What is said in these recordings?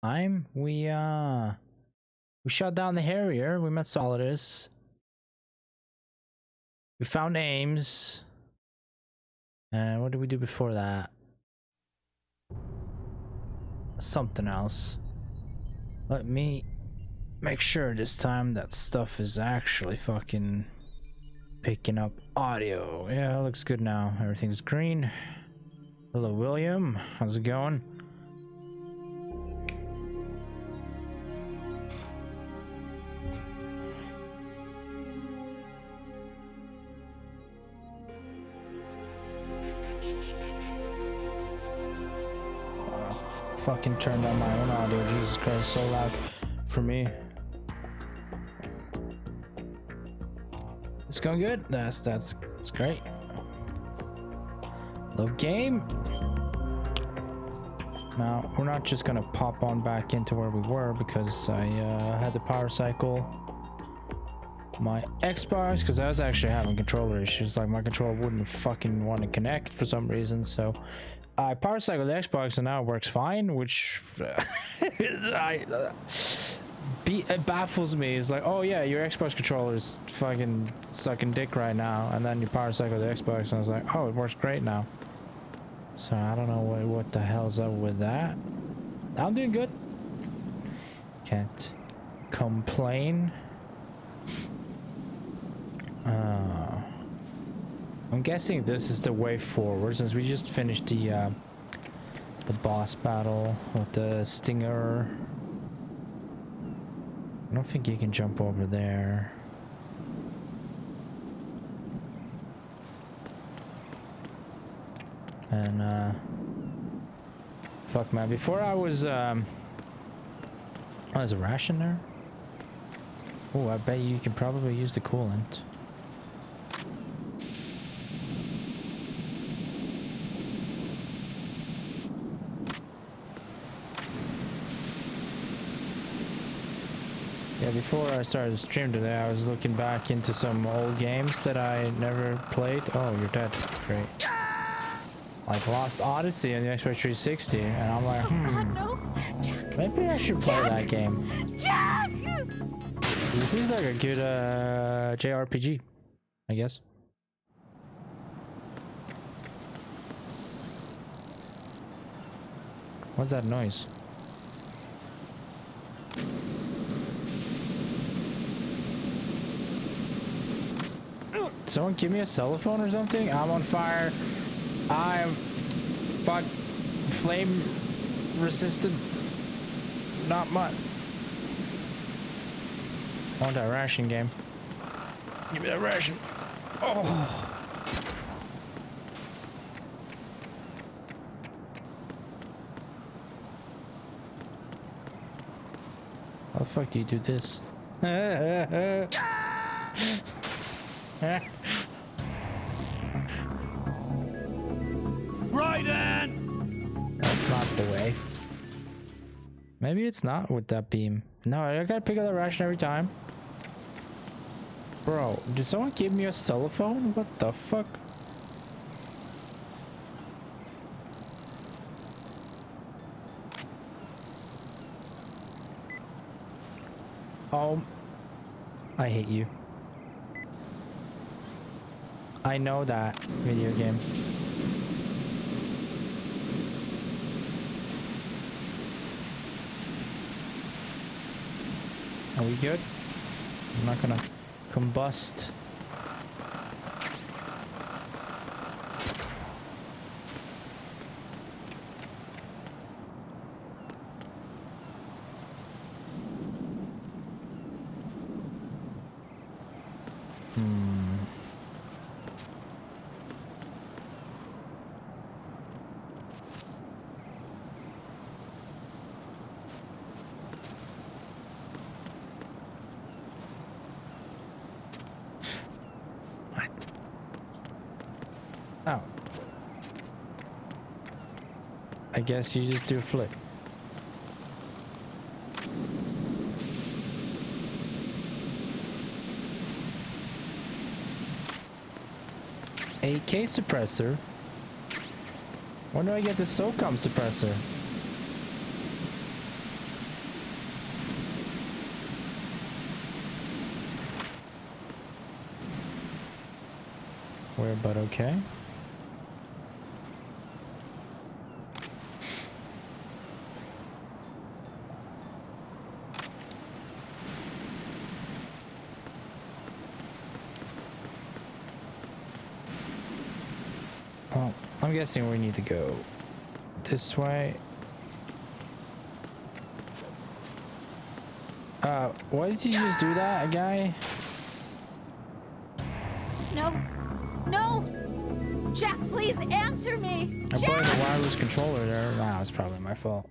We shot down the Harrier. We met Solidus. We found Ames. And what did we do before that? Something else. Let me make sure this time that stuff is actually fucking picking up audio. Yeah, it looks good now. Everything's green. Hello, William. How's it going? Fucking turned on my own audio. Jesus Christ, so loud for me. It's going good. That's great. Hello, game. Now we're not just gonna pop on back into where we were because I had to power cycle my Xbox because I was actually having controller issues. Like my controller wouldn't fucking want to connect for some reason, so I power cycled the Xbox and now it works fine, which it baffles me. It's like, oh yeah, your Xbox controller is fucking sucking dick right now, and then you power cycle the Xbox and I was like, oh, it works great now. So I don't know what the hell's up with that. I'm doing good. Can't complain. I'm guessing this is the way forward since we just finished the boss battle with the Stinger. I don't think you can jump over there. And fuck man, before I was oh, there's a ration there. Oh, I bet you can probably use the coolant. Yeah, before I started the stream today, I was looking back into some old games that I never played. Oh, you're dead. Great. Like Lost Odyssey on the Xbox 360, and I'm like, God, no. Jack. Maybe I should play that game. Jack! This seems like a good JRPG, I guess. What's that noise? Someone give me a cell phone or something? I'm on fire. I'm flame resistant. Not much. I want that ration game. Give me that ration. Oh. How the fuck do you do this? Raiden! That's not the way. Maybe it's not with that beam. No, I gotta pick up the ration every time. Bro, did someone give me a cell phone? What the fuck? Oh, I hate you. I know that video game. Are we good? I'm not gonna combust. Oh. I guess you just do a flip. AK suppressor? When do I get the SOCOM suppressor? Weird, but okay. Well, I'm guessing we need to go this way. Why did you just do that, guy? No. No! Jack, please answer me! I Jack! blame the wireless controller there. Nah, it's probably my fault.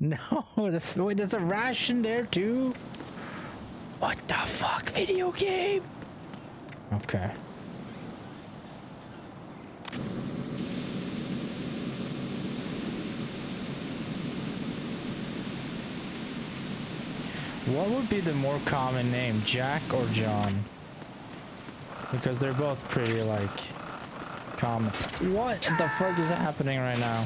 No, wait, there's a ration there too? What the fuck, video game? Okay. What would be the more common name, Jack or John? Because they're both pretty, like, common. What the fuck is happening right now?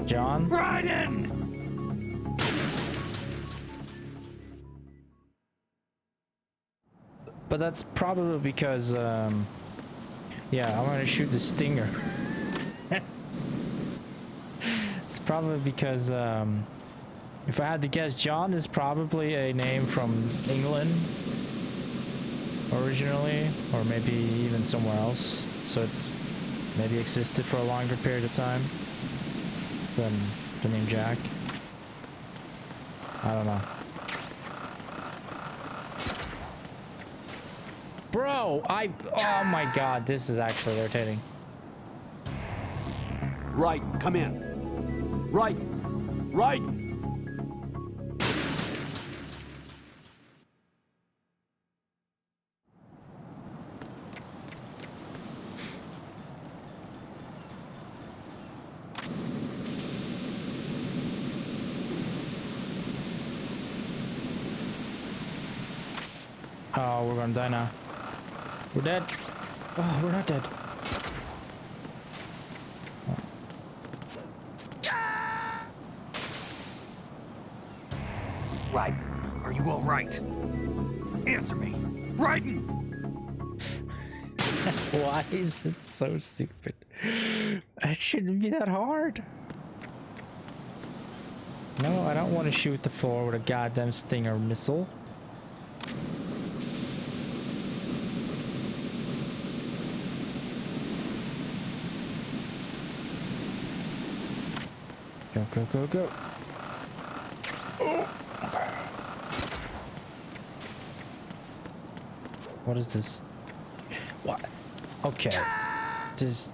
John? Ryden! But that's probably because, yeah, I'm gonna shoot the stinger. It's probably because, if I had to guess, John is probably a name from England originally, or maybe even somewhere else. So it's maybe existed for a longer period of time than the name Jack. I don't know. Bro, oh my god, this is actually irritating. Right, come in. Right. Right. Oh, we're gonna die now. We're dead. Oh, we're not dead. Right. Are you all right? Answer me. Ryden! Why is it so stupid? It shouldn't be that hard. No, I don't want to shoot the floor with a goddamn Stinger missile. Go, go, go, go. Oh. What is this? What? Okay. Just,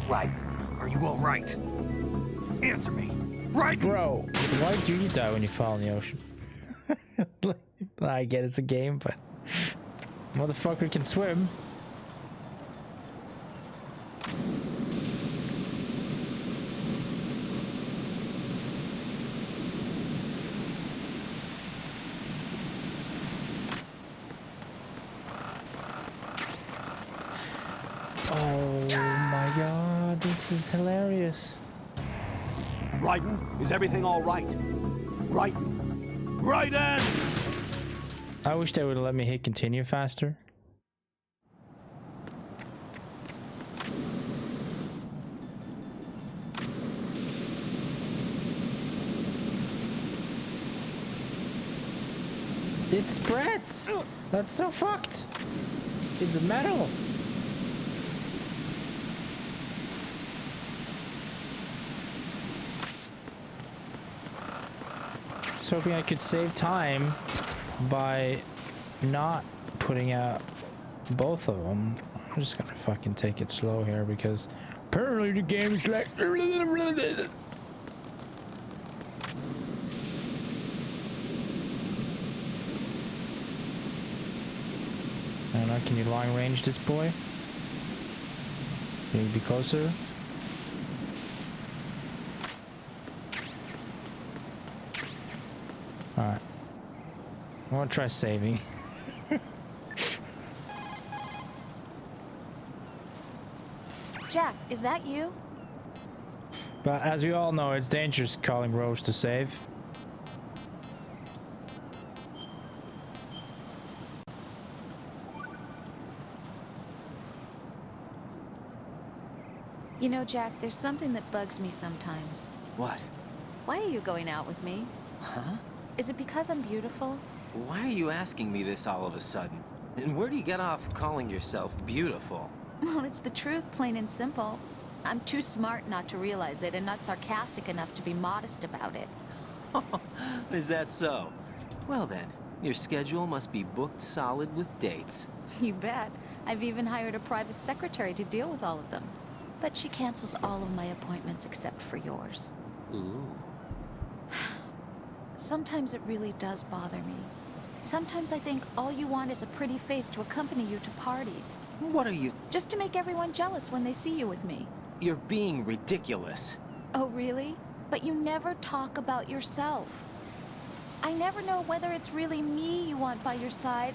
Right. Are you all right? Answer me. Right. Bro, why do you die when you fall in the ocean? I get it's a game, but motherfucker can swim. Oh my god, this is hilarious. Ryden, is everything all right? Ryden! Ryden! I wish they would have let me hit continue faster. It spreads! That's so fucked! It's metal! I was hoping I could save time by not putting out both of them. I'm just gonna fucking take it slow here because apparently the game is like. I don't know, can you long range this boy? Can you be closer? Alright. I want to try saving. Jack, is that you? But as we all know, it's dangerous calling Rose to save. You know, Jack, there's something that bugs me sometimes. What? Why are you going out with me? Huh? Is it because I'm beautiful? Why are you asking me this all of a sudden? And where do you get off calling yourself beautiful? Well, it's the truth, plain and simple. I'm too smart not to realize it and not sarcastic enough to be modest about it. Is that so? Well then, your schedule must be booked solid with dates. You bet. I've even hired a private secretary to deal with all of them. But she cancels all of my appointments except for yours. Ooh. Sometimes it really does bother me. Sometimes I think all you want is a pretty face to accompany you to parties. What are you... Just to make everyone jealous when they see you with me. You're being ridiculous. Oh, really? But you never talk about yourself. I never know whether it's really me you want by your side,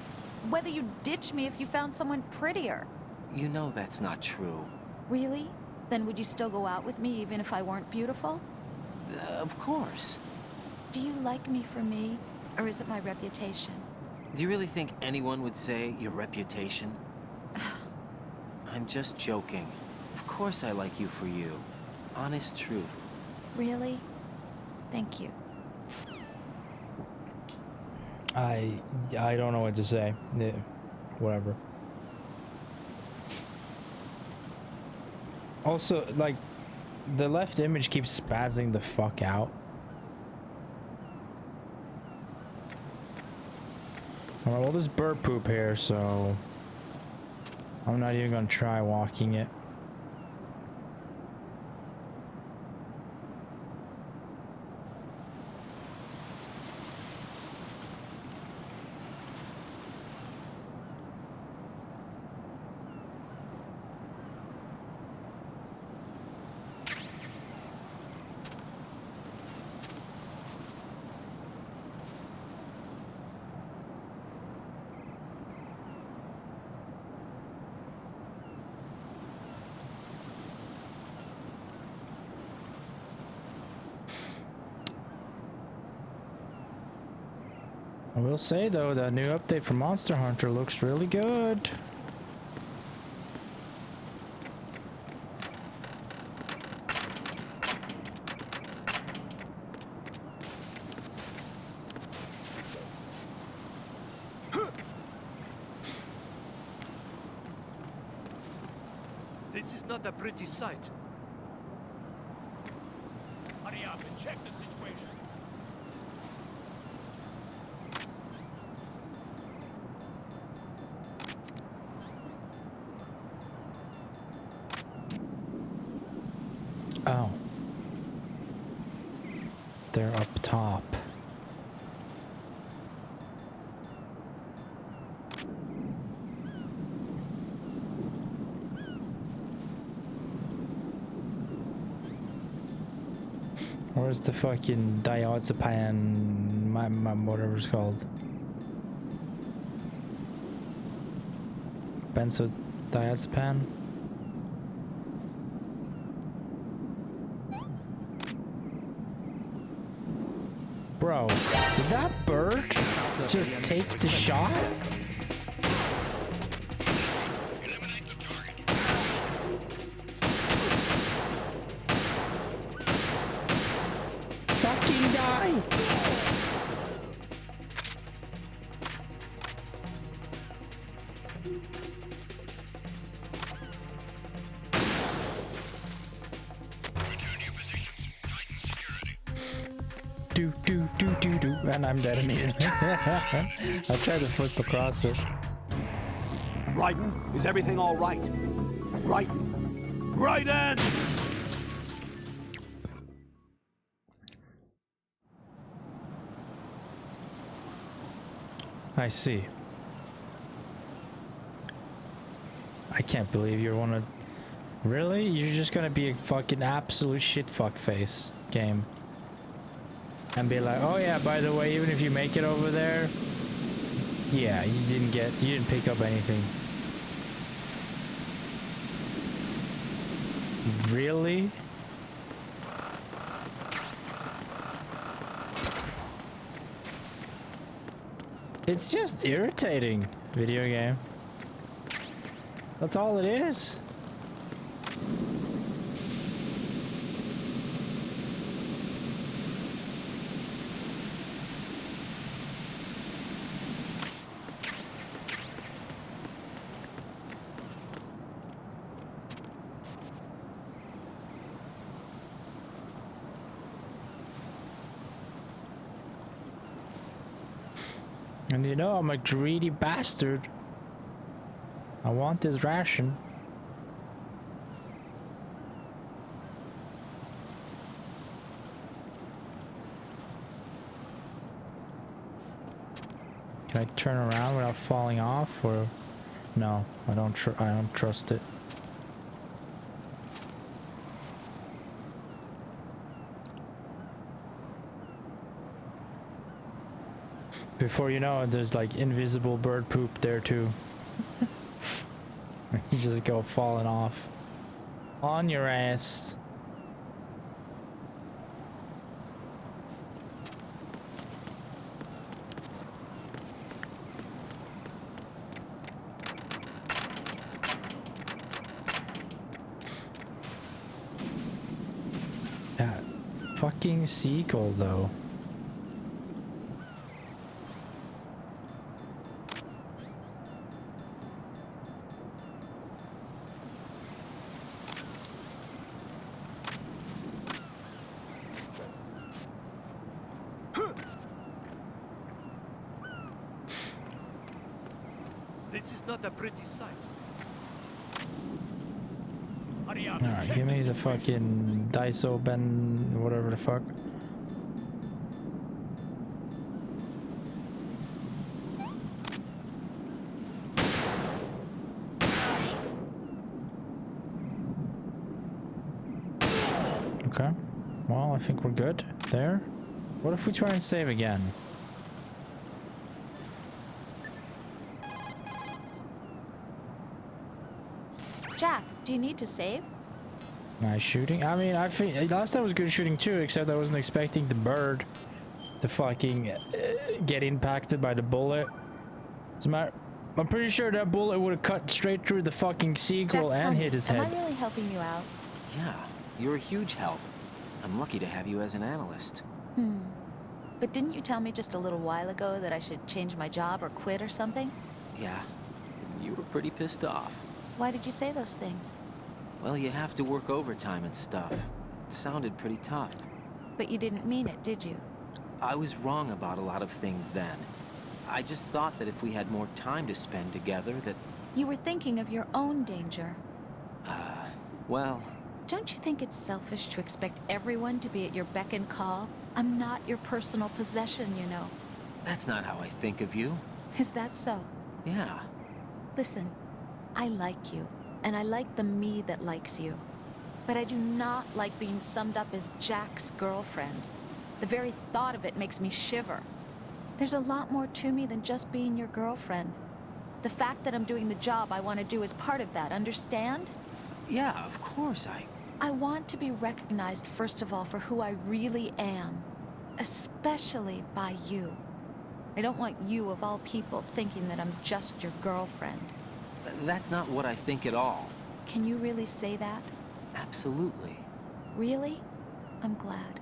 whether you'd ditch me if you found someone prettier. You know that's not true. Really? Then would you still go out with me even if I weren't beautiful? Of course. Do you like me for me, or is it my reputation? Do you really think anyone would say your reputation? I'm just joking. Of course I like you for you. Honest truth. Really? Thank you. I don't know what to say. Yeah, whatever. Also, like, the left image keeps spazzing the fuck out. Alright, well, there's bird poop here, so I'm not even gonna try walking it. I will say though, that new update for Monster Hunter looks really good. This is not a pretty sight. Hurry up and check the situation. Oh. They're up top. Where's the fucking diazepam, whatever it's called? Benzodiazepam? Bro, did that bird just take the shot? Fucking die! Do, and I'm detonated. I tried to flip across it. Raiden, is everything all right? Raiden! Raiden! I see. I can't believe you're one of... Really? You're just gonna be a fucking absolute shit fuck face game. And be like, oh yeah, by the way, even if you make it over there, yeah, you didn't pick up anything. Really? It's just irritating, video game. That's all it is. And you know I'm a greedy bastard. I want this ration. Can I turn around without falling off, or no? I don't trust it. Before you know it, there's like invisible bird poop there too. You just go falling off on your ass. That fucking seagull though. This is not a pretty sight. Hurry up. Alright, give me the fucking Daiso Ben, whatever the fuck. Okay, well, I think we're good there. What if we try and save again? Jack, do you need to save? Nice shooting. I mean, I think last time was good shooting too, except I wasn't expecting the bird to fucking get impacted by the bullet. As a matter, I'm pretty sure that bullet would have cut straight through the fucking seagull Jack, tell and me, hit his am head. I really helping you out? Yeah, you're a huge help. I'm lucky to have you as an analyst. But didn't you tell me just a little while ago that I should change my job or quit or something? Yeah, you were pretty pissed off. Why did you say those things? Well, you have to work overtime and stuff. It sounded pretty tough. But you didn't mean it, did you? I was wrong about a lot of things then. I just thought that if we had more time to spend together that... You were thinking of your own danger. Well... Don't you think it's selfish to expect everyone to be at your beck and call? I'm not your personal possession, you know. That's not how I think of you. Is that so? Yeah. Listen, I like you, and I like the me that likes you. But I do not like being summed up as Jack's girlfriend. The very thought of it makes me shiver. There's a lot more to me than just being your girlfriend. The fact that I'm doing the job I want to do is part of that, understand? Yeah, of course I want to be recognized, first of all, for who I really am. Especially by you. I don't want you, of all people, thinking that I'm just your girlfriend. That's not what I think at all. Can you really say that? Absolutely. Really? I'm glad.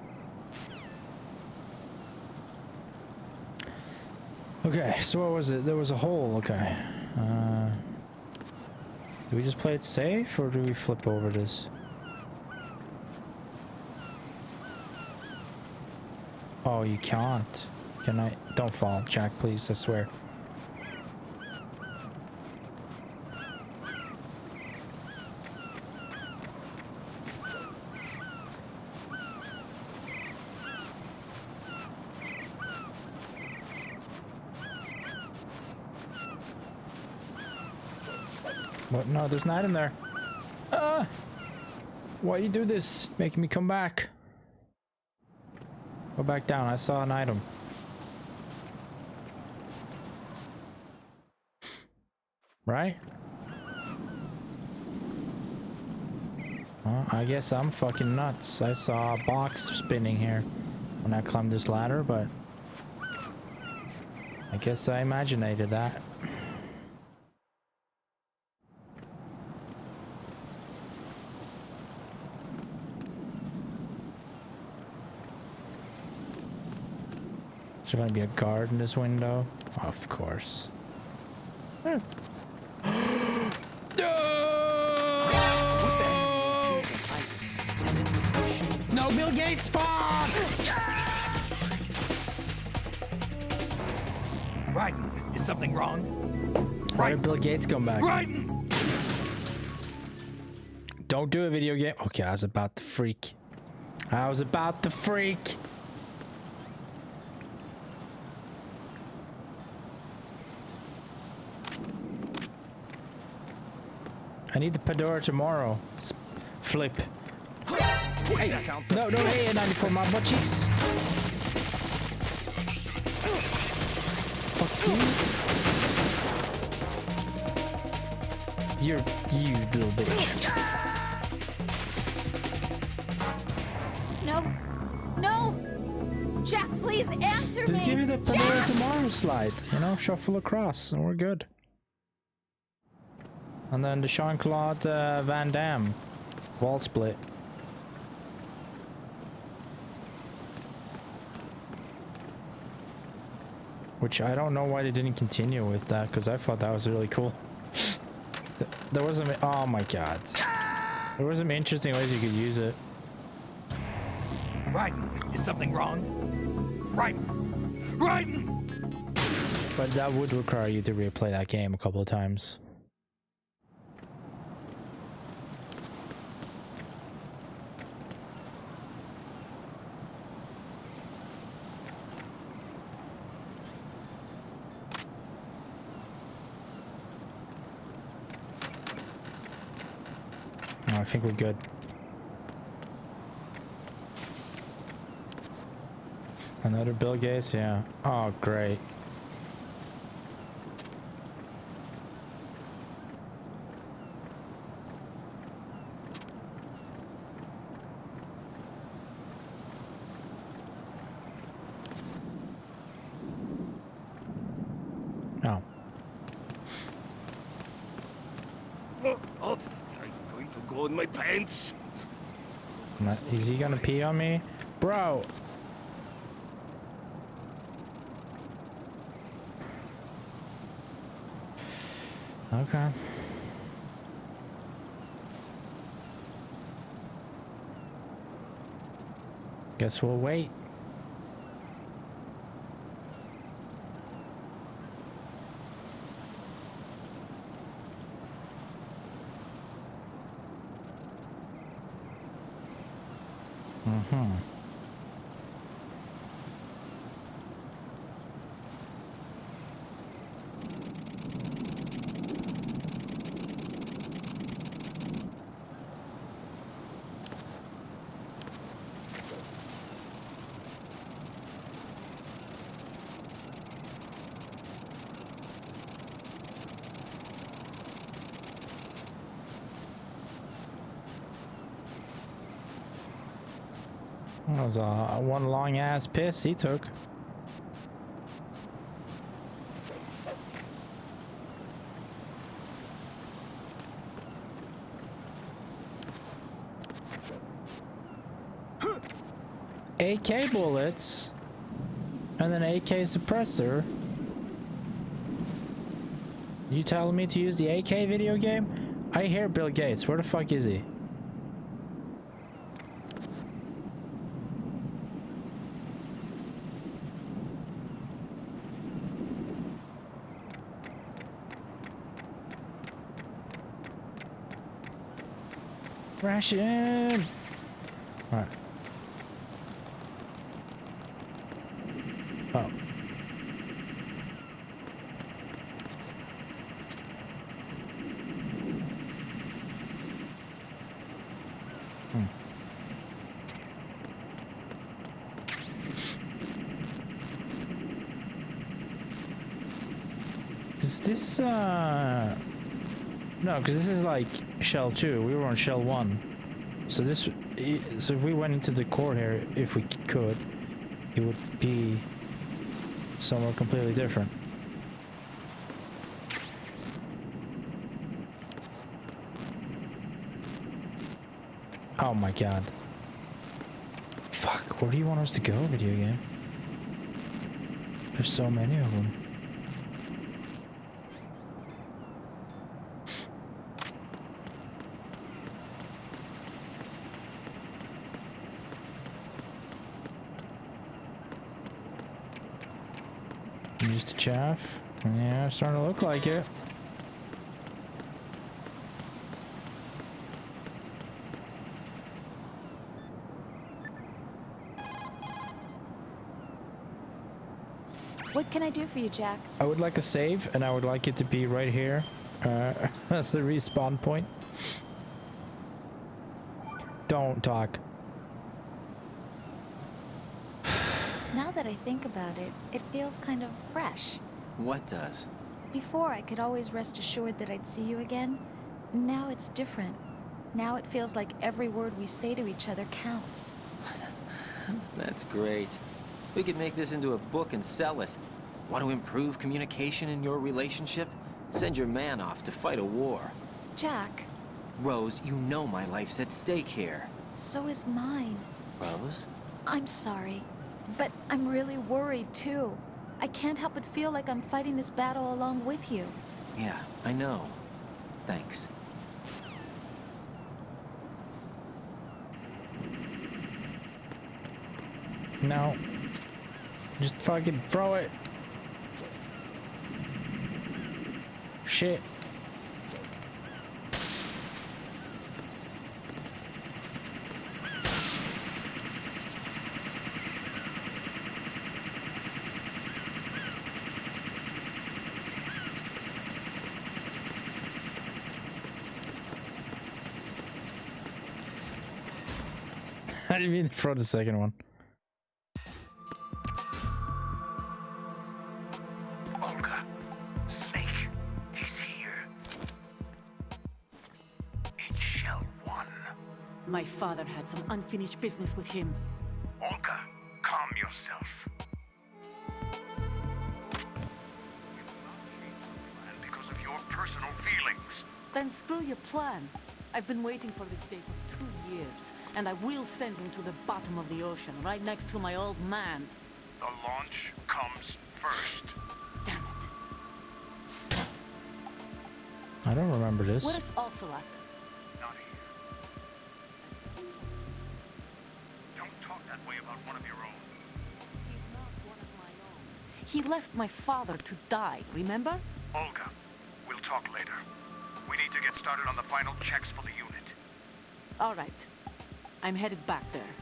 Okay, so what was it? There was a hole. Okay. Do we just play it safe, or do we flip over this? Oh, you can't. Can I? Don't fall, Jack, please, I swear. What? No, there's not in there. Why you do this? Making me come back. Go back down. I saw an item. Right? Well, I guess I'm fucking nuts. I saw a box spinning here when I climbed this ladder, but I guess I imaginated that. Is there gonna be a guard in this window? Of course. No, Bill Gates, fuck! Raiden, is something wrong? Why did Bill Gates come back? Raiden! Don't do a video game. Okay, I was about to freak. I was about to freak. I need the Pandora tomorrow. Flip. Hey, no, hey, 94 my butt cheeks. Fuck you. You little bitch. No. No! Jack, please answer Just me! give you the Pandora Jack! tomorrow slide. You know, shuffle across and we're good. And then the Jean-Claude Van Damme wall split. Which I don't know why they didn't continue with that, because I thought that was really cool. There was some, oh my god. There was some interesting ways you could use it. Raiden, is something wrong? Raiden! Raiden! But that would require you to replay that game a couple of times. No, I think we're good. Another Bill Gates, yeah. Oh, great. Oh. What? I'm going to go in my pants. Is he gonna pee on me? Bro! Okay. Guess we'll wait. Mm-hmm. That was one long ass piss he took. AK bullets and then AK suppressor. You telling me to use the AK video game? I hear Bill Gates. Where the fuck is he? Ration! Alright. Oh. Is this, no, because this is like shell 2. We were on shell 1. So this, so if we went into the core here, if we could, it would be somewhere completely different. Oh my god. Fuck, where do you want us to go, video game? There's so many of them. Used to chaff. Yeah, starting to look like it. What can I do for you, Jack? I would like a save, and I would like it to be right here. That's the respawn point. Don't talk. Now that I think about it, it feels kind of fresh. What does? Before, I could always rest assured that I'd see you again. Now it's different. Now it feels like every word we say to each other counts. That's great. We could make this into a book and sell it. Want to improve communication in your relationship? Send your man off to fight a war. Jack, Rose, you know my life's at stake here. so is mine. Rose? I'm sorry, but I'm really worried too. I can't help but feel like I'm fighting this battle along with you. Yeah, I know. Thanks. No. Just fucking throw it. Shit. I didn't mean to throw the second one. Olga, Snake, he's here. In Shell 1. My father had some unfinished business with him. Olga, calm yourself. And because of your personal feelings. Then screw your plan. I've been waiting for this day for 2 years, and I will send him to the bottom of the ocean, right next to my old man. The launch comes first. Damn it. I don't remember this. Where's Ocelot? Not here. Don't talk that way about one of your own. He's not one of my own. He left my father to die, remember? Olga, we'll talk later. We need to get started on the final checks for the unit. All right. I'm headed back there.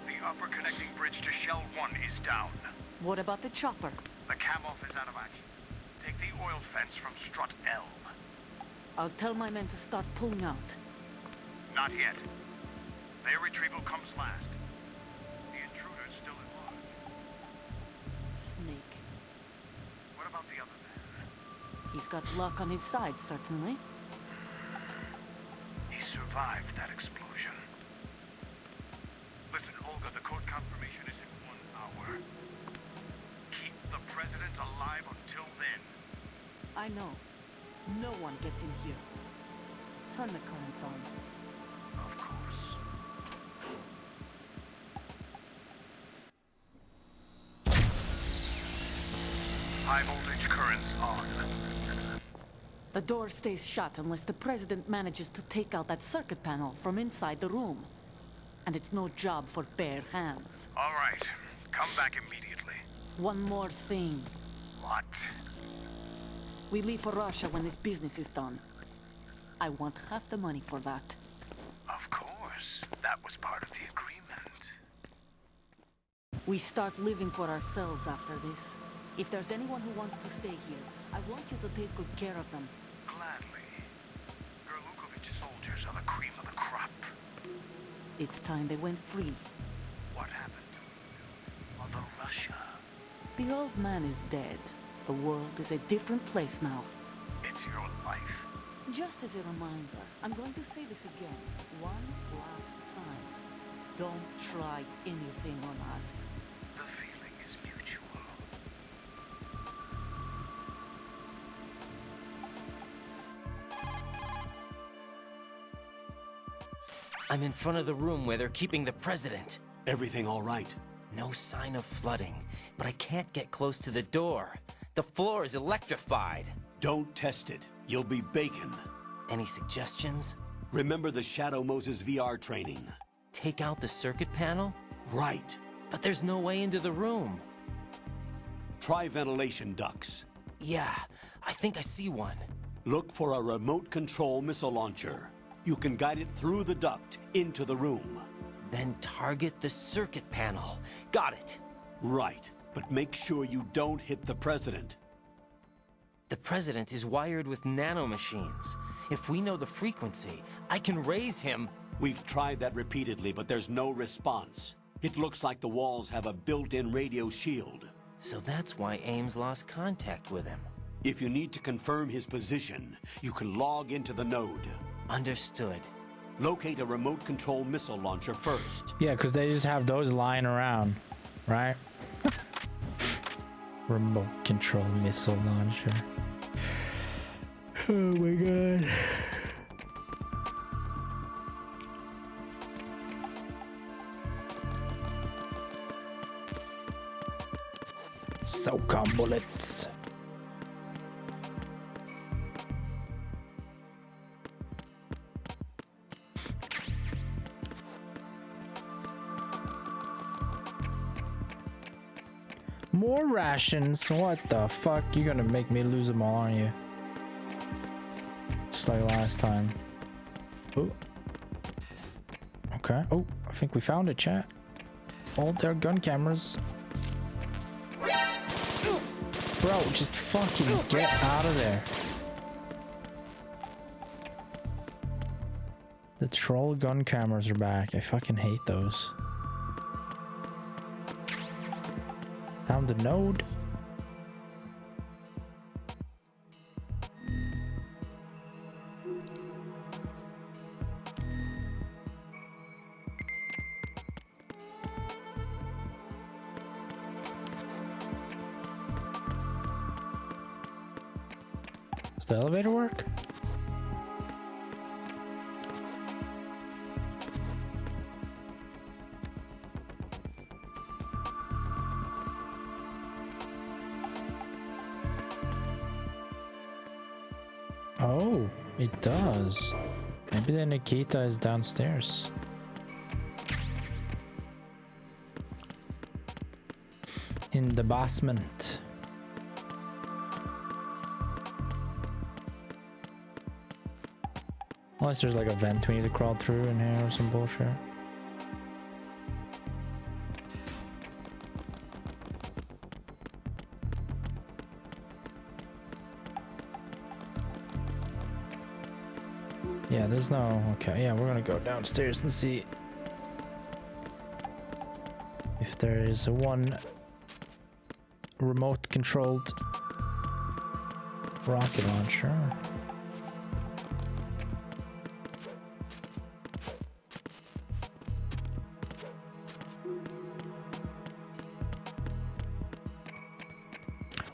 The upper connecting bridge to Shell 1 is down. What about the chopper? The cam-off is out of action. Take the oil fence from strut L. I'll tell my men to start pulling out. Not yet. Their retrieval comes last. The intruder's still at large. Snake. What about the other man? He's got luck on his side, certainly. He survived that explosion. Listen, Olga, the code confirmation is in 1 hour. Keep the president alive until then. I know. No one gets in here. Turn the currents on. Of course. High voltage currents on. The door stays shut unless the president manages to take out that circuit panel from inside the room. And it's no job for bare hands. All right. Come back immediately. One more thing. What? We leave for Russia when this business is done. I want half the money for that. Of course. That was part of the agreement. We start living for ourselves after this. If there's anyone who wants to stay here, I want you to take good care of them. Gladly. Gerlukovich soldiers are the cream of the crop. It's time they went free. What happened to Mother Russia? The old man is dead. The world is a different place now. It's your life. Just as a reminder, I'm going to say this again, one last time. Don't try anything on us. The feeling is mutual. I'm in front of the room where they're keeping the president. Everything all right? No sign of flooding, but I can't get close to the door. The floor is electrified. Don't test it. You'll be bacon. Any suggestions? Remember the Shadow Moses VR training? Take out the circuit panel? Right. But there's no way into the room. Try ventilation ducts. Yeah, I think I see one. Look for a remote control missile launcher. You can guide it through the duct into the room. Then target the circuit panel. Got it. Right, but make sure you don't hit the president. The president is wired with nanomachines. If we know the frequency, I can raise him. We've tried that repeatedly, but there's no response. It looks like the walls have a built-in radio shield. So that's why Ames lost contact with him. If you need to confirm his position, you can log into the node. Understood. Locate a remote control missile launcher first. Yeah, because they just have those lying around, right? Remote control missile launcher. Oh my god. Soak on bullets. More rations? What the fuck? You're gonna make me lose them all, aren't you? Just like last time. Oh. Okay. Oh, I think we found it, chat. All their gun cameras. Bro, just fucking get out of there. The troll gun cameras are back. I fucking hate those. Found the node. Does the elevator work? Oh, it does. Maybe the Nikita is downstairs. In the basement. Unless there's like a vent we need to crawl through in here or some bullshit. Yeah, there's no... Okay, yeah, we're gonna go downstairs and see if there is a one remote controlled rocket launcher.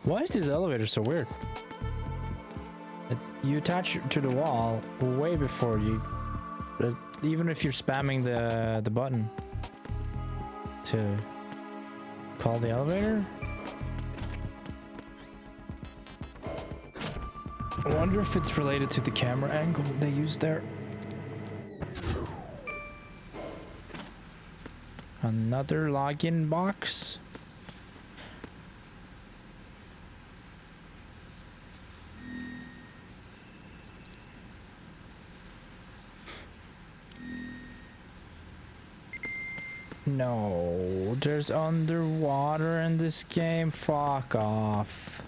Why is this elevator so weird? You attach it to the wall way before you, even if you're spamming the button to call the elevator. I wonder if it's related to the camera angle they used there. Another login box. No, there's underwater in this game. Fuck off.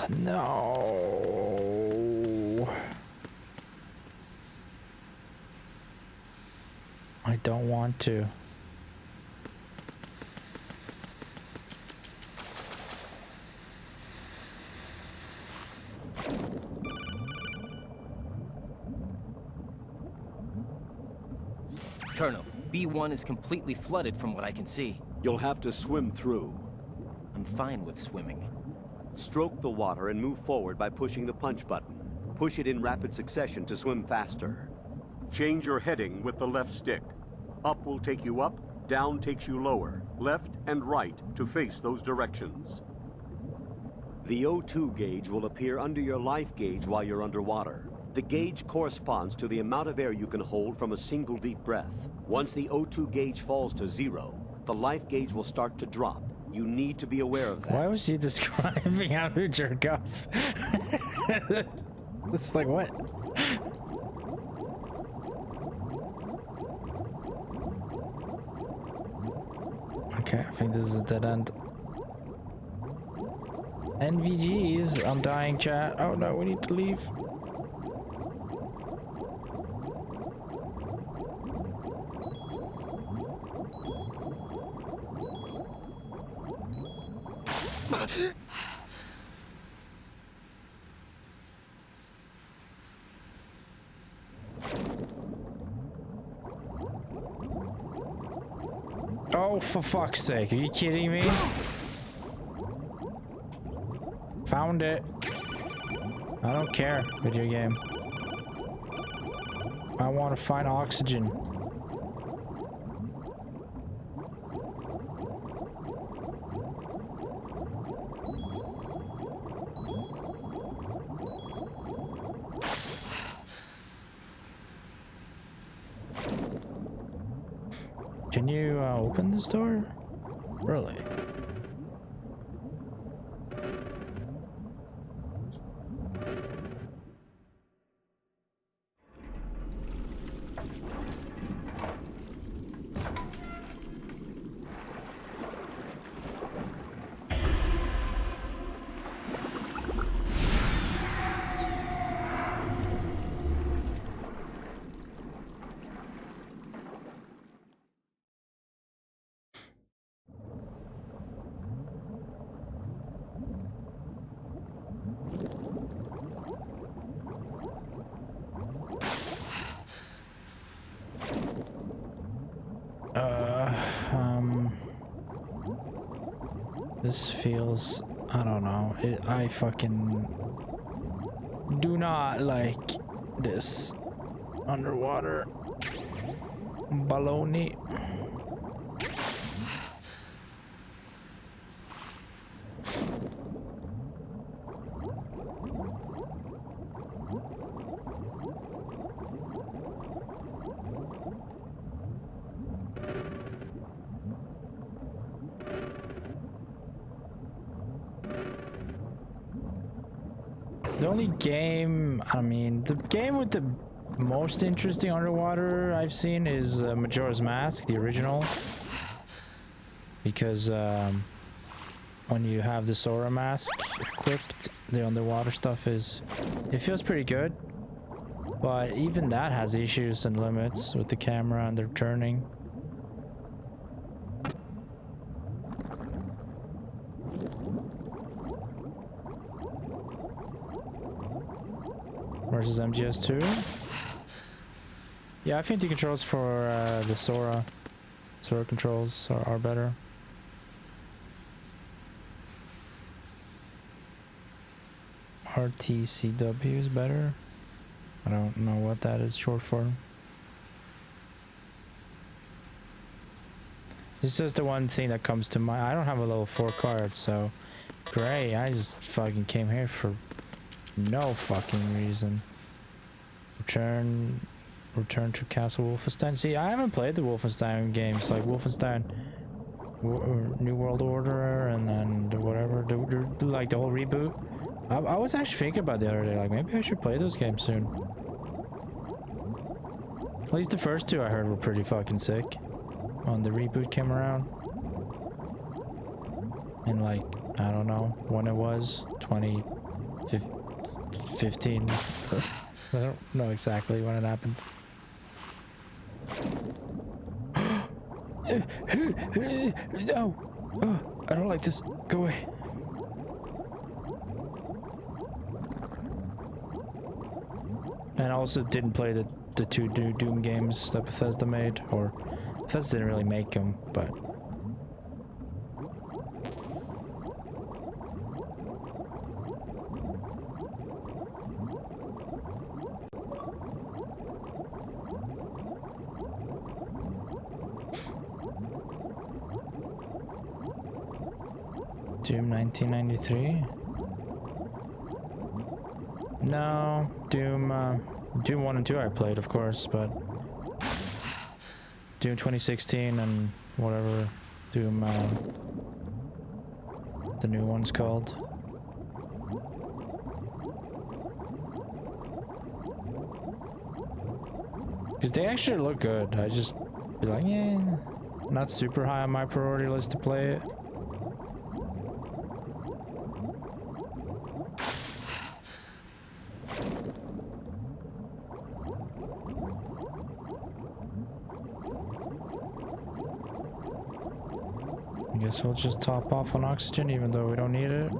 No. I don't want to. Colonel, B1 is completely flooded from what I can see. You'll have to swim through. I'm fine with swimming. Stroke the water and move forward by pushing the punch button. Push it in rapid succession to swim faster. Change your heading with the left stick. Up will take you up, down takes you lower, left and right to face those directions. The O2 gauge will appear under your life gauge while you're underwater. The gauge corresponds to the amount of air you can hold from a single deep breath. Once the O2 gauge falls to 0, the life gauge will start to drop. You need to be aware of that. Why was he describing how to jerk off? It's like, what? Okay, I think this is a dead end. NVGs, I'm dying, chat. Oh no, we need to leave. Oh, for fuck's sake, are you kidding me? Found it. I don't care, video game. I want to find oxygen. Can you open this door? Really? This feels, I don't know, I fucking do not like this underwater baloney. The only game, I mean, the game with the most interesting underwater I've seen is Majora's Mask, the original. Because when you have the Sora mask equipped, the underwater stuff it feels pretty good. But even that has issues and limits with the camera and the turning. Versus MGS2. Yeah, I think the controls for the Sora controls are better. RTCW is better. I don't know what that is short for. It's just the one thing that comes to mind. I don't have a level 4 card, so great. I just fucking came here for no fucking reason. Return to Castle Wolfenstein. See, I haven't played the Wolfenstein games, like Wolfenstein New World Order and then whatever, like the whole reboot. I was actually thinking about the other day, like maybe I should play those games soon. At least the first two I heard were pretty fucking sick when the reboot came around. And like, I don't know when it was, 2015. I don't know exactly when it happened. No! Oh, I don't like this. Go away. And I also didn't play the two new Doom games that Bethesda made, or Bethesda didn't really make them, but Doom 1993? No, Doom 1 and 2 I played, of course, but Doom 2016 and whatever Doom, the new one's called. Because they actually look good. I just be like, yeah, not super high on my priority list to play it. I guess we'll just top off on oxygen even though we don't need it.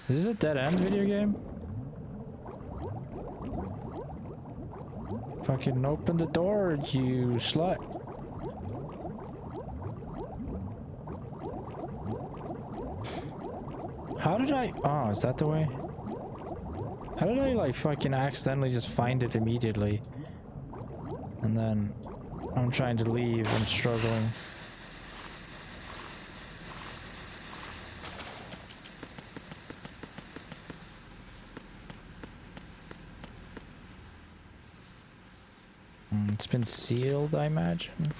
Is this a dead end video game? Fucking open the door, you slut. How did I... Oh, is that the way? How did I, like, fucking accidentally just find it immediately? And then I'm trying to leave, I'm struggling. It's been sealed, I imagine.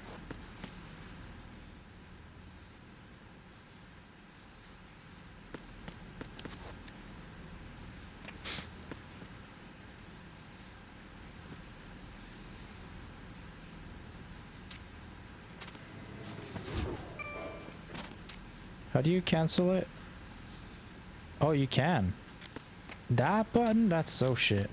How do you cancel it? Oh, you can. That button? That's so shit.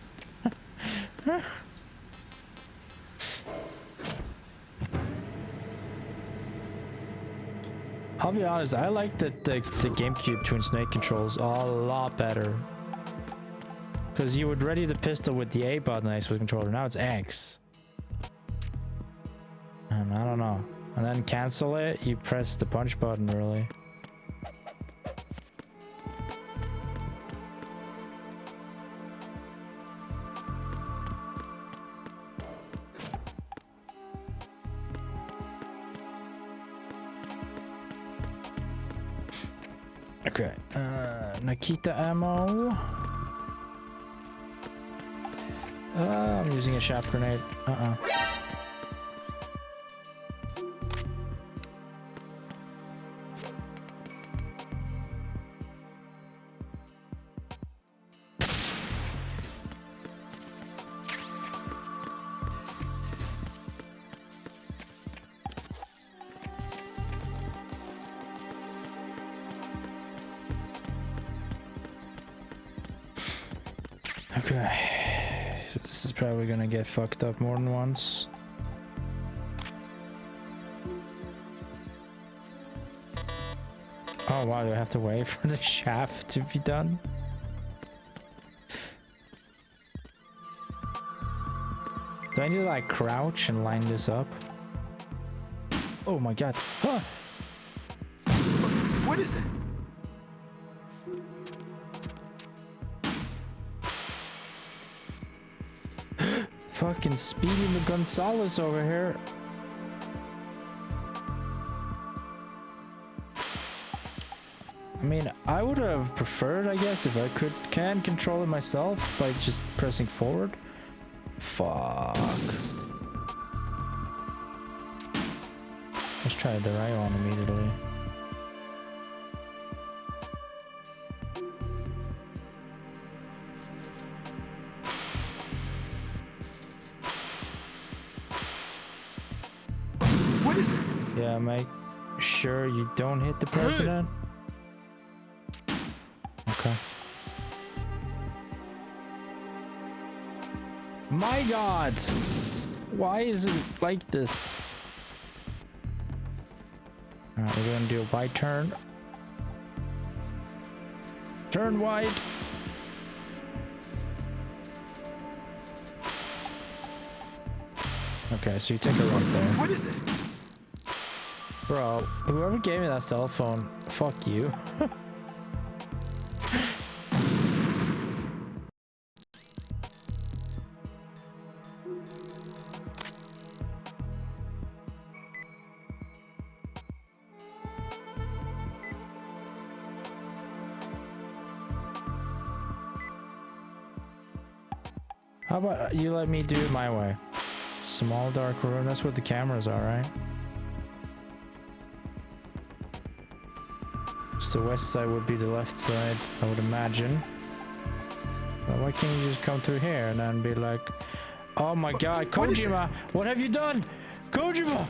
I'll be honest, I like the GameCube Twin Snake controls a lot better. Because you would ready the pistol with the A button on the Xbox controller, now it's X. And I don't know. And then cancel it, you press the punch button really. Okay, Nikita ammo. I'm using a shaft grenade. Okay, this is probably gonna get fucked up more than once. Oh wow, do I have to wait for the shaft to be done? Do I need to like crouch and line this up? Oh my god. Huh. What is that? Fucking Speedy the Gonzalez over here. I mean, I would have preferred, I guess, if I can control it myself by just pressing forward. Fuck. Let's try the right one immediately. What is that? Yeah, make sure you don't hit the president. Okay. My god! Why is it like this? Alright, we're gonna do a wide turn. Turn wide! Okay, so you take a right there. What is that? Bro, whoever gave me that cell phone, fuck you. How about you let me do it my way? Small dark room, that's what the cameras are, right? guess the west side would be the left side, I would imagine. But why can't you just come through here and then be like, oh my god, Kojima, what have you done? Kojima!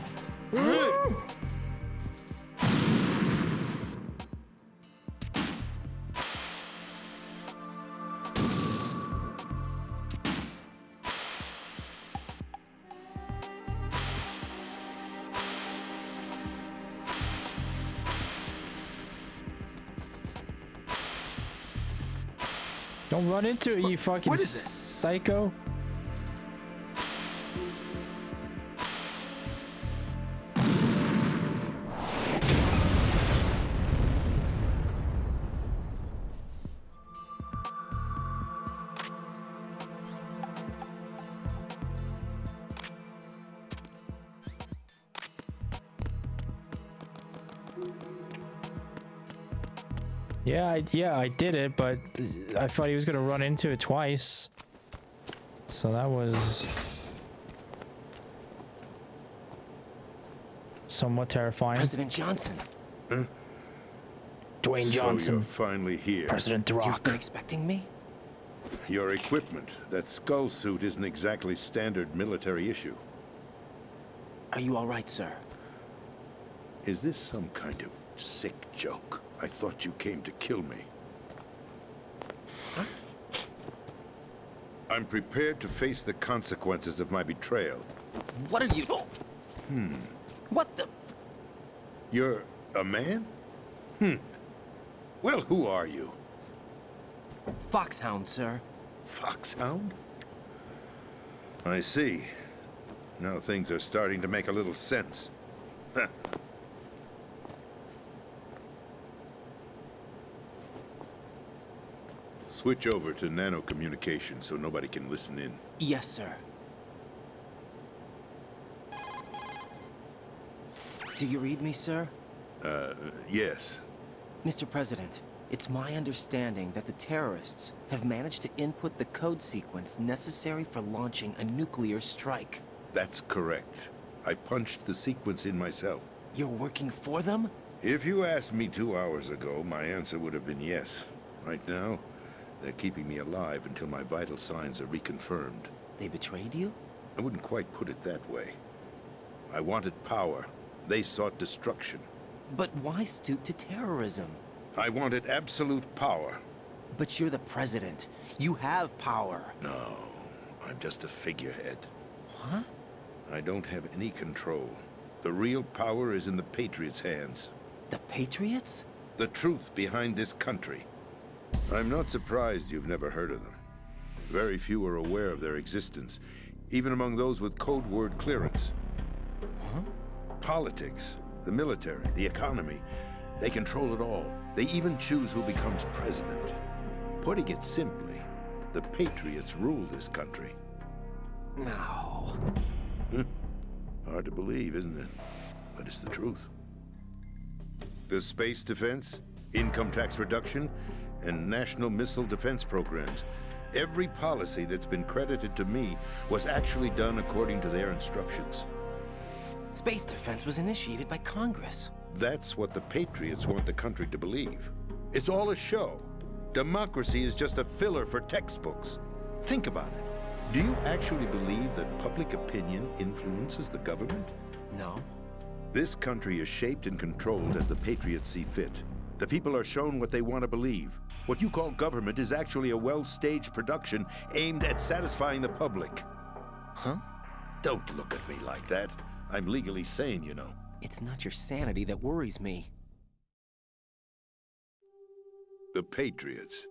Don't run into it, you fucking psycho. Yeah, I did it, but I thought he was gonna run into it twice. So that was somewhat terrifying. President Johnson. Dwayne So Johnson, you're finally here. President The You've Rock. been expecting me? Your equipment, that skull suit, isn't exactly standard military issue. Are you all right, sir? Is this some kind of sick joke? I thought you came to kill me. Huh? I'm prepared to face the consequences of my betrayal. What are you... What the... You're a man? Well, who are you? Foxhound, sir. Foxhound? I see. Now things are starting to make a little sense. Switch over to nano-communication so nobody can listen in. Yes, sir. Do you read me, sir? Yes. Mr. President, it's my understanding that the terrorists have managed to input the code sequence necessary for launching a nuclear strike. That's correct. I punched the sequence in myself. You're working for them? If you asked me 2 hours ago, my answer would have been yes. Right now, they're keeping me alive until my vital signs are reconfirmed. They betrayed you? I wouldn't quite put it that way. I wanted power. They sought destruction. But why stoop to terrorism? I wanted absolute power. But you're the president. You have power. No, I'm just a figurehead. Huh? I don't have any control. The real power is in the Patriots' hands. The Patriots? The truth behind this country. I'm not surprised you've never heard of them. Very few are aware of their existence, even among those with code word clearance. Huh? Politics, the military, the economy, they control it all. They even choose who becomes president. Putting it simply, the Patriots rule this country. No. Hard to believe, isn't it? But it's the truth. The space defense, income tax reduction, and national missile defense programs. Every policy that's been credited to me was actually done according to their instructions. Space defense was initiated by Congress. That's what the Patriots want the country to believe. It's all a show. Democracy is just a filler for textbooks. Think about it. Do you actually believe that public opinion influences the government? No. This country is shaped and controlled as the Patriots see fit. The people are shown what they want to believe. What you call government is actually a well-staged production aimed at satisfying the public. Huh? Don't look at me like that. I'm legally sane, you know. It's not your sanity that worries me. The Patriots.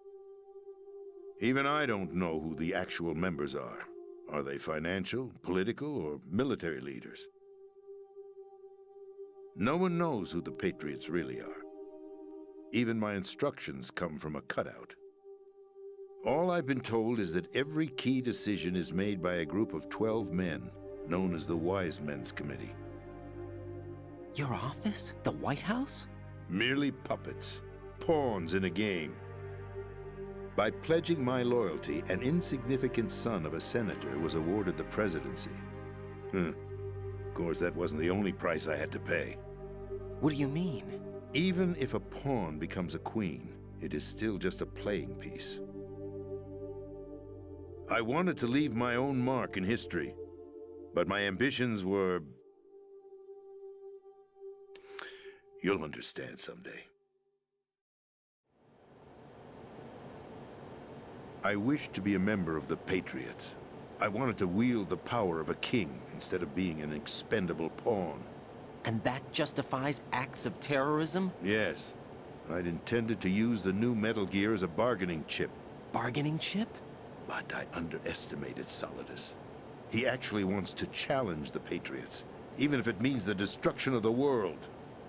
Even I don't know who the actual members are. Are they financial, political, or military leaders? No one knows who the Patriots really are. Even my instructions come from a cutout. All I've been told is that every key decision is made by a group of 12 men, known as the Wise Men's Committee. Your office? The White House? Merely puppets, pawns in a game. By pledging my loyalty, an insignificant son of a senator was awarded the presidency. Of course, that wasn't the only price I had to pay. What do you mean? Even if a pawn becomes a queen, it is still just a playing piece. I wanted to leave my own mark in history, but my ambitions were... You'll understand someday. I wished to be a member of the Patriots. I wanted to wield the power of a king instead of being an expendable pawn. And that justifies acts of terrorism? Yes. I'd intended to use the new Metal Gear as a bargaining chip. Bargaining chip? But I underestimated Solidus. He actually wants to challenge the Patriots, even if it means the destruction of the world.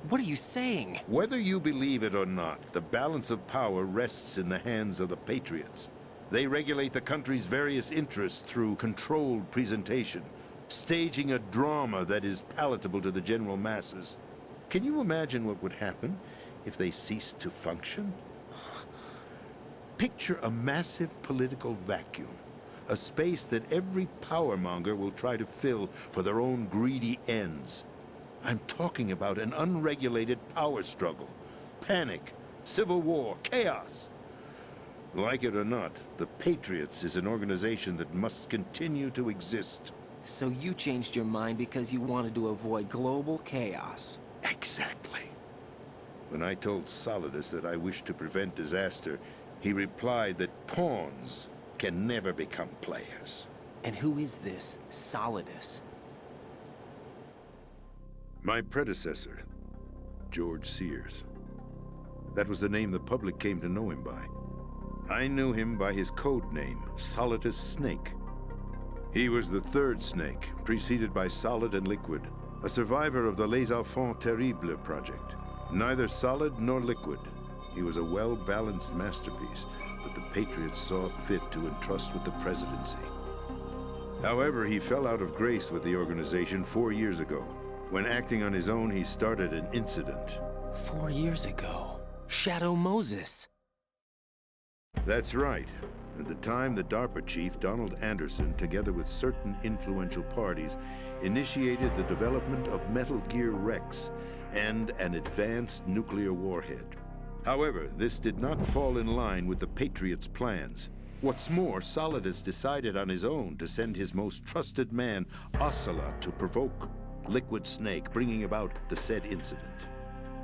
What are you saying? Whether you believe it or not, the balance of power rests in the hands of the Patriots. They regulate the country's various interests through controlled presentation, staging a drama that is palatable to the general masses. Can you imagine what would happen if they ceased to function? Picture a massive political vacuum, a space that every powermonger will try to fill for their own greedy ends. I'm talking about an unregulated power struggle, panic, civil war, chaos. Like it or not, the Patriots is an organization that must continue to exist. So you changed your mind because you wanted to avoid global chaos. Exactly. When I told Solidus that I wished to prevent disaster, he replied that pawns can never become players. And who is this Solidus? My predecessor, George Sears. That was the name the public came to know him by. I knew him by his code name, Solidus Snake. He was the third Snake, preceded by Solid and Liquid, a survivor of the Les Enfants Terribles project. Neither solid nor liquid, he was a well-balanced masterpiece that the Patriots saw fit to entrust with the presidency. However, he fell out of grace with the organization 4 years ago. When acting on his own, he started an incident. 4 years ago. Shadow Moses. That's right. At the time, the DARPA chief, Donald Anderson, together with certain influential parties, initiated the development of Metal Gear Rex and an advanced nuclear warhead. However, this did not fall in line with the Patriots' plans. What's more, Solidus decided on his own to send his most trusted man, Ocelot, to provoke Liquid Snake, bringing about the said incident.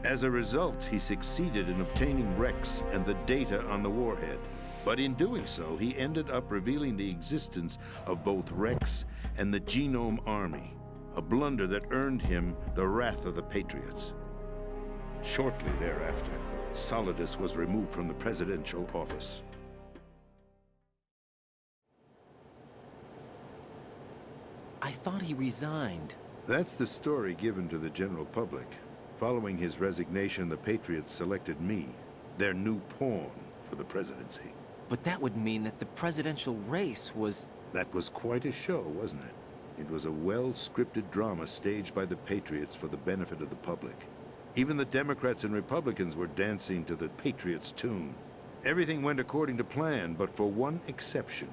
As a result, he succeeded in obtaining Rex and the data on the warhead. But in doing so, he ended up revealing the existence of both Rex and the Genome Army, a blunder that earned him the wrath of the Patriots. Shortly thereafter, Solidus was removed from the presidential office. I thought he resigned. That's the story given to the general public. Following his resignation, the Patriots selected me, their new pawn, for the presidency. But that would mean that the presidential race was... That was quite a show, wasn't it? It was a well-scripted drama staged by the Patriots for the benefit of the public. Even the Democrats and Republicans were dancing to the Patriots' tune. Everything went according to plan, but for one exception.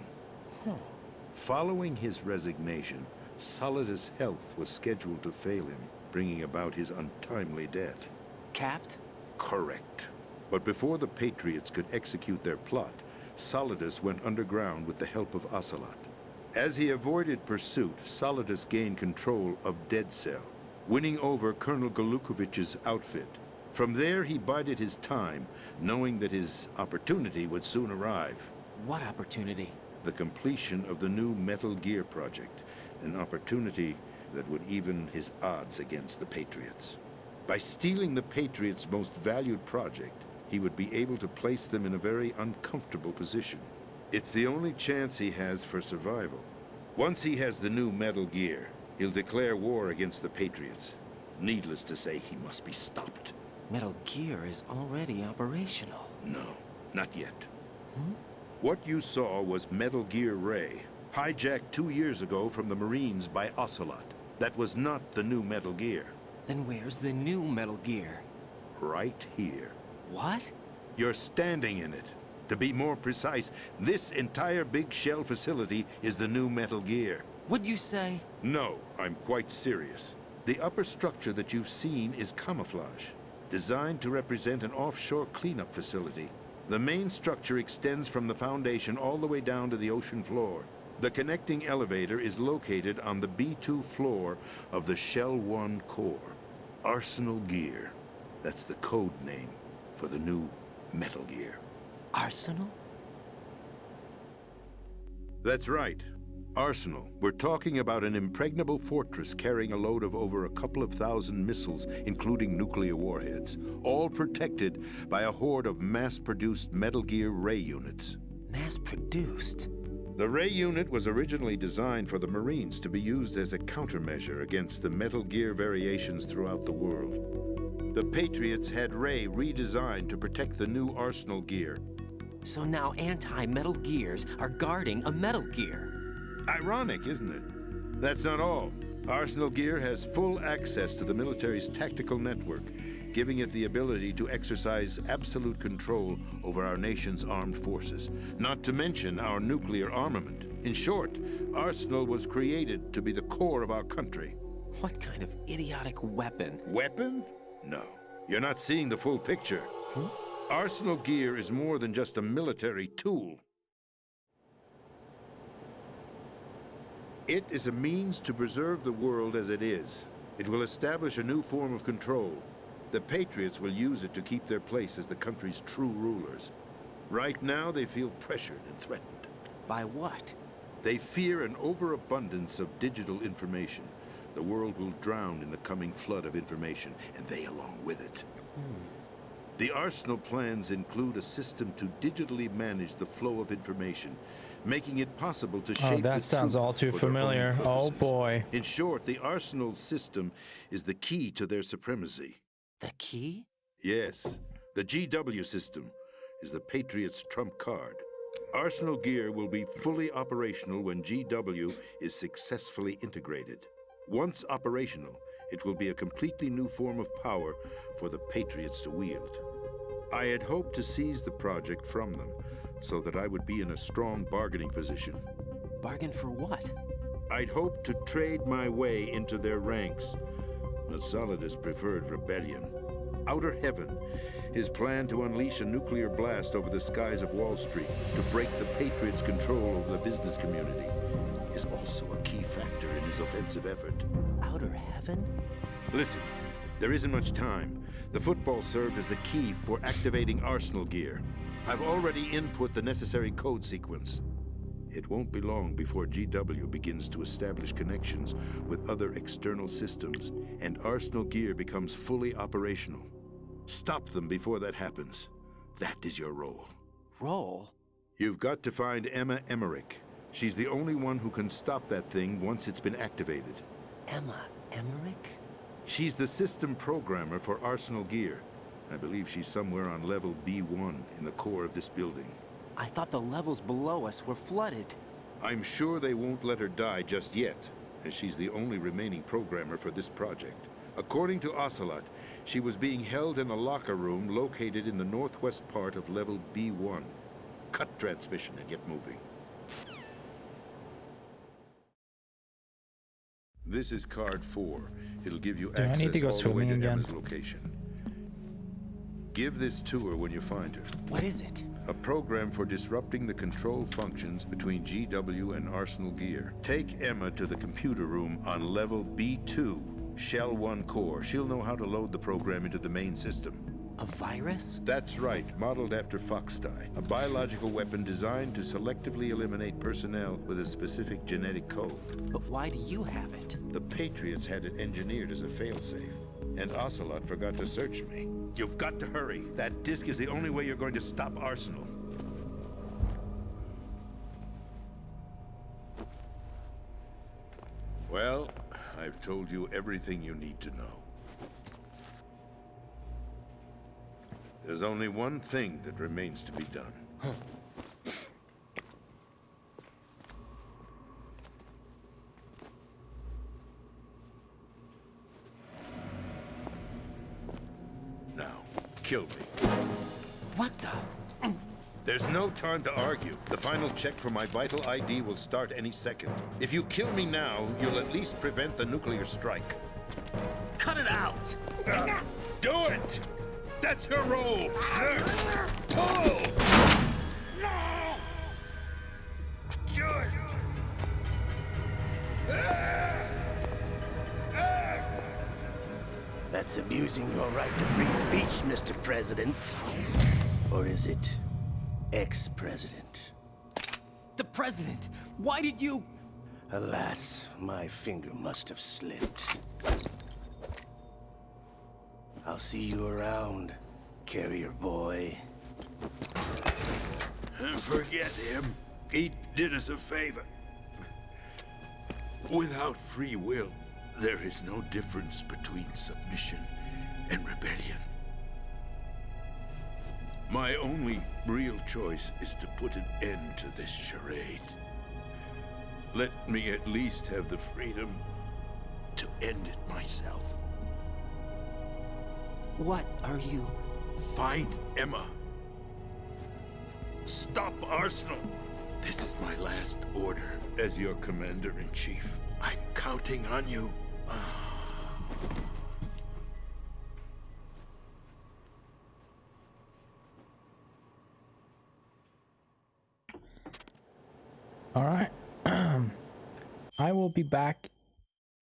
Following his resignation, Solidus' health was scheduled to fail him, bringing about his untimely death. Capped? Correct. But before the Patriots could execute their plot, Solidus went underground with the help of Ocelot. As he avoided pursuit, Solidus gained control of Dead Cell, winning over Colonel Golukovich's outfit. From there, he bided his time, knowing that his opportunity would soon arrive. What opportunity? The completion of the new Metal Gear project, an opportunity that would even his odds against the Patriots. By stealing the Patriots' most valued project, he would be able to place them in a very uncomfortable position. It's the only chance he has for survival. Once he has the new Metal Gear, he'll declare war against the Patriots. Needless to say, he must be stopped. Metal Gear is already operational. No, not yet. What you saw was Metal Gear Ray, hijacked 2 years ago from the Marines by Ocelot. That was not the new Metal Gear. Then where's the new Metal Gear? Right here. What? You're standing in it. To be more precise, this entire big shell facility is the new Metal Gear. What'd you say? No, I'm quite serious. The upper structure that you've seen is camouflage, designed to represent an offshore cleanup facility. The main structure extends from the foundation all the way down to the ocean floor. The connecting elevator is located on the B2 floor of the Shell 1 core. Arsenal Gear. That's the code name for the new Metal Gear. Arsenal? That's right. Arsenal. We're talking about an impregnable fortress carrying a load of over a couple of thousand missiles, including nuclear warheads, all protected by a horde of mass-produced Metal Gear Ray units. Mass-produced? The Ray unit was originally designed for the Marines to be used as a countermeasure against the Metal Gear variations throughout the world. The Patriots had Ray redesigned to protect the new Arsenal Gear. So now anti-Metal Gears are guarding a Metal Gear. Ironic, isn't it? That's not all. Arsenal Gear has full access to the military's tactical network, giving it the ability to exercise absolute control over our nation's armed forces, not to mention our nuclear armament. In short, Arsenal was created to be the core of our country. What kind of idiotic weapon? Weapon? No. You're not seeing the full picture. Arsenal Gear is more than just a military tool. It is a means to preserve the world as it is. It will establish a new form of control. The Patriots will use it to keep their place as the country's true rulers. Right now, they feel pressured and threatened. By what? They fear an overabundance of digital information. The world will drown in the coming flood of information, and they along with it. The Arsenal plans include a system to digitally manage the flow of information, making it possible to shape that the sounds truth all too for their own familiar. Oh purposes. boy. In short, the Arsenal system is the key to their supremacy. The key? Yes, the GW system is the Patriots' trump card. Arsenal Gear will be fully operational when GW is successfully integrated. Once operational, it will be a completely new form of power for the Patriots to wield. I had hoped to seize the project from them, so that I would be in a strong bargaining position. Bargain for what? I'd hoped to trade my way into their ranks, but Solidus preferred rebellion. Outer Heaven, his plan to unleash a nuclear blast over the skies of Wall Street to break the Patriots' control over the business community, is also a key factor in his offensive effort. Outer Heaven? Listen, there isn't much time. The football served as the key for activating Arsenal Gear. I've already input the necessary code sequence. It won't be long before GW begins to establish connections with other external systems, and Arsenal Gear becomes fully operational. Stop them before that happens. That is your role. Role? You've got to find Emma Emmerich. She's the only one who can stop that thing once it's been activated. Emma Emmerich? She's the system programmer for Arsenal Gear. I believe she's somewhere on level B1 in the core of this building. I thought the levels below us were flooded. I'm sure they won't let her die just yet, as she's the only remaining programmer for this project. According to Ocelot, she was being held in a locker room located in the northwest part of level B1. Cut transmission and get moving. This is card 4. It'll give you I access need to go all the way swimming to again? Emma's location. Give this to her when you find her. What is it? A program for disrupting the control functions between GW and Arsenal Gear. Take Emma to the computer room on level B2, Shell 1 core. She'll know how to load the program into the main system. A virus? That's right, modeled after Foxdie, a biological weapon designed to selectively eliminate personnel with a specific genetic code. But why do you have it? The Patriots had it engineered as a failsafe, and Ocelot forgot to search me. You've got to hurry. That disk is the only way you're going to stop Arsenal. Well, I've told you everything you need to know. There's only one thing that remains to be done. Now, kill me. What the? There's no time to argue. The final check for my vital ID will start any second. If you kill me now, you'll at least prevent the nuclear strike. Cut it out! Do it! That's her role! Pull! No! Good! That's abusing your right to free speech, Mr. President. Or is it ex-president? The president! Why did you... Alas, my finger must have slipped. I'll see you around, carrier boy. Forget him. He did us a favor. Without free will, there is no difference between submission and rebellion. My only real choice is to put an end to this charade. Let me at least have the freedom to end it myself. What are you... Find Emma. Stop Arsenal. This is my last order as your commander-in-chief. I'm counting on you. All right. I will be back.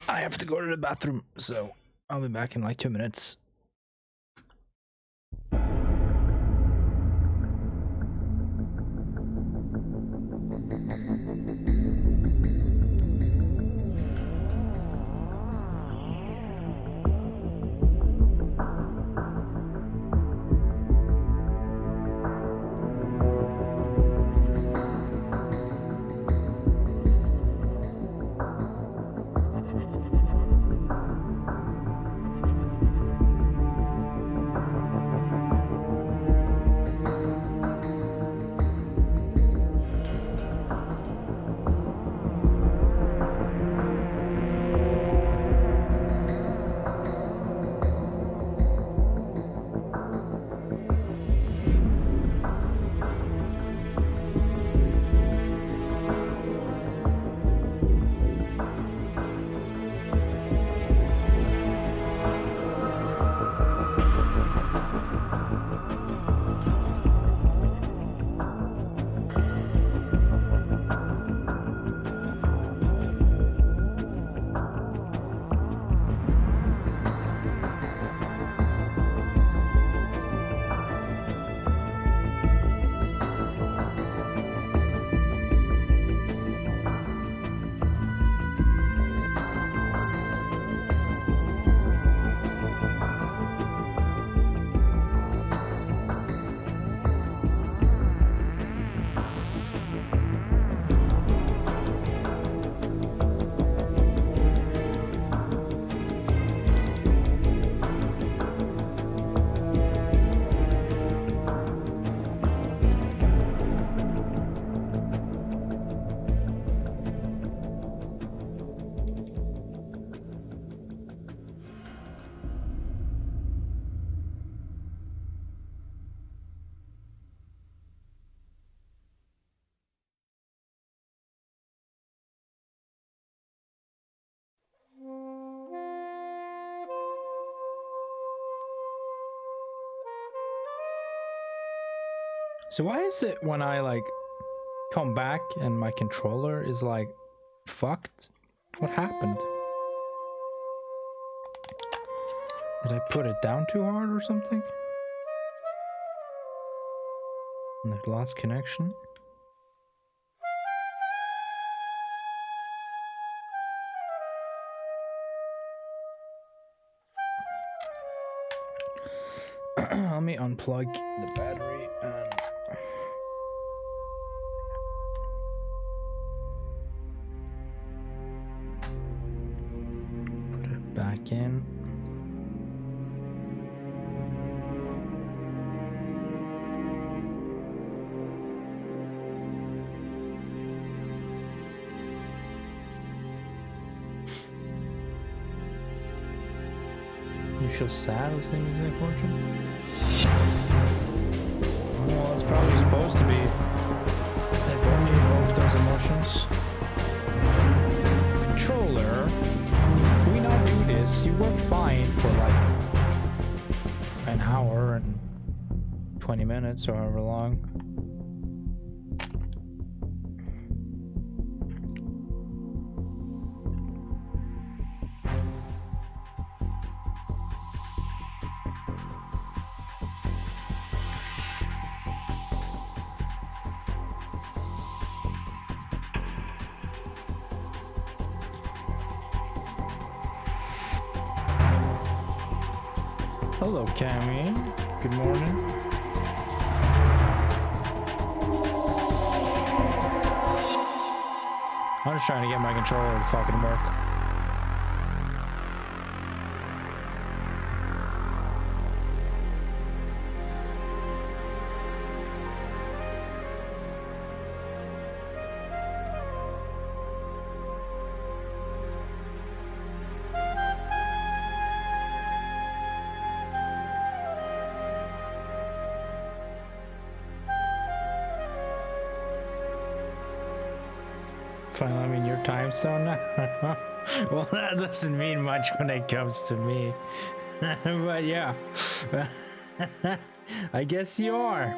I have to go to the bathroom, so I'll be back in like 2 minutes. So why is it when I like come back and my controller is like fucked? What happened? Did I put it down too hard or something? And it lost connection? Let me unplug the battery and put it back in. You feel sad listening to music, Fortune? Well, it's probably supposed to be. Evoke those emotions. Controller, can we not do this? You worked fine for like an hour and 20 minutes or however long. Hello, Cammy. Good morning. I'm just trying to get my controller to fucking work. Finally, I'm in your time zone now. Well, that doesn't mean much when it comes to me. But yeah. I guess you are.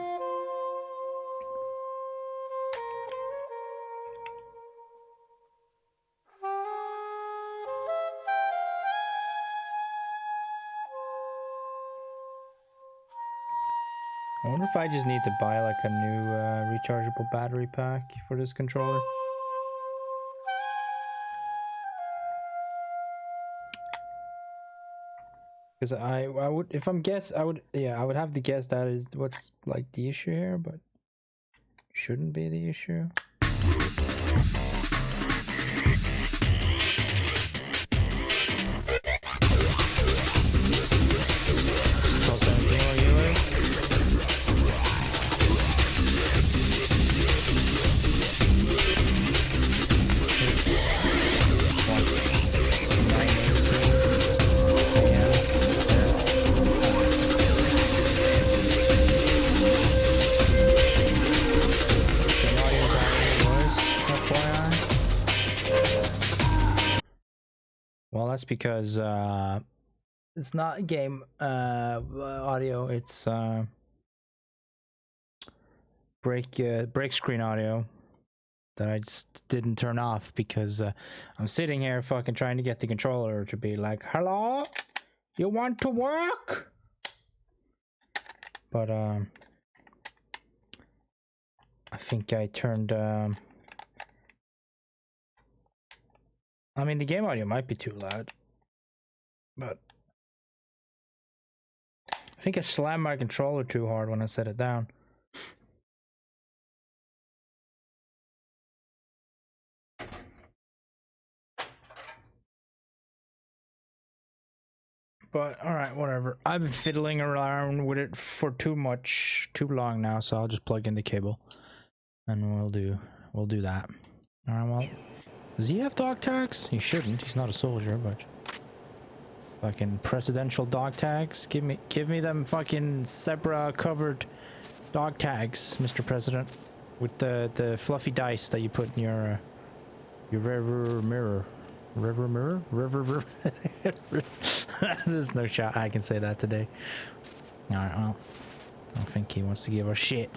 I wonder if I just need to buy like a new rechargeable battery pack for this controller. Because I would, if I'm guess, I would have to guess that is what's like the issue here, but shouldn't be the issue. Well, that's because it's not game audio, it's break screen audio that I just didn't turn off because I'm sitting here fucking trying to get the controller to be like, hello, you want to work? But I think I turned I mean, the game audio might be too loud, but I think I slammed my controller too hard when I set it down. But alright, whatever. I've been fiddling around with it for too long now, so I'll just plug in the cable and we'll do that. Alright, well. Does he have dog tags? He shouldn't. He's not a soldier, but fucking presidential dog tags. Give me them fucking zebra covered dog tags, Mr. President, with the fluffy dice that you put in your rear mirror. River. There's no shot I can say that today. All right, well, I don't think he wants to give a shit.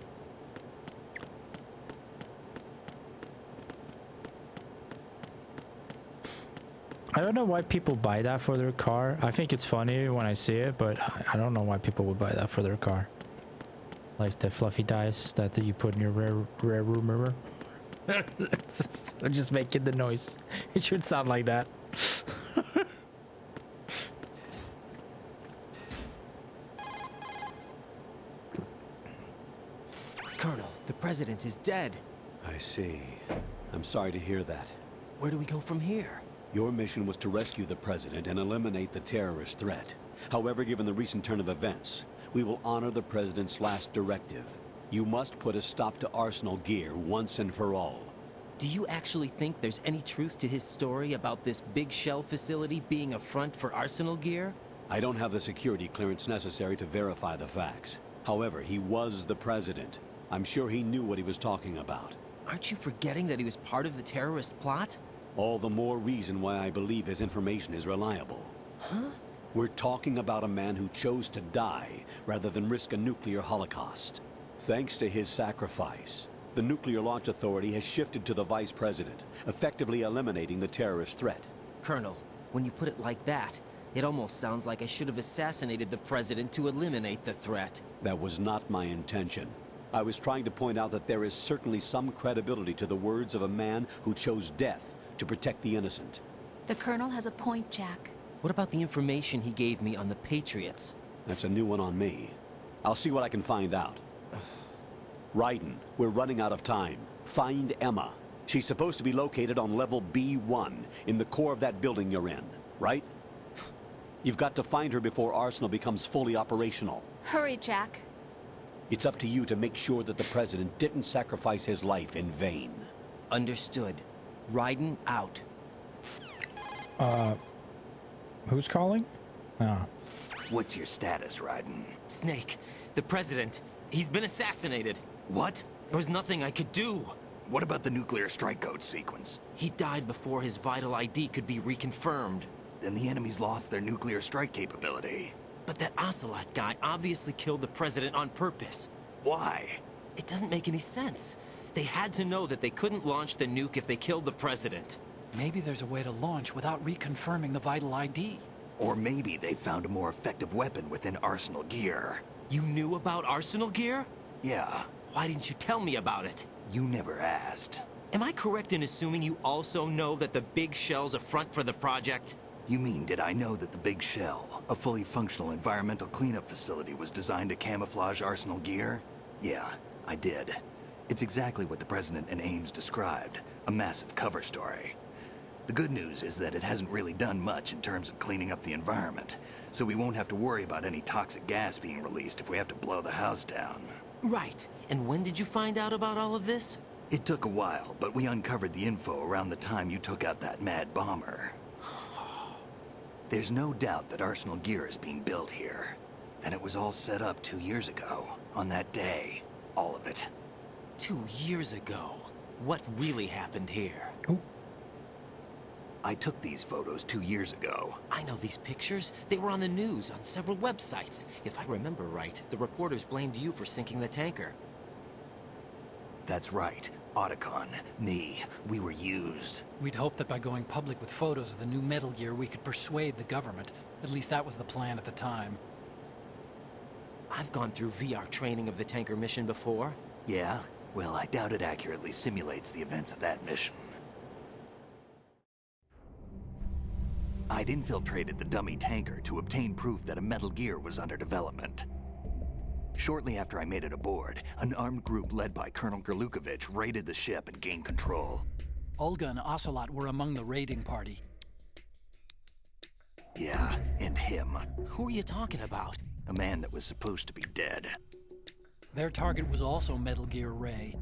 I don't know why people buy that for their car. I think it's funny when I see it, but I don't know why people would buy that for their car. Like the fluffy dice that you put in your rear mirror. I'm just making the noise. It should sound like that. Colonel, the president is dead. I see. I'm sorry to hear that. Where do we go from here? Your mission was to rescue the president and eliminate the terrorist threat. However, given the recent turn of events, we will honor the president's last directive. You must put a stop to Arsenal gear once and for all. Do you actually think there's any truth to his story about this big shell facility being a front for Arsenal gear? I don't have the security clearance necessary to verify the facts. However, he was the president. I'm sure he knew what he was talking about. Aren't you forgetting that he was part of the terrorist plot? All the more reason why I believe his information is reliable. Huh? We're talking about a man who chose to die rather than risk a nuclear holocaust. Thanks to his sacrifice, the Nuclear Launch Authority has shifted to the Vice President, effectively eliminating the terrorist threat. Colonel, when you put it like that, it almost sounds like I should have assassinated the President to eliminate the threat. That was not my intention. I was trying to point out that there is certainly some credibility to the words of a man who chose death to protect the innocent. The Colonel has a point, Jack. What about the information he gave me on the Patriots? That's a new one on me. I'll see what I can find out. Raiden, we're running out of time. Find Emma. She's supposed to be located on level B1, in the core of that building you're in, right? You've got to find her before Arsenal becomes fully operational. Hurry, Jack. It's up to you to make sure that the President didn't sacrifice his life in vain. Understood. Raiden out. Who's calling? Oh. What's your status, Raiden? Snake, the President, he's been assassinated. What? There was nothing I could do. What about the nuclear strike code sequence? He died before his vital ID could be reconfirmed. Then the enemy's lost their nuclear strike capability. But that Ocelot guy obviously killed the President on purpose. Why? It doesn't make any sense. They had to know that they couldn't launch the nuke if they killed the President. Maybe there's a way to launch without reconfirming the vital ID. Or maybe they found a more effective weapon within Arsenal gear. You knew about Arsenal gear? Yeah, Why didn't you tell me about it? you never asked. Am I correct in assuming you also know that the big shell's a front for the project? You mean, did I know that the Big Shell, a fully functional environmental cleanup facility, was designed to camouflage Arsenal gear? Yeah, I did. It's exactly what the President and Ames described, a massive cover story. The good news is that it hasn't really done much in terms of cleaning up the environment, so we won't have to worry about any toxic gas being released if we have to blow the house down. Right. And when did you find out about all of this? It took a while, but we uncovered the info around the time you took out that mad bomber. There's no doubt that Arsenal gear is being built here. And it was all set up 2 years ago, on that day. All of it. 2 years ago. What really happened here? I took these photos 2 years ago. I know these pictures. They were on the news, on several websites. If I remember right, the reporters blamed you for sinking the tanker. That's right. Otacon, me, we were used. We'd hoped that by going public with photos of the new Metal Gear, we could persuade the government. At least that was the plan at the time. I've gone through VR training of the tanker mission before. Yeah? Well, I doubt it accurately simulates the events of that mission. I'd infiltrated the dummy tanker to obtain proof that a Metal Gear was under development. Shortly after I made it aboard, an armed group led by Colonel Gerlukovich raided the ship and gained control. Olga and Ocelot were among the raiding party. Yeah, and him. Who are you talking about? A man that was supposed to be dead. Their target was also Metal Gear Ray.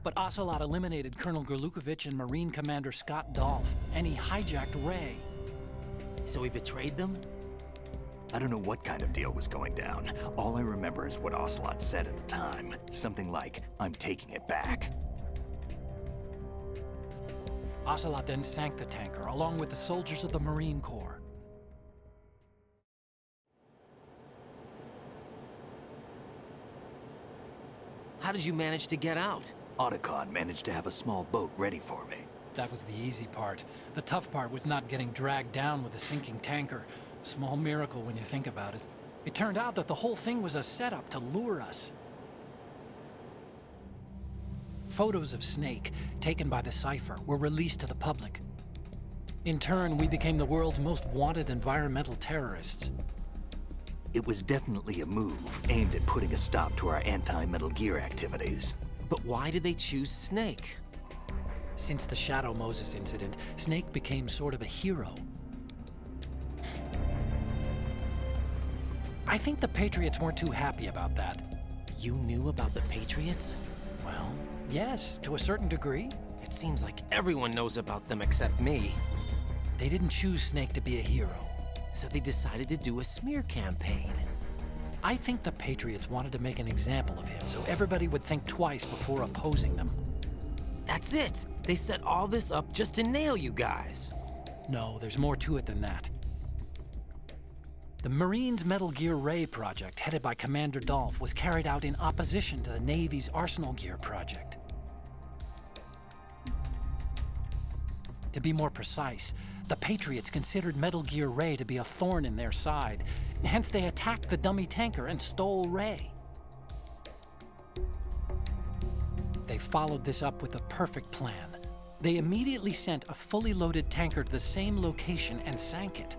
But Ocelot eliminated Colonel Gerlukovich and Marine Commander Scott Dolph, and he hijacked Ray. So he betrayed them? I don't know what kind of deal was going down. All I remember is what Ocelot said at the time. Something like, "I'm taking it back." Ocelot then sank the tanker, along with the soldiers of the Marine Corps. How did you manage to get out? Otacon managed to have a small boat ready for me. That was the easy part. The tough part was not getting dragged down with a sinking tanker. Small miracle when you think about it. It turned out that the whole thing was a setup to lure us. Photos of Snake, taken by the Cypher, were released to the public. In turn, we became the world's most wanted environmental terrorists. It was definitely a move aimed at putting a stop to our anti-Metal Gear activities. But why did they choose Snake? Since the Shadow Moses incident, Snake became sort of a hero. I think the Patriots weren't too happy about that. You knew about the Patriots? Well, yes, to a certain degree. It seems like everyone knows about them except me. They didn't choose Snake to be a hero. So they decided to do a smear campaign. I think the Patriots wanted to make an example of him so everybody would think twice before opposing them. That's it! They set all this up just to nail you guys. No, there's more to it than that. The Marines' Metal Gear Ray project, headed by Commander Dolph, was carried out in opposition to the Navy's Arsenal Gear project. To be more precise, the Patriots considered Metal Gear Ray to be a thorn in their side. Hence, they attacked the dummy tanker and stole Ray. They followed this up with a perfect plan. They immediately sent a fully loaded tanker to the same location and sank it,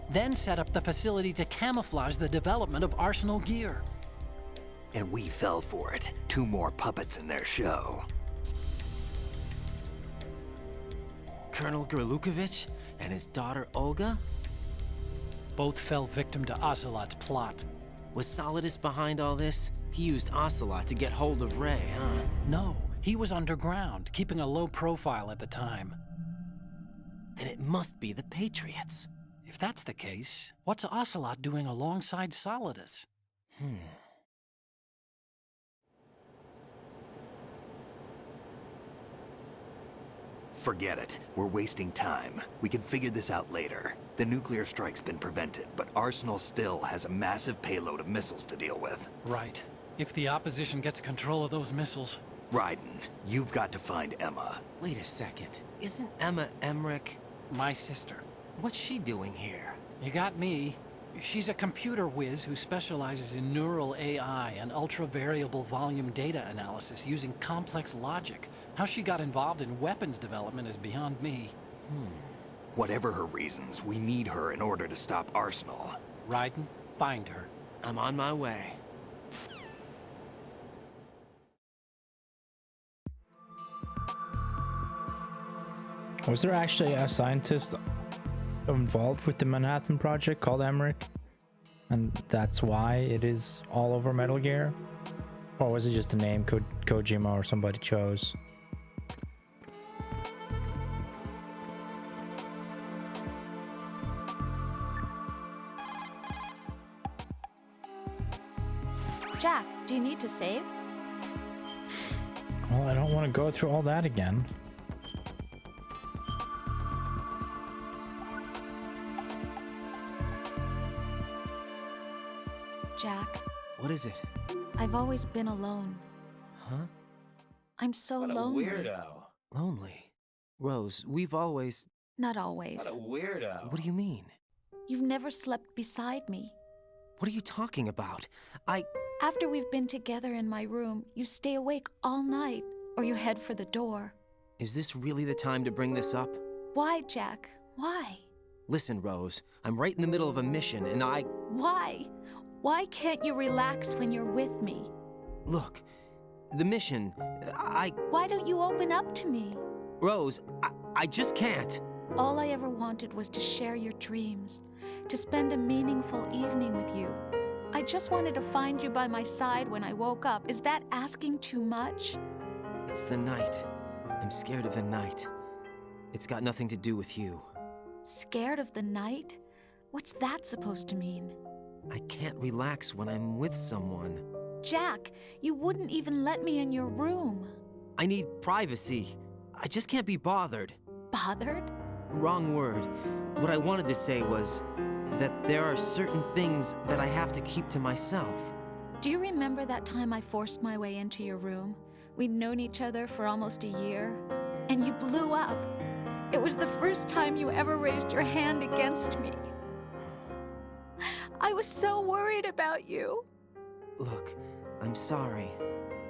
then set up the facility to camouflage the development of Arsenal Gear. And we fell for it. 2 more puppets in their show. Colonel Gerlukovich and his daughter Olga? Both fell victim to Ocelot's plot. Was Solidus behind all this? He used Ocelot to get hold of Ray, huh? No, he was underground, keeping a low profile at the time. Then it must be the Patriots. If that's the case, what's Ocelot doing alongside Solidus? Forget it. We're wasting time. We can figure this out later. The nuclear strike's been prevented, but Arsenal still has a massive payload of missiles to deal with. Right. If the opposition gets control of those missiles... Raiden, you've got to find Emma. Wait a second. Isn't Emma Emmerich? My sister. What's she doing here? You got me. She's a computer whiz who specializes in neural AI and ultra-variable volume data analysis using complex logic. How she got involved in weapons development is beyond me. Whatever her reasons, we need her in order to stop Arsenal. Raiden, find her. I'm on my way. Was there actually a scientist involved with the Manhattan Project called Emmerich? And that's why it is all over Metal Gear? Or was it just a name Kojima or somebody chose? Jack, do you need to save? Well, I don't want to go through all that again. Jack, What is it? I've always been alone. Huh? I'm so lonely. Lonely. Rose, we've always... Not always. What do you mean? You've never slept beside me. What are you talking about? After we've been together in my room, you stay awake all night, or you head for the door. Is this really the time to bring this up? Why, Jack? Why? Listen, Rose, I'm right in the middle of a mission, and Why? Why can't you relax when you're with me? Look, the mission, Why don't you open up to me? Rose, I just can't. All I ever wanted was to share your dreams, to spend a meaningful evening with you. I just wanted to find you by my side when I woke up. Is that asking too much? It's the night. I'm scared of the night. It's got nothing to do with you. Scared of the night? What's that supposed to mean? I can't relax when I'm with someone. Jack, you wouldn't even let me in your room. I need privacy. I just can't be bothered. Bothered? Wrong word. What I wanted to say was that there are certain things that I have to keep to myself. Do you remember that time I forced my way into your room? We'd known each other for almost a year, and you blew up. It was the first time you ever raised your hand against me. I was so worried about you. Look, I'm sorry.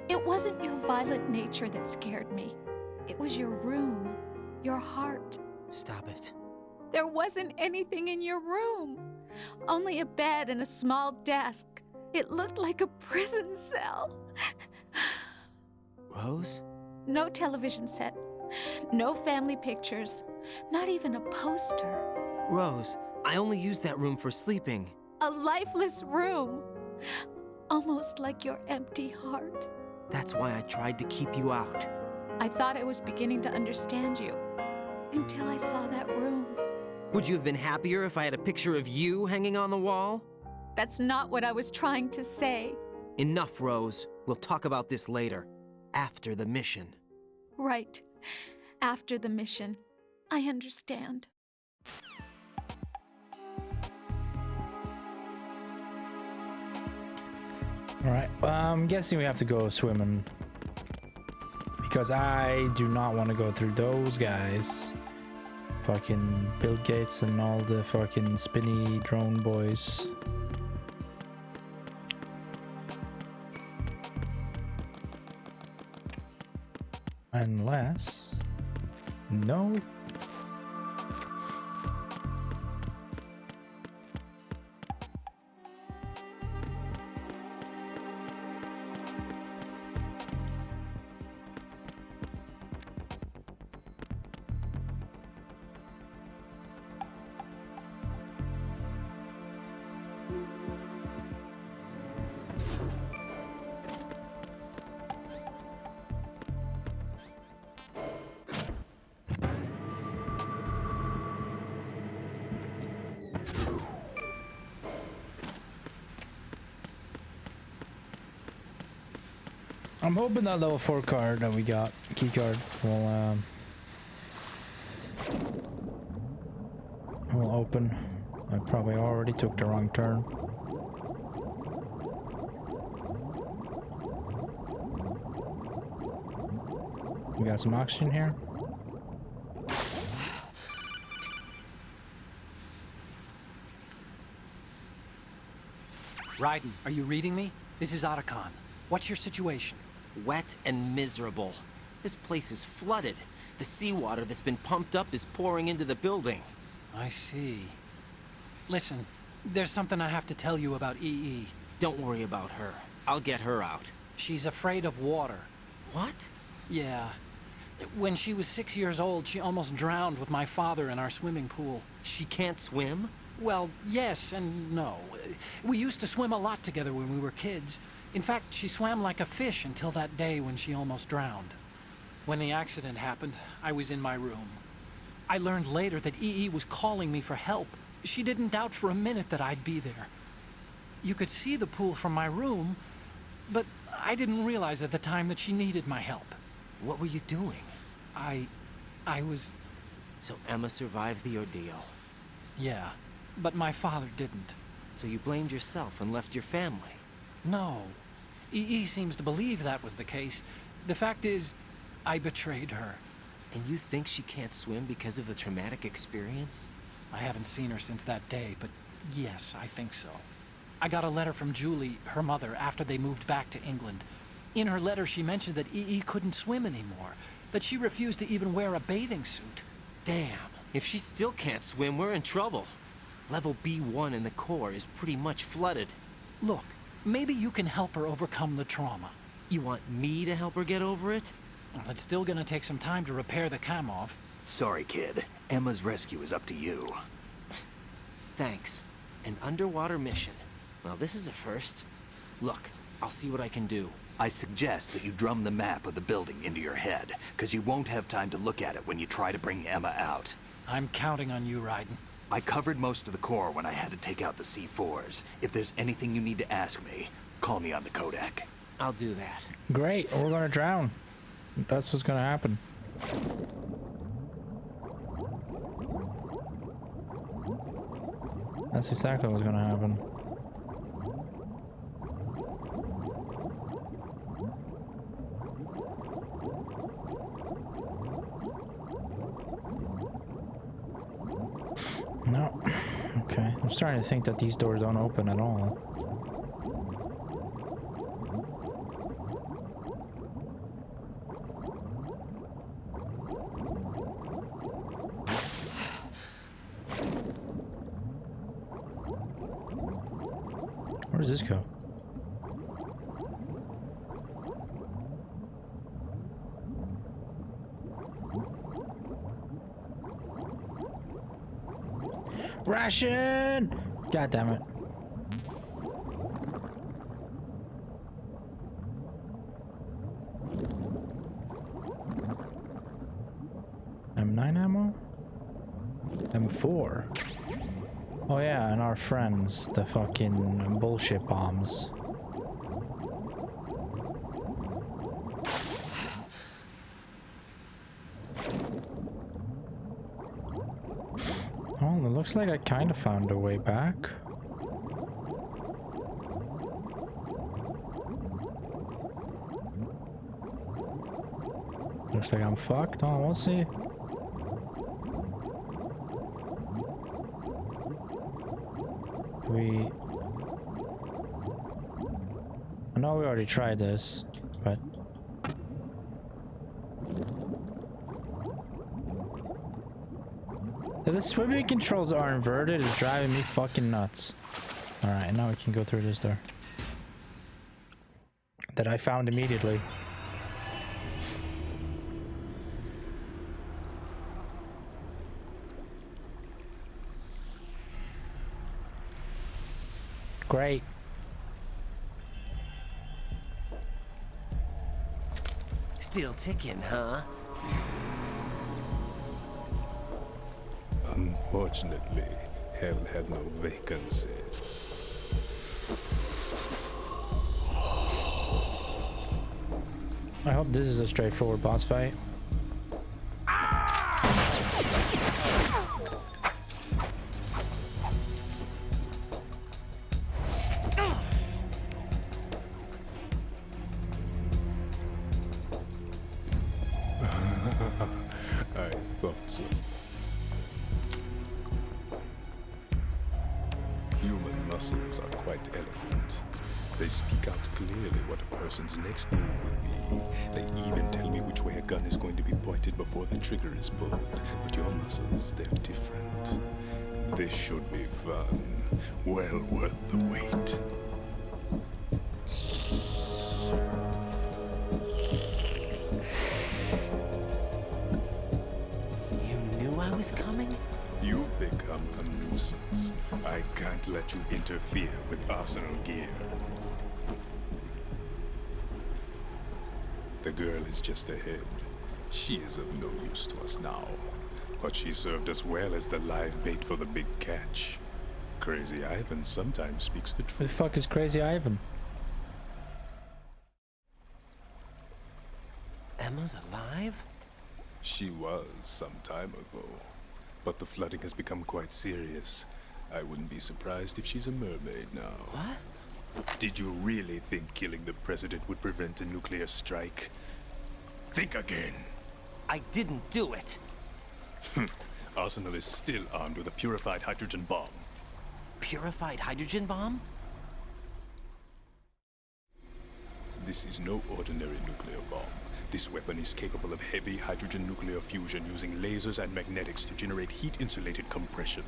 It wasn't your violent nature that scared me. It was your room, your heart. Stop it. There wasn't anything in your room. Only a bed and a small desk. It looked like a prison cell. Rose? No television set. No family pictures. Not even a poster. Rose, I only use that room for sleeping. A lifeless room. Almost like your empty heart. That's why I tried to keep you out. I thought I was beginning to understand you. Until I saw that room. Would you have been happier if I had a picture of you hanging on the wall? That's not what I was trying to say. Enough, Rose. We'll talk about this later. After the mission. Right. After the mission. I understand. Alright, I'm guessing we have to go swimming. Because I do not want to go through those guys. Fucking Bill Gates and all the fucking spinny drone boys. Unless... No. I'm hoping that level 4 card that we got, key card, will open. I probably already took the wrong turn. We got some oxygen here. Raiden, are you reading me? This is Otacon. What's your situation? Wet and miserable. This place is flooded. The seawater that's been pumped up is pouring into the building. I see. Listen, there's something I have to tell you about EE. Don't worry about her. I'll get her out. She's afraid of water. What? Yeah. When she was 6 years old, she almost drowned with my father in our swimming pool. She can't swim? Well, yes and no. We used to swim a lot together when we were kids. In fact, she swam like a fish until that day when she almost drowned. When the accident happened, I was in my room. I learned later that EE was calling me for help. She didn't doubt for a minute that I'd be there. You could see the pool from my room, but I didn't realize at the time that she needed my help. What were you doing? I was... So Emma survived the ordeal. Yeah, but my father didn't. So you blamed yourself and left your family? No. EE seems to believe that was the case. The fact is, I betrayed her. And you think she can't swim because of the traumatic experience? I haven't seen her since that day, but yes, I think so. I got a letter from Julie, her mother, after they moved back to England. In her letter, she mentioned that EE couldn't swim anymore, that she refused to even wear a bathing suit. Damn, if she still can't swim, we're in trouble. Level B1 in the core is pretty much flooded. Look, maybe you can help her overcome the trauma. You want me to help her get over it? Well, it's still gonna take some time to repair the Kamov. Sorry, kid. Emma's rescue is up to you. Thanks. An underwater mission. Well, this is a first. Look, I'll see what I can do. I suggest that you drum the map of the building into your head, because you won't have time to look at it when you try to bring Emma out. I'm counting on you, Raiden. I covered most of the core when I had to take out the C4s. If there's anything you need to ask me, call me on the Kodak. I'll do that. Great, we're gonna drown. That's what's gonna happen. That's exactly what's gonna happen. No. Okay. I'm starting to think that these doors don't open at all. Where does this go? Ration! God damn it. M9 ammo? M4. Oh yeah, and our friends, the fucking bullshit bombs. Oh, it looks like I kind of found a way back. Looks like I'm fucked. Oh, we'll see. I know we already tried this, but... The swimming controls are inverted. It's driving me fucking nuts. Alright, now we can go through this door. That I found immediately. Great. Still ticking, huh? Unfortunately, hell had no vacancies. I hope this is a straightforward boss fight. I thought so. Human muscles are quite eloquent. They speak out clearly what a person's next move will be. They even tell me which way a gun is going to be pointed before the trigger is pulled. But your muscles, they're different. This should be fun. Well worth the wait. You knew I was coming? You've become a nuisance. I can't let you interfere with Arsenal gear. The girl is just ahead. She is of no use to us now. But she served us well as the live bait for the big catch. Crazy Ivan sometimes speaks the truth. Who the fuck is Crazy Ivan? Emma's alive? She was some time ago. But the flooding has become quite serious. I wouldn't be surprised if she's a mermaid now. What? Did you really think killing the president would prevent a nuclear strike? Think again. I didn't do it. Arsenal is still armed with a purified hydrogen bomb. Purified hydrogen bomb? This is no ordinary nuclear bomb. This weapon is capable of heavy hydrogen nuclear fusion using lasers and magnetics to generate heat-insulated compression.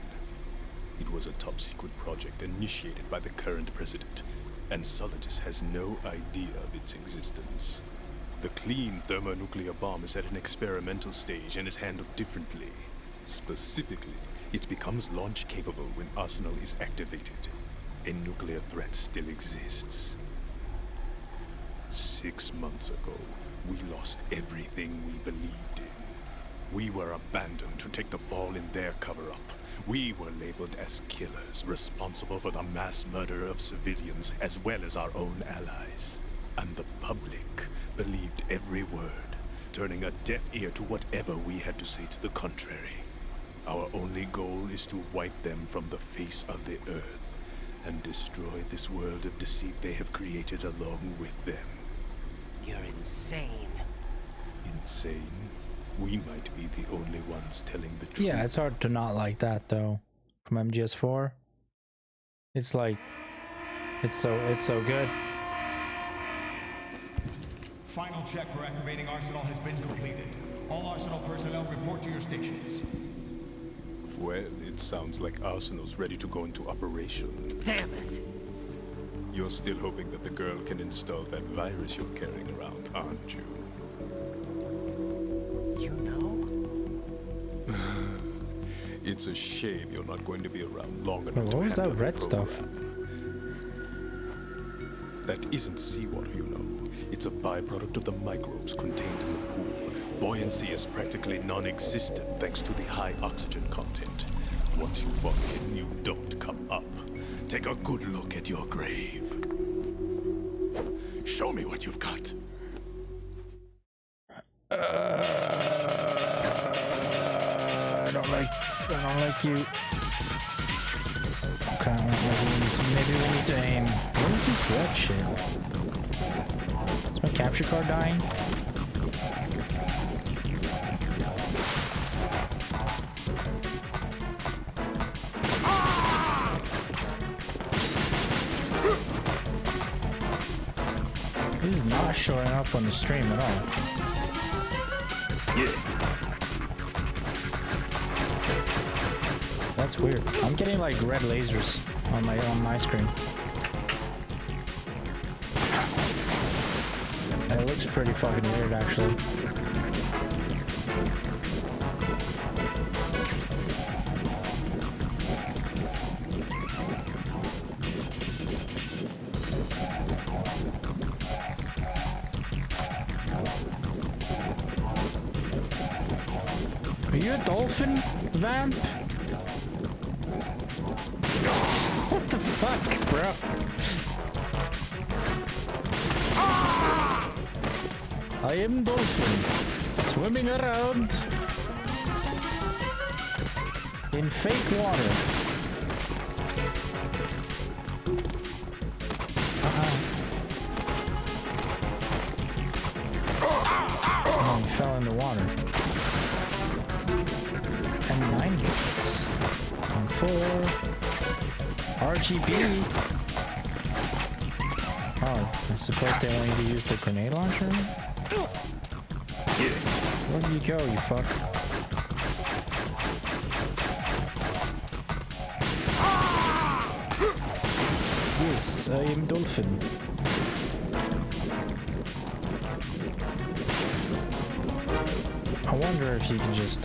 It was a top-secret project initiated by the current president, and Solidus has no idea of its existence. The clean thermonuclear bomb is at an experimental stage and is handled differently. Specifically, it becomes launch-capable when Arsenal is activated. A nuclear threat still exists. 6 months ago, we lost everything we believed in. We were abandoned to take the fall in their cover-up. We were labeled as killers, responsible for the mass murder of civilians as well as our own allies. And the public believed every word, turning a deaf ear to whatever we had to say to the contrary. Our only goal is to wipe them from the face of the earth and destroy this world of deceit they have created along with them. You're insane. Insane? We might be the only ones telling the truth. Yeah, it's hard to not like that though. From MGS4, it's like, it's so good. Final check for activating Arsenal has been completed. All Arsenal personnel report to your stations. Well, it sounds like Arsenal's ready to go into operation. Damn it! You're still hoping that the girl can install that virus you're carrying around, aren't you? You know? It's a shame you're not going to be around long enough to What was handle that the red stuff? That isn't seawater, you know. It's a byproduct of the microbes contained in the pool. Buoyancy is practically non-existent thanks to the high oxygen content. Once you fall in, you don't come up. Take a good look at your grave. Show me what you've got. I don't like you. Okay, maybe we need to aim. What is this red shit? Is my capture card dying? This is not showing up on the stream at all. Yeah. That's weird. I'm getting like red lasers on my screen. It looks pretty fucking weird, actually. Are you a dolphin, Vamp? What the fuck, bro? I am dolphin, swimming around in fake water. Oh, he fell in the water. And 9 hits. And 4. RGB. Oh, I suppose they only need to use the grenade launcher? Where do you go, you fuck? Yes, I am dolphin. I wonder if you can just,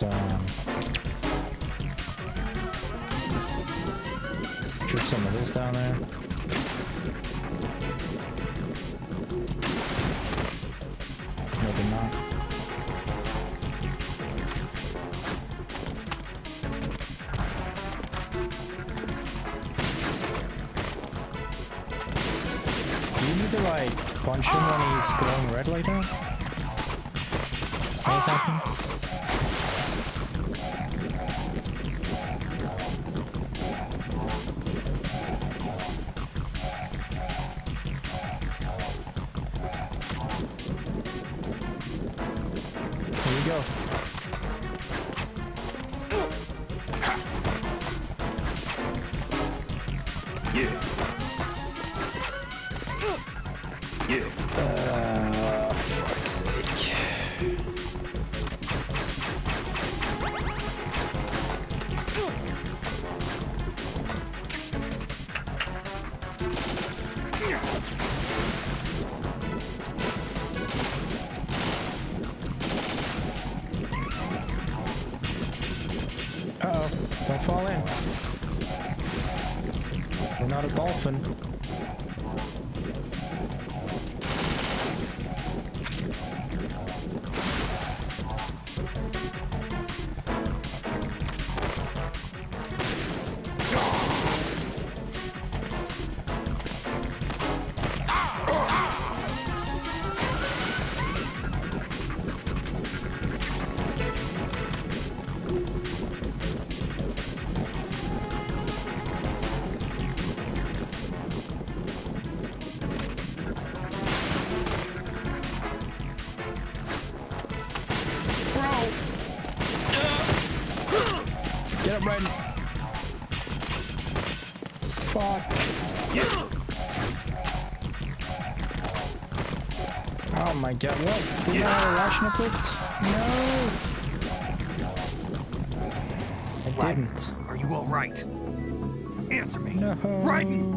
shoot some of this down there. Maybe not. Do you need to like punch him when he's glowing red like that? Is that what's happening? Go. Yeah. Yeah. Fuck's sake. Uh-oh, don't fall in. We're not a dolphin. Get up, Red. Fuck. Oh my god, what? Did I rational quit? No! I didn't. Are you all right? Answer me. No. Raiden!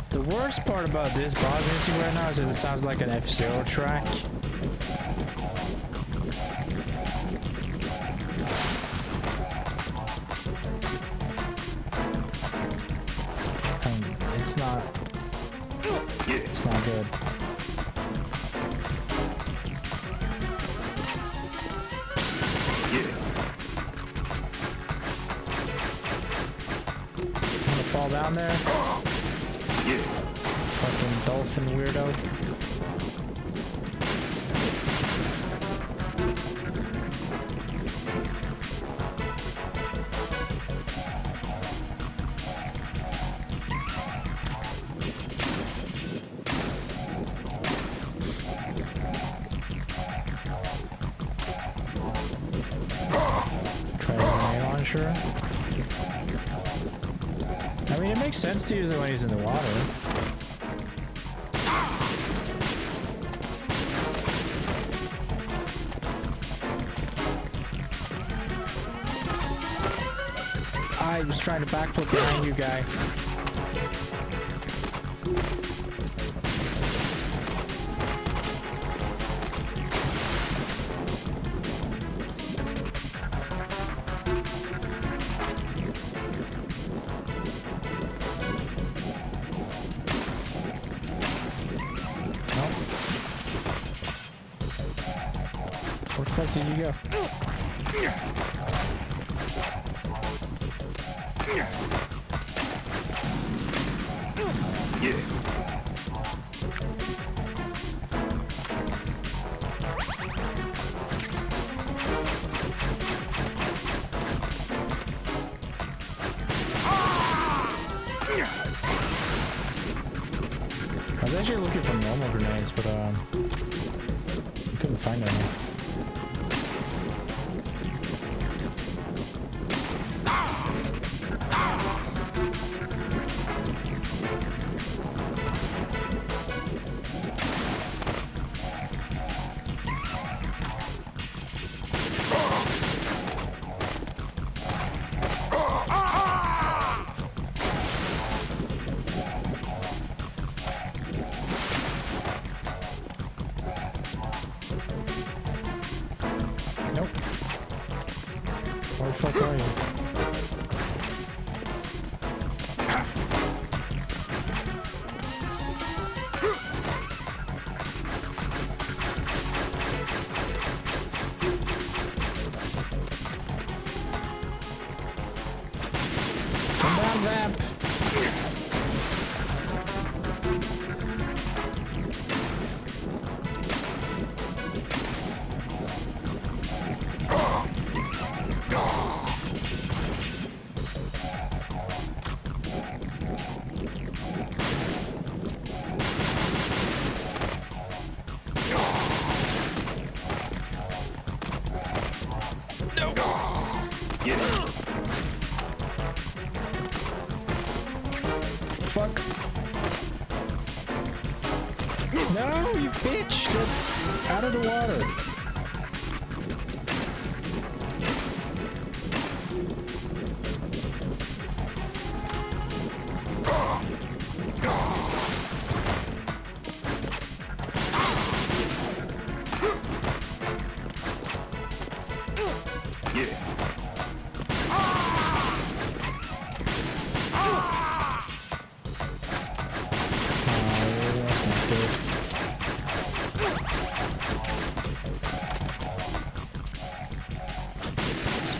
The worst part about this boss music right now is that it sounds like an F-Zero track. And it's not good. I'm gonna fall down there. Fucking dolphin weirdo. finisher. I mean, it makes sense to use it when he's in the water. I was trying to backflip behind you, guy. Where the fuck did you go? I was actually looking for normal grenades, but couldn't find any. Where the fuck are you? Come down, Vamp! Fuck. No, you bitch! Get out of the water.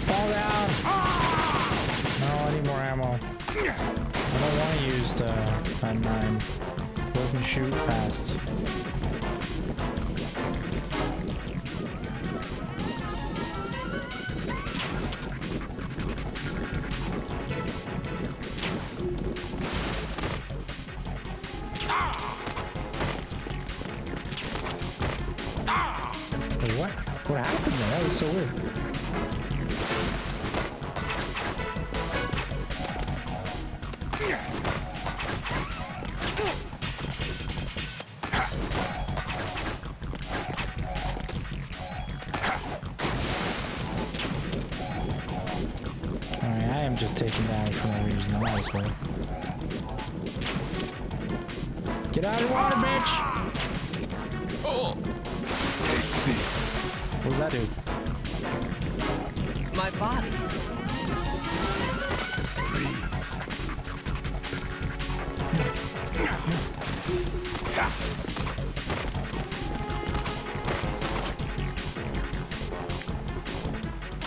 Fall down! No, I need more ammo. I don't want to use the 9. Doesn't shoot fast. Wait, what? What happened there? That was so weird. Alright, I am just taking damage for no reason. I might as well. Get out of the water, bitch! Oh! What does that do? My body.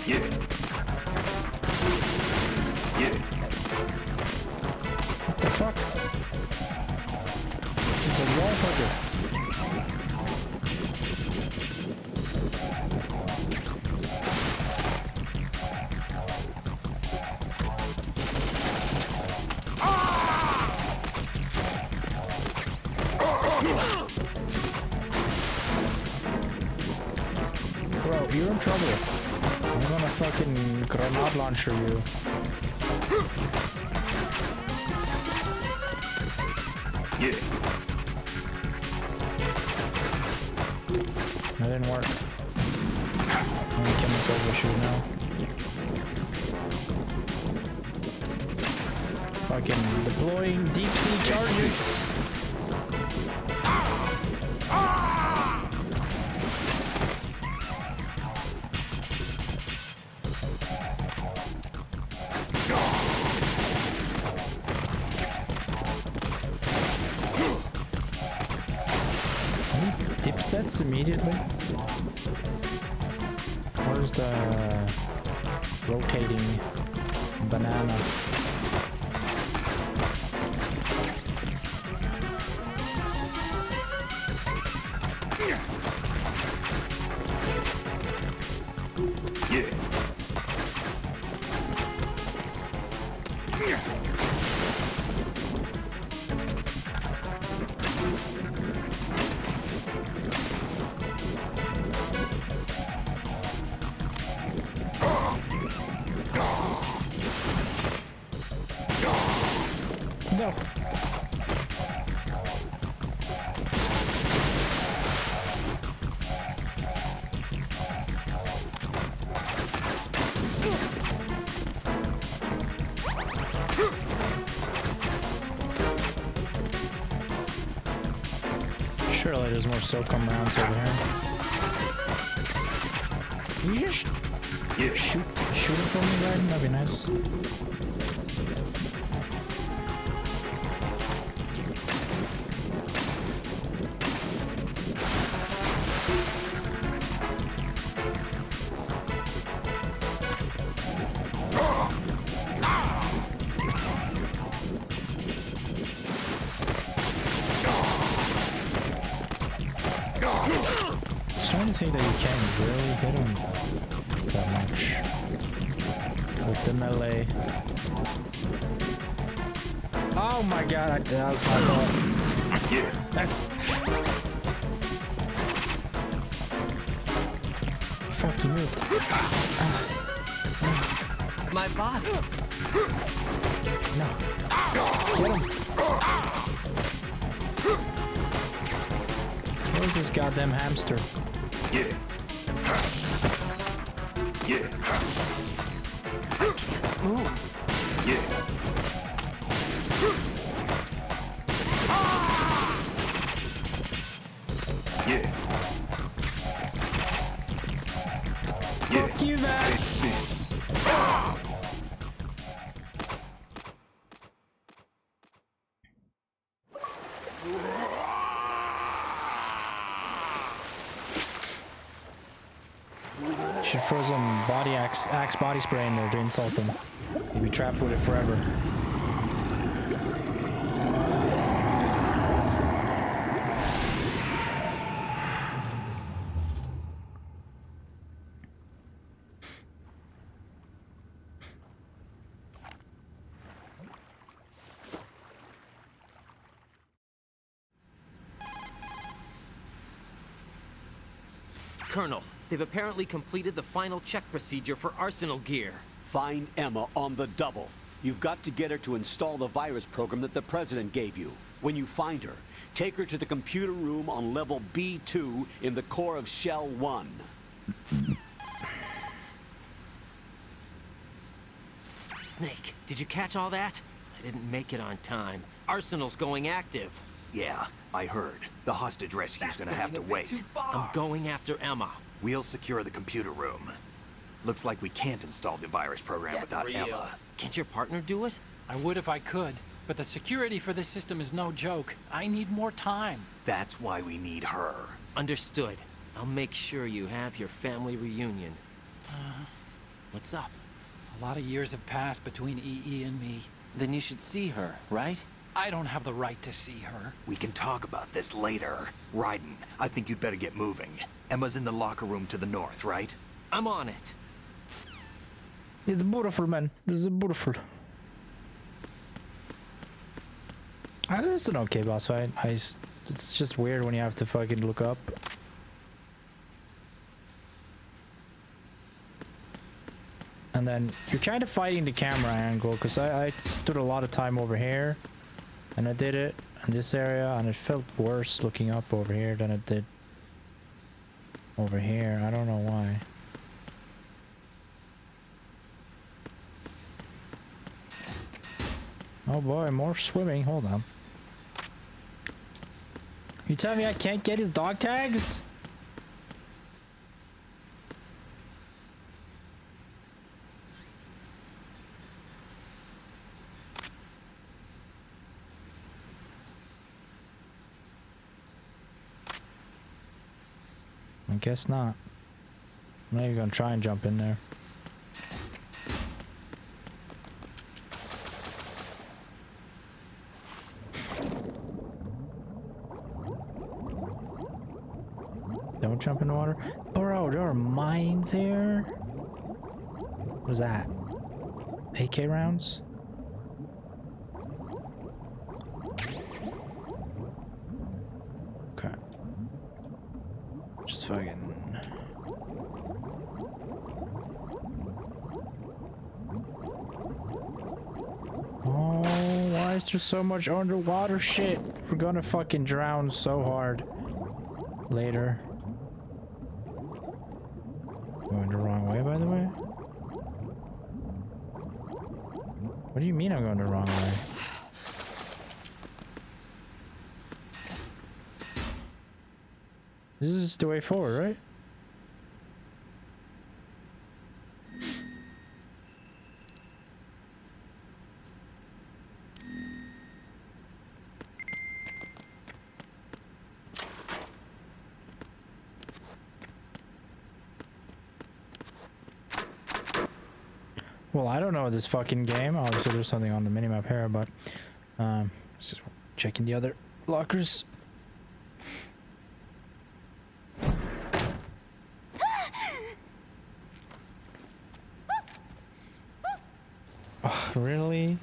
Yeah. Yeah. What the fuck? It's a wall hugger. Bro, you're in trouble. I'm gonna fucking grenade launcher you. Yeah. That didn't work. I'm gonna kill myself with shoot now. Fucking deploying deep sea charges. Dip sets immediately. Where's the rotating banana? No. Surely there's more SOCOM rounds over here. You just shoot it for me, right? That'd be nice. Think that you can't really hit him that much with the melee. Oh my god, I thought. Fuck, you moved. My body. No. Get him. Where's this goddamn hamster? Yeah. Yeah. Ooh. Yeah. Yeah. Fuck you, man. Should throw some axe body spray in there to insult him. He'd be trapped with it forever. Colonel, they've apparently completed the final check procedure for arsenal gear. Find Emma on the double. You've got to get her to install the virus program that the President gave you. When you find her, take her to the computer room on level B2 in the core of Shell 1. Snake, did you catch all that? I didn't make it on time. Arsenal's going active. Yeah, I heard. The hostage rescue's gonna have to wait. I'm going after Emma. We'll secure the computer room. Looks like we can't install the virus program without Emma. Can't your partner do it? I would if I could, but the security for this system is no joke. I need more time. That's why we need her. Understood. I'll make sure you have your family reunion. What's up? A lot of years have passed between EE and me. Then you should see her, right? I don't have the right to see her. We can talk about this later. Raiden, I think you'd better get moving. Emma's in the locker room to the north, right? I'm on it. It's beautiful, man. This is beautiful. It's an okay boss fight. It's just weird when you have to fucking look up. And then you're kind of fighting the camera angle, because I stood a lot of time over here, and I did it in this area, and it felt worse looking up over here than it did over here. I don't know why. Oh boy, more swimming. Hold on. You tell me I can't get his dog tags? I guess not. I'm not even gonna try and jump in there. Don't jump in the water. Bro, there are mines here. What was that? AK rounds? Okay. Just fucking... Oh, why is there so much underwater shit? We're gonna fucking drown so hard later. Going the wrong way, by the way? What do you mean I'm going the wrong way? This is the way forward, right? Well, I don't know this fucking game. Obviously, there's something on the minimap here, but just checking the other lockers. Oh, really?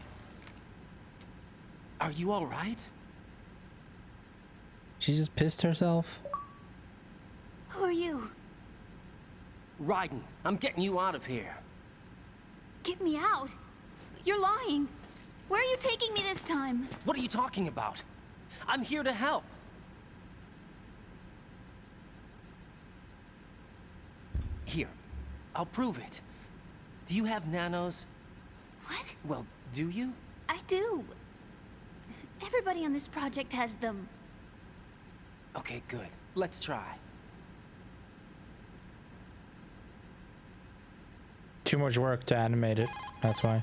Are you all right? She just pissed herself. Who are you? Raiden, I'm getting you out of here. Get me out. You're lying. Where are you taking me this time? What are you talking about? I'm here to help. Here, I'll prove it. Do you have nanos? What? Well, do you? I do. Everybody on this project has them. Okay, good. Let's try. Too much work to animate it. That's why.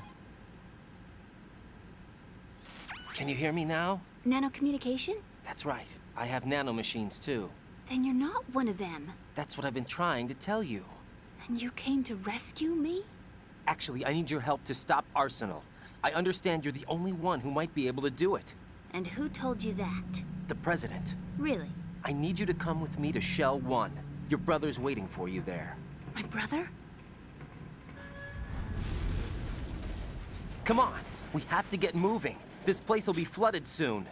Can you hear me now? Nanocommunication? That's right. I have nanomachines too. Then you're not one of them. That's what I've been trying to tell you. And you came to rescue me? Actually, I need your help to stop Arsenal. I understand you're the only one who might be able to do it. And who told you that? The President. Really? I need you to come with me to Shell 1. Your brother's waiting for you there. My brother? Come on! We have to get moving. This place will be flooded soon.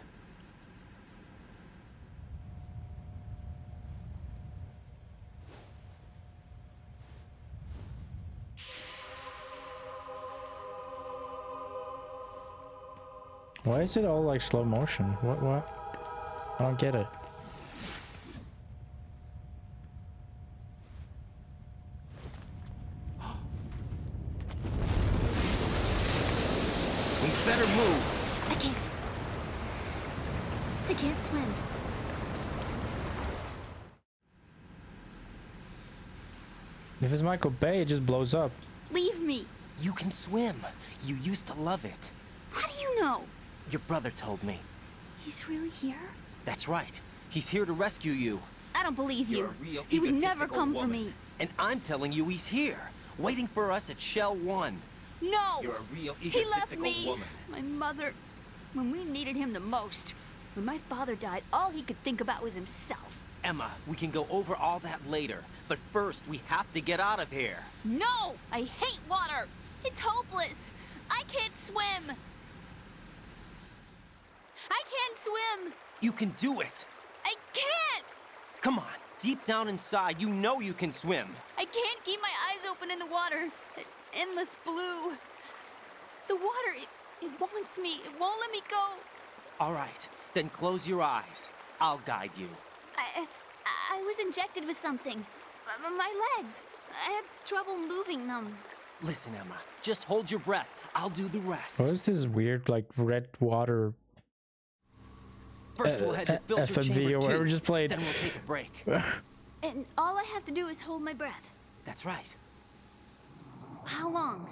Why is it all like slow motion? What? I don't get it. We better move. I can't swim. If it's Michael Bay, it just blows up. Leave me. You can swim. You used to love it. How do you know? Your brother told me. He's really here? That's right. He's here to rescue you. I don't believe You're you. a real He would never egotistical come for woman. me. And I'm telling you he's here, waiting for us at Shell 1. No! You're a real He left egotistical me. woman. My mother. When we needed him the most. When my father died, all he could think about was himself. Emma, we can go over all that later. But first, we have to get out of here. No! I hate water! It's hopeless! I can't swim! I can't swim! You can do it. I can't! Come on. Deep down inside, you know you can swim. I can't keep my eyes open in the water. endless blue. The water, it wants me. It won't let me go. All right, then close your eyes. I'll guide you. I was injected with something. My legs. I have trouble moving them. Listen, Emma, just hold your breath. I'll do the rest. What is this weird, like, red water First, we'll head to filter FMV chamber or whatever 2, just played? then we'll take a break. And all I have to do is hold my breath. That's right. How long?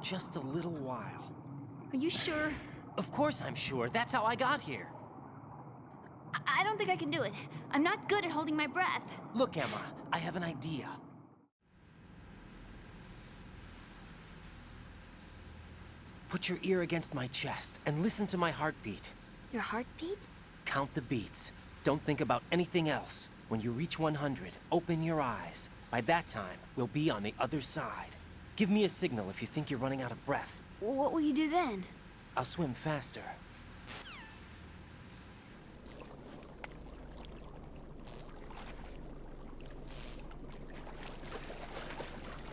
Just a little while. Are you sure? Of course I'm sure. That's how I got here. I don't think I can do it. I'm not good at holding my breath. Look, Emma, I have an idea. Put your ear against my chest and listen to my heartbeat. Your heartbeat? Count the beats. Don't think about anything else. When you reach 100, open your eyes. By that time, we'll be on the other side. Give me a signal if you think you're running out of breath. What will you do then? I'll swim faster.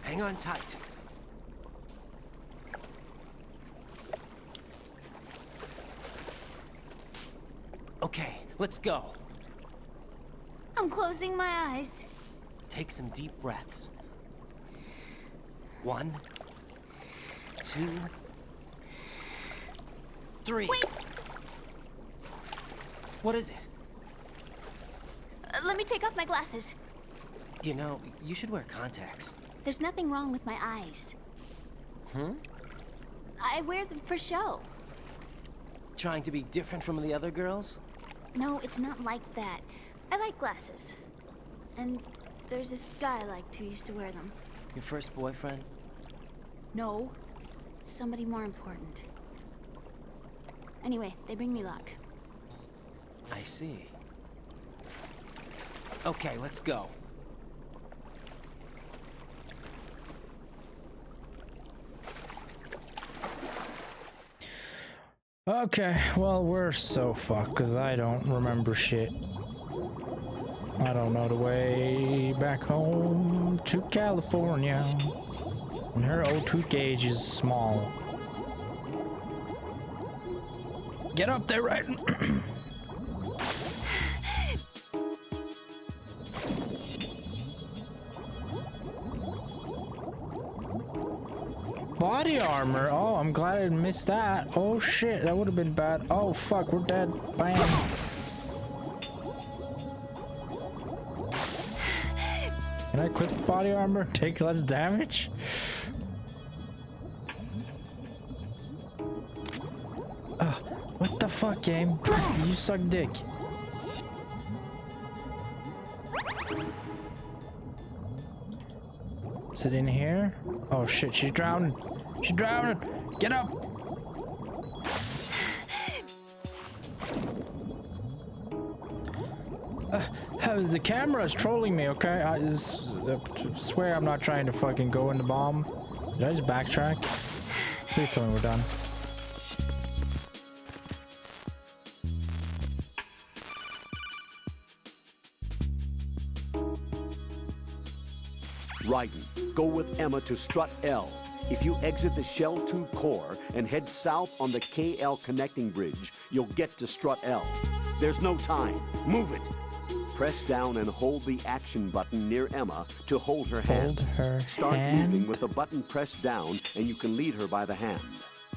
Hang on tight. Okay, let's go. I'm closing my eyes. Take some deep breaths. 1, 2, 3. Wait! What is it? Let me take off my glasses. You know, you should wear contacts. There's nothing wrong with my eyes. I wear them for show. Trying to be different from the other girls? No, it's not like that. I like glasses. And there's this guy I liked who used to wear them. Your first boyfriend? No. Somebody more important. Anyway, they bring me luck. I see. Okay, let's go. Okay, well, we're so fucked because I don't remember shit. I don't know the way back home to California. And her O2 gauge is small. Get up there, right? Body armor. Oh, I'm glad I didn't miss that. Oh shit, that would have been bad. Oh fuck, we're dead. Bam. Can I equip body armor? Take less damage? What the fuck, game? You suck dick. Is it in here? Oh shit, she's drowning. She's drowning. Get up. The camera is trolling me, okay? I swear I'm not trying to fucking go in the bomb. Did I just backtrack? Please tell me we're done. Raiden, go with Emma to Strut L. If you exit the Shell 2 core and head south on the KL connecting bridge, you'll get to Strut L. There's no time. Move it. Press down and hold the action button near Emma to hold her hand. Start moving with the button pressed down and you can lead her by the hand.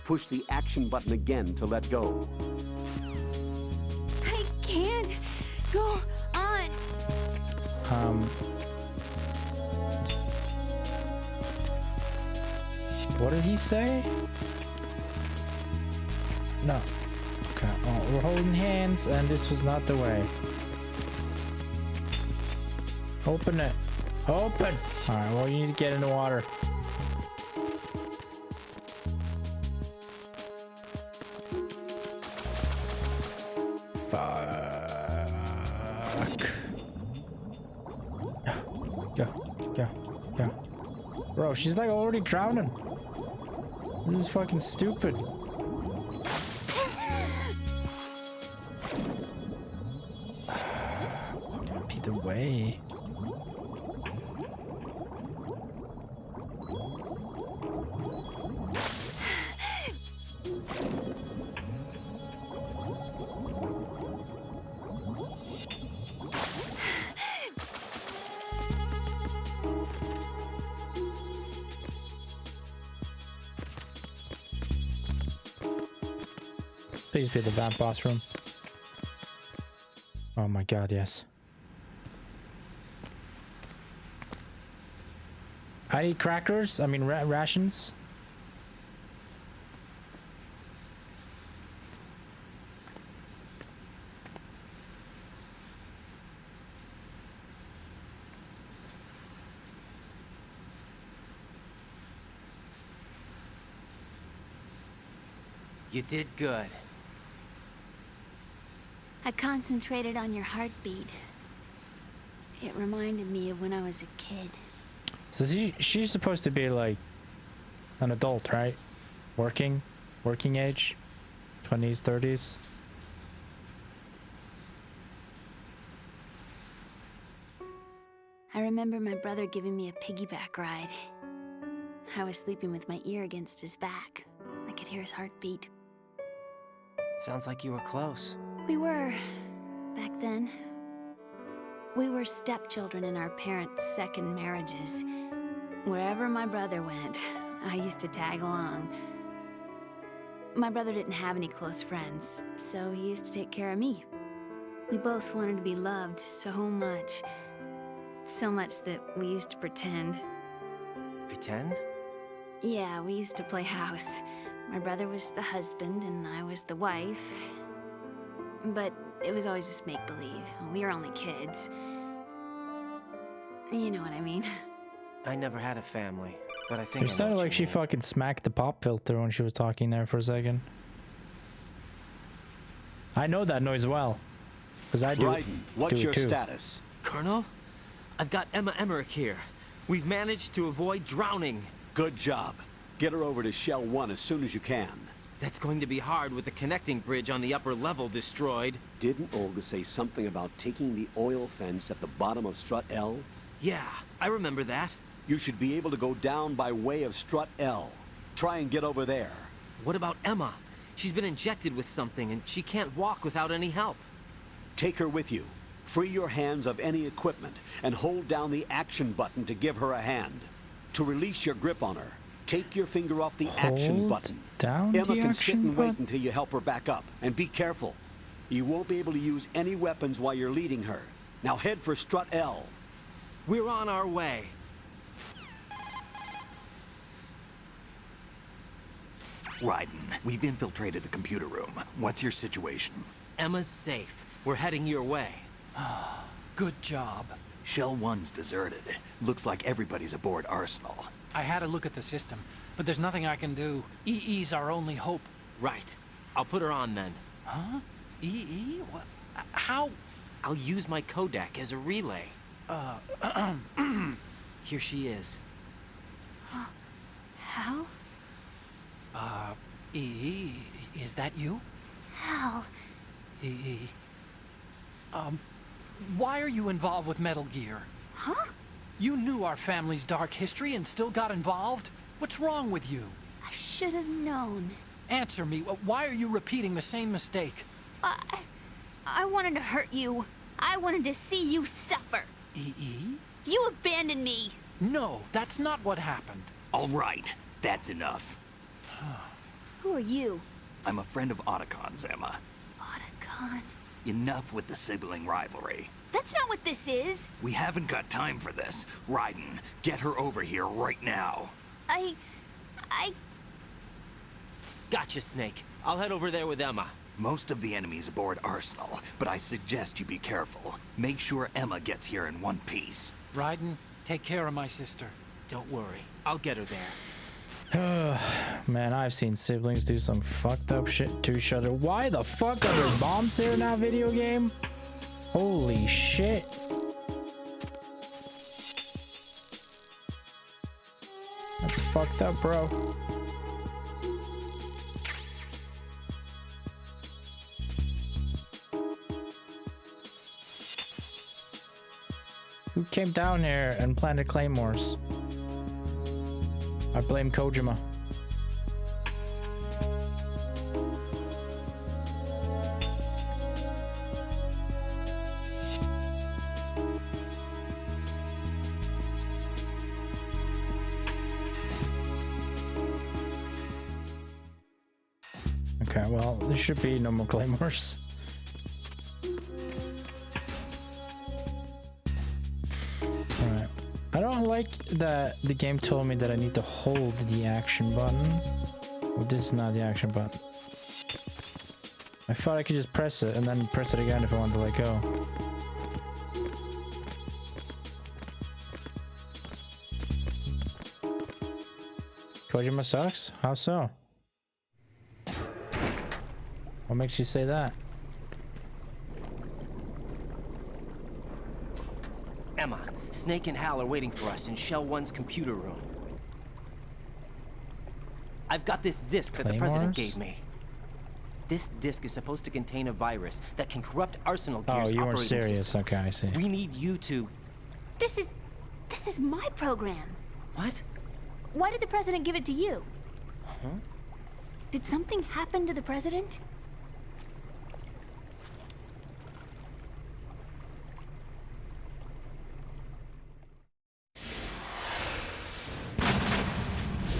Push the action button again to let go. I can't go on. What did he say? No. Okay, well, we're holding hands and this was not the way. Open it. Open! Alright, well, you need to get in the water. Fuck. Go. Bro, she's like already drowning. This is fucking stupid. What would be the way? Please be the vamp boss room. Oh my god, yes. I need crackers. I mean rations. You did good. I concentrated on your heartbeat. It reminded me of when I was a kid. So she's supposed to be like an adult, right? Working age, 20s, 30s. I remember my brother giving me a piggyback ride. I was sleeping with my ear against his back. I could hear his heartbeat. Sounds like you were close. We were, back then. We were stepchildren in our parents' second marriages. Wherever my brother went, I used to tag along. My brother didn't have any close friends, so he used to take care of me. We both wanted to be loved so much. So much that we used to pretend. Pretend? Yeah, we used to play house. My brother was the husband and I was the wife. But it was always just make-believe. We were only kids. You know what I mean. I never had a family, but I think It sounded like she fucking smacked the pop filter when she was talking there for a second. I know that noise well. Because I do, Raiden, what's your too. status? Colonel, I've got Emma Emmerich here. We've managed to avoid drowning. Good job. Get her over to Shell 1 as soon as you can. That's going to be hard with the connecting bridge on the upper level destroyed. Didn't Olga say something about taking the oil fence at the bottom of Strut L? Yeah, I remember that. You should be able to go down by way of Strut L. Try and get over there. What about Emma? She's been injected with something and she can't walk without any help. Take her with you. Free your hands of any equipment and hold down the action button to give her a hand. To release your grip on her, take your finger off the action button. Down Emma the can sit and action wait until you help her back up. And be careful. You won't be able to use any weapons while you're leading her. Now head for Strut L. We're on our way. Raiden, we've infiltrated the computer room. What's your situation? Emma's safe. We're heading your way. Good job. Shell 1's deserted. Looks like everybody's aboard Arsenal. I had a look at the system, but there's nothing I can do. EE's our only hope. Right. I'll put her on then. Huh? EE? What? How? I'll use my Kodak as a relay. Here she is. How? EE, is that you? How? EE. Why are you involved with Metal Gear? Huh? You knew our family's dark history and still got involved? What's wrong with you? I should have known. Answer me. Why are you repeating the same mistake? I wanted to hurt you. I wanted to see you suffer. EE? You abandoned me. No, that's not what happened. All right, that's enough. Who are you? I'm a friend of Otacon's, Emma. Otacon. Enough with the sibling rivalry. That's not what this is. We haven't got time for this. Raiden, get her over here right now. I... Gotcha, Snake. I'll head over there with Emma. Most of the enemy's aboard Arsenal, but I suggest you be careful. Make sure Emma gets here in one piece. Raiden, take care of my sister. Don't worry. I'll get her there. Man, I've seen siblings do some fucked up shit to each other. Why the fuck are there bombs here in that video game? Holy shit. That's fucked up, bro. Who came down here and planted claymores? I blame Kojima. Okay, well, there should be no more claymores. Alright. I don't like that the game told me that I need to hold the action button. Well, this is not the action button. I thought I could just press it and then press it again if I wanted to let go. Kojima sucks? How so? What makes you say that? Emma, Snake and Hal are waiting for us in Shell 1's computer room. I've got this disk that the president gave me. This disk is supposed to contain a virus that can corrupt Arsenal Gear's you weren't operating serious. system. Okay, I see. We need you to... This is my program. What? Why did the president give it to you? Huh? Did something happen to the president?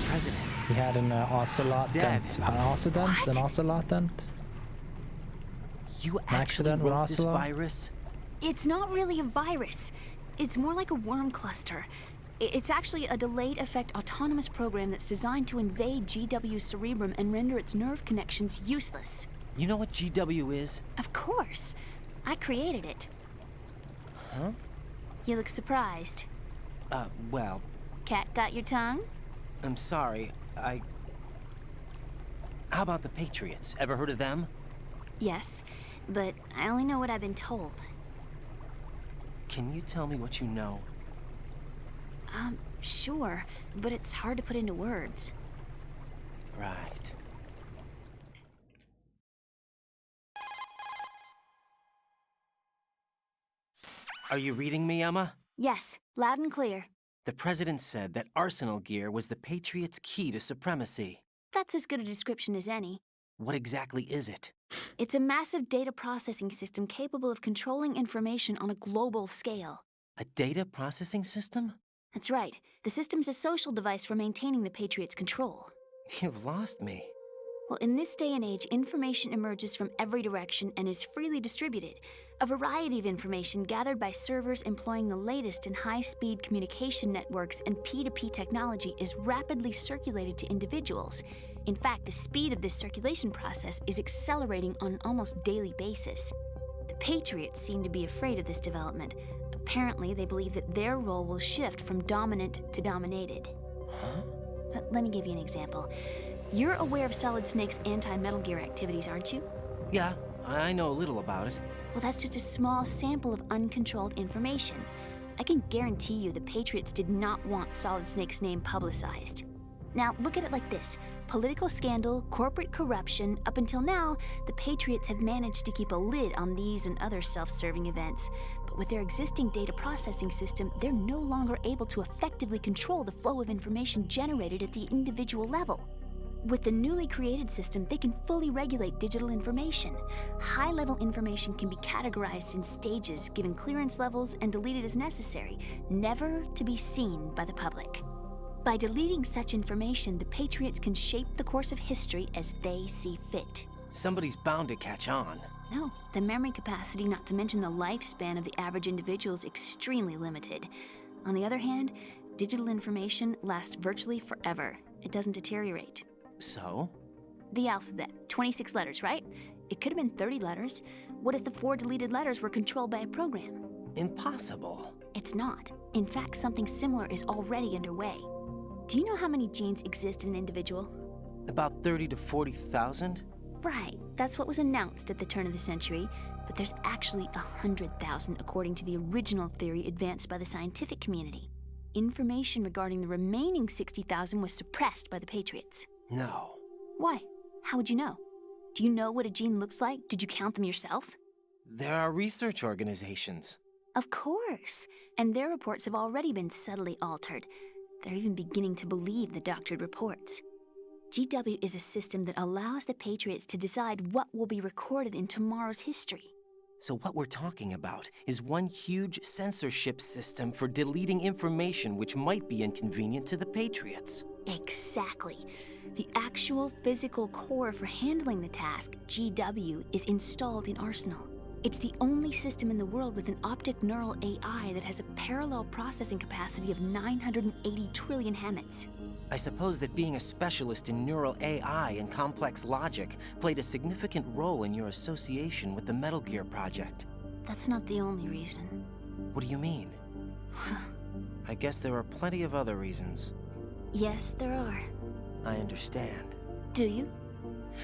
President. He had an ocelot dent. An ocelot? An ocelot dent? You An actually accident with wrote this ocelot? virus? It's not really a virus. It's more like a worm cluster. It's actually a delayed effect autonomous program that's designed to invade GW's cerebrum and render its nerve connections useless. You know what GW is? Of course. I created it. Huh? You look surprised. Well, Cat got your tongue? I'm sorry. How about the Patriots? Ever heard of them? Yes, but I only know what I've been told. Can you tell me what you know? Sure, but it's hard to put into words. Right. Are you reading me, Emma? Yes, loud and clear. The president said that Arsenal Gear was the Patriots' key to supremacy. That's as good a description as any. What exactly is it? It's a massive data processing system capable of controlling information on a global scale. A data processing system? That's right. The system's a social device for maintaining the Patriots' control. You've lost me. Well, in this day and age, information emerges from every direction and is freely distributed. A variety of information gathered by servers employing the latest in high-speed communication networks and P2P technology is rapidly circulated to individuals. In fact, the speed of this circulation process is accelerating on an almost daily basis. The Patriots seem to be afraid of this development. Apparently, they believe that their role will shift from dominant to dominated. Huh? Let me give you an example. You're aware of Solid Snake's anti-Metal Gear activities, aren't you? Yeah, I know a little about it. Well, that's just a small sample of uncontrolled information. I can guarantee you the Patriots did not want Solid Snake's name publicized. Now, look at it like this. Political scandal, corporate corruption, up until now, the Patriots have managed to keep a lid on these and other self-serving events. But with their existing data processing system, they're no longer able to effectively control the flow of information generated at the individual level. With the newly created system, they can fully regulate digital information. High-level information can be categorized in stages, given clearance levels, and deleted as necessary, never to be seen by the public. By deleting such information, the Patriots can shape the course of history as they see fit. Somebody's bound to catch on. No, the memory capacity, not to mention the lifespan of the average individual, is extremely limited. On the other hand, digital information lasts virtually forever. It doesn't deteriorate. So? The alphabet, 26 letters, right? It could have been 30 letters. What if the 4 deleted letters were controlled by a program? Impossible. It's not. In fact, something similar is already underway. Do you know how many genes exist in an individual? About 30 to 40,000? Right, that's what was announced at the turn of the century, but there's actually 100,000 according to the original theory advanced by the scientific community. Information regarding the remaining 60,000 was suppressed by the Patriots. No. Why? How would you know? Do you know what a gene looks like? Did you count them yourself? There are research organizations. Of course, and their reports have already been subtly altered. They're even beginning to believe the doctored reports. GW is a system that allows the Patriots to decide what will be recorded in tomorrow's history. So what we're talking about is one huge censorship system for deleting information which might be inconvenient to the Patriots. Exactly. The actual physical core for handling the task, GW, is installed in Arsenal. It's the only system in the world with an optic neural AI that has a parallel processing capacity of 980 trillion Hammets. I suppose that being a specialist in neural AI and complex logic played a significant role in your association with the Metal Gear project. That's not the only reason. What do you mean? I guess there are plenty of other reasons. Yes, there are. I understand. Do you?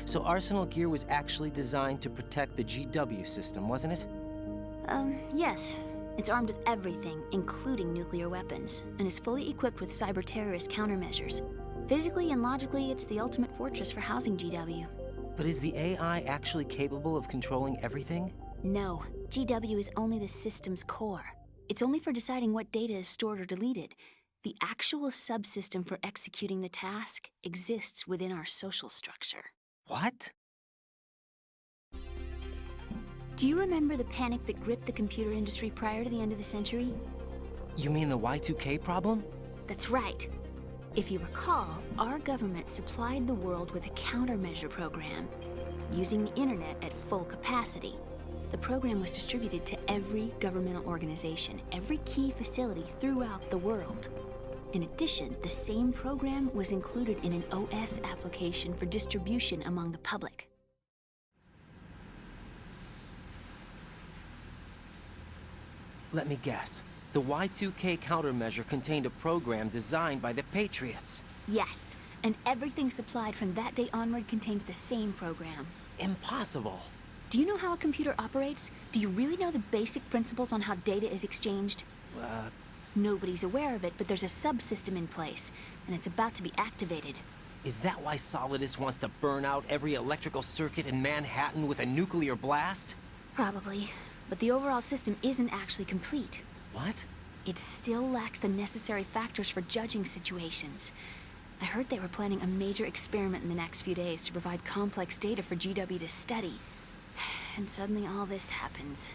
So Arsenal Gear was actually designed to protect the GW system, wasn't it? Yes. It's armed with everything, including nuclear weapons, and is fully equipped with cyber-terrorist countermeasures. Physically and logically, it's the ultimate fortress for housing GW. But is the AI actually capable of controlling everything? No. GW is only the system's core. It's only for deciding what data is stored or deleted. The actual subsystem for executing the task exists within our social structure. What? Do you remember the panic that gripped the computer industry prior to the end of the century? You mean the Y2K problem? That's right. If you recall, our government supplied the world with a countermeasure program, using the internet at full capacity. The program was distributed to every governmental organization, every key facility throughout the world. In addition, the same program was included in an OS application for distribution among the public. Let me guess. The Y2K countermeasure contained a program designed by the Patriots. Yes, and everything supplied from that day onward contains the same program. Impossible. Do you know how a computer operates? Do you really know the basic principles on how data is exchanged? Nobody's aware of it, but there's a subsystem in place, and it's about to be activated. Is that why Solidus wants to burn out every electrical circuit in Manhattan with a nuclear blast? Probably, but the overall system isn't actually complete. What? It still lacks the necessary factors for judging situations. I heard they were planning a major experiment in the next few days to provide complex data for GW to study. And suddenly all this happens.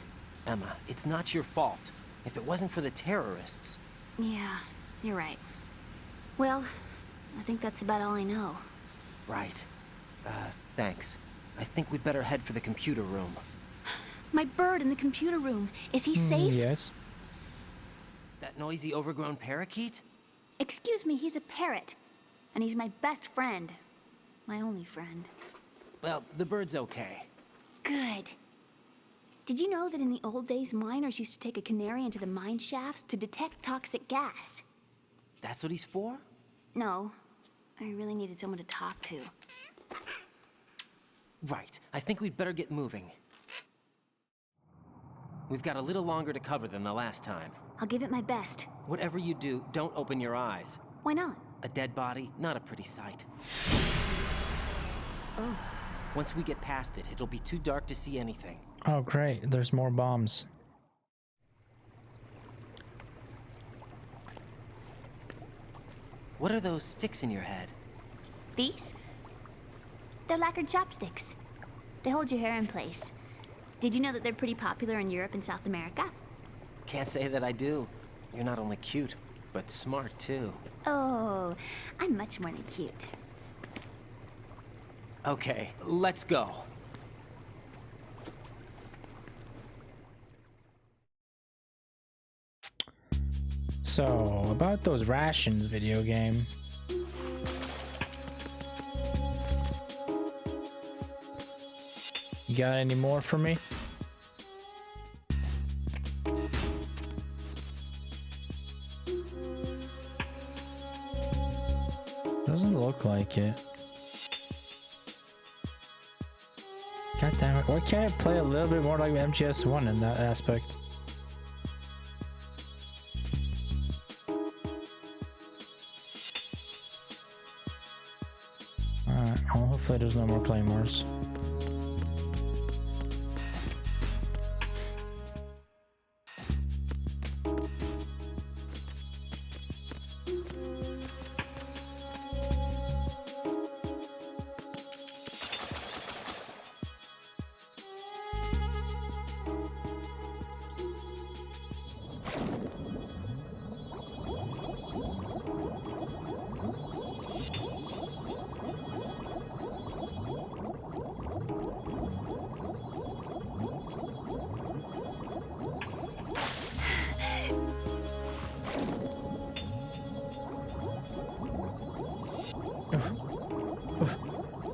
Emma, it's not your fault. If it wasn't for the terrorists... Yeah, you're right. Well, I think that's about all I know. Right. Thanks. I think we'd better head for the computer room. My bird in the computer room. Is he safe? Yes. That noisy, overgrown parakeet? Excuse me, he's a parrot. And he's my best friend. My only friend. Well, the bird's okay. Good. Did you know that in the old days, miners used to take a canary into the mine shafts to detect toxic gas? That's what he's for? No. I really needed someone to talk to. Right. I think we'd better get moving. We've got a little longer to cover than the last time. I'll give it my best. Whatever you do, don't open your eyes. Why not? A dead body, not a pretty sight. Oh. Once we get past it, it'll be too dark to see anything. Oh, great. There's more bombs. What are those sticks in your head? These? They're lacquered chopsticks. They hold your hair in place. Did you know that they're pretty popular in Europe and South America? Can't say that I do. You're not only cute, but smart too. Oh, I'm much more than cute. Okay, let's go. So, about those rations, video game. You got any more for me? Doesn't look like it. God damn it, why can't it play a little bit more like MGS1 in that aspect? Alright, well, hopefully there's no more claymores.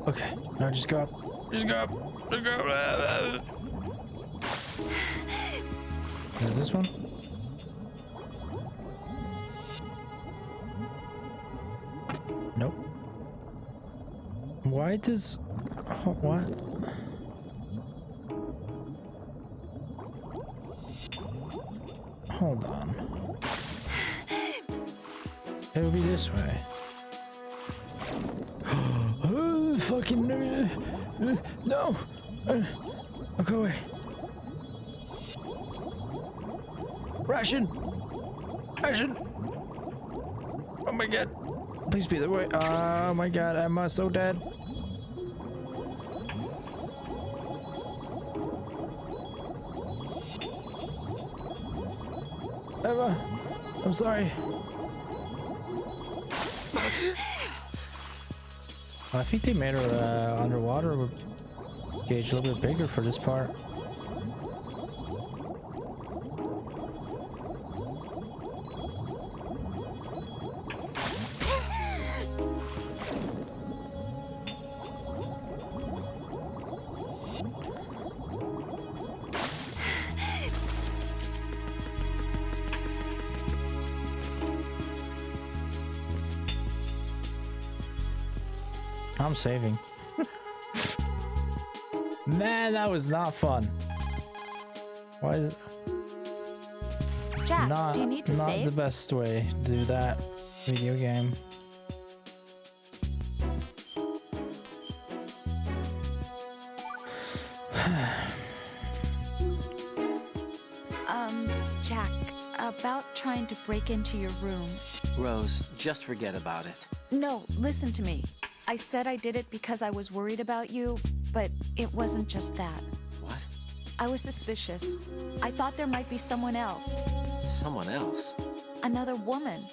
Okay, now just go up. Just go up. Just go up. Is it this one? Nope. Why does... Oh, what? Hold on. It'll be this way. Oh, fucking... no! Oh, go away. Ration! Ration! Oh my god. Please be the way. Oh my god, Emma's so dead. Emma, I'm sorry. I think they made her underwater gauge a little bit bigger for this part. I'm saving. Man, that was not fun. Why is it Jack, not, do you need to not save? the best way to do that video game? Jack, about trying to break into your room. Rose, just forget about it. No, listen to me. I said I did it because I was worried about you, but it wasn't just that. What? I was suspicious. I thought there might be someone else. Someone else? Another woman.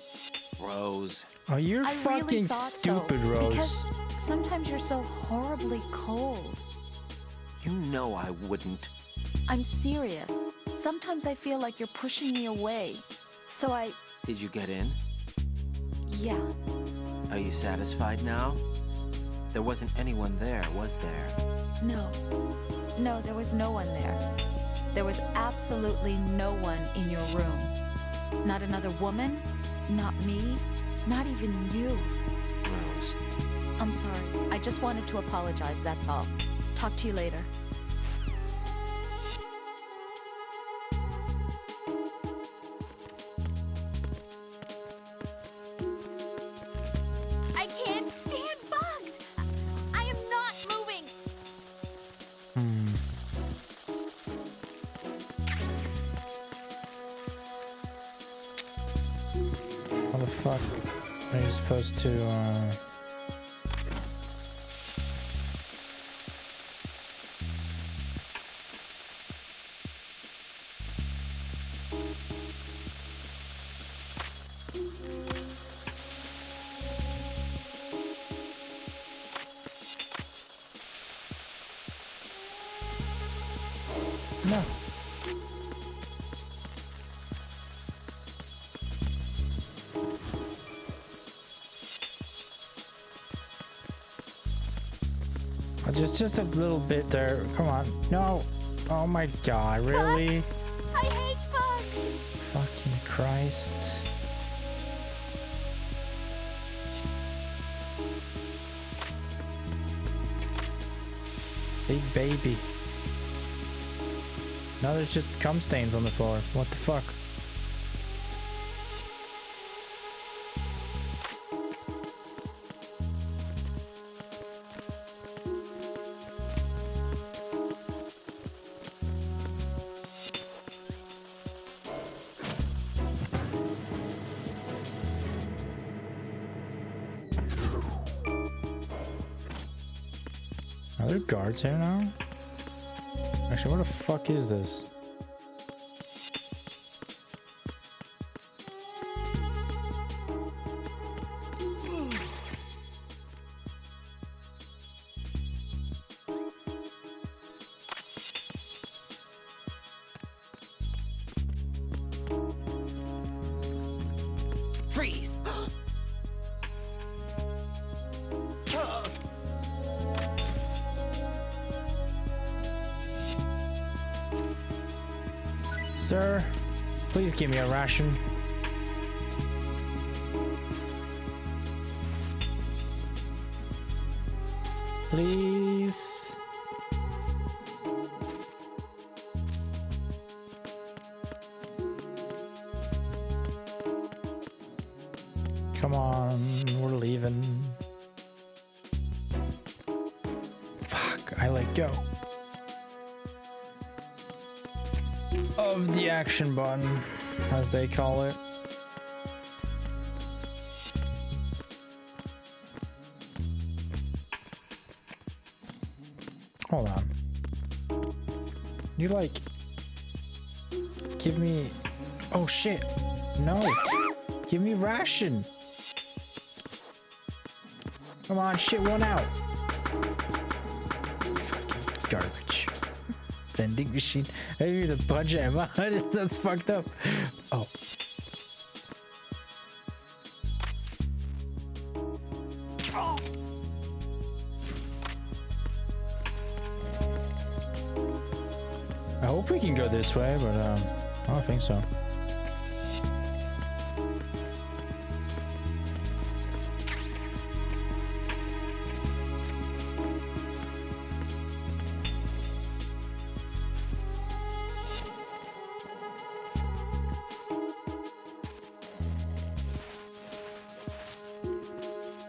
Rose. Oh, you're I fucking really thought stupid, so, Rose. Because sometimes you're so horribly cold. You know I wouldn't. I'm serious. Sometimes I feel like you're pushing me away. So I... Did you get in? Yeah. Are you satisfied now? There wasn't anyone there, was there? No. No, there was no one there. There was absolutely no one in your room. Not another woman, not me, not even you. Rose. I'm sorry. I just wanted to apologize, that's all. Talk to you later. I can't stand bugs! I am not moving! How the fuck are you supposed to, No. Just a little bit there. Come on. No. Oh my god, really? Bugs! I hate bugs! Fucking Christ. Big baby. Now there's just cum stains on the floor. What the fuck? Are there guards here now? Actually, what the fuck is this? Freeze! Sir, please give me a ration. Please. Come on, we're leaving. Fuck, I let go of the action button, as they call it. Hold on. You like give me, oh shit, no, give me ration. Come on, shit, one out. Fucking garbage. Vending machine. I didn't even punch Emma. That's fucked up. Oh. I hope we can go this way, but I don't think so.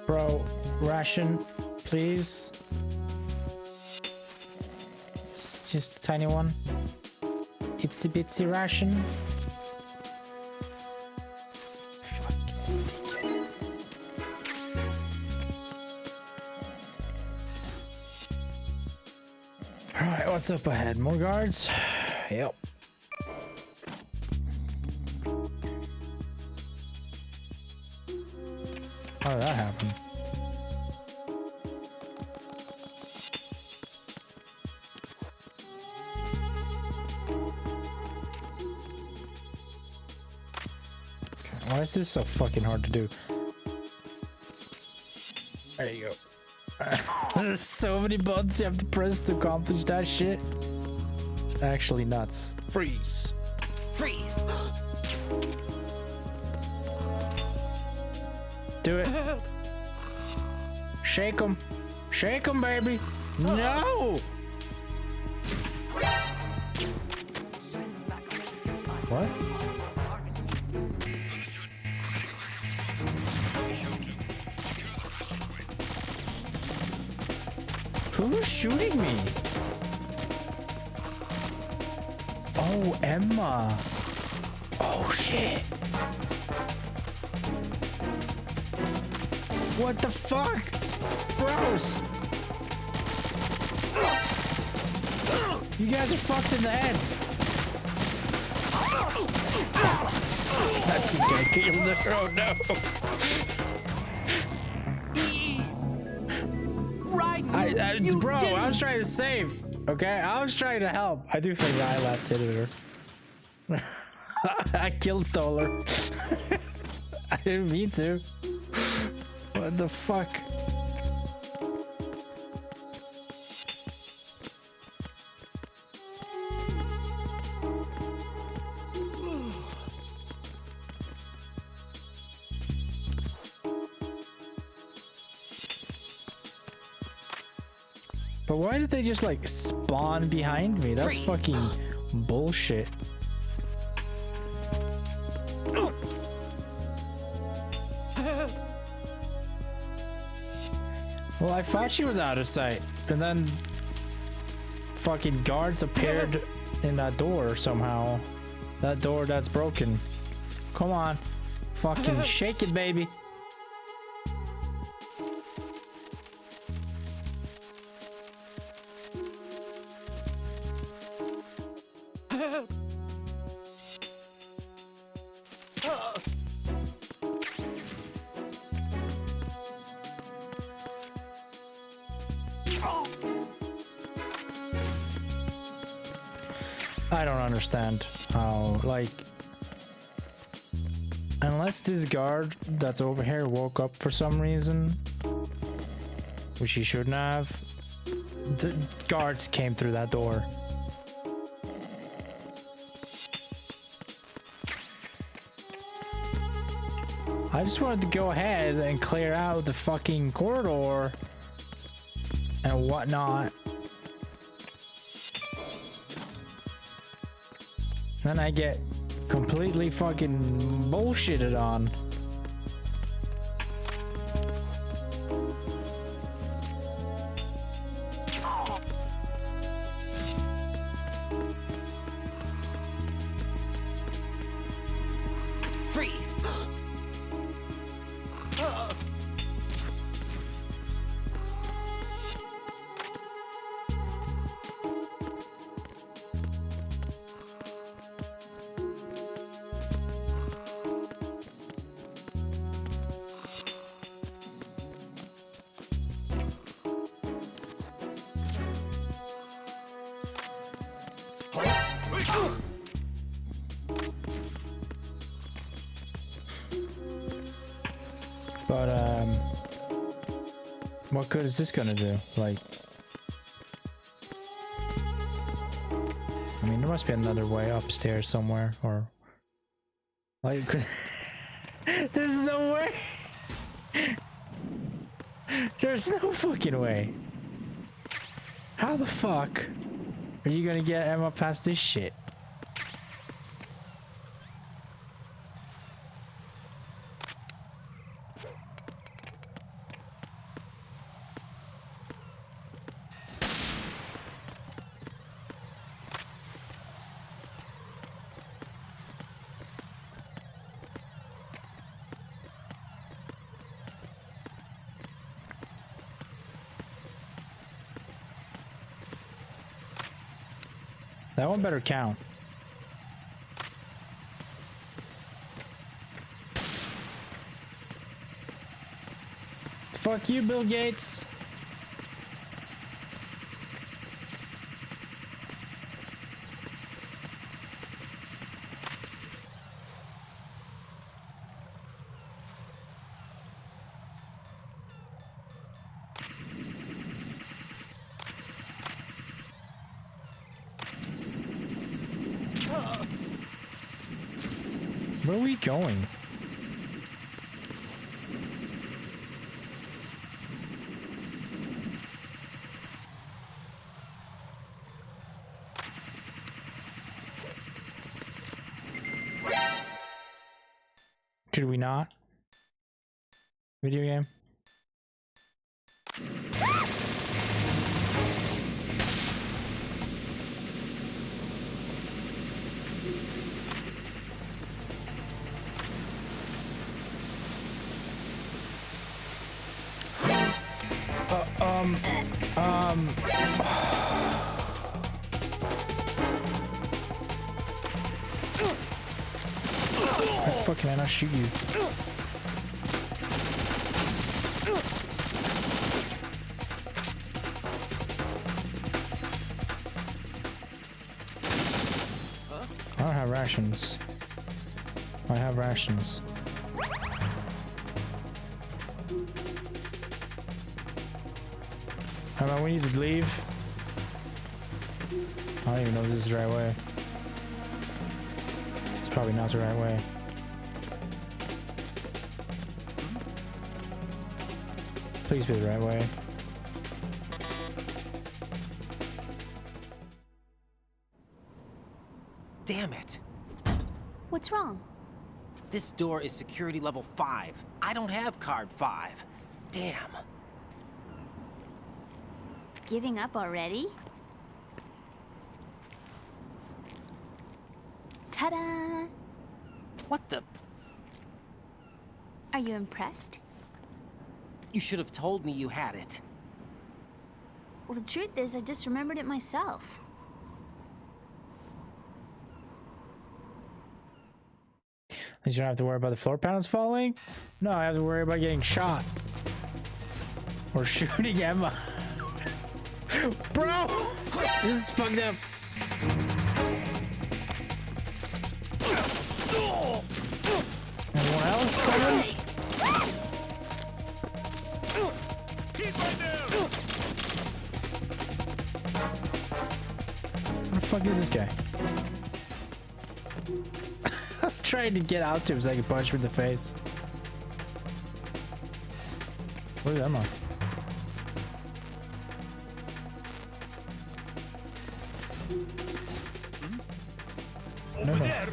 Bro, ration, please. It's just a tiny one. Itsy bitsy ration. Fucking dickhead. Alright, what's up ahead? More guards? Yep. How did that happen? Okay, why is this so fucking hard to do? There you go. There's so many buttons you have to press to accomplish that shit. It's actually nuts. Freeze. Freeze! Do it. Shake him. Shake him, baby. No! What? Who's shooting me? Oh, Emma. Oh, shit. What the fuck? Bros! You guys are fucked in the head. That's gonna kill the oh no. Bro, I was trying to save. Okay? I was trying to help. I do think I last hit her. I killed Stoller. I didn't mean to. What the fuck? But why did they just like spawn behind me? That's fucking bullshit. Well, I thought she was out of sight, and then fucking guards appeared in that door somehow. That door that's broken. Come on. Fucking shake it, baby. I don't understand how, like, unless this guard that's over here woke up for some reason, which he shouldn't have, the guards came through that door. I just wanted to go ahead and clear out the fucking corridor and whatnot. Then I get completely fucking bullshitted on. Freeze! But what good is this gonna do? Like, I mean, there must be another way upstairs somewhere, or like, 'cause there's no way. There's no fucking way. How the fuck are you gonna get Emma past this shit? That one better count. Fuck you, Bill Gates. Where are we going? Could we not? Video game? Fuck, can I not shoot you? I don't have rations. I have rations. How about we need to leave? I don't even know if this is the right way. It's probably not the right way. Please be the right way. Damn it. What's wrong? This door is security level 5. I don't have card 5. Damn. Giving up already? Ta-da! What the? Are you impressed? You should have told me you had it. Well, the truth is, I just remembered it myself. At least you don't have to worry about the floor panels falling? No, I have to worry about getting shot. Or shooting Emma. Bro! This is fucked up. Anyone else coming? Where the fuck is this guy? I'm trying to get out to him so I can punch him in the face. Where's Emma? Over there.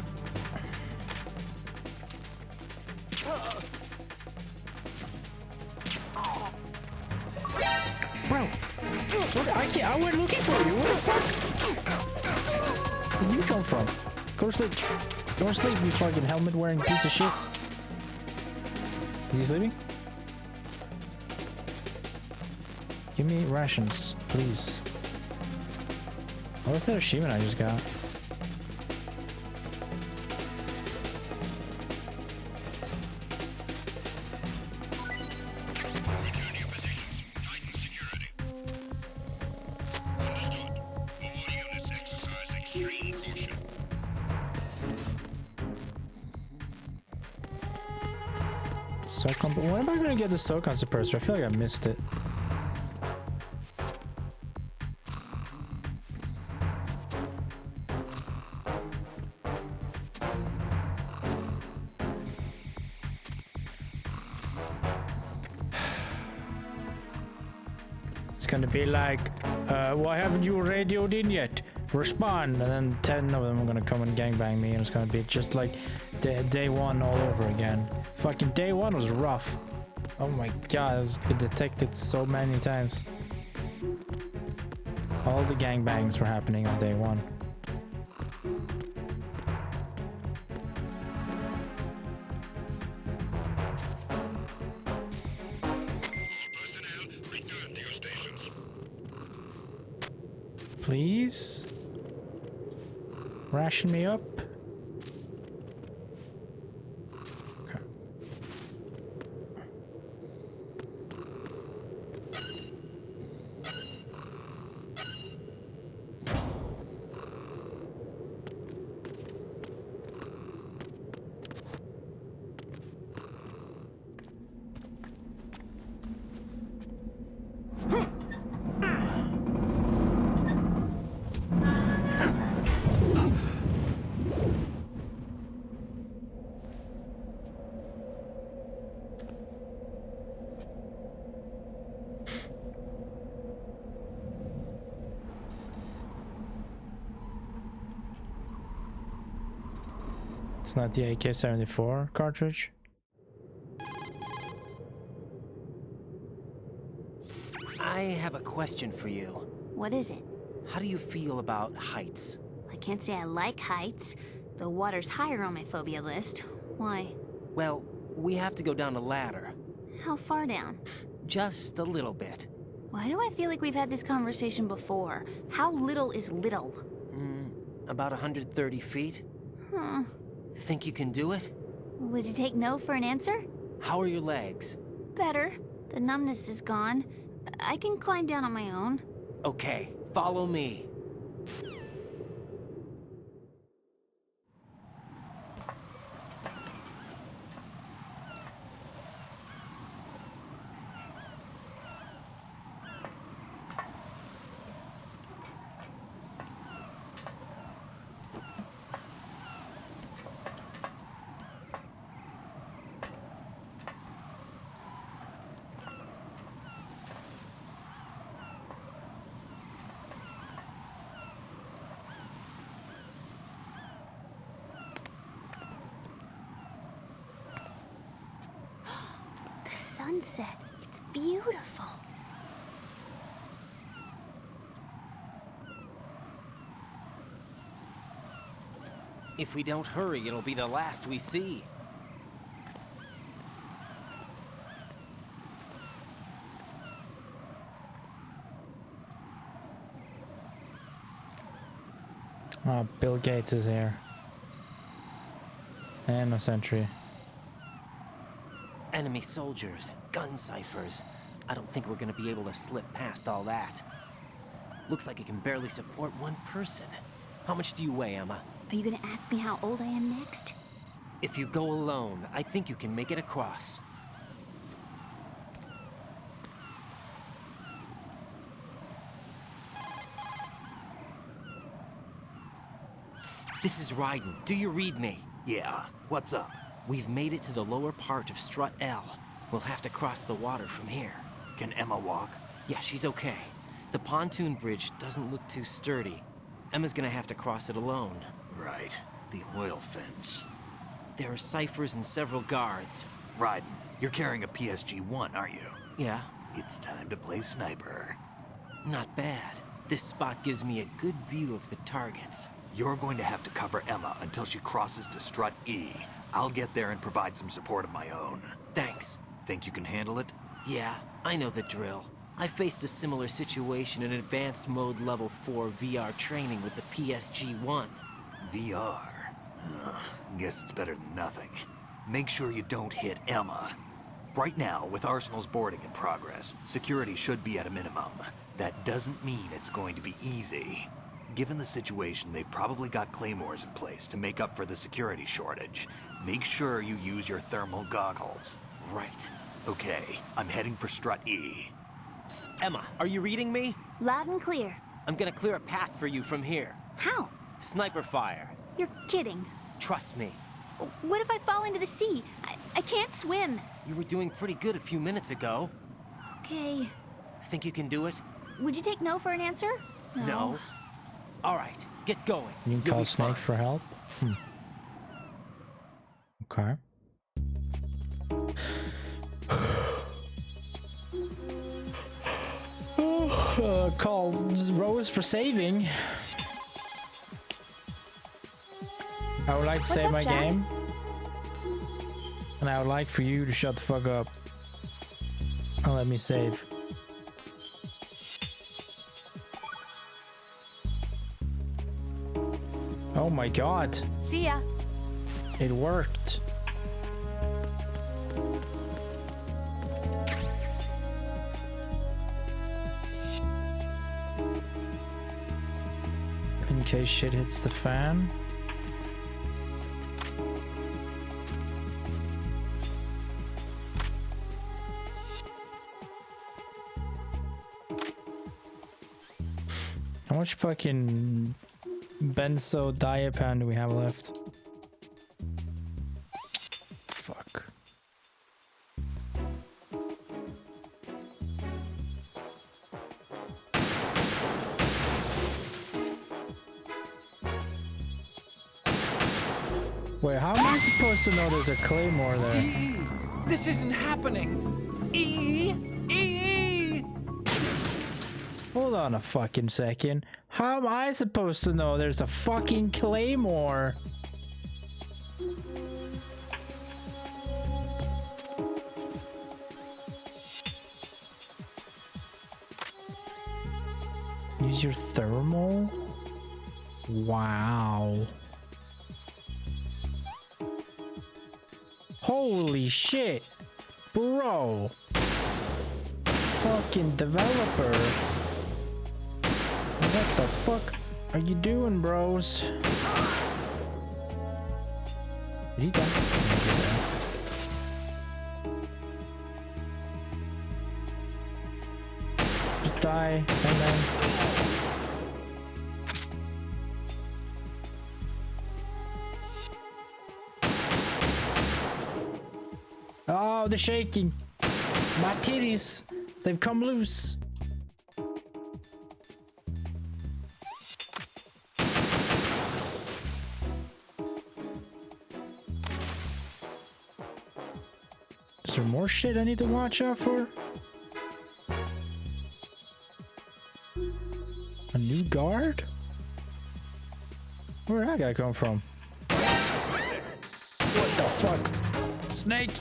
Bro, I can't. I went looking for you. What the fuck? Where did you come from? Go to sleep. Go to sleep, you fucking helmet wearing piece of shit. Is he sleeping? Give me rations, please. What was that achievement I just got? When am I gonna get the SOCON suppressor? I feel like I missed it. It's gonna be like, why haven't you radioed in yet? Respond, and then 10 of them are gonna come and gangbang me, and it's gonna be just like day one all over again. Fucking day one was rough. Oh my god, I was detected so many times. All the gangbangs were happening on day one. Please? Ration me up? It's not the AK-74 cartridge. I have a question for you. What is it? How do you feel about heights? I can't say I like heights. The water's higher on my phobia list. Why? Well, we have to go down a ladder. How far down? Just a little bit. Why do I feel like we've had this conversation before? How little is little? About 130 feet. Huh. Think you can do it? Would you take no for an answer? How are your legs? Better. The numbness is gone. I can climb down on my own. Okay, follow me. Sunset. It's beautiful. If we don't hurry, it'll be the last we see. Oh, Bill Gates is here. And a sentry. Enemy soldiers, gun ciphers. I don't think we're gonna be able to slip past all that. Looks like it can barely support one person. How much do you weigh, Emma? Are you gonna ask me how old I am next? If you go alone, I think you can make it across. This is Raiden. Do you read me? Yeah, what's up? We've made it to the lower part of Strut L. We'll have to cross the water from here. Can Emma walk? Yeah, she's okay. The pontoon bridge doesn't look too sturdy. Emma's gonna have to cross it alone. Right. The oil fence. There are ciphers and several guards. Raiden, you're carrying a PSG-1, aren't you? Yeah. It's time to play sniper. Not bad. This spot gives me a good view of the targets. You're going to have to cover Emma until she crosses to strut E. I'll get there and provide some support of my own. Thanks. Think you can handle it? Yeah, I know the drill. I faced a similar situation in advanced mode level 4 VR training with the PSG-1. VR? Guess it's better than nothing. Make sure you don't hit Emma. Right now, with Arsenal's boarding in progress, security should be at a minimum. That doesn't mean it's going to be easy. Given the situation, they've probably got claymores in place to make up for the security shortage. Make sure you use your thermal goggles. Right. Okay, I'm heading for strut E. Emma, are you reading me? Loud and clear. I'm gonna clear a path for you from here. How? Sniper fire. You're kidding. Trust me. What if I fall into the sea? I can't swim. You were doing pretty good a few minutes ago. Okay. Think you can do it? Would you take no for an answer? No. All right, get going. You can call Snake for help? Okay. Call Rose for saving. I would like to save my game. And I would like for you to shut the fuck up. And let me save. Oh my god. See ya. It worked. In case shit hits the fan. How much fucking benzodiazepine do we have left? Fuck. Wait, how am I supposed to know there's a claymore there? This isn't happening. Hold on a fucking second. How am I supposed to know there's a fucking claymore? Use your thermal? Wow. Holy shit. Bro. Fucking developer. What the fuck are you doing, bros? Did he die? Just die, and then... Oh, the shaking. My titties. They've come loose. Is there more shit I need to watch out for? A new guard? Where'd that guy come from? What the fuck? Snake!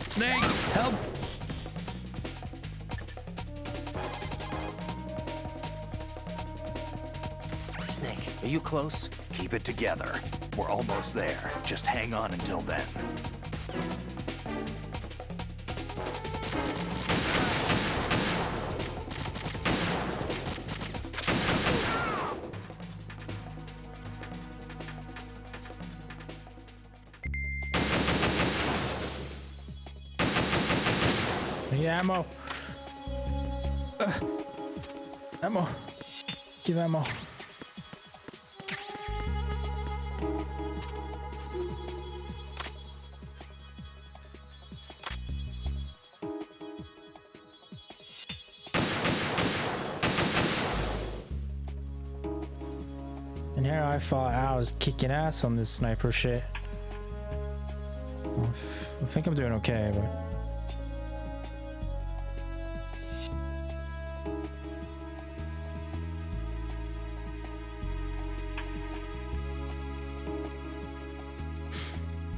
Snake! Help! Snake, are you close? Keep it together. We're almost there. Just hang on until then. Ammo. Ammo. Give ammo. Here I thought I was kicking ass on this sniper shit. I think I'm doing okay, but...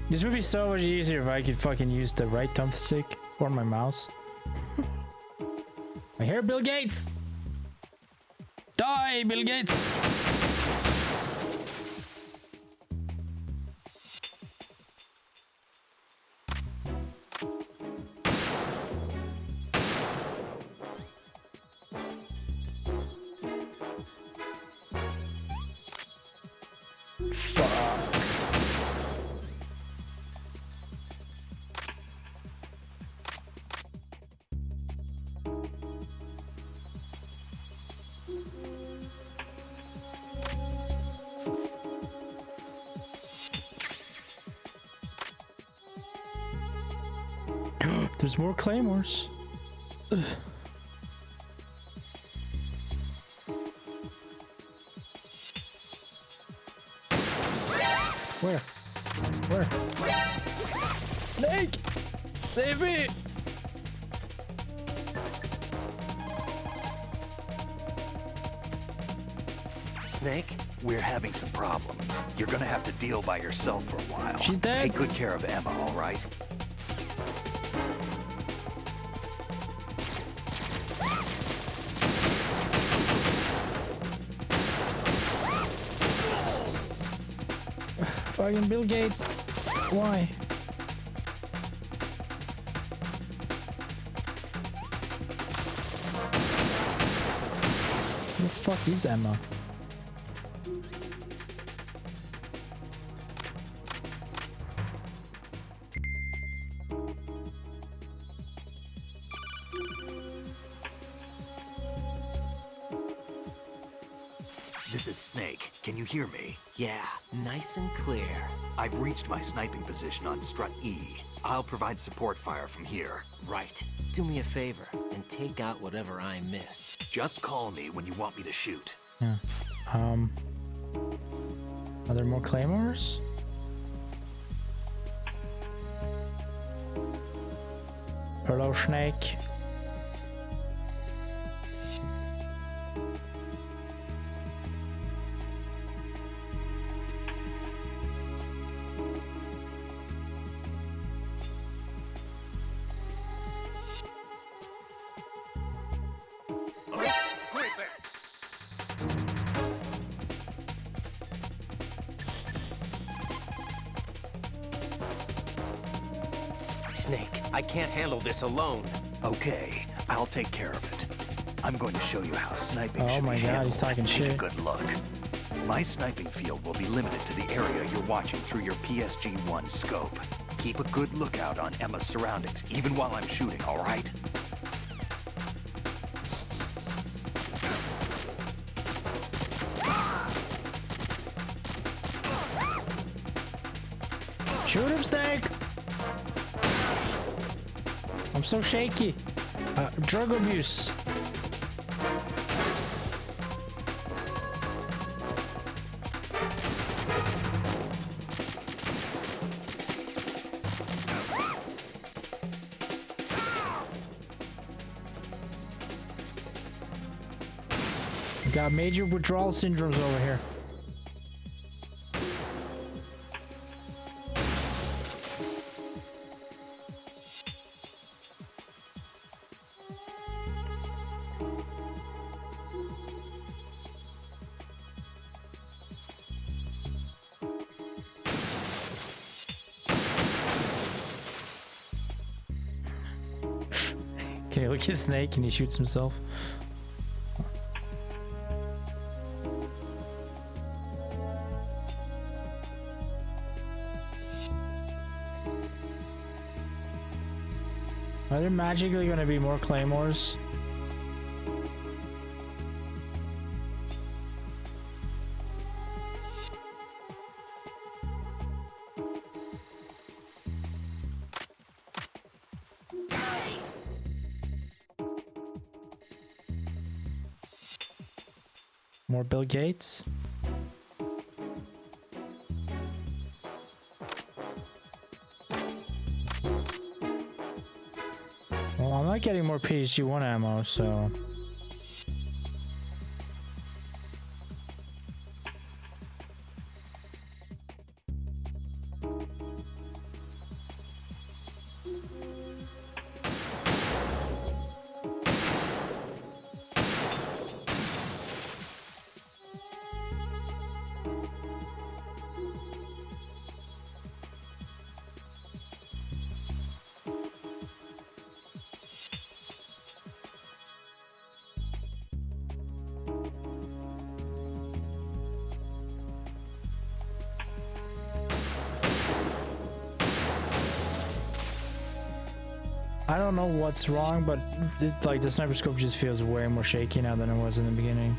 This would be so much easier if I could fucking use the right thumbstick or my mouse. I hear Bill Gates! Die, Bill Gates! There's more claymores. Ugh. Where? Where? Snake! Save me! Snake, we're having some problems. You're gonna have to deal by yourself for a while. She's dead. Take good care of Emma, all right? Fucking Bill Gates. Why? Who the fuck is Emma? This is Snake. Can you hear me? Yeah, nice and clear. I've reached my sniping position on strut E. I'll provide support fire from here. Right. Do me a favor and take out whatever I miss. Just call me when you want me to shoot. Yeah. Are there more claymores? Hello, Snake. Snake, I can't handle this alone. Okay, I'll take care of it. I'm going to show you how sniping Oh should my be God, handled. he's talking Take shit. a good look. My sniping field will be limited to the area you're watching through your PSG-1 scope. Keep a good lookout on Emma's surroundings, even while I'm shooting, all right? Shoot him, Snake! I'm so shaky. Drug abuse. Got major withdrawal syndromes over here. Can you look at Snake and he shoots himself? Are there magically going to be more claymores? More Bill Gates? Well, I'm not getting more PSG-1 ammo, so... I don't know what's wrong, but like the sniper scope just feels way more shaky now than it was in the beginning.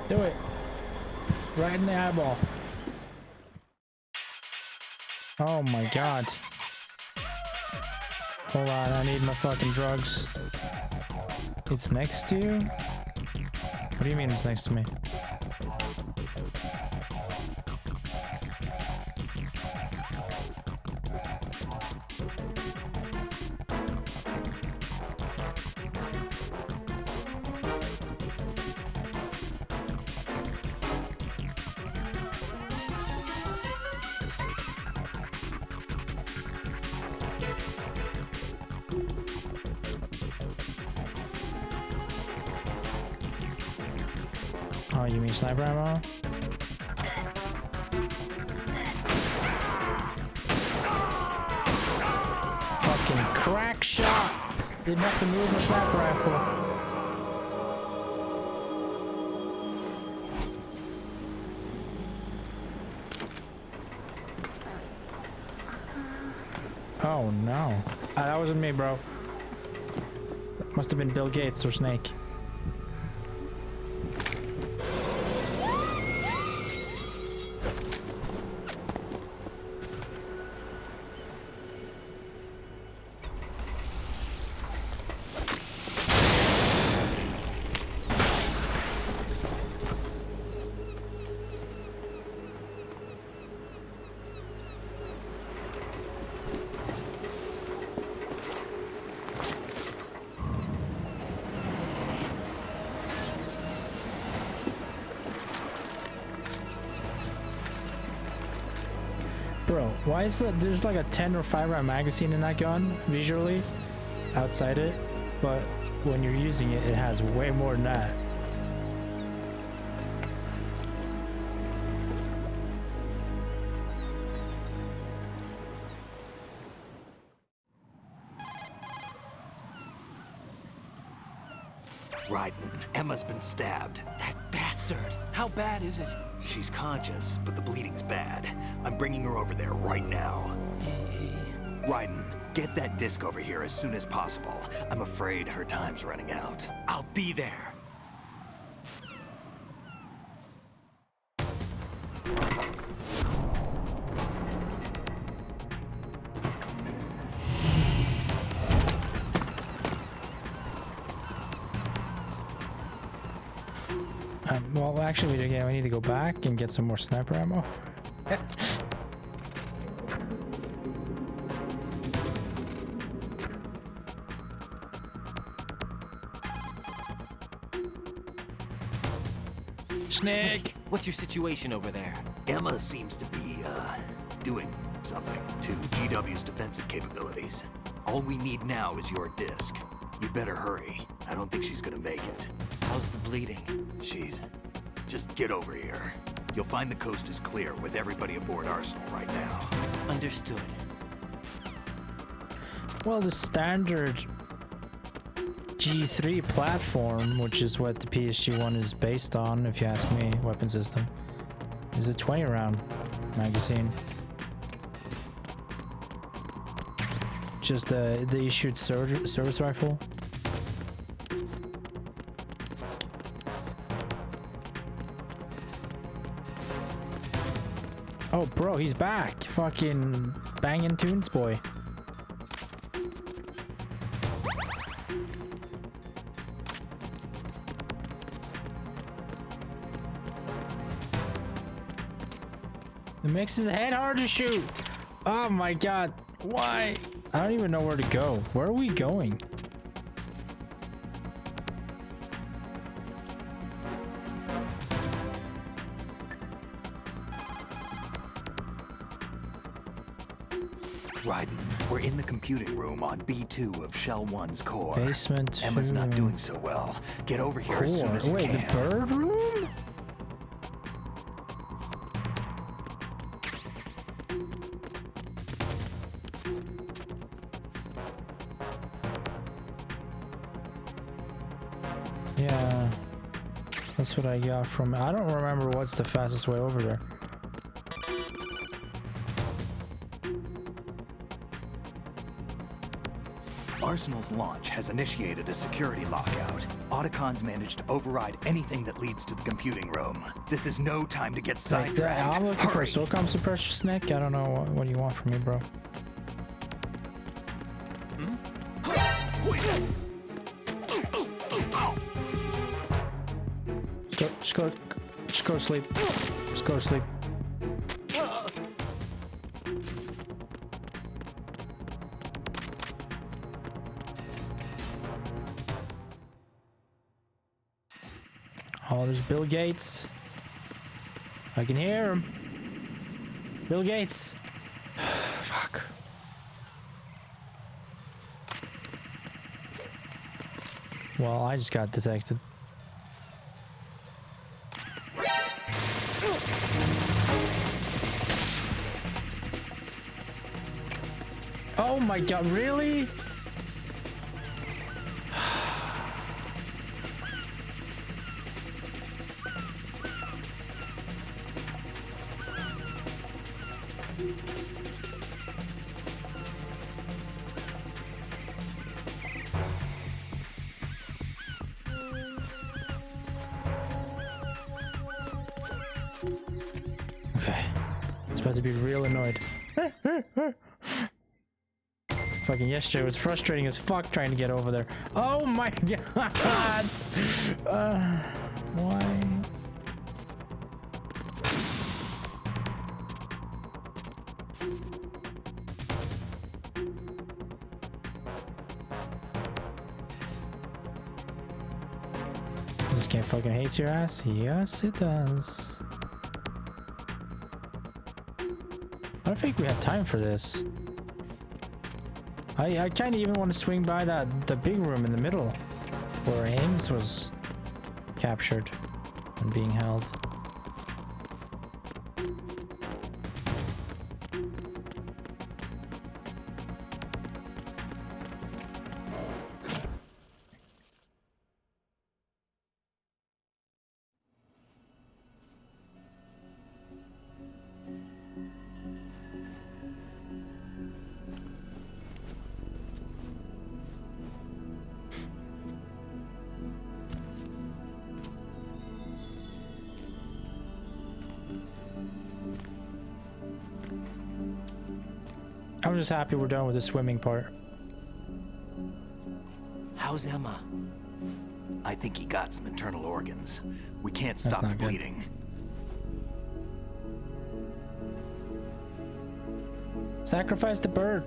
Do it. Right in the eyeball. Oh my god. Hold on, I need my fucking drugs. It's next to you? What do you mean it's next to me? Oh, you mean sniper ammo? Fucking crack shot! Didn't have to move my sniper rifle. Oh no. That wasn't me, bro. That must have been Bill Gates or Snake. Bro, why is that? There's like a 10 or 5 round magazine in that gun, visually, outside it, but when you're using it, it has way more than that. Right, Emma's been stabbed. That bastard! How bad is it? She's conscious, but the bleeding's bad. I'm bringing her over there right now. Raiden, get that disc over here as soon as possible. I'm afraid her time's running out. I'll be there. Well, actually, again, we need to go back and get some more sniper ammo. Snake! What's your situation over there? Emma seems to be, doing something to GW's defensive capabilities. All we need now is your disc. You better hurry. I don't think she's gonna make it. How's the bleeding? Just get over here. You'll find the coast is clear with everybody aboard Arsenal right now. Understood. Well, the standard G3 platform, which is what the PSG-1 is based on, if you ask me, weapon system, is a 20-round magazine. Just the issued service rifle. Oh, bro, he's back. Fucking banging tunes, boy. It makes his head hard to shoot. Oh my god. Why? I don't even know where to go. Where are we going? Raiden, we're in the computing room on B2 of Shell 1's core. Basement. Emma's not doing so well. Get over here as soon as you Wait, can. the bird room? Yeah, that's what I got from it. I don't remember what's the fastest way over there. Arsenal's launch has initiated a security lockout. Otacons managed to override anything that leads to the computing room. This is no time to get sidetracked. I'm looking for a SOCOM suppressor, Snick. I don't know what do you want from me, bro. Just go to sleep. Just go to sleep. Oh, there's Bill Gates. I can hear him. Bill Gates. Fuck. Well, I just got detected. Oh my god, really? Okay. It's about to be real annoyed. Fucking yesterday was frustrating as fuck trying to get over there. Oh my god! Why? This game fucking hates your ass? Yes, it does. I don't think we have time for this. I kind of even want to swing by the big room in the middle where Ames was captured and being held. I'm just happy we're done with the swimming part. How's Emma? I think he got some internal organs. We can't stop the bleeding. Sacrifice the bird.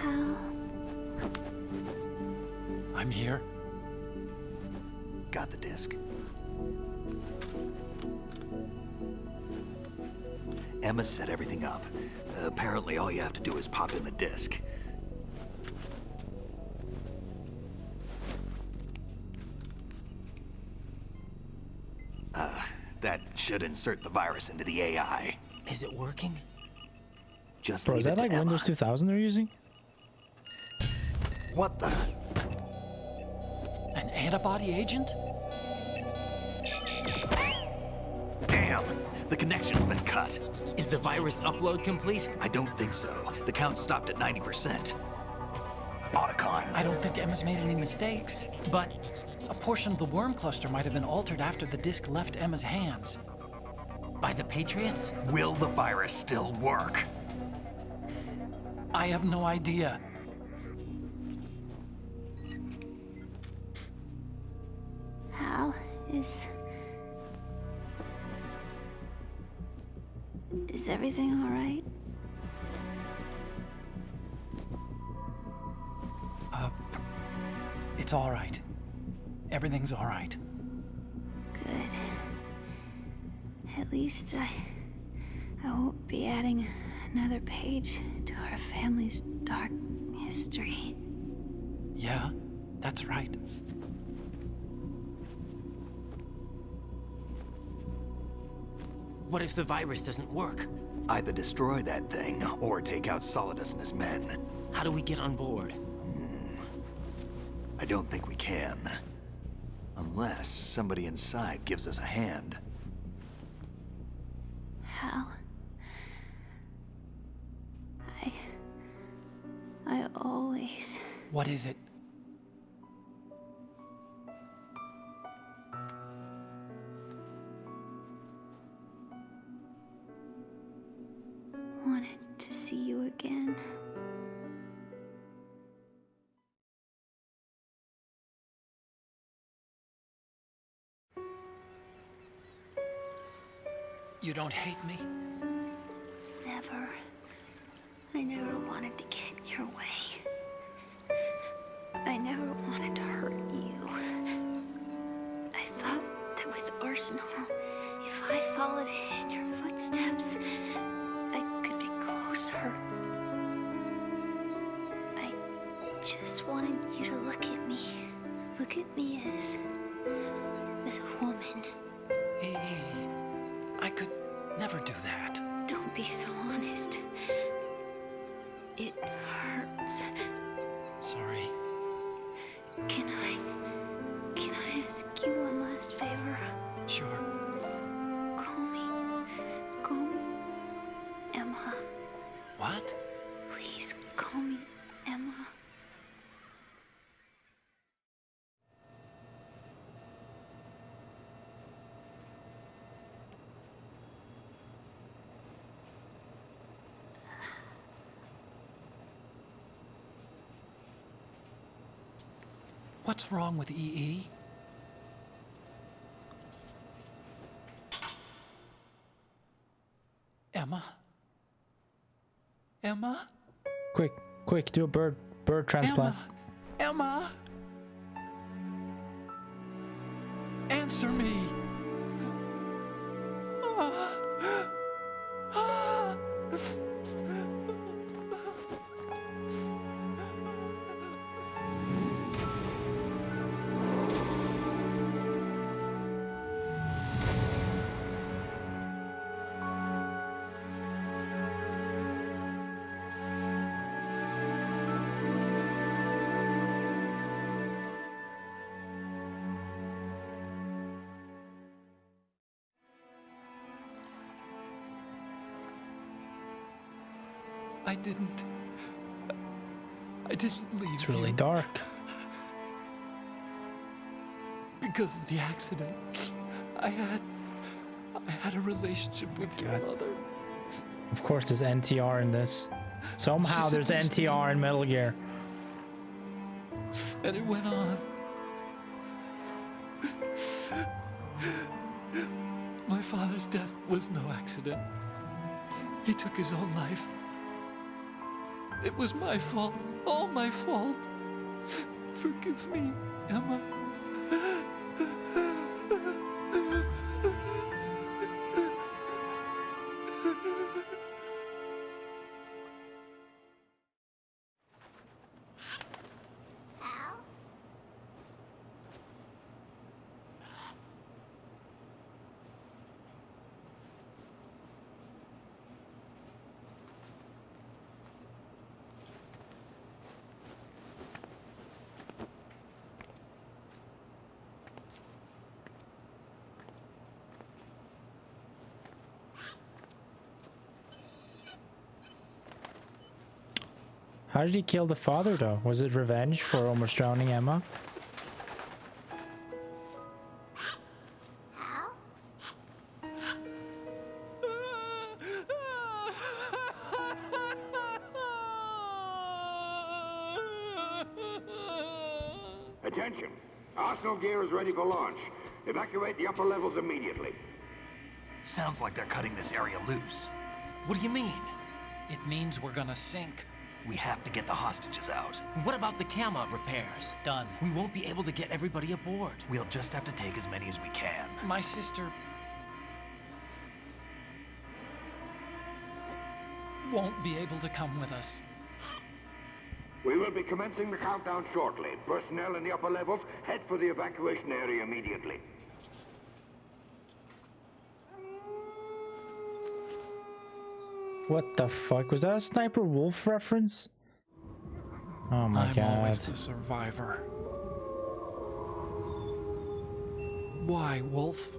How? I'm here. Got the disc. Emma set everything up. Apparently all you have to do is pop in the disc. That should insert the virus into the AI. Is it working? Just Bro, leave is that it like to Windows Emma. 2000 they're using? What the? An antibody agent? Damn! The connection's been cut. Is the virus upload complete? I don't think so. The count stopped at 90%. Otacon. I don't think Emma's made any mistakes. But a portion of the worm cluster might have been altered after the disk left Emma's hands. By the Patriots? Will the virus still work? I have no idea. Hal, is everything all right? It's all right. Everything's all right. Good. At least I won't be adding another page to our family's dark history. Yeah, that's right. What if the virus doesn't work? Either destroy that thing, or take out Solidus and his men. How do we get on board? I don't think we can. Unless somebody inside gives us a hand. Hal, I always... What is it? wanted to see you again. You don't hate me? Never. I never wanted to get in your way. I never wanted to hurt you. I thought that with Arsenal, if I followed in your footsteps, I could be closer. I just wanted you to look at me. Look at me as a woman. I could never do that. Don't be so honest. It hurts. Sorry. Can I ask you one last favor? Sure. Call me Emma. What? Please call me Emma. What's wrong with EE? Emma? Emma? Quick, do a bird transplant. Emma? Answer me. I didn't leave. It's really dark. Because of the accident. I had a relationship with your mother. Of course there's NTR in this. Somehow there's NTR in Metal Gear. And it went on. My father's death was no accident. He took his own life. It was my fault. All my fault. Forgive me, Emma. How did he kill the father, though? Was it revenge for almost drowning Emma? Attention! Arsenal gear is ready for launch. Evacuate the upper levels immediately. Sounds like they're cutting this area loose. What do you mean? It means we're gonna sink. We have to get the hostages out. What about the camo repairs? Done. We won't be able to get everybody aboard. We'll just have to take as many as we can. My sister won't be able to come with us. We will be commencing the countdown shortly. Personnel in the upper levels, head for the evacuation area immediately. What the fuck? Was that a Sniper Wolf reference? Oh my god. I'm always the survivor. Why, Wolf?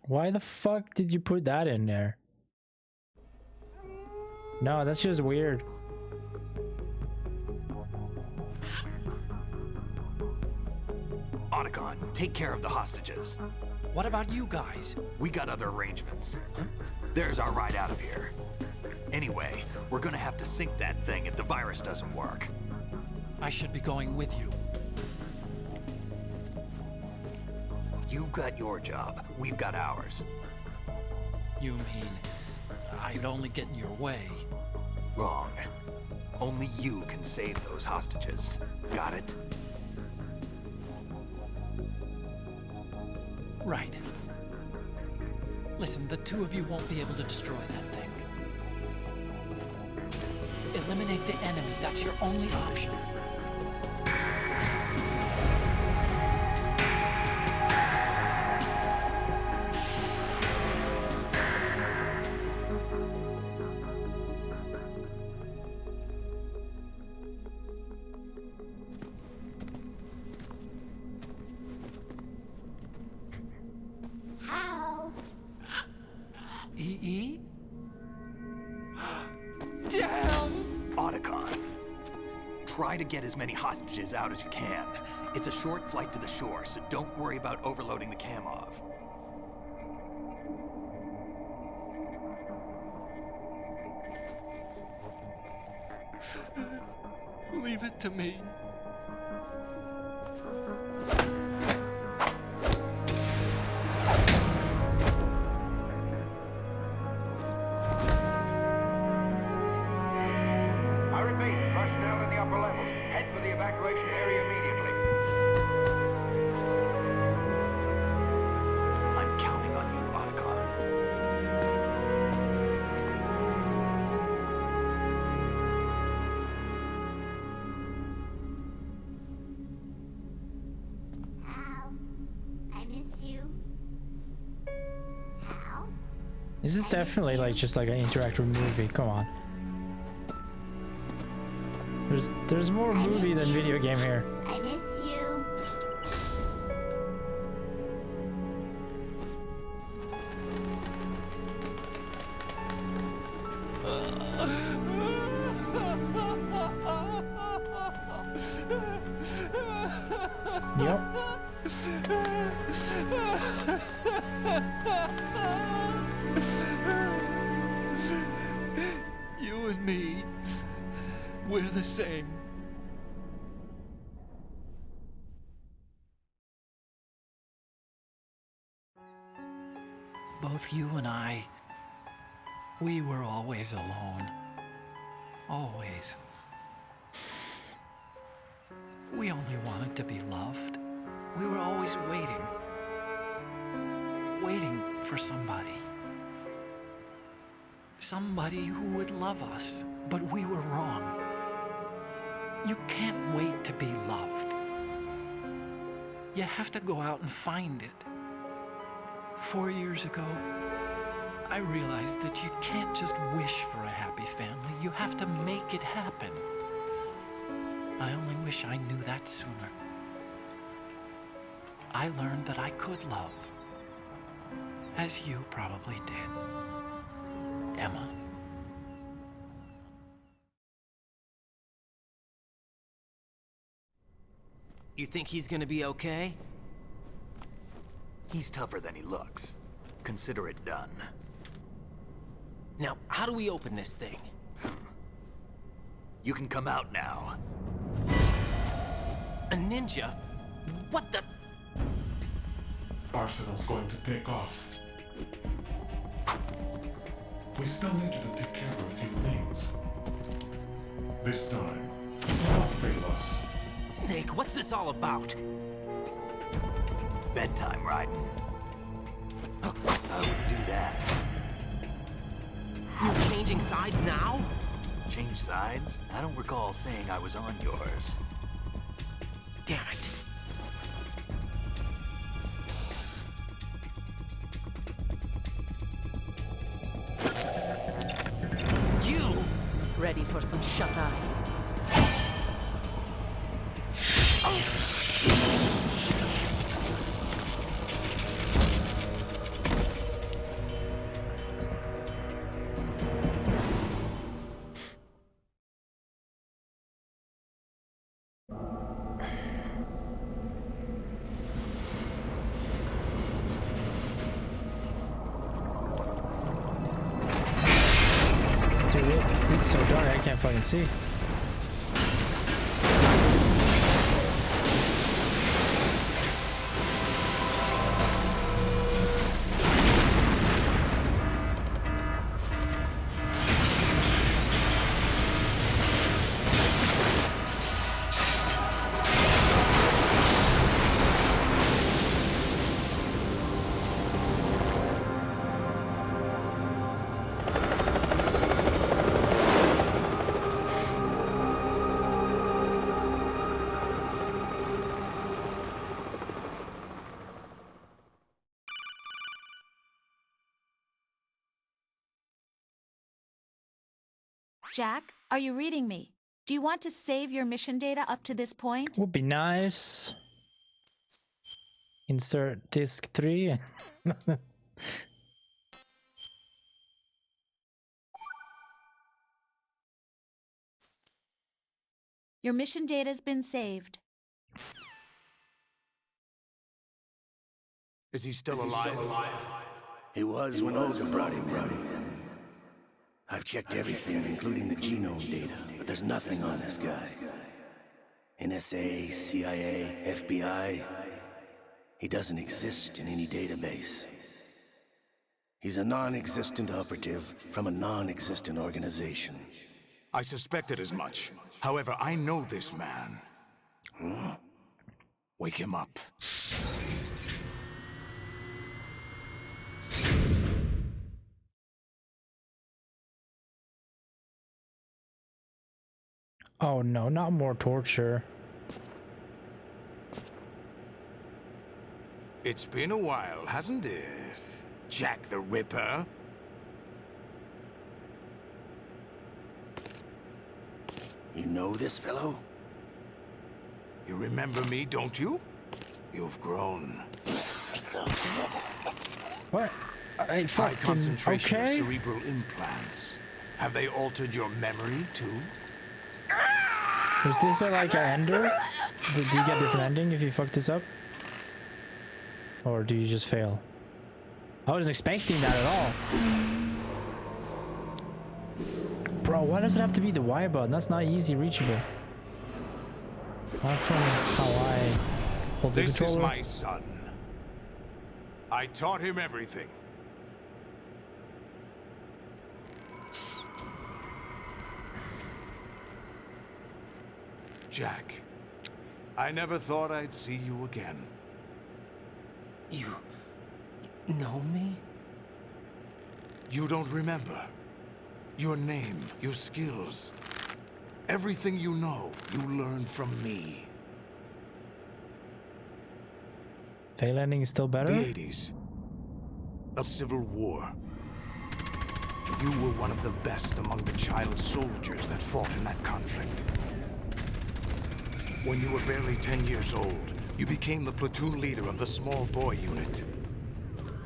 Why the fuck did you put that in there? No, that's just weird. Otacon, take care of the hostages. What about you guys? We got other arrangements. There's our ride out of here. Anyway, we're gonna have to sink that thing if the virus doesn't work. I should be going with you. You've got your job. We've got ours. You mean I'd only get in your way? Wrong. Only you can save those hostages. Got it? Right. Listen, the two of you won't be able to destroy that thing. Eliminate the enemy. That's your only option. EE? Damn! Otacon, try to get as many hostages out as you can. It's a short flight to the shore, so don't worry about overloading the Kamov. Leave it to me. I repeat, personnel in the upper levels, head for the evacuation area immediately. I'm counting on you, Otacon. I miss you. Hal? This is definitely like just like an interactive movie. Come on. There's more movie than video game here. I miss you. Yep. You and me, we're the same. Both you and I, we were always alone. Always. We only wanted to be loved. We were always waiting. Waiting for somebody. Somebody who would love us, but we were wrong. You can't wait to be loved. You have to go out and find it. 4 years ago, I realized that you can't just wish for a happy family. You have to make it happen. I only wish I knew that sooner. I learned that I could love, as you probably did, Emma. You think he's gonna be okay? He's tougher than he looks. Consider it done. Now, how do we open this thing? You can come out now. A ninja? What the? Arsenal's going to take off. We still need you to take care of a few things. This time, don't fail us. Snake, what's this all about? Bedtime, Raiden. I would do that. You're changing sides now? Change sides? I don't recall saying I was on yours. Damn it. You! Ready for some shut-eye? It's so dark I can't fucking see. Jack, are you reading me? Do you want to save your mission data up to this point? Would be nice. Insert disk 3. Your mission data has been saved. Is he still alive? He was when Olga brought him in. I've checked everything, including the genome data, but there's nothing on this guy. NSA, CIA, FBI. He doesn't exist in any database. He's a non-existent operative from a non-existent organization. I suspected as much. However, I know this man. Huh? Wake him up. Oh no, not more torture. It's been a while, hasn't it? Jack the Ripper? You know this fellow? You remember me, don't you? You've grown. What? High Fucking concentration of okay. cerebral implants. Have they altered your memory, too? Is this like an ender? Do you get a different ending if you fuck this up? Or do you just fail? I wasn't expecting that at all. Bro, why does it have to be the Y button? That's not easy reachable. Not from how I hold the This controller. is my son. I taught him everything. Jack, I never thought I'd see you again. You know me? You don't remember. Your name, your skills. Everything you know, you learned from me. Fail ending is still better? The 80s. A civil war. You were one of the best among the child soldiers that fought in that conflict. When you were barely 10 years old, you became the platoon leader of the small boy unit.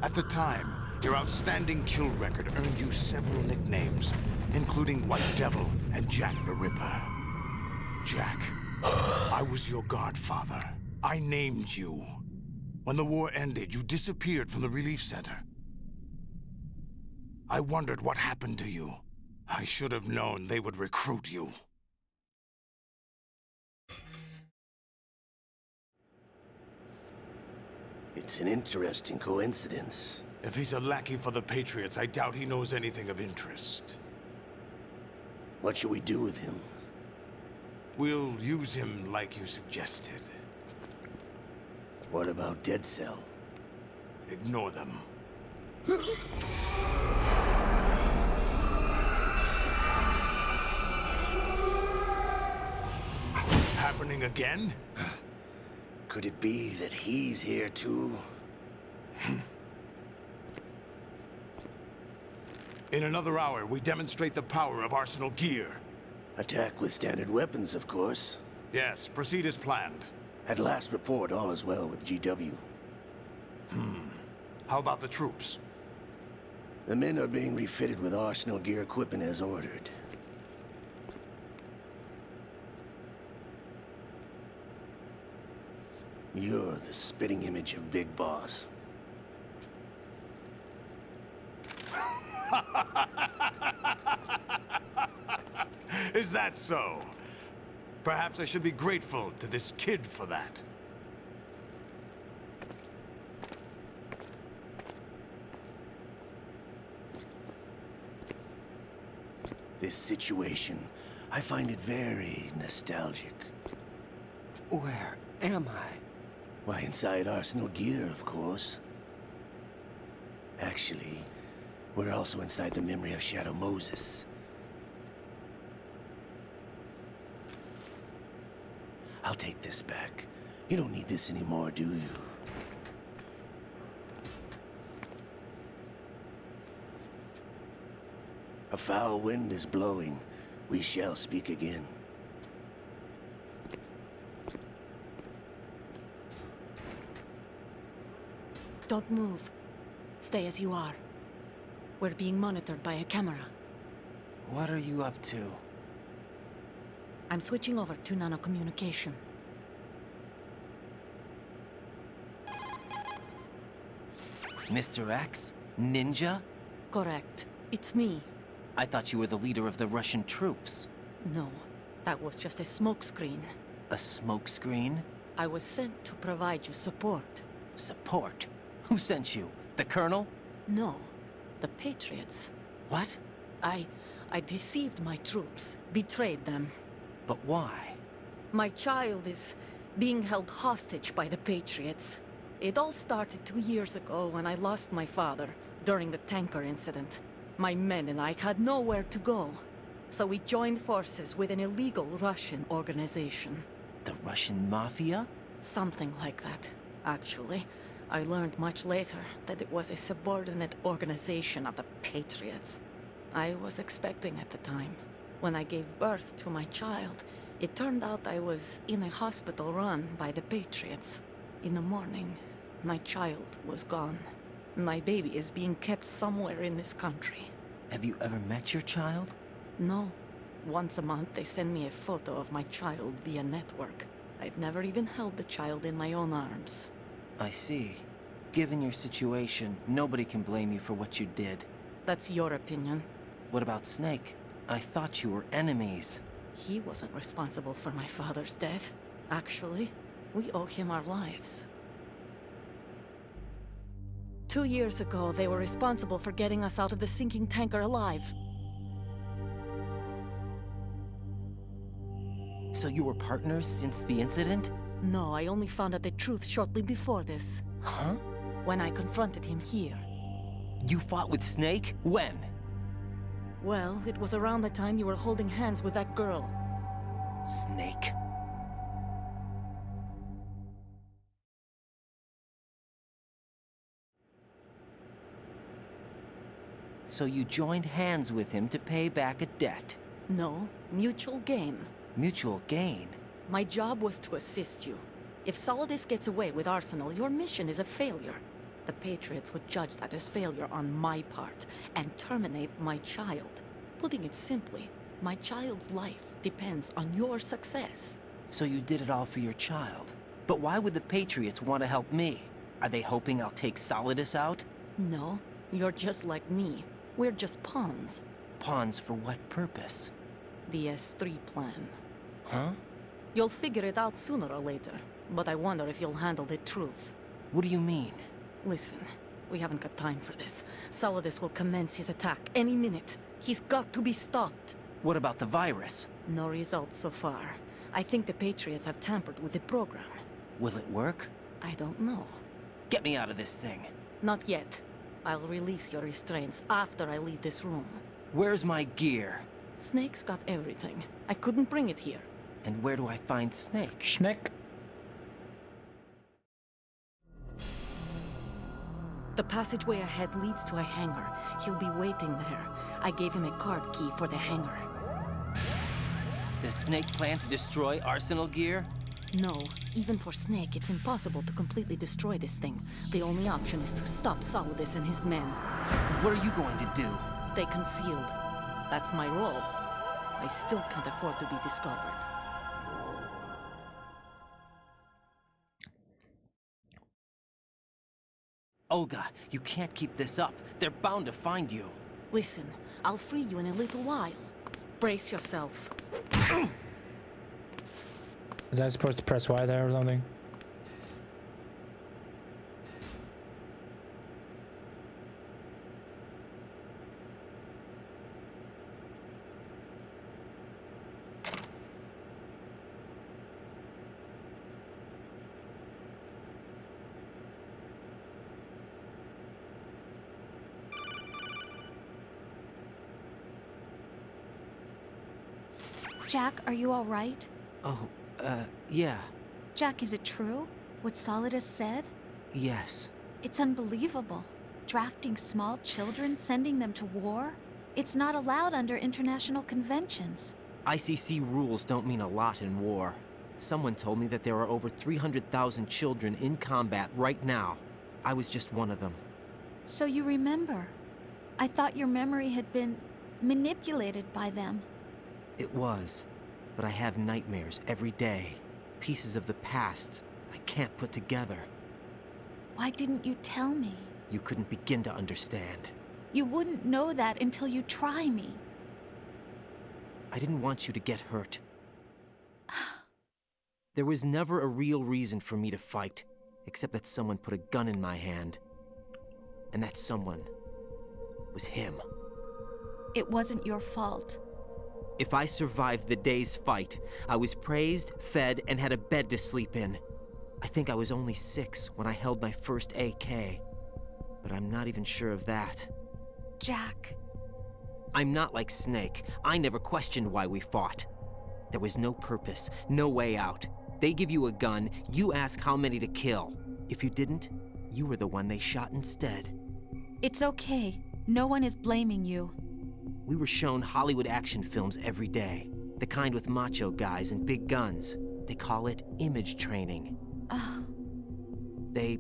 At the time, your outstanding kill record earned you several nicknames, including White Devil and Jack the Ripper. Jack, I was your godfather. I named you. When the war ended, you disappeared from the relief center. I wondered what happened to you. I should have known they would recruit you. It's an interesting coincidence. If he's a lackey for the Patriots, I doubt he knows anything of interest. What should we do with him? We'll use him like you suggested. What about Dead Cell? Ignore them. Happening again? Could it be that he's here too? In another hour, we demonstrate the power of Arsenal gear. Attack with standard weapons, of course. Yes, proceed as planned. At last report, all is well with GW. How about the troops? The men are being refitted with Arsenal gear equipment as ordered. You're the spitting image of Big Boss. Is that so? Perhaps I should be grateful to this kid for that. This situation, I find it very nostalgic. Where am I? Why, inside Arsenal gear, of course. Actually, we're also inside the memory of Shadow Moses. I'll take this back. You don't need this anymore, do you? A foul wind is blowing. We shall speak again. Don't move. Stay as you are. We're being monitored by a camera. What are you up to? I'm switching over to nanocommunication. Mr. X? Ninja? Correct. It's me. I thought you were the leader of the Russian troops. No, that was just a smokescreen. A smokescreen? I was sent to provide you support. Support? Who sent you? The Colonel? No, the Patriots. What? I deceived my troops, betrayed them. But why? My child is being held hostage by the Patriots. It all started 2 years ago when I lost my father during the tanker incident. My men and I had nowhere to go, so we joined forces with an illegal Russian organization. The Russian Mafia? Something like that, actually. I learned much later that it was a subordinate organization of the Patriots. I was expecting at the time. When I gave birth to my child, it turned out I was in a hospital run by the Patriots. In the morning, my child was gone. My baby is being kept somewhere in this country. Have you ever met your child? No. Once a month, they send me a photo of my child via network. I've never even held the child in my own arms. I see. Given your situation, nobody can blame you for what you did. That's your opinion. What about Snake? I thought you were enemies. He wasn't responsible for my father's death. Actually, we owe him our lives. 2 years ago, they were responsible for getting us out of the sinking tanker alive. So you were partners since the incident? No, I only found out the truth shortly before this. Huh? When I confronted him here. You fought with Snake? When? Well, it was around the time you were holding hands with that girl. Snake. So you joined hands with him to pay back a debt? No, mutual gain. Mutual gain? My job was to assist you. If Solidus gets away with Arsenal, your mission is a failure. The Patriots would judge that as failure on my part, and terminate my child. Putting it simply, my child's life depends on your success. So you did it all for your child, But why would the Patriots want to help me? Are they hoping I'll take Solidus out? No, you're just like me. We're just pawns. Pawns for what purpose? The S3 plan. Huh? You'll figure it out sooner or later, but I wonder if you'll handle the truth. What do you mean? Listen, we haven't got time for this. Solidus will commence his attack any minute. He's got to be stopped. What about the virus? No results so far. I think the Patriots have tampered with the program. Will it work? I don't know. Get me out of this thing. Not yet. I'll release your restraints after I leave this room. Where's my gear? Snake's got everything. I couldn't bring it here. And where do I find Snake? Snake. The passageway ahead leads to a hangar. He'll be waiting there. I gave him a card key for the hangar. Does Snake plan to destroy Arsenal gear? No. Even for Snake, it's impossible to completely destroy this thing. The only option is to stop Solidus and his men. What are you going to do? Stay concealed. That's my role. I still can't afford to be discovered. Olga, you can't keep this up. They're bound to find you. Listen, I'll free you in a little while. Brace yourself. Was I supposed to press Y there or something? Jack, are you all right? Oh, yeah. Jack, is it true? What Solidus said? Yes. It's unbelievable. Drafting small children, sending them to war? It's not allowed under international conventions. ICC rules don't mean a lot in war. Someone told me that there are over 300,000 children in combat right now. I was just one of them. So you remember. I thought your memory had been manipulated by them. It was, but I have nightmares every day. Pieces of the past I can't put together. Why didn't you tell me? You couldn't begin to understand. You wouldn't know that until you try me. I didn't want you to get hurt. There was never a real reason for me to fight, except that someone put a gun in my hand. And that someone was him. It wasn't your fault. If I survived the day's fight, I was praised, fed, and had a bed to sleep in. I think I was only 6 when I held my first AK. But I'm not even sure of that. Jack. I'm not like Snake. I never questioned why we fought. There was no purpose, no way out. They give you a gun, you ask how many to kill. If you didn't, you were the one they shot instead. It's okay. No one is blaming you. We were shown Hollywood action films every day. The kind with macho guys and big guns. They call it image training. Ugh. They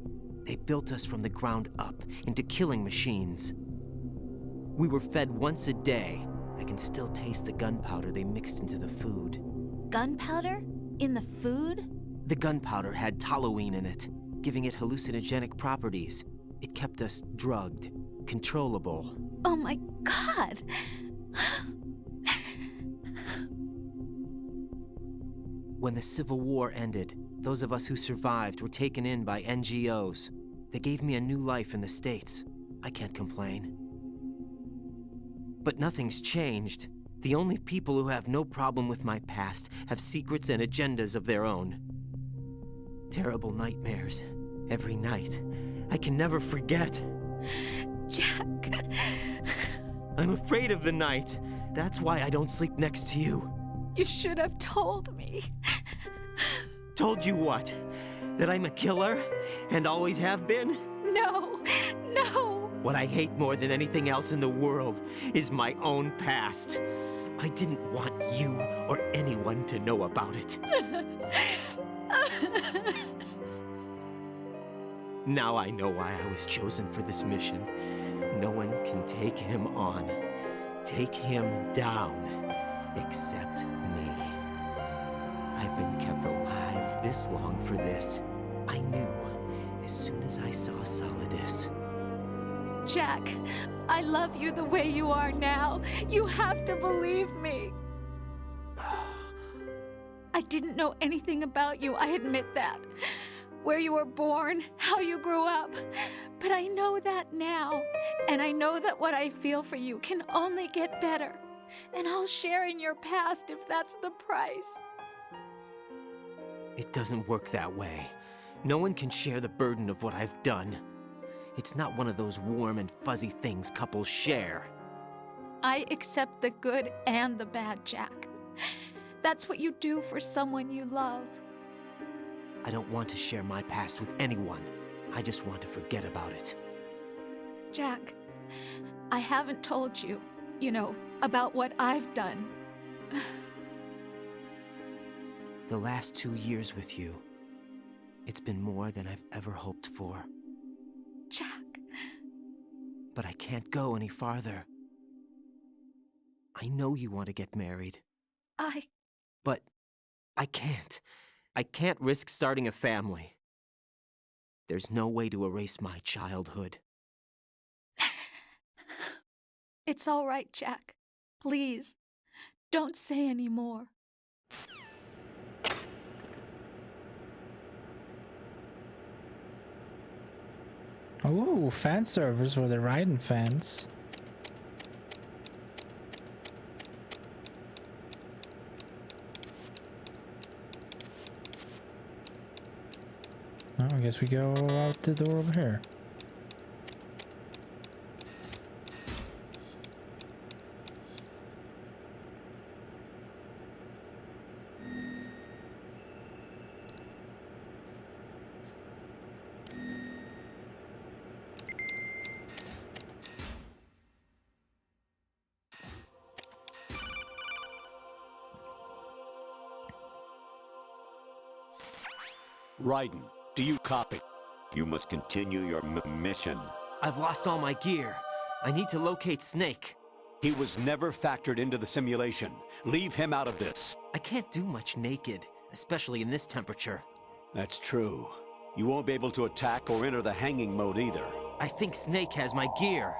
built us from the ground up into killing machines. We were fed once a day. I can still taste the gunpowder they mixed into the food. Gunpowder? In the food? The gunpowder had toluene in it, giving it hallucinogenic properties. It kept us drugged, controllable. Oh my God! When the Civil War ended, those of us who survived were taken in by NGOs. They gave me a new life in the States. I can't complain. But nothing's changed. The only people who have no problem with my past have secrets and agendas of their own. Terrible nightmares. Every night. I can never forget. Jack. I'm afraid of the night. That's why I don't sleep next to you. You should have told me. Told you what? That I'm a killer? And always have been? No, no. What I hate more than anything else in the world is my own past. I didn't want you or anyone to know about it. Now I know why I was chosen for this mission. No one can take him on, take him down, except me. I've been kept alive this long for this. I knew as soon as I saw Solidus. Jack, I love you the way you are now. You have to believe me. I didn't know anything about you, I admit that. Where you were born, how you grew up. But I know that now. And I know that what I feel for you can only get better. And I'll share in your past if that's the price. It doesn't work that way. No one can share the burden of what I've done. It's not one of those warm and fuzzy things couples share. I accept the good and the bad, Jack. That's what you do for someone you love. I don't want to share my past with anyone. I just want to forget about it. Jack, I haven't told you, about what I've done. The last 2 years with you, it's been more than I've ever hoped for. Jack. But I can't go any farther. I know you want to get married. But I can't. I can't risk starting a family. There's no way to erase my childhood. It's all right, Jack. Please, don't say any more. Ooh, fan servers for the Raiden fans. Oh, I guess we go out the door over here. Raiden, do you copy? You must continue your mission. I've lost all my gear. I need to locate Snake. He was never factored into the simulation. Leave him out of this. I can't do much naked, especially in this temperature. That's true. You won't be able to attack or enter the hanging mode either. I think Snake has my gear.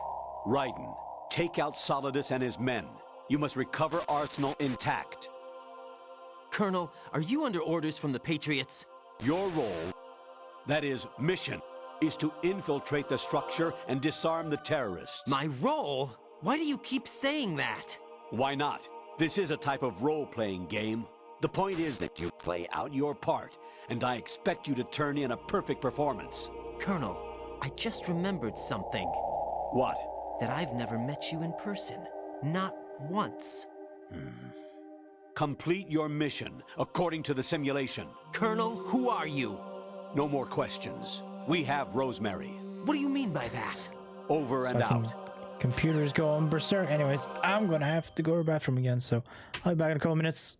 Raiden, take out Solidus and his men. You must recover Arsenal intact. Colonel, are you under orders from the Patriots? Your role, that is, mission, is to infiltrate the structure and disarm the terrorists. My role? Why do you keep saying that? Why not? This is a type of role-playing game. The point is that you play out your part, and I expect you to turn in a perfect performance. Colonel, I just remembered something. What? That I've never met you in person. Not once. Complete your mission, according to the simulation. Colonel, who are you? No more questions. We have Rosemary. What do you mean by that? Over and out. Computer's going berserk. Anyways, I'm gonna have to go to the bathroom again, so I'll be back in a couple minutes.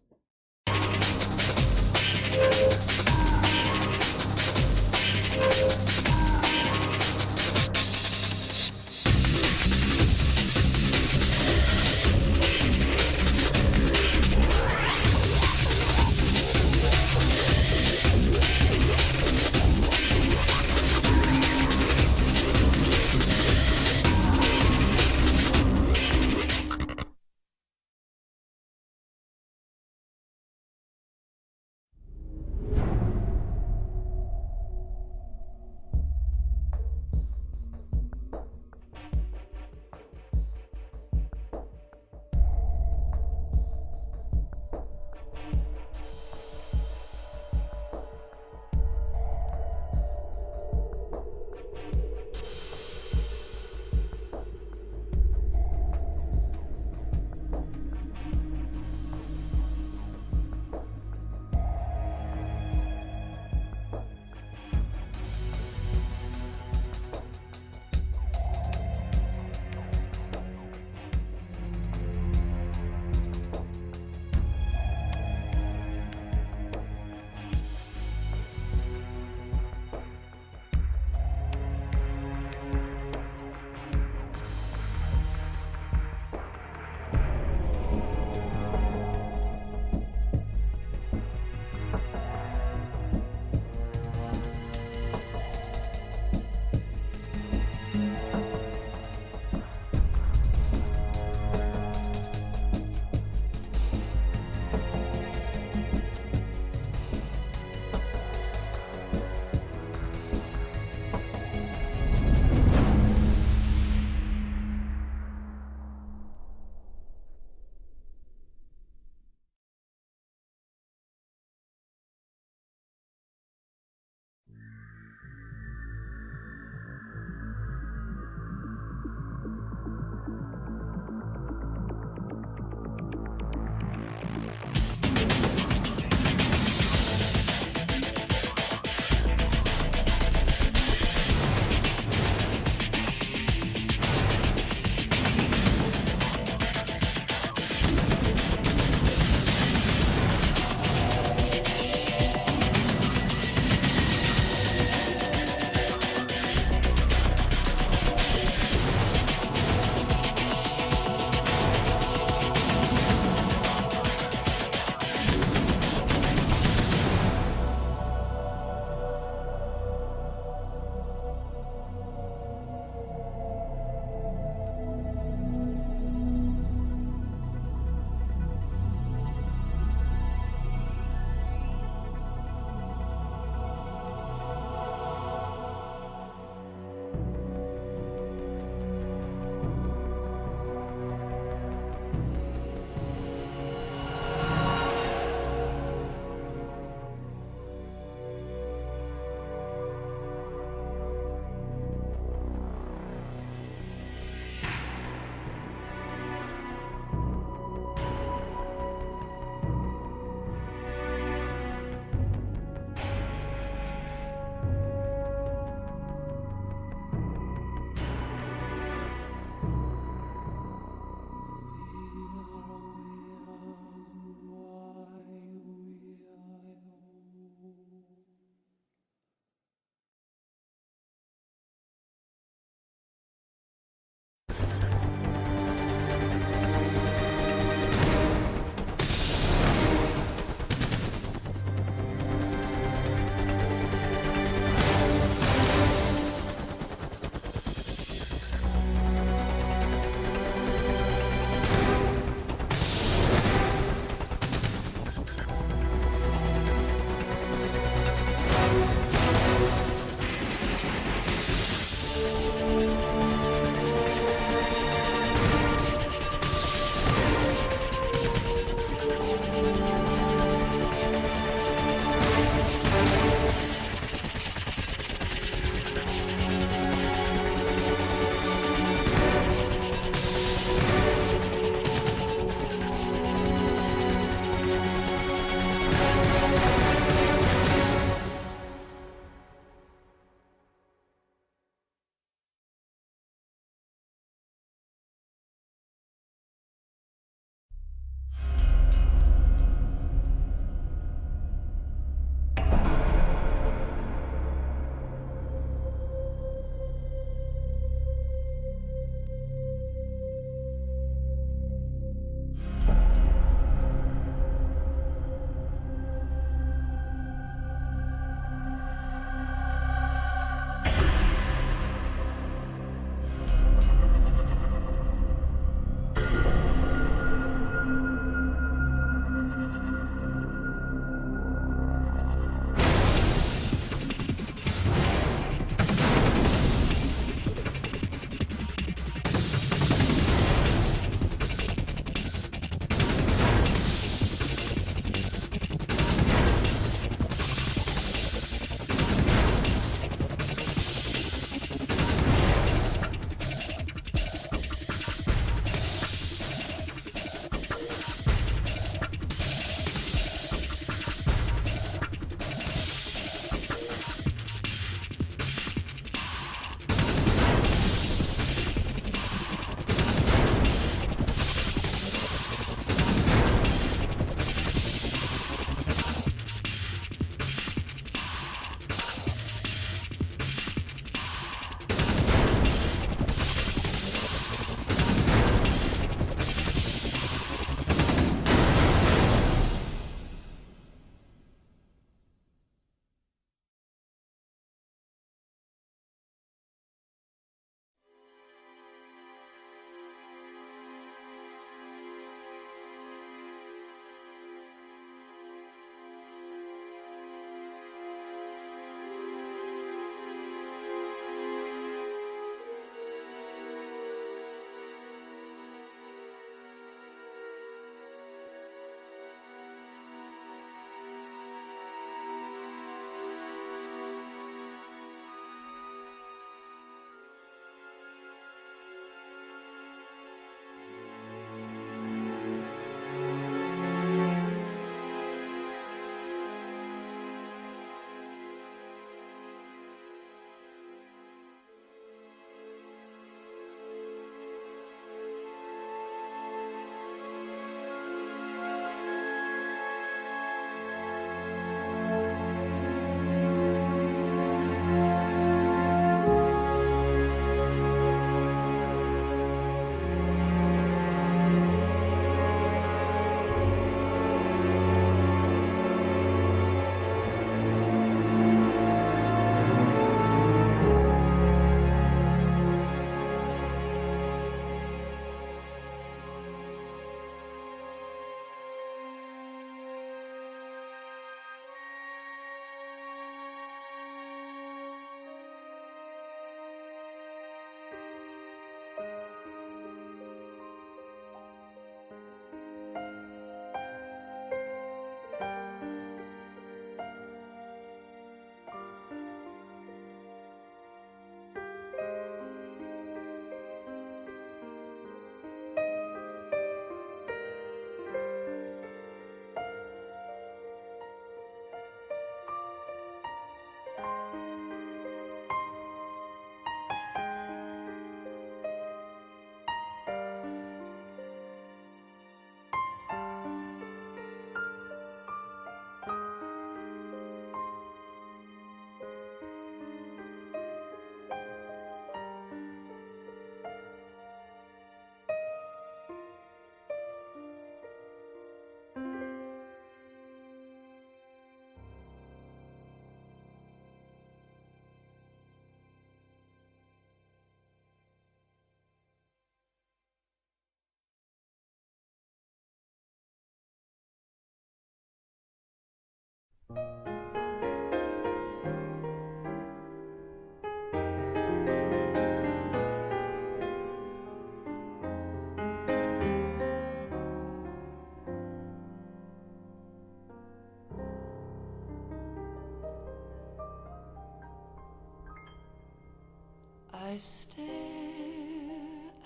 I stare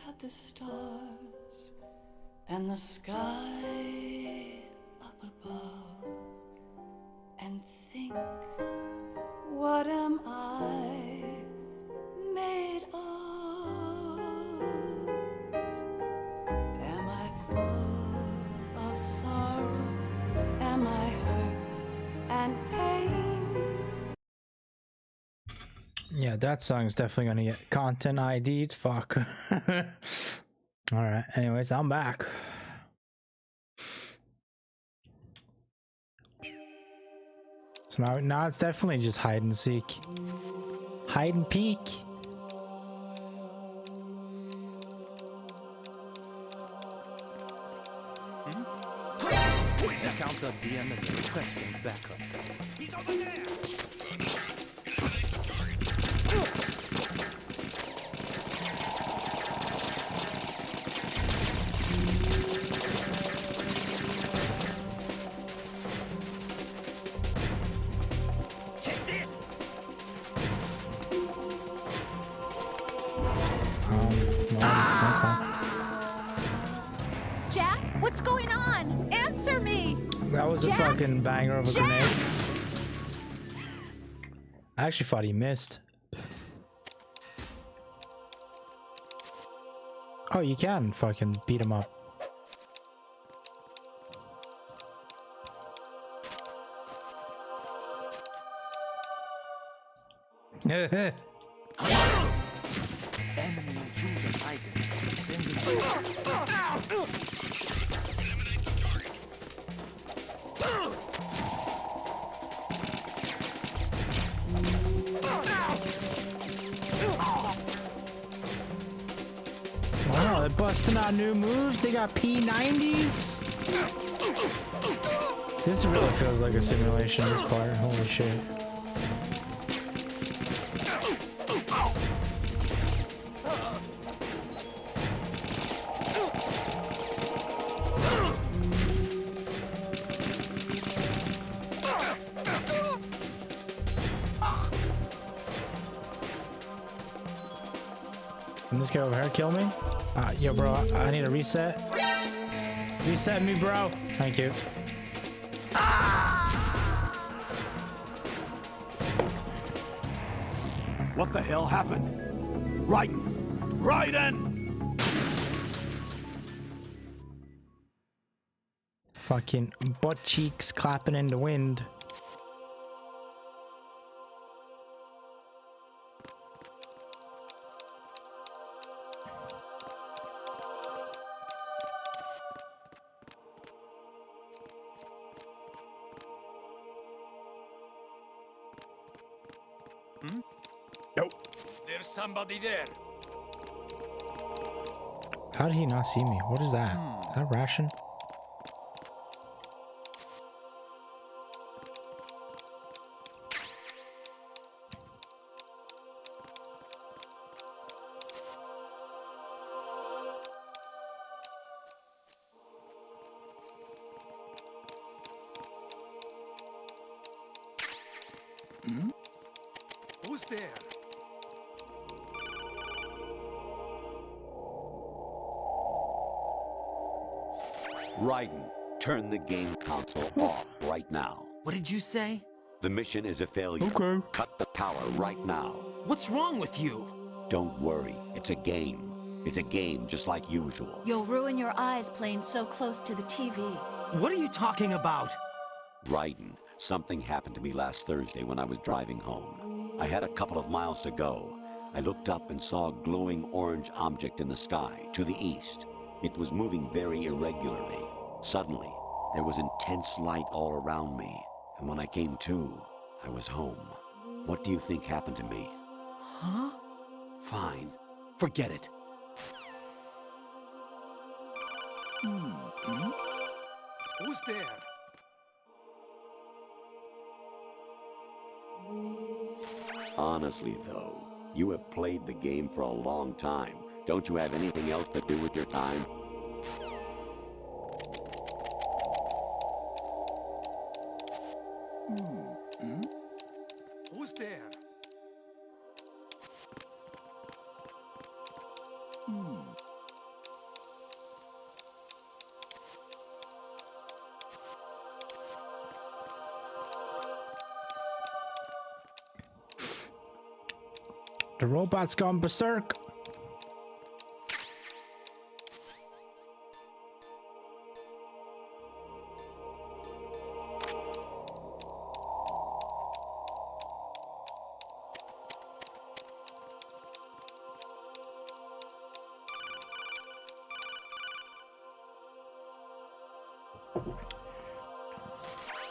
at the stars and the sky up above and think, what am I made of? Am I full of sorrow? Am I hurt and pain? Yeah, that song's definitely gonna get content ID'd. Fuck. Alright, anyways, I'm back. So now it's definitely just hide and seek. Hide and peek. Encounter the enemy requesting backup. He's over there! Jack, what's going on? Answer me! That was Jack? a fucking banger of a Jack? grenade. I actually thought he missed. Oh, you can fucking beat him up. Enemy intruder items. Wow, they're busting out new moves. They got P90s. This really feels like a simulation, this part. Holy shit. Can this guy over here kill me? Yo, bro, I need a reset. Reset me, bro. Thank you. What the hell happened? Raiden! Fucking butt cheeks clapping in the wind. Nope. There's somebody there. How did he not see me? What is that? Is that ration? Who's there? Raiden, turn the game console off right now. What did you say? The mission is a failure. Okay. Cut the power right now. What's wrong with you? Don't worry, it's a game. It's a game just like usual. You'll ruin your eyes playing so close to the TV. What are you talking about? Raiden, something happened to me last Thursday when I was driving home. I had a couple of miles to go. I looked up and saw a glowing orange object in the sky to the east. It was moving very irregularly. Suddenly, there was intense light all around me, and when I came to, I was home. What do you think happened to me? Huh? Fine. Forget it. Who's there? Honestly, though, you have played the game for a long time. Don't you have anything else to do with your time? Who's there? The robot's gone berserk.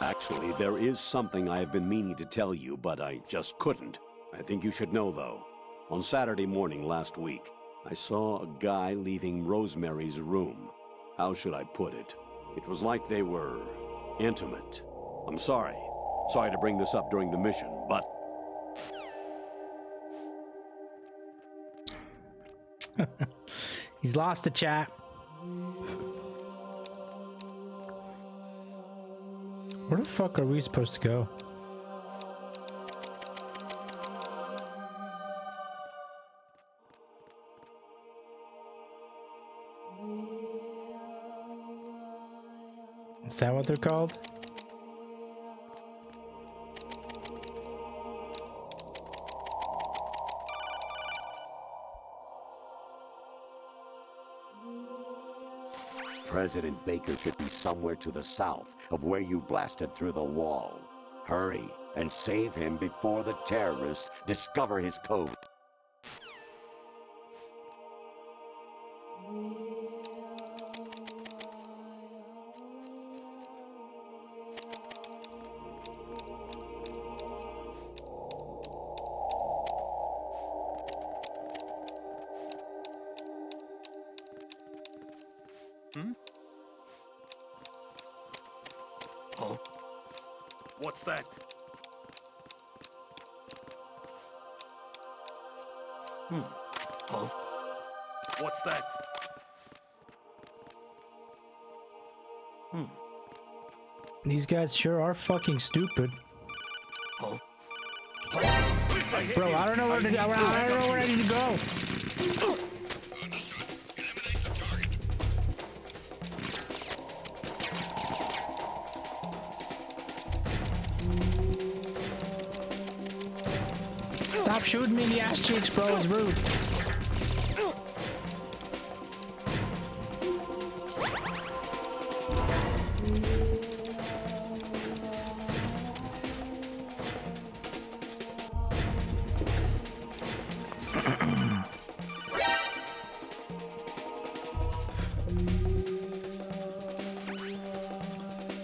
Actually, there is something I have been meaning to tell you, but I just couldn't. I think you should know, though. On Saturday morning last week, I saw a guy leaving Rosemary's room. How should I put it? It was like they were intimate. I'm sorry. Sorry to bring this up during the mission, but... He's lost the chat. Where the fuck are we supposed to go? Is that what they're called? President Baker should be somewhere to the south of where you blasted through the wall. Hurry and save him before the terrorists discover his code. Huh? What's that? Huh? What's that? These guys sure are fucking stupid. Huh? Bro, I don't know where to go. I don't know where I need to go. Stop shooting me in the ass cheeks, bro. It's rude.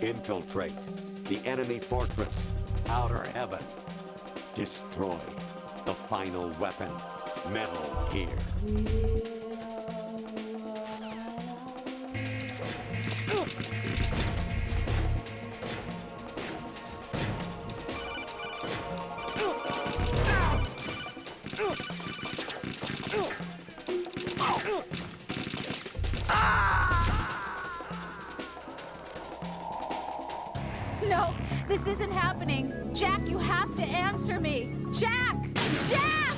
Infiltrate the enemy fortress, Outer Heaven. Destroy the final weapon, Metal Gear. No, this isn't happening. Jack, you have to answer me. Jack! Jack!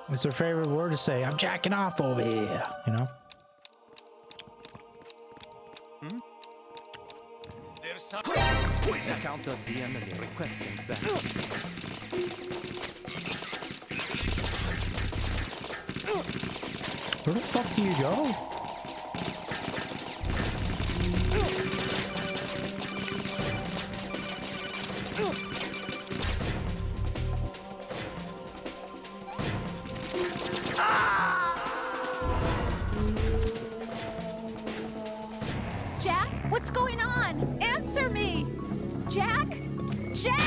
What's their favorite word to say? I'm jacking off over here, you know? There's some... Encounter the enemy requesting backup. Where the fuck do you go? Jack, what's going on? Answer me! Jack! Jack!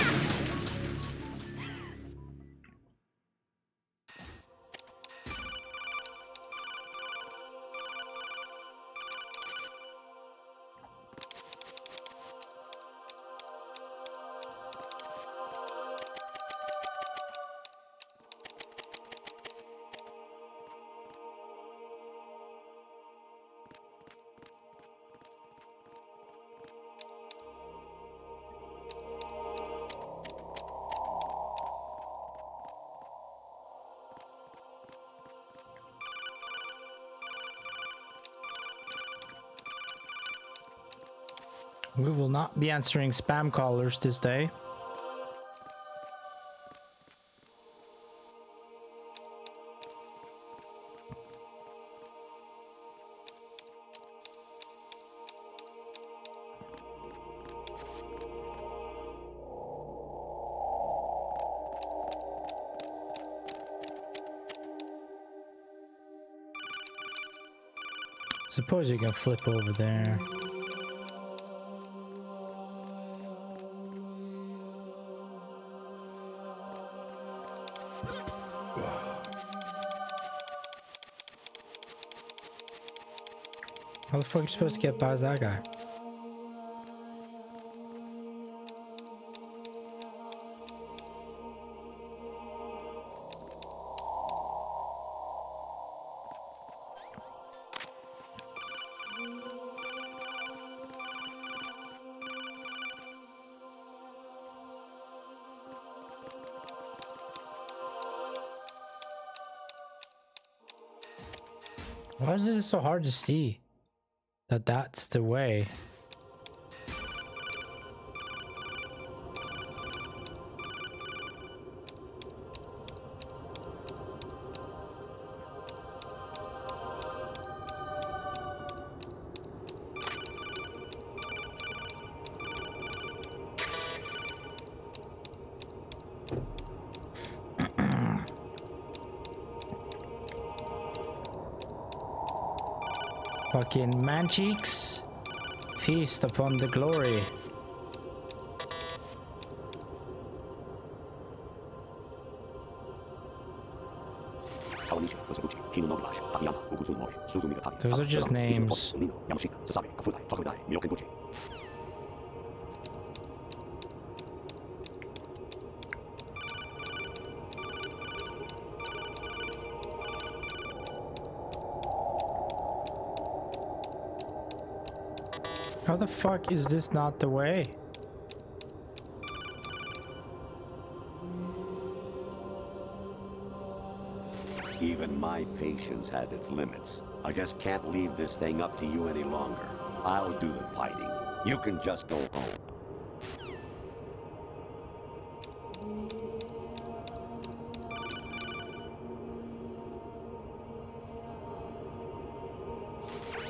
We will not be answering spam callers this day. Suppose you can flip over there. How the fuck are you supposed to get past that guy? Why is it so hard to see that that's the way? Fucking man cheeks, feast upon the glory. Those are just names. How the fuck is this not the way? Even my patience has its limits. I just can't leave this thing up to you any longer. I'll do the fighting. You can just go home.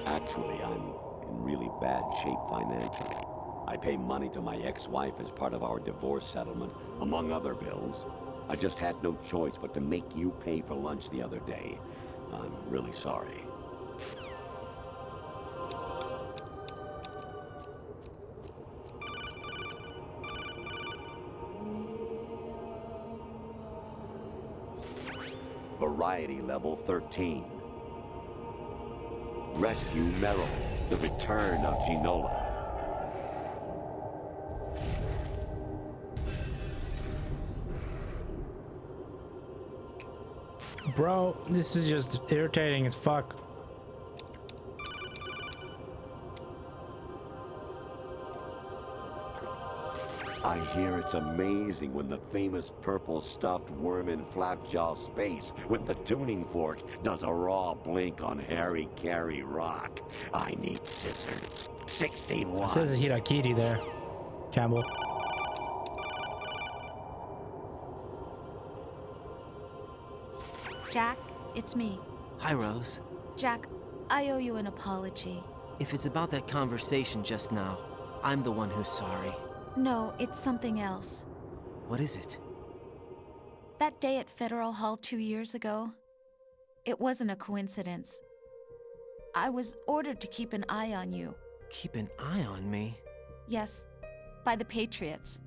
Actually, I'm in really bad shape financially. I pay money to my ex-wife as part of our divorce settlement, among other bills. I just had no choice but to make you pay for lunch the other day. I'm really sorry. Variety level 13. Rescue Merrill, the return of Ginola. Bro, this is just irritating as fuck. I hear it's amazing when the famous purple stuffed worm in Flapjaw Space with the tuning fork does a raw blink on Harry Carey Rock. I need scissors. 61. It says Hirakiri there, Campbell. Jack, it's me. Hi, Rose. Jack, I owe you an apology. If it's about that conversation just now, I'm the one who's sorry. No, it's something else. What is it? That day at Federal Hall 2 years ago, it wasn't a coincidence. I was ordered to keep an eye on you. Keep an eye on me? Yes, by the Patriots.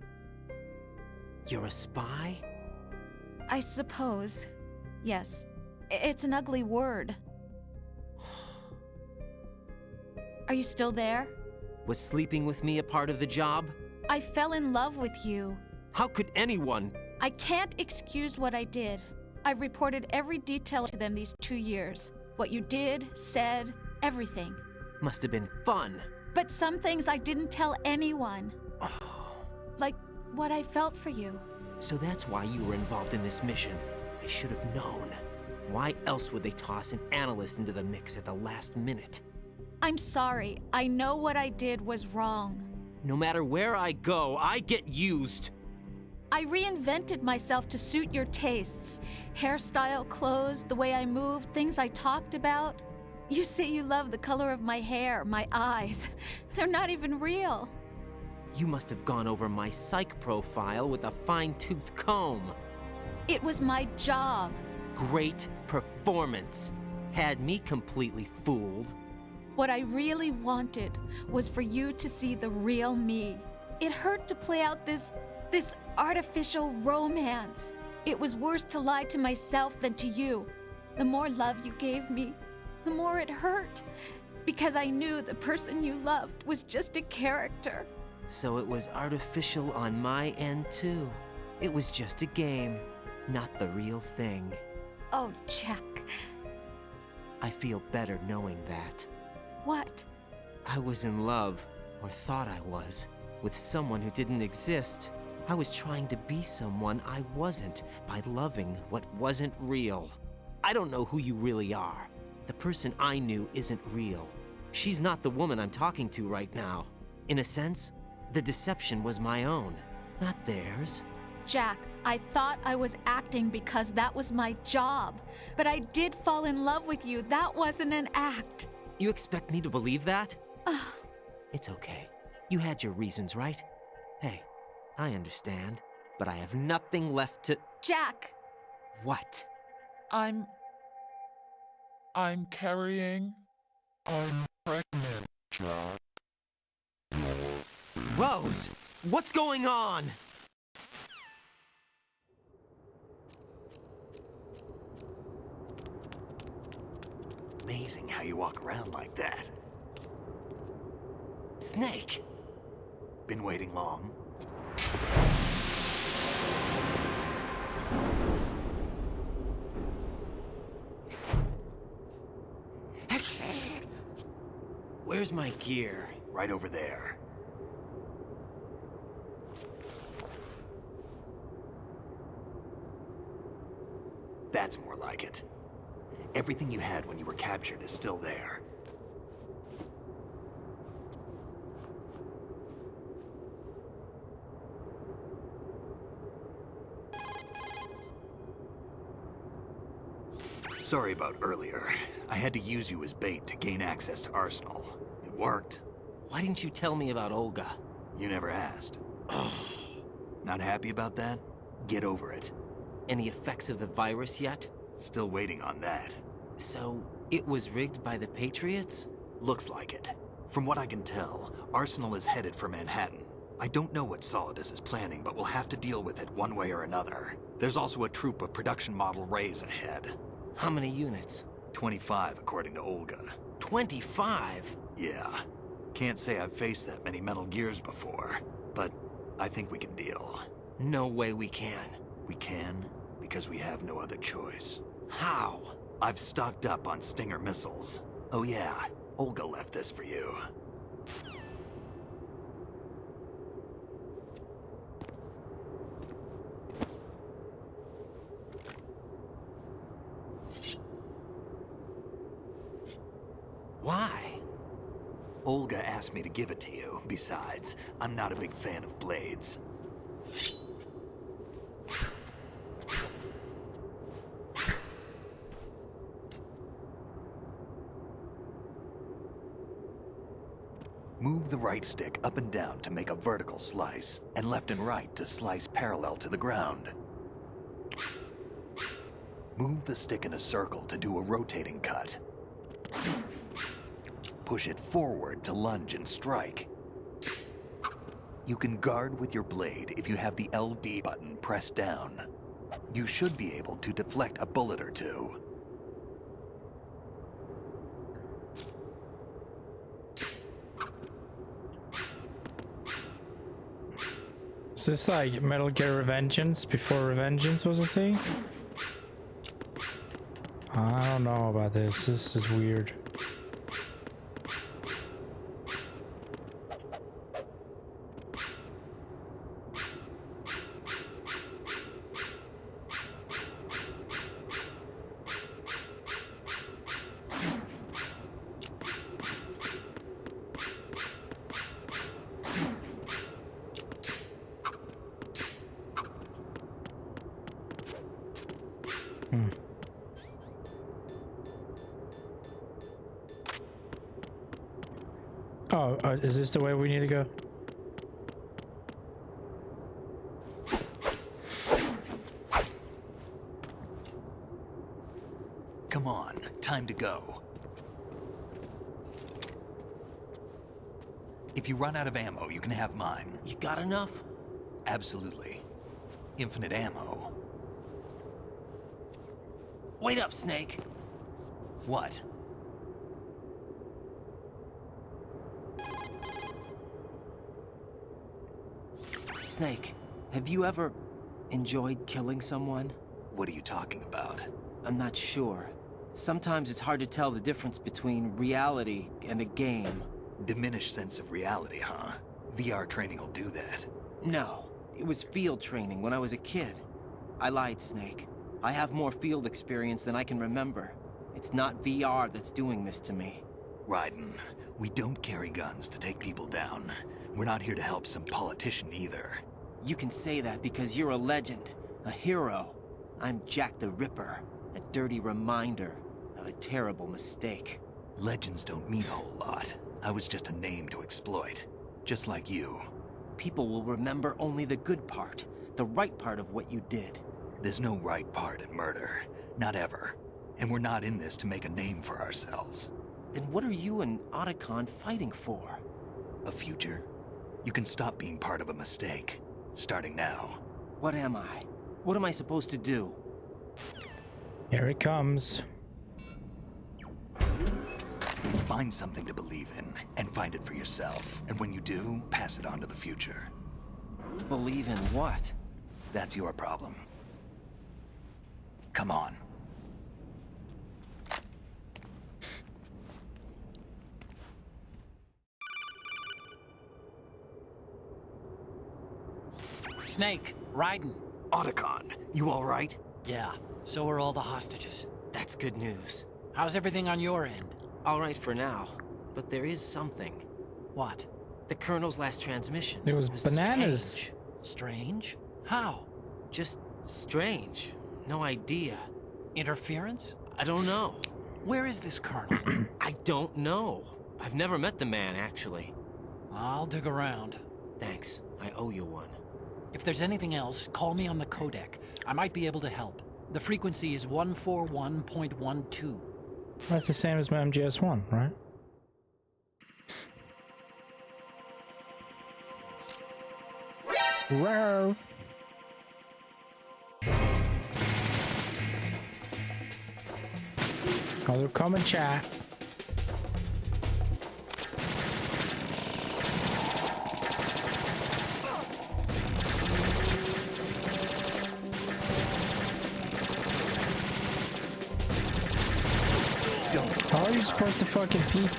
You're a spy? I suppose. Yes. It's an ugly word. Are you still there? Was sleeping with me a part of the job? I fell in love with you. How could anyone? I can't excuse what I did. I've reported every detail to them these 2 years. What you did, said, everything. Must have been fun. But some things I didn't tell anyone. Like what I felt for you. So that's why you were involved in this mission. I should have known. Why else would they toss an analyst into the mix at the last minute? I'm sorry. I know what I did was wrong. No matter where I go, I get used. I reinvented myself to suit your tastes. Hairstyle, clothes, the way I moved, things I talked about. You say you love the color of my hair, my eyes. They're not even real. You must have gone over my psych profile with a fine-tooth comb. It was my job. Great performance. Had me completely fooled. What I really wanted was for you to see the real me. It hurt to play out this artificial romance. It was worse to lie to myself than to you. The more love you gave me, the more it hurt. Because I knew the person you loved was just a character. So it was artificial on my end too. It was just a game, not the real thing. Oh, Jack. I feel better knowing that. What? I was in love, or thought I was, with someone who didn't exist. I was trying to be someone I wasn't by loving what wasn't real. I don't know who you really are. The person I knew isn't real. She's not the woman I'm talking to right now. In a sense, the deception was my own, not theirs. Jack, I thought I was acting because that was my job. But I did fall in love with you. That wasn't an act. You expect me to believe that? It's okay. You had your reasons, right? Hey, I understand, but I have nothing left to... Jack! What? I'm carrying... I'm pregnant, Jack. Rose! What's going on? Amazing how you walk around like that. Snake! Been waiting long? Where's my gear? Right over there. That's more like it. Everything you had when you were captured is still there. Sorry about earlier. I had to use you as bait to gain access to Arsenal. It worked. Why didn't you tell me about Olga? You never asked. Not happy about that? Get over it. Any effects of the virus yet? Still waiting on that. So, it was rigged by the Patriots? Looks like it. From what I can tell, Arsenal is headed for Manhattan. I don't know what Solidus is planning, but we'll have to deal with it one way or another. There's also a troop of production model Rays ahead. How many units? 25, according to Olga. 25? Yeah. Can't say I've faced that many Metal Gears before, but I think we can deal. No way we can. We can, because we have no other choice. How? I've stocked up on Stinger missiles. Oh yeah, Olga left this for you. Why? Olga asked me to give it to you. Besides, I'm not a big fan of blades. Move the right stick up and down to make a vertical slice, and left and right to slice parallel to the ground. Move the stick in a circle to do a rotating cut. Push it forward to lunge and strike. You can guard with your blade if you have the LB button pressed down. You should be able to deflect a bullet or two. Is this like Metal Gear Revengeance before Revengeance was a thing? I don't know about this. This is weird. Oh, is this the way we need to go? Come on, time to go. If you run out of ammo, you can have mine. You got enough? Absolutely. Infinite ammo. Wait up, Snake. What? Snake, have you ever enjoyed killing someone? What are you talking about? I'm not sure. Sometimes it's hard to tell the difference between reality and a game. Diminished sense of reality, huh? VR training will do that. No, it was field training when I was a kid. I lied, Snake. I have more field experience than I can remember. It's not VR that's doing this to me. Raiden, we don't carry guns to take people down. We're not here to help some politician either. You can say that because you're a legend, a hero. I'm Jack the Ripper, a dirty reminder of a terrible mistake. Legends don't mean a whole lot. I was just a name to exploit, just like you. People will remember only the good part, the right part of what you did. There's no right part in murder, not ever. And we're not in this to make a name for ourselves. Then what are you and Otacon fighting for? A future? You can stop being part of a mistake, starting now. What am I? What am I supposed to do? Here it comes. Find something to believe in, and find it for yourself. And when you do, pass it on to the future. Believe in what? That's your problem. Come on. Snake, Raiden. Otacon, you all right? Yeah, so are all the hostages. That's good news. How's everything on your end? All right for now, but there is something. What? The Colonel's last transmission. It was bananas. Strange? How? Just strange. No idea. Interference? I don't know. Where is this Colonel? I don't know. I've never met the man, actually. I'll dig around. Thanks. I owe you one. If there's anything else, call me on the codec. I might be able to help. The frequency is 141.12. That's the same as my MGS1, right? Wow. Oh, they're coming, chat. How are you supposed to fucking peek?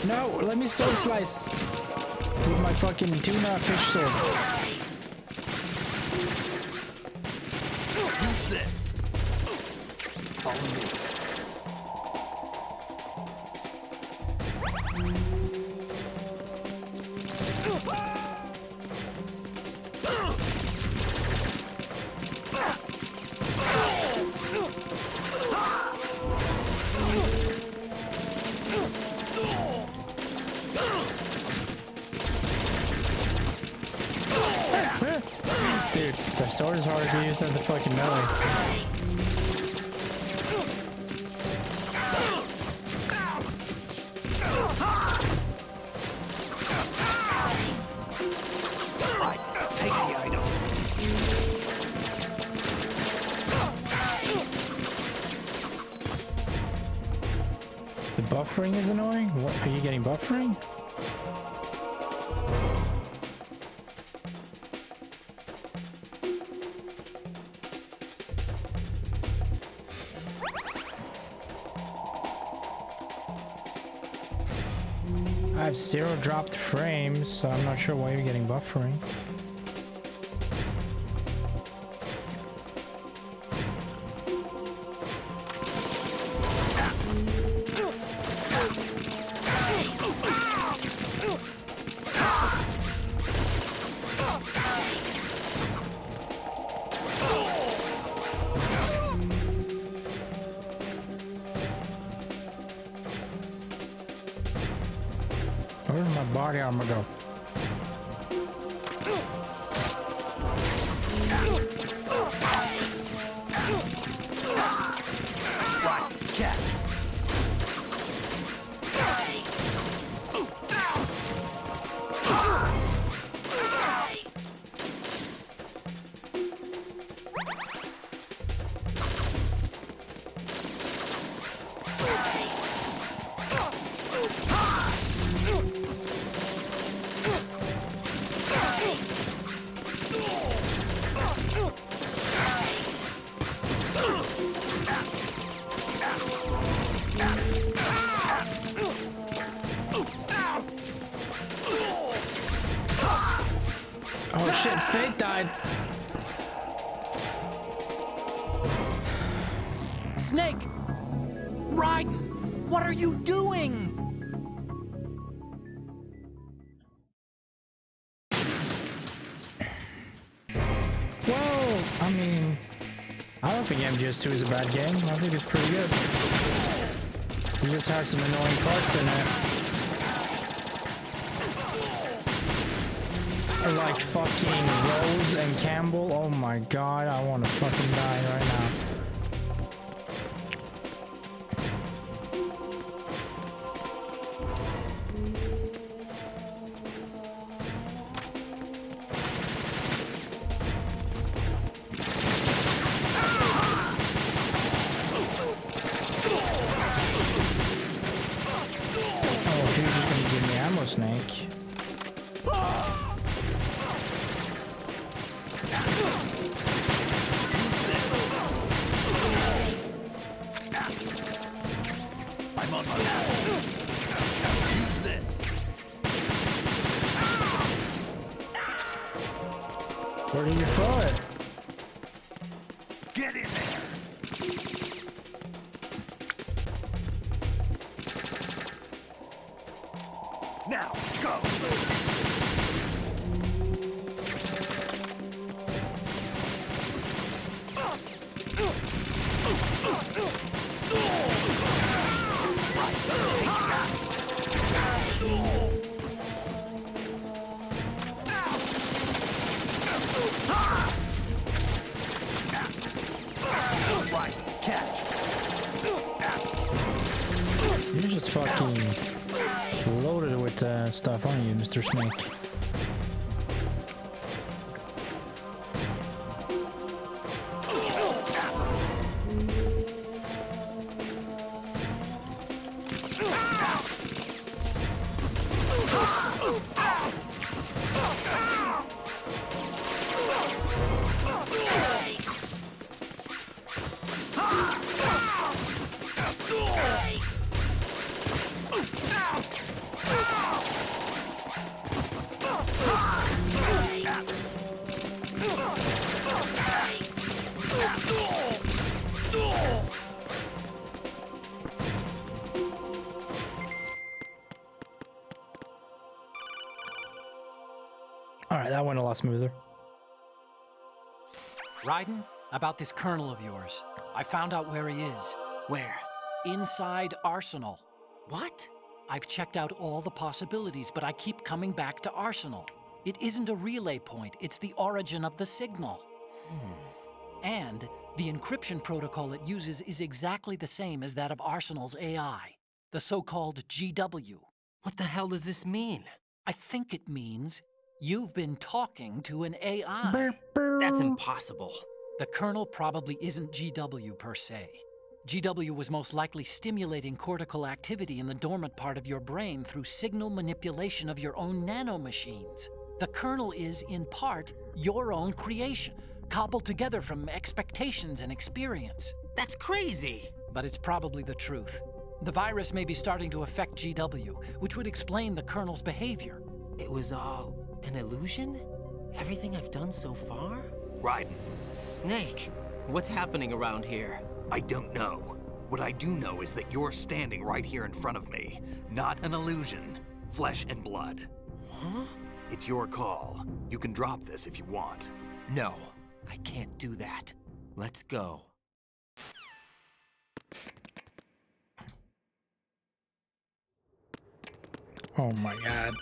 No, let me sword slice with my fucking tuna fish sword. Use this. Follow me. Dude, the sword is harder to use than the fucking melee. The buffering is annoying? What, are you getting buffering? I have 0 dropped frames, so I'm not sure why you're getting buffering. Where's my body armor go? Oh shit, Snake died. Snake! Raiden! What are you doing? Well, I mean, I don't think MGS2 is a bad game. I think it's pretty good. It just has some annoying parts in it. Like fucking Rose and Campbell. Oh my god, I want to fucking die right now. Oh, if you're just gonna give me ammo, Snake. Where did you throw it? Get in there! Now, go! You're just fucking loaded with stuff, aren't you, Mr. Snake? Alright, that went a lot smoother. Raiden, about this colonel of yours. I found out where he is. Where? Inside Arsenal. What? I've checked out all the possibilities, but I keep coming back to Arsenal. It isn't a relay point, it's the origin of the signal. And the encryption protocol it uses is exactly the same as that of Arsenal's AI, the so-called GW. What the hell does this mean? I think it means you've been talking to an AI. That's impossible. The kernel probably isn't GW per se. GW was most likely stimulating cortical activity in the dormant part of your brain through signal manipulation of your own nanomachines. The kernel is, in part, your own creation, cobbled together from expectations and experience. That's crazy. But it's probably the truth. The virus may be starting to affect GW, which would explain the Colonel's behavior. It was all an illusion? Everything I've done so far? Raiden. Snake, what's happening around here? I don't know. What I do know is that you're standing right here in front of me. Not an illusion. Flesh and blood. Huh? It's your call. You can drop this if you want. No, I can't do that. Let's go. Oh my god.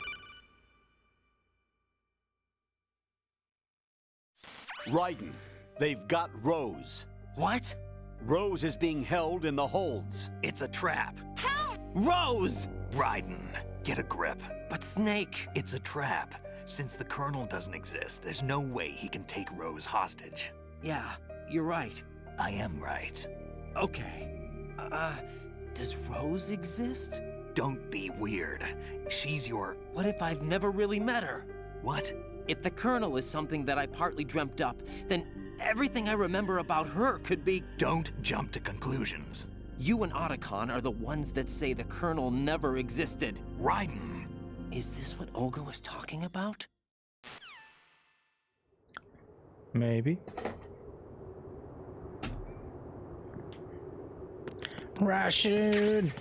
Raiden, they've got Rose. What? Rose is being held in the holds. It's a trap. Help! Rose! Raiden, get a grip. But Snake... It's a trap. Since the Colonel doesn't exist, there's no way he can take Rose hostage. Yeah, you're right. I am right. Okay. Does Rose exist? Don't be weird. She's your... What if I've never really met her? What? If the Colonel is something that I partly dreamt up, then everything I remember about her could be... Don't jump to conclusions. You and Otacon are the ones that say the Colonel never existed. Raiden. Is this what Olga was talking about? Maybe. Ration!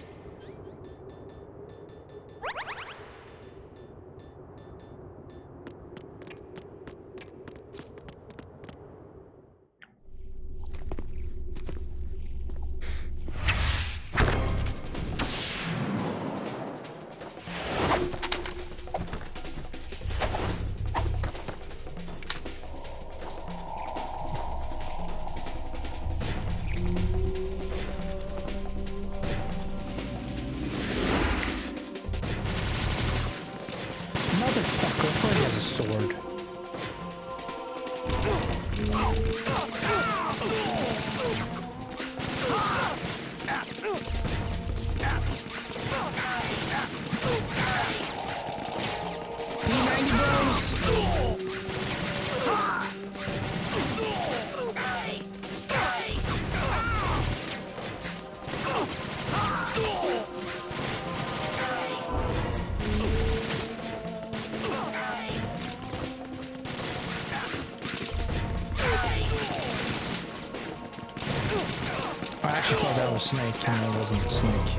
Snake, and it wasn't the snake.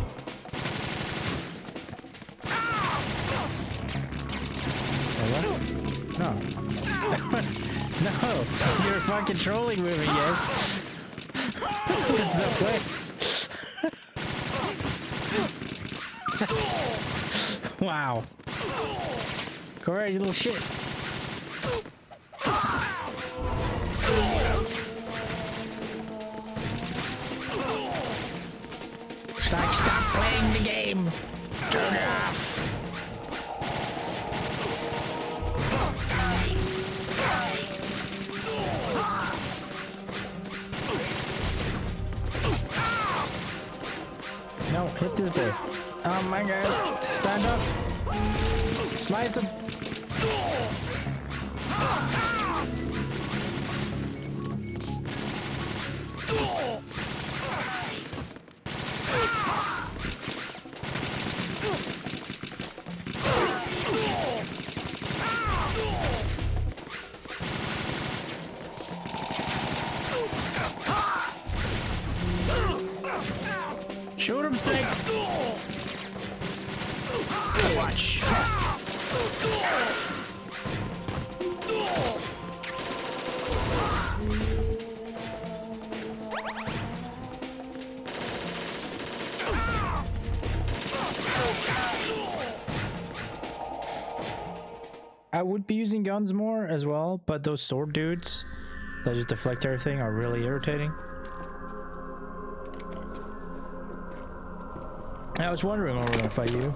No. No, you're fucking trolling with me, yes? There's no way. Wow. Go ahead, you little shit. Stop playing the game! Turn it off! No, hit this boy. Oh my god. Stand up. Slice him. Shoot him, Snake! Watch. I would be using guns more as well, but those sword dudes that just deflect everything are really irritating. I was wondering when we're gonna fight you.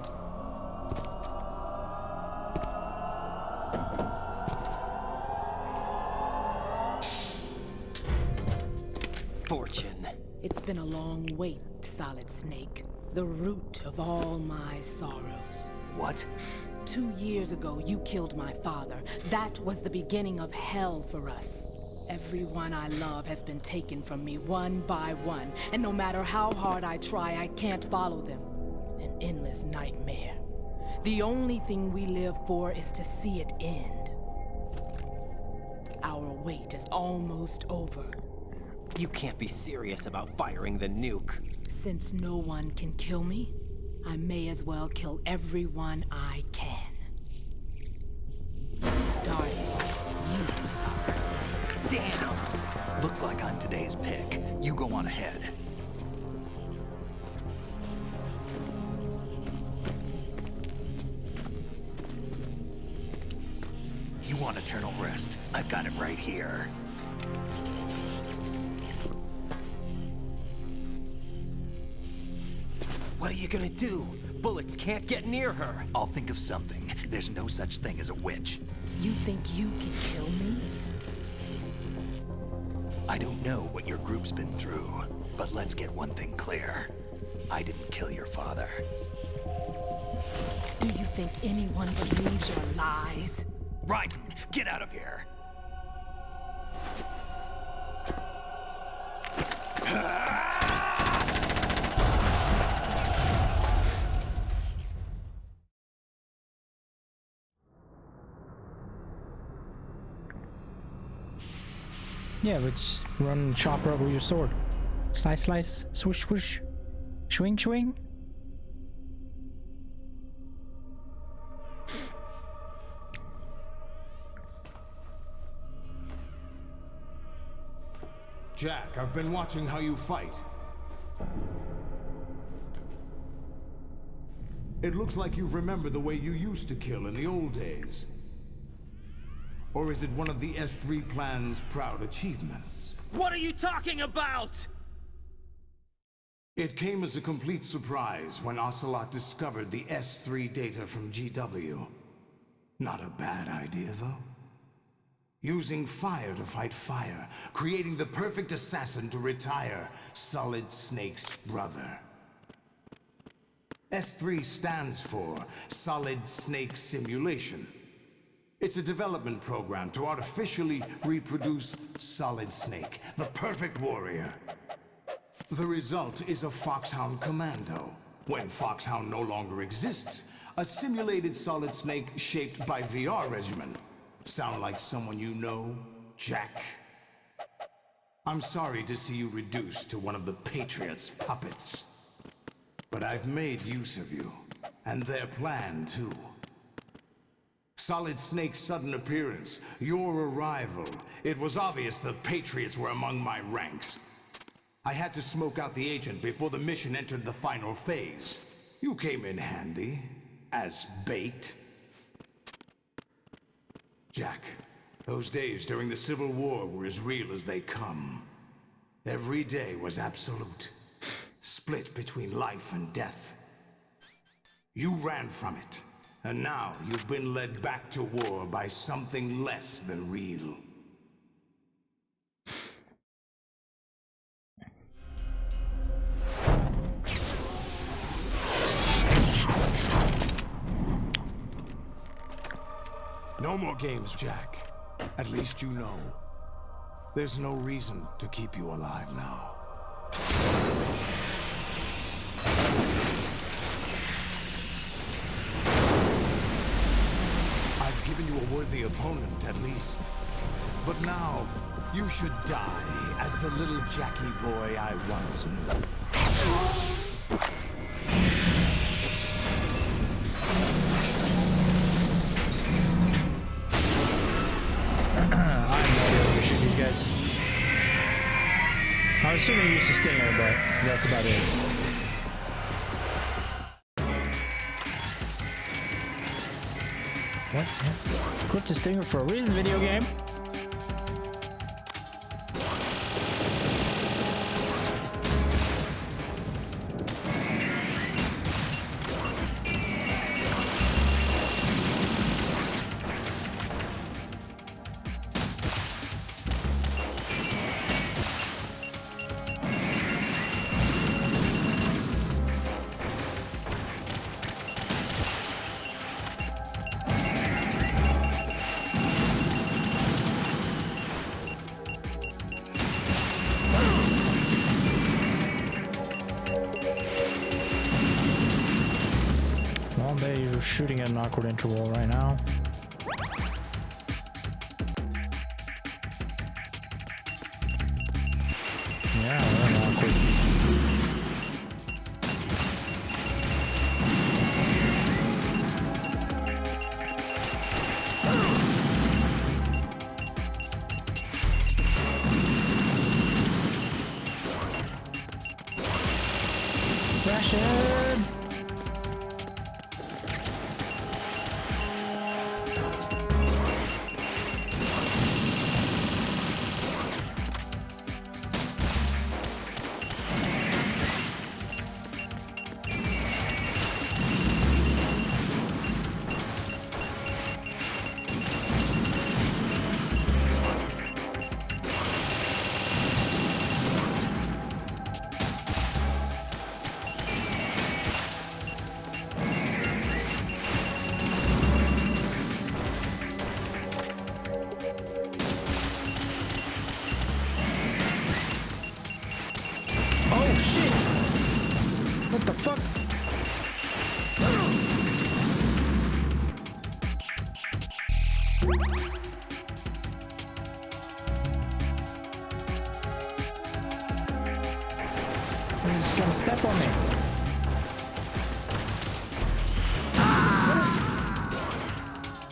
Fortune. It's been a long wait, Solid Snake. The root of all my sorrows. What? 2 years ago, you killed my father. That was the beginning of hell for us. Everyone I love has been taken from me one by one, and no matter how hard I try, I can't follow them. An endless nightmare. The only thing we live for is to see it end. Our wait is almost over. You can't be serious about firing the nuke. Since no one can kill me, I may as well kill everyone I can. Starting with you, Solid Snake. Damn! Looks like I'm today's pick. You go on ahead. You want eternal rest? I've got it right here. What are you gonna do? Bullets can't get near her. I'll think of something. There's no such thing as a witch. You think you can kill me? I don't know what your group's been through, but let's get one thing clear. I didn't kill your father. Do you think anyone believes your lies? Raiden, get out of here! Yeah, but just run and chop her up with your sword. Slice, slice, swoosh, swoosh. Swing, swing. Jack, I've been watching how you fight. It looks like you've remembered the way you used to kill in the old days. Or is it one of the S3 plan's proud achievements? What are you talking about? It came as a complete surprise when Ocelot discovered the S3 data from GW. Not a bad idea, though. Using fire to fight fire, creating the perfect assassin to retire Solid Snake's brother. S3 stands for Solid Snake Simulation. It's a development program to artificially reproduce Solid Snake, the perfect warrior. The result is a Foxhound Commando. When Foxhound no longer exists, a simulated Solid Snake shaped by VR regimen. Sound like someone you know, Jack? I'm sorry to see you reduced to one of the Patriots' puppets. But I've made use of you, and their plan too. Solid Snake's sudden appearance, your arrival. It was obvious the Patriots were among my ranks. I had to smoke out the agent before the mission entered the final phase. You came in handy, as bait. Jack, those days during the Civil War were as real as they come. Every day was absolute, split between life and death. You ran from it. And now you've been led back to war by something less than real. No more games, Jack. At least you know. There's no reason to keep you alive now. Given you a worthy opponent, at least. But now, you should die as the little Jackie boy I once knew. I have no idea how to shoot these guys. I'm assuming he used to Stinger, but that's about it. What? Equip the Stinger for a reason, video game. They're shooting at an awkward interval right now. Yeah, very awkward. Ration! Oh shit! What the fuck? He's just gonna step on me.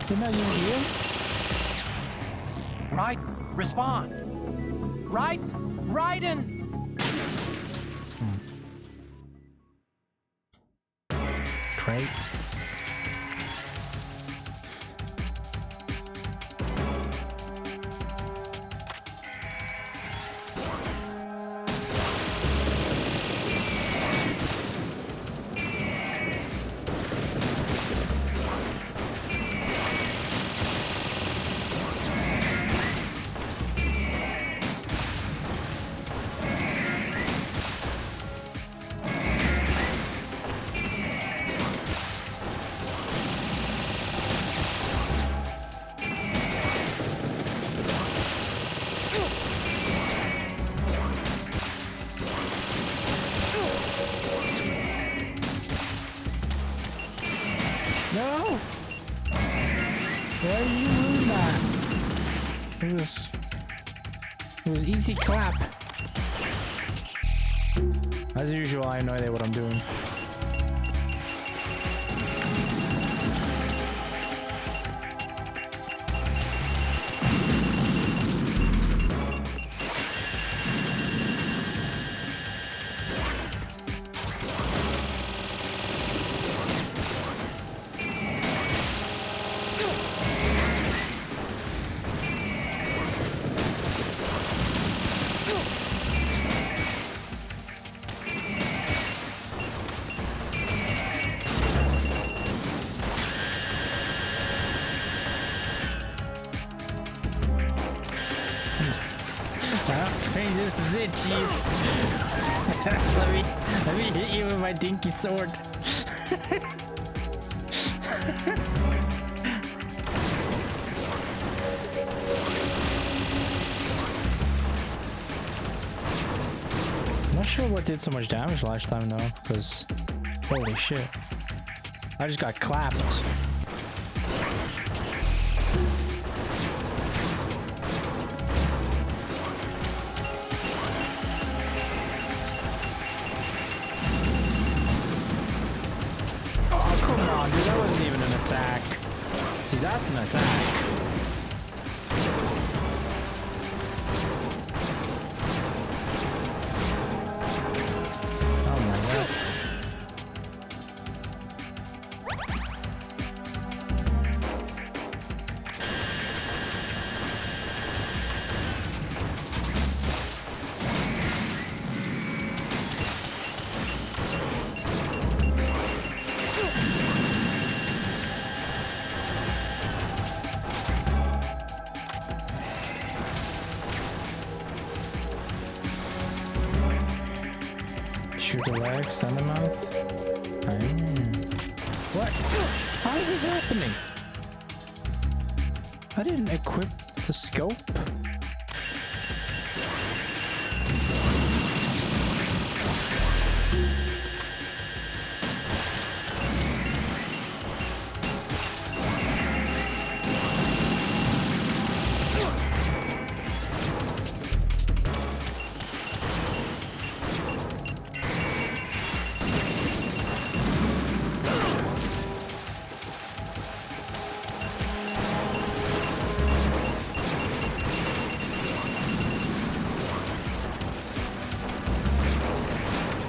Didn't I use you? Right, respond. Right, Raiden! Great. No! Why did you move that? It was easy clap. As usual, I have no idea what I'm doing. I think this is it, Chief. let me hit you with my dinky sword. I'm not sure what did so much damage last time though, because holy shit. I just got clapped. Dude, that wasn't even an attack. See, that's an attack. Oh my god. Shoot the leg, stun the mouth. What? How is this happening? I didn't equip the scope.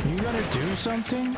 You gonna do something?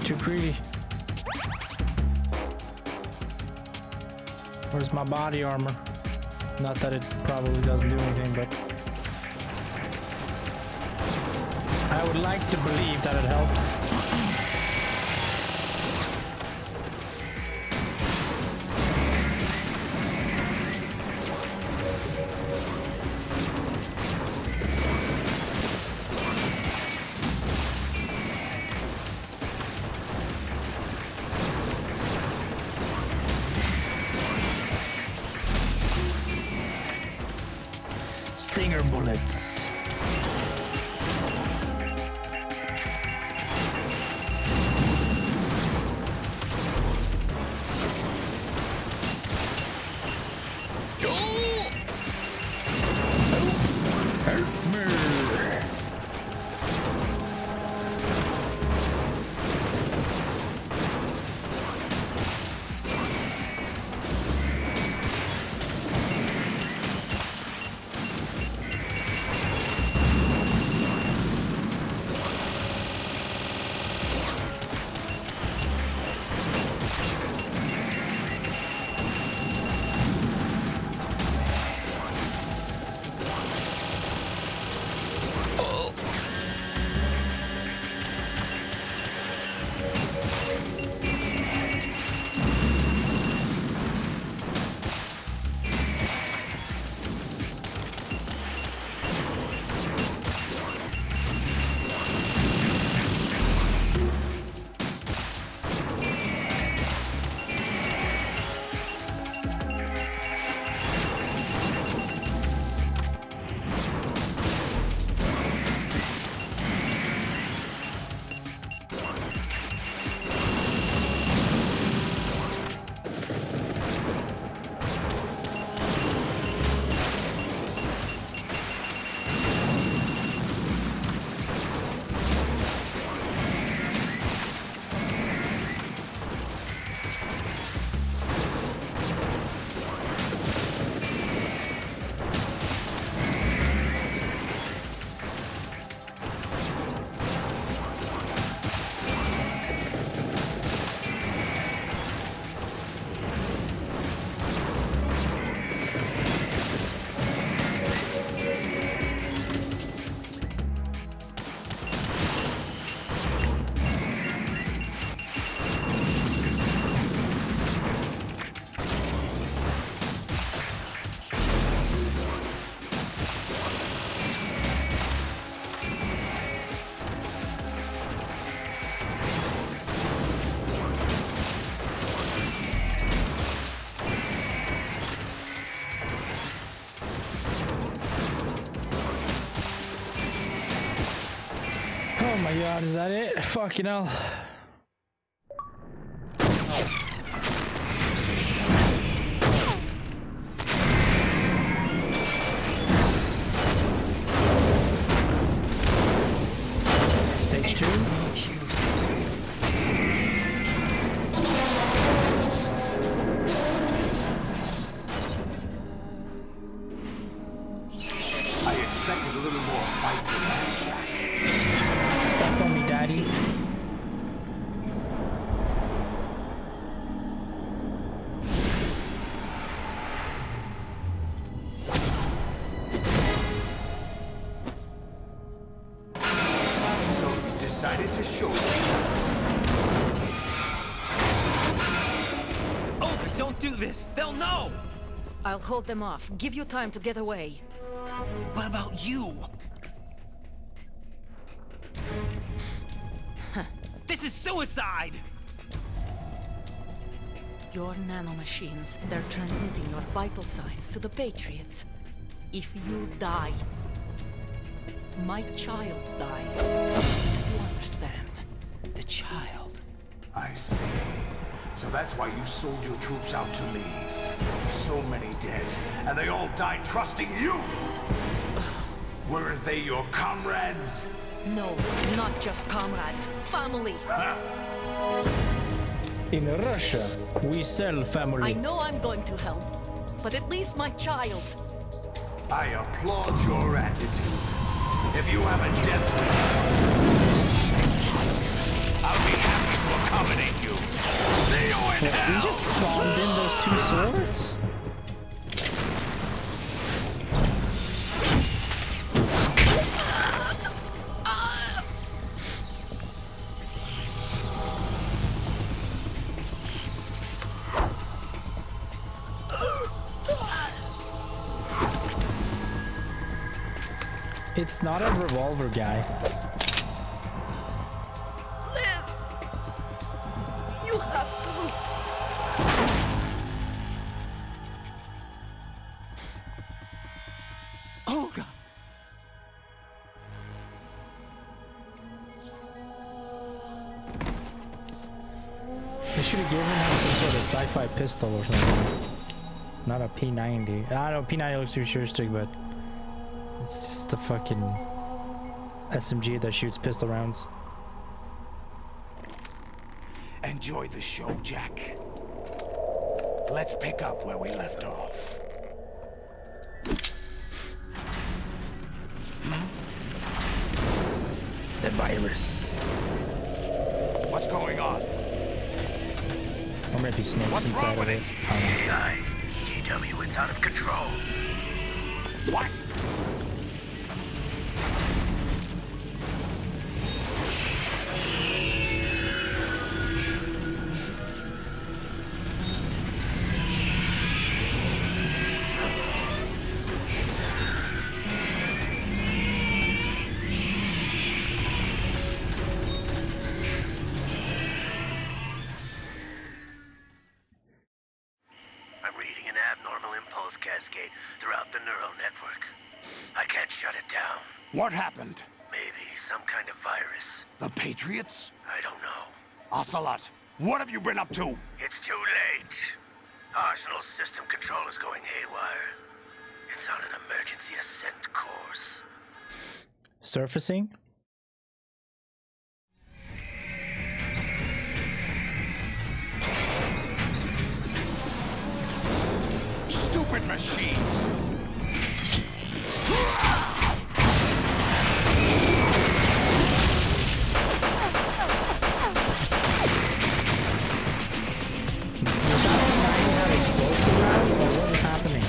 Too greedy. Where's my body armor? Not that it probably doesn't do anything, but I would like to believe that it helps. Stinger bullets. Oh my god, is that it? Fucking hell. Stage 2? I expected a little more fight than that, Jack. Step on me, daddy. this! They'll know! I'll hold them off. Give you time to get away. What about you? This is suicide! Your nanomachines, they're transmitting your vital signs to the Patriots. If you die, my child dies. You understand? The child. I see. So that's why you sold your troops out to me. So many dead, and they all died trusting you! Weren't they your comrades? No, not just comrades. Family. In Russia, we sell family. I know I'm going to hell, but at least my child. I applaud your attitude. If you have a death wish, I'll be happy to accommodate you. See you in hell! We just spawned in those two swords? It's not a revolver guy. Live! You have to. Olga! They should have given him some sort of sci-fi pistol or something. Not a P90. I don't know, P90 looks too futuristic, but it's just a fucking SMG that shoots pistol rounds. Enjoy the show, Jack. Let's pick up where we left off. The virus. What's going on? Or maybe snakes inside of it. AI, GW, it's out of control. What? I'm reading an abnormal impulse cascade throughout the neural network. I can't shut it down. What happened? Maybe some kind of virus. The Patriots? I don't know. Ocelot, what have you been up to? It's too late. Arsenal's system control is going haywire. It's on an emergency ascent course. Surfacing? Stupid machines! Explosive rounds? Like, what is happening?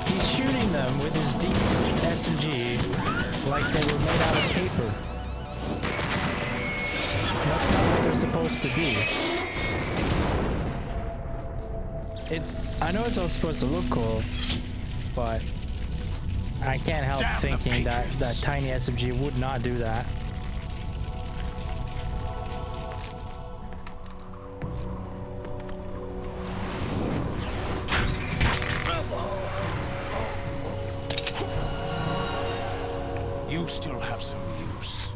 He's shooting them with his deep SMG like they were made out of paper. That's not what they're supposed to be. I know it's all supposed to look cool, but I can't help thinking that that tiny SMG would not do that. You still have some use.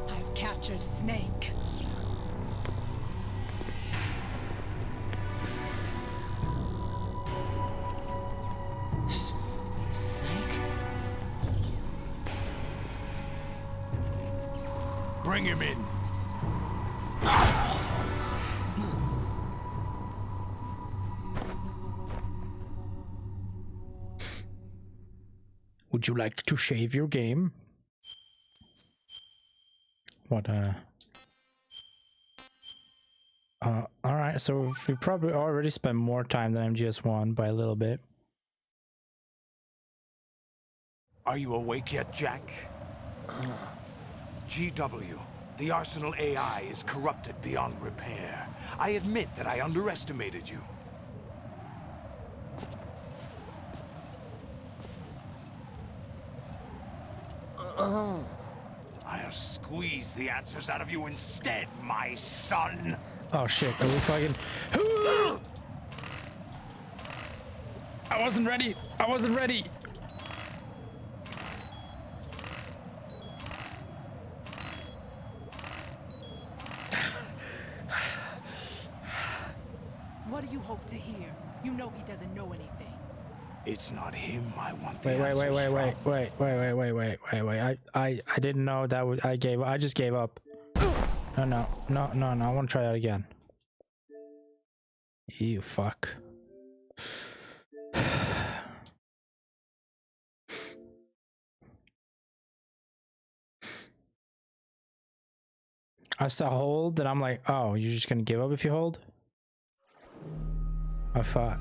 I've captured Snake. Bring him in. Would you like to shave your game? What, Alright, so we probably already spent more time than MGS1 by a little bit. Are you awake yet, Jack? GW, the Arsenal AI is corrupted beyond repair. I admit that I underestimated you. I'll squeeze the answers out of you instead, my son. Oh shit, are we fucking... I wasn't ready! I wasn't ready! What do you hope to hear? You know he doesn't know anything. It's not him I want the Wait, answers wait. I didn't know that was... I just gave up. No. I want to try that again. You fuck. I saw hold and I'm like, oh, you're just gonna give up if you hold? I thought.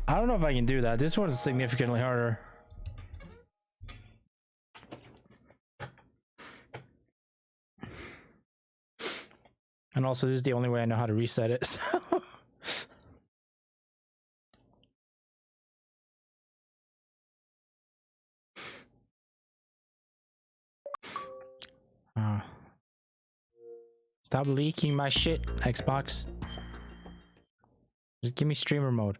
I don't know if I can do that. This one's significantly harder. And also, this is the only way I know how to reset it. So. Stop leaking my shit, Xbox. Just give me streamer mode.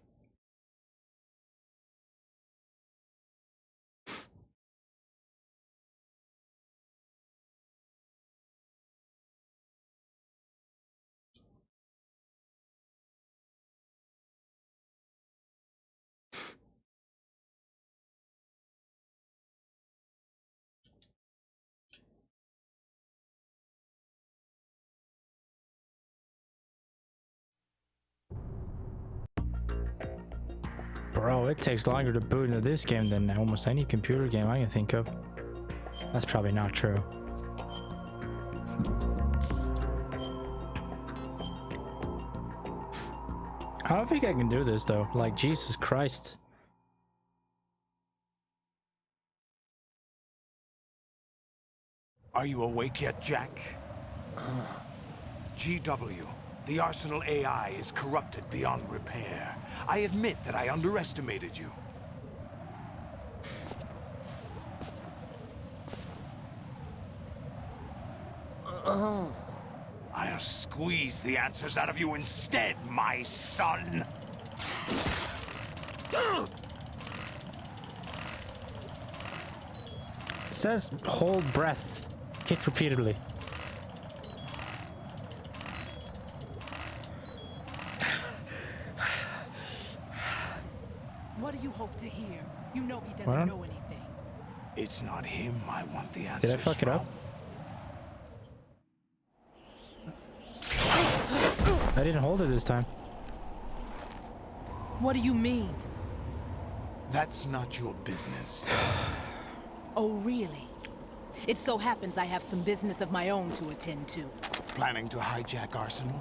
Bro, it takes longer to boot into this game than almost any computer game I can think of. That's probably not true. I don't think I can do this though. Like, Jesus Christ. Are you awake yet, Jack? GW, the Arsenal AI is corrupted beyond repair. I admit that I underestimated you. I'll squeeze the answers out of you instead, my son. It says hold breath. Hit repeatedly. What do you hope to hear? You know he doesn't know anything. It's not him I want the answers Did I fuck it up? I didn't hold it this time. What do you mean? That's not your business. Oh, really? It so happens I have some business of my own to attend to. Planning to hijack Arsenal?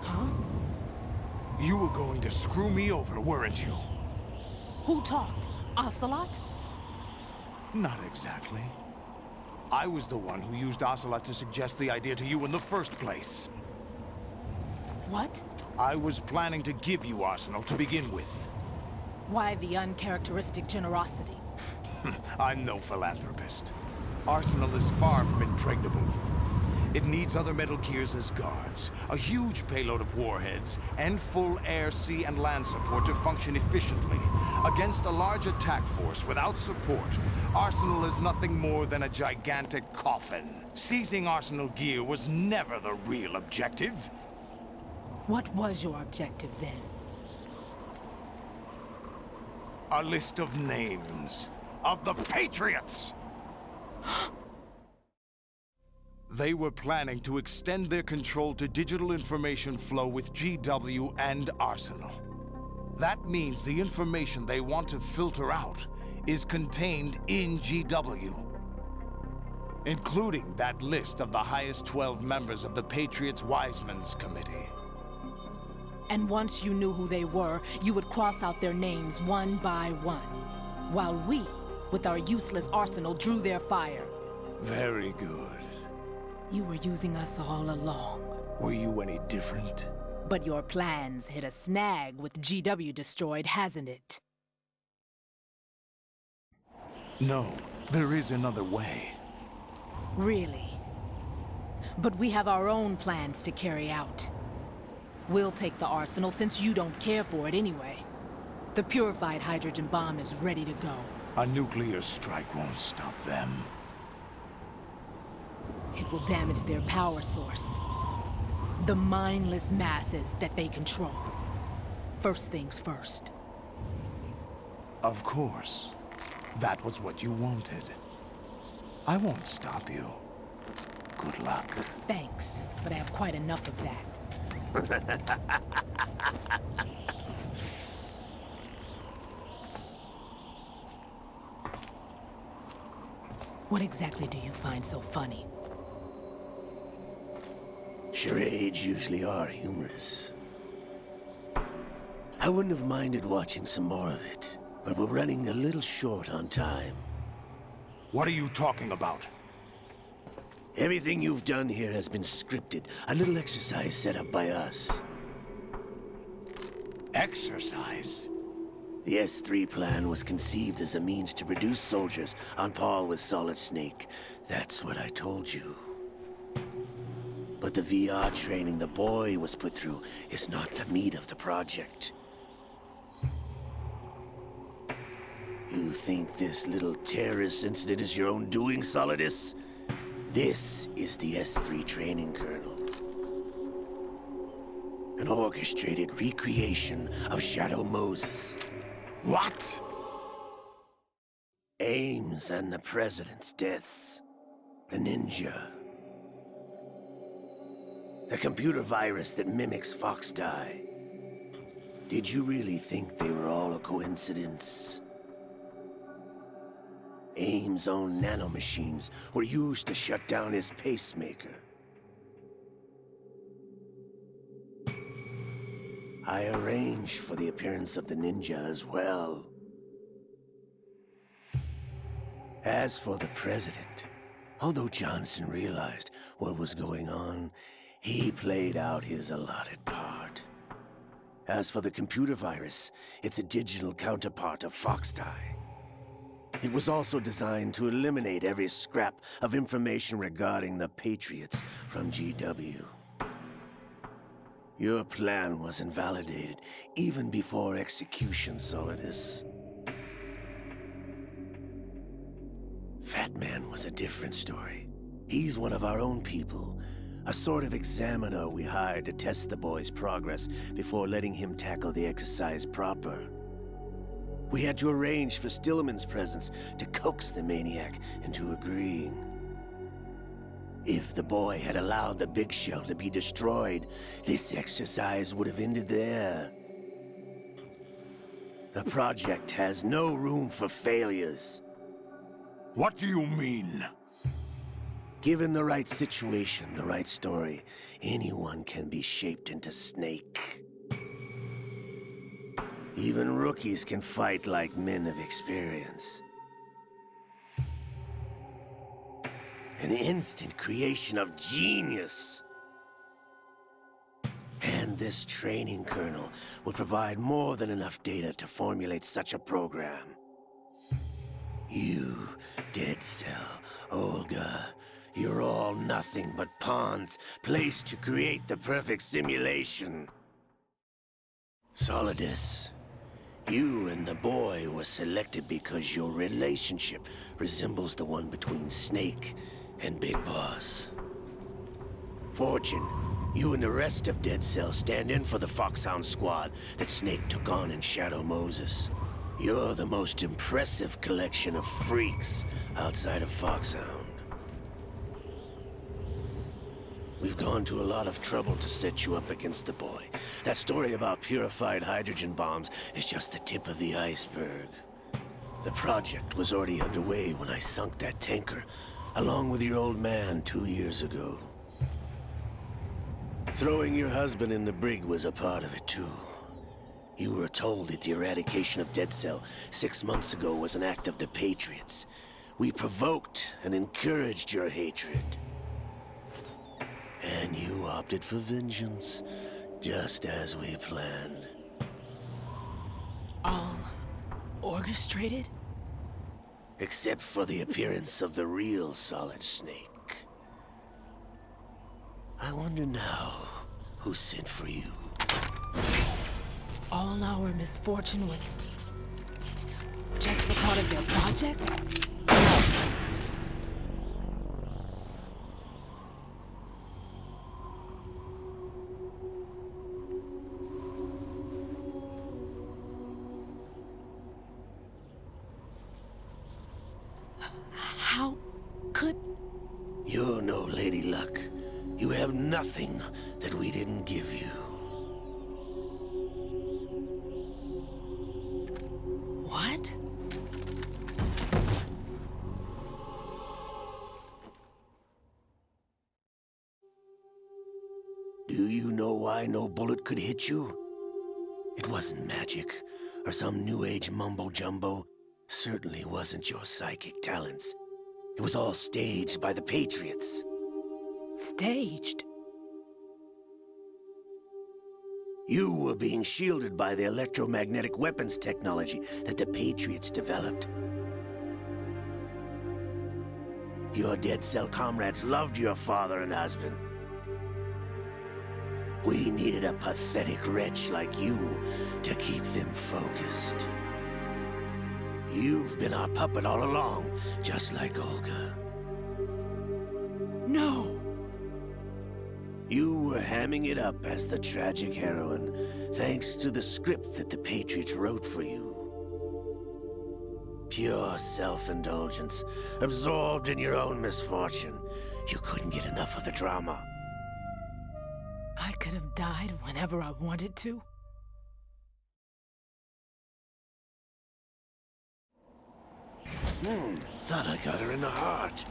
Huh? You were going to screw me over, weren't you? Who talked? Ocelot? Not exactly. I was the one who used Ocelot to suggest the idea to you in the first place. What? I was planning to give you Arsenal to begin with. Why the uncharacteristic generosity? I'm no philanthropist. Arsenal is far from impregnable. It needs other Metal Gears as guards, a huge payload of warheads, and full air, sea, and land support to function efficiently. Against a large attack force without support, Arsenal is nothing more than a gigantic coffin. Seizing Arsenal gear was never the real objective. What was your objective then? A list of names of the Patriots! They were planning to extend their control to digital information flow with GW and Arsenal. That means the information they want to filter out is contained in GW. including that list of the highest 12 members of the Patriots' Wiseman's Committee. And once you knew who they were, you would cross out their names one by one, while we, with our useless arsenal, drew their fire. Very good. You were using us all along. Were you any different? But your plans hit a snag with GW destroyed, hasn't it? No, there is another way. Really? But we have our own plans to carry out. We'll take the arsenal since you don't care for it anyway. The purified hydrogen bomb is ready to go. A nuclear strike won't stop them. It will damage their power source. The mindless masses that they control. First things first. Of course. That was what you wanted. I won't stop you. Good luck. Thanks, but I have quite enough of that. What exactly do you find so funny? Charades usually are humorous. I wouldn't have minded watching some more of it, but we're running a little short on time. What are you talking about? Everything you've done here has been scripted. A little exercise set up by us. Exercise? The S3 plan was conceived as a means to produce soldiers on par with Solid Snake. That's what I told you. But the VR training the boy was put through is not the meat of the project. You think this little terrorist incident is your own doing, Solidus? This is the S3 training kernel. An orchestrated recreation of Shadow Moses. What? Ames and the President's deaths. The ninja. The computer virus that mimics Foxdie. Did you really think they were all a coincidence? Ames' own nanomachines were used to shut down his pacemaker. I arranged for the appearance of the ninja as well. As for the President, although Johnson realized what was going on, he played out his allotted part. As for the computer virus, it's a digital counterpart of Foxdie. It was also designed to eliminate every scrap of information regarding the Patriots from GW. Your plan was invalidated even before execution, Solidus. Fat Man was a different story. He's one of our own people, a sort of examiner we hired to test the boy's progress before letting him tackle the exercise proper. We had to arrange for Stillman's presence to coax the maniac into agreeing. If the boy had allowed the big shell to be destroyed, this exercise would have ended there. The project has no room for failures. What do you mean? Given the right situation, the right story, anyone can be shaped into Snake. Even rookies can fight like men of experience. An instant creation of genius. And this training kernel will provide more than enough data to formulate such a program. You, Dead Cell, Olga, you're all nothing but pawns placed to create the perfect simulation. Solidus, you and the boy were selected because your relationship resembles the one between Snake and Big Boss. Fortune, you and the rest of Dead Cell stand in for the Foxhound squad that Snake took on in Shadow Moses. You're the most impressive collection of freaks outside of Foxhound. We've gone to a lot of trouble to set you up against the boy. That story about purified hydrogen bombs is just the tip of the iceberg. The project was already underway when I sunk that tanker along with your old man 2 years ago. Throwing your husband in the brig was a part of it, too. You were told that the eradication of Dead Cell 6 months ago was an act of the Patriots. We provoked and encouraged your hatred. And you opted for vengeance, just as we planned. All orchestrated? Except for the appearance of the real Solid Snake. I wonder now who sent for you. All our misfortune was just a part of their project? How could... You're no Lady Luck. You have nothing that we didn't give you. What? Do you know why no bullet could hit you? It wasn't magic, or some new age mumbo-jumbo. Certainly wasn't your psychic talents. It was all staged by the Patriots. Staged? You were being shielded by the electromagnetic weapons technology that the Patriots developed. Your Dead Cell comrades loved your father and husband. We needed a pathetic wretch like you to keep them focused. You've been our puppet all along, just like Olga. No! You were hamming it up as the tragic heroine, thanks to the script that the Patriots wrote for you. Pure self-indulgence, absorbed in your own misfortune. You couldn't get enough of the drama. I could have died whenever I wanted to. Thought I got her in the heart.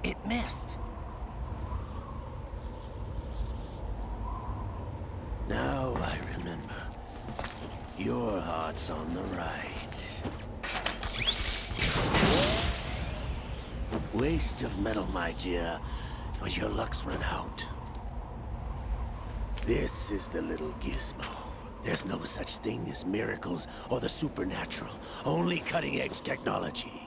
It missed. Now I remember. Your heart's on the right. Waste of metal, my dear, but your luck's run out. This is the little gizmo. There's no such thing as miracles or the supernatural, only cutting-edge technology.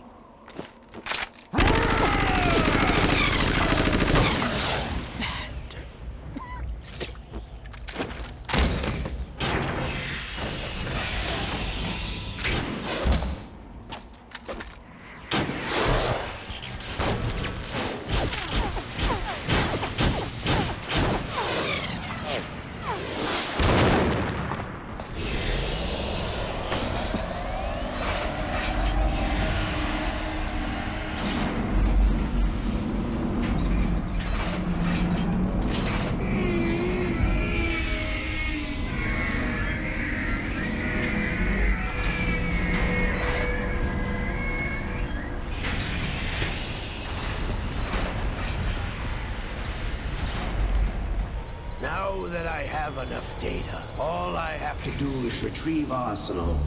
Now that I have enough data, all I have to do is retrieve Arsenal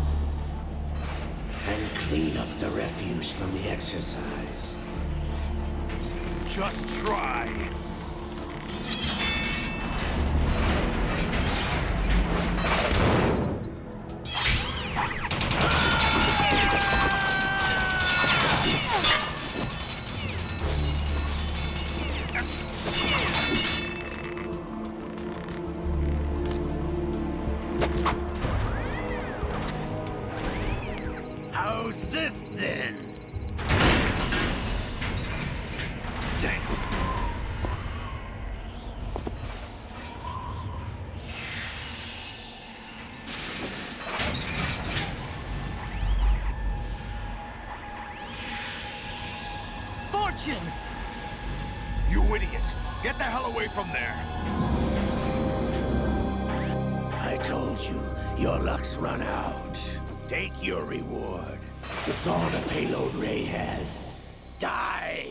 and clean up the refuse from the exercise. Just try. How's this then? Damn. Fortune! You idiot! Get the hell away from there! I told you, your luck's run out. Take your reward. It's all the payload Ray has. Die!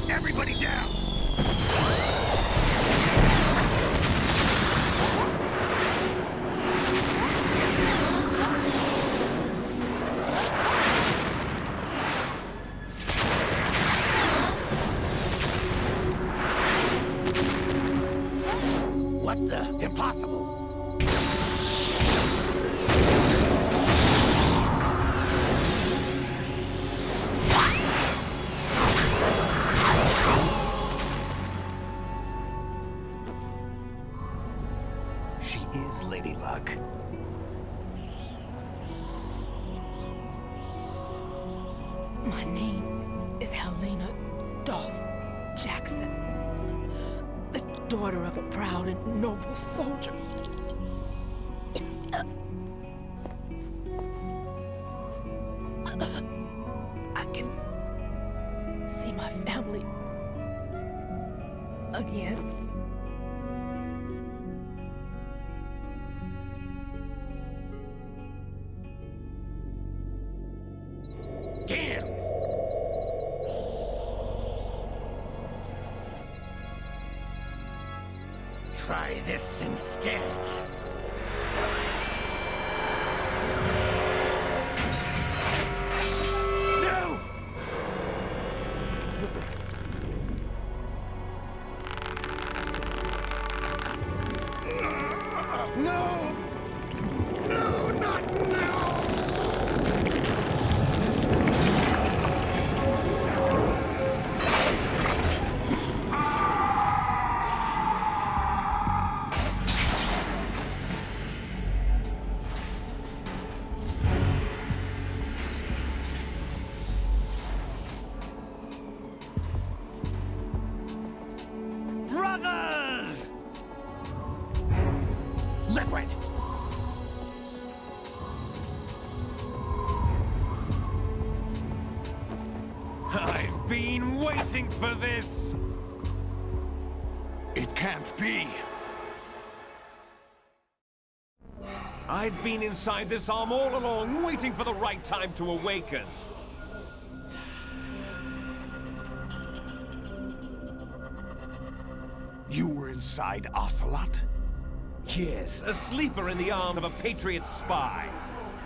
Everybody down! What the? Impossible! She is Lady Luck. My name is Helena Dolph Jackson, the daughter of a proud and noble soldier. I can see my family again. Damn! Try this instead. No! No! No, not now! Brothers! Liquid! I've been waiting for this! It can't be. I've been inside this arm all along, waiting for the right time to awaken. You were inside Ocelot? Yes, a sleeper in the arm of a Patriot spy.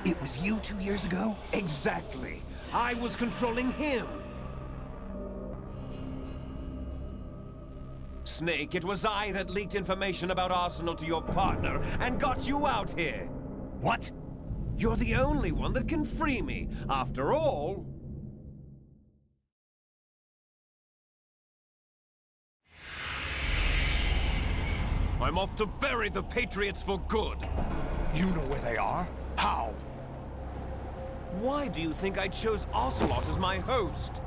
It was you 2 years ago? Exactly. I was controlling him. Snake, it was I that leaked information about Arsenal to your partner and got you out here. What? You're the only one that can free me. After all... I'm off to bury the Patriots for good. You know where they are? How? Why do you think I chose Ocelot as my host?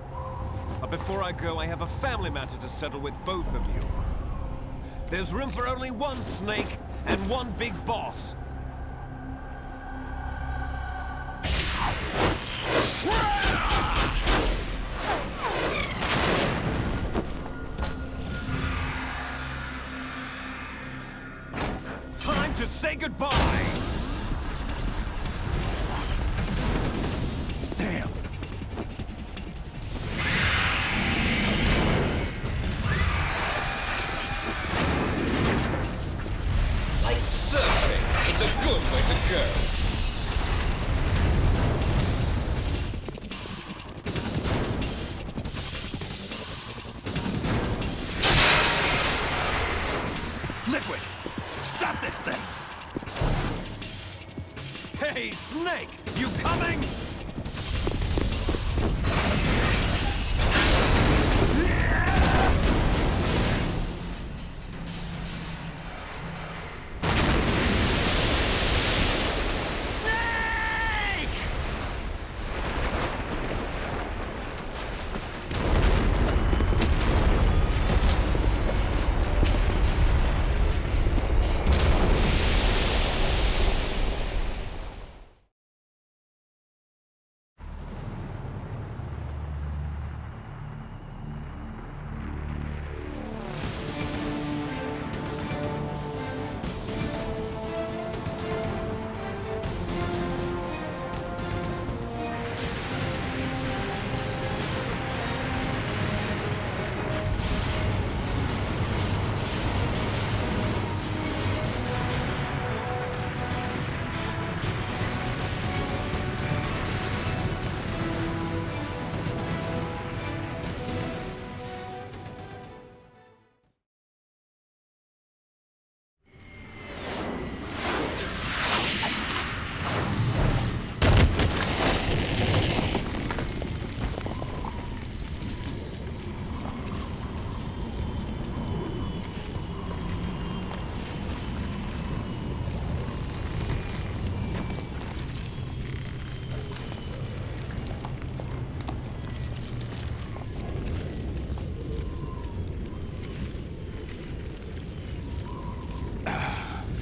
But before I go, I have a family matter to settle with both of you. There's room for only one Snake and one big boss. Time to say goodbye! Damn. Like surfing, it's a good way to go. Liquid! Stop this thing! Hey, Snake! You coming?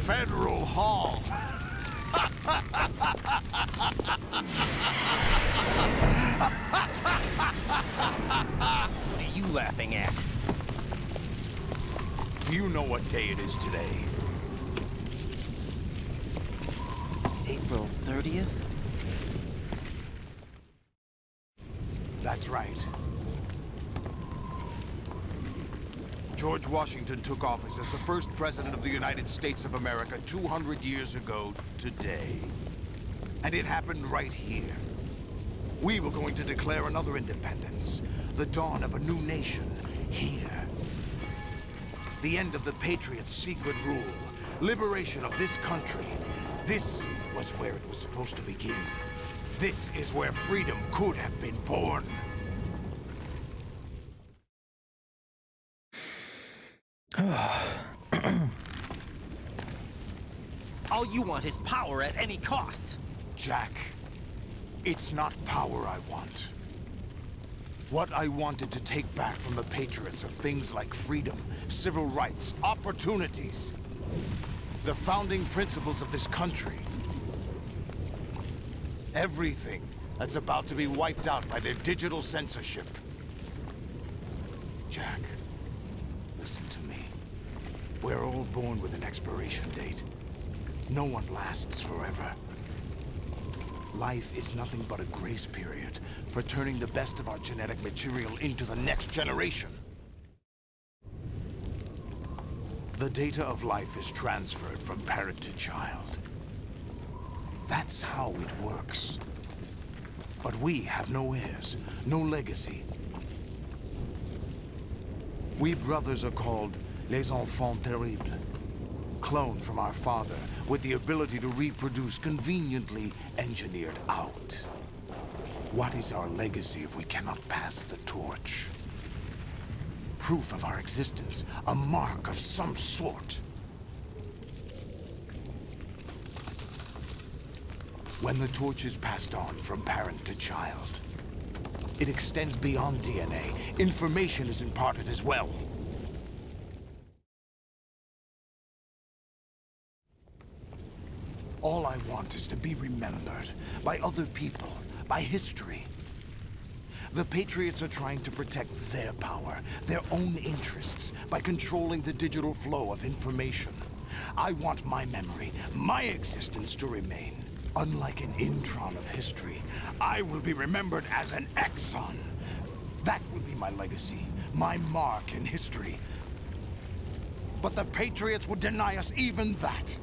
Federal Hall. What are you laughing at? Do you know what day it is today? April 30th? That's right. George Washington took office as the first president of the United States of America 200 years ago today. And it happened right here. We were going to declare another independence, the dawn of a new nation, here. The end of the Patriots' secret rule, liberation of this country. This was where it was supposed to begin. This is where freedom could have been born. All you want is power at any cost. Jack, it's not power I want. What I wanted to take back from the Patriots are things like freedom, civil rights, opportunities. The founding principles of this country. Everything that's about to be wiped out by their digital censorship. Jack, listen to me. We're all born with an expiration date. No one lasts forever. Life is nothing but a grace period for turning the best of our genetic material into the next generation. The data of life is transferred from parent to child. That's how it works. But we have no heirs, no legacy. We brothers are called les enfants terribles. Cloned from our father, with the ability to reproduce conveniently engineered out. What is our legacy if we cannot pass the torch? Proof of our existence, a mark of some sort. When the torch is passed on from parent to child, it extends beyond DNA. Information is imparted as well. All I want is to be remembered by other people, by history. The Patriots are trying to protect their power, their own interests, by controlling the digital flow of information. I want my memory, my existence to remain. Unlike an intron of history, I will be remembered as an exon. That will be my legacy, my mark in history. But the Patriots would deny us even that.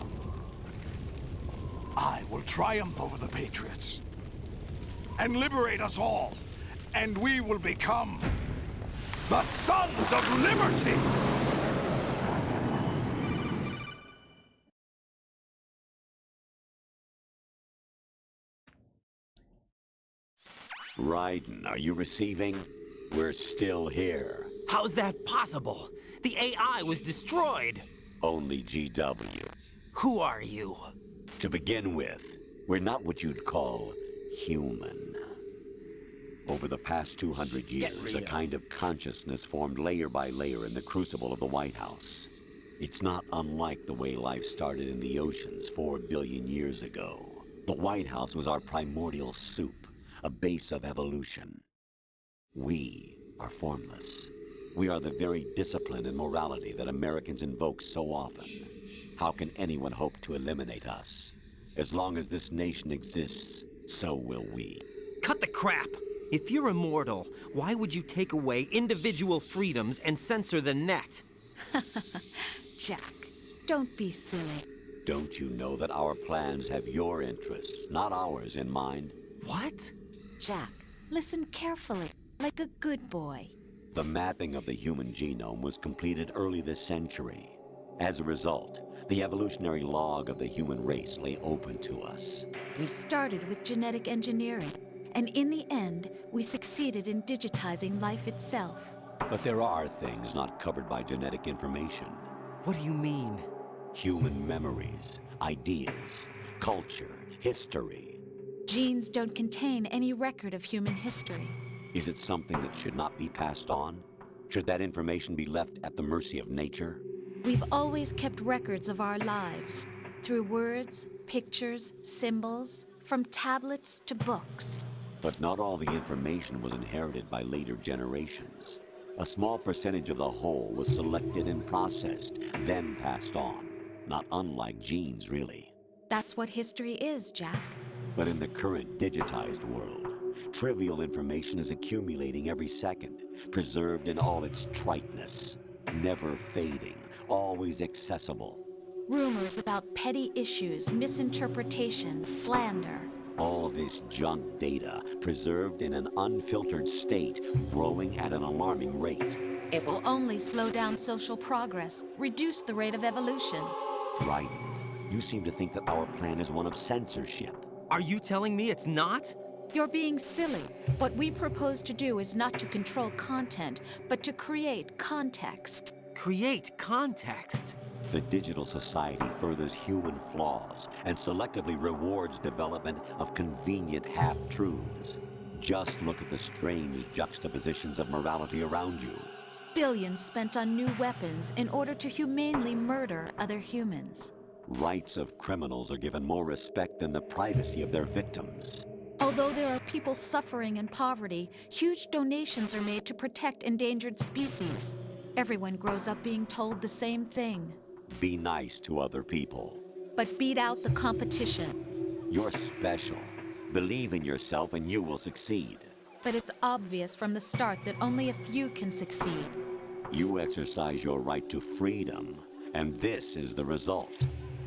I will triumph over the Patriots and liberate us all, and we will become the Sons of Liberty! Raiden, are you receiving? We're still here. How's that possible? The AI was destroyed. Only GW. Who are you? To begin with, we're not what you'd call human. Over the past 200 years, a kind of consciousness formed layer by layer in the crucible of the White House. It's not unlike the way life started in the oceans 4 billion years ago. The White House was our primordial soup, a base of evolution. We are formless. We are the very discipline and morality that Americans invoke so often. How can anyone hope to eliminate us? As long as this nation exists, so will we. Cut the crap! If you're immortal, why would you take away individual freedoms and censor the net? Jack, don't be silly. Don't you know that our plans have your interests, not ours, in mind? What? Jack, listen carefully, like a good boy. The mapping of the human genome was completed early this century. As a result, the evolutionary log of the human race lay open to us. We started with genetic engineering, and in the end, we succeeded in digitizing life itself. But there are things not covered by genetic information. What do you mean? Human memories, ideas, culture, history. Genes don't contain any record of human history. Is it something that should not be passed on? Should that information be left at the mercy of nature? We've always kept records of our lives, through words, pictures, symbols, from tablets to books. But not all the information was inherited by later generations. A small percentage of the whole was selected and processed, then passed on. Not unlike genes, really. That's what history is, Jack. But in the current digitized world, trivial information is accumulating every second, preserved in all its triteness, never fading, always accessible. Rumors about petty issues, misinterpretations, slander. All this junk data, preserved in an unfiltered state, growing at an alarming rate. It will only slow down social progress, reduce the rate of evolution. Right. You seem to think that our plan is one of censorship. Are you telling me it's not? You're being silly. What we propose to do is not to control content, but to create context. Create context? The digital society furthers human flaws and selectively rewards development of convenient half-truths. Just look at the strange juxtapositions of morality around you. Billions spent on new weapons in order to humanely murder other humans. Rights of criminals are given more respect than the privacy of their victims. Although there are people suffering in poverty, huge donations are made to protect endangered species. Everyone grows up being told the same thing. Be nice to other people. But beat out the competition. You're special. Believe in yourself and you will succeed. But it's obvious from the start that only a few can succeed. You exercise your right to freedom, and this is the result.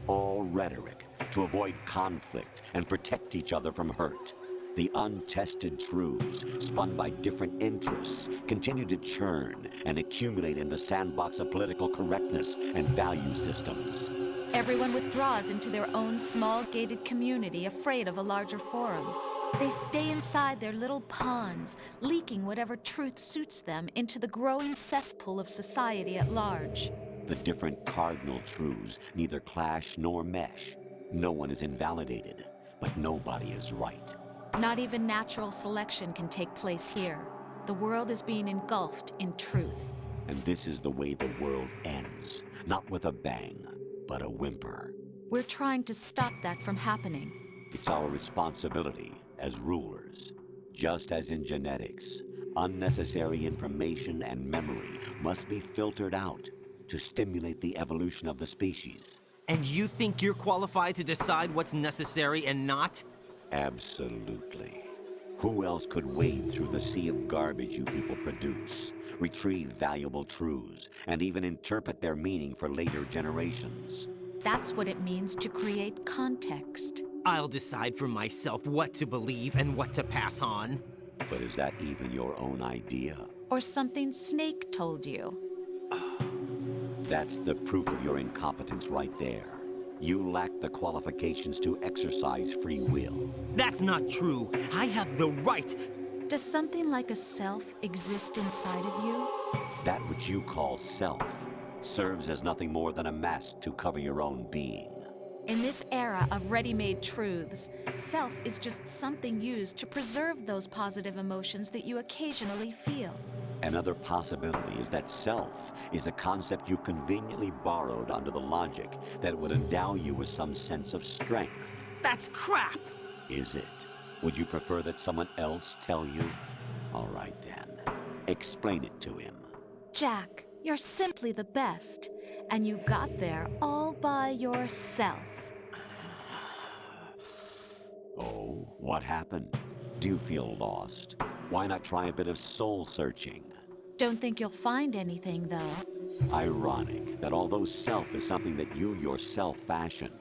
All rhetoric to avoid conflict and protect each other from hurt. The untested truths, spun by different interests, continue to churn and accumulate in the sandbox of political correctness and value systems. Everyone withdraws into their own small gated community, afraid of a larger forum. They stay inside their little ponds, leaking whatever truth suits them into the growing cesspool of society at large. The different cardinal truths neither clash nor mesh. No one is invalidated, but nobody is right. Not even natural selection can take place here. The world is being engulfed in truth. And this is the way the world ends. Not with a bang, but a whimper. We're trying to stop that from happening. It's our responsibility as rulers. Just as in genetics, unnecessary information and memory must be filtered out to stimulate the evolution of the species. And you think you're qualified to decide what's necessary and not? Absolutely. Who else could wade through the sea of garbage you people produce, retrieve valuable truths, and even interpret their meaning for later generations? That's what it means to create context. I'll decide for myself what to believe and what to pass on. But is that even your own idea? Or something Snake told you? That's the proof of your incompetence right there. You lack the qualifications to exercise free will. That's not true. I have the right. Does something like a self exist inside of you? That which you call self serves as nothing more than a mask to cover your own being. In this era of ready-made truths, self is just something used to preserve those positive emotions that you occasionally feel. Another possibility is that self is a concept you conveniently borrowed under the logic that would endow you with some sense of strength. That's crap! Is it? Would you prefer that someone else tell you? All right then. Explain it to him. Jack, you're simply the best, and you got there all by yourself. Oh, what happened? Do you feel lost? Why not try a bit of soul-searching? Don't think you'll find anything, though. Ironic that although self is something that you yourself fashioned,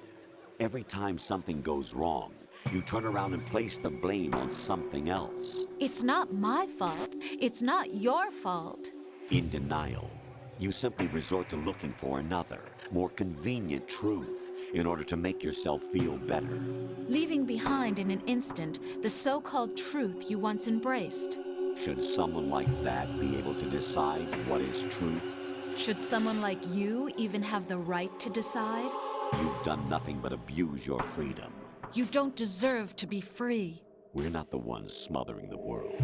every time something goes wrong, you turn around and place the blame on something else. It's not my fault. It's not your fault. In denial, you simply resort to looking for another, more convenient truth in order to make yourself feel better. Leaving behind in an instant the so-called truth you once embraced. Should someone like that be able to decide what is truth? Should someone like you even have the right to decide? You've done nothing but abuse your freedom. You don't deserve to be free. We're not the ones smothering the world.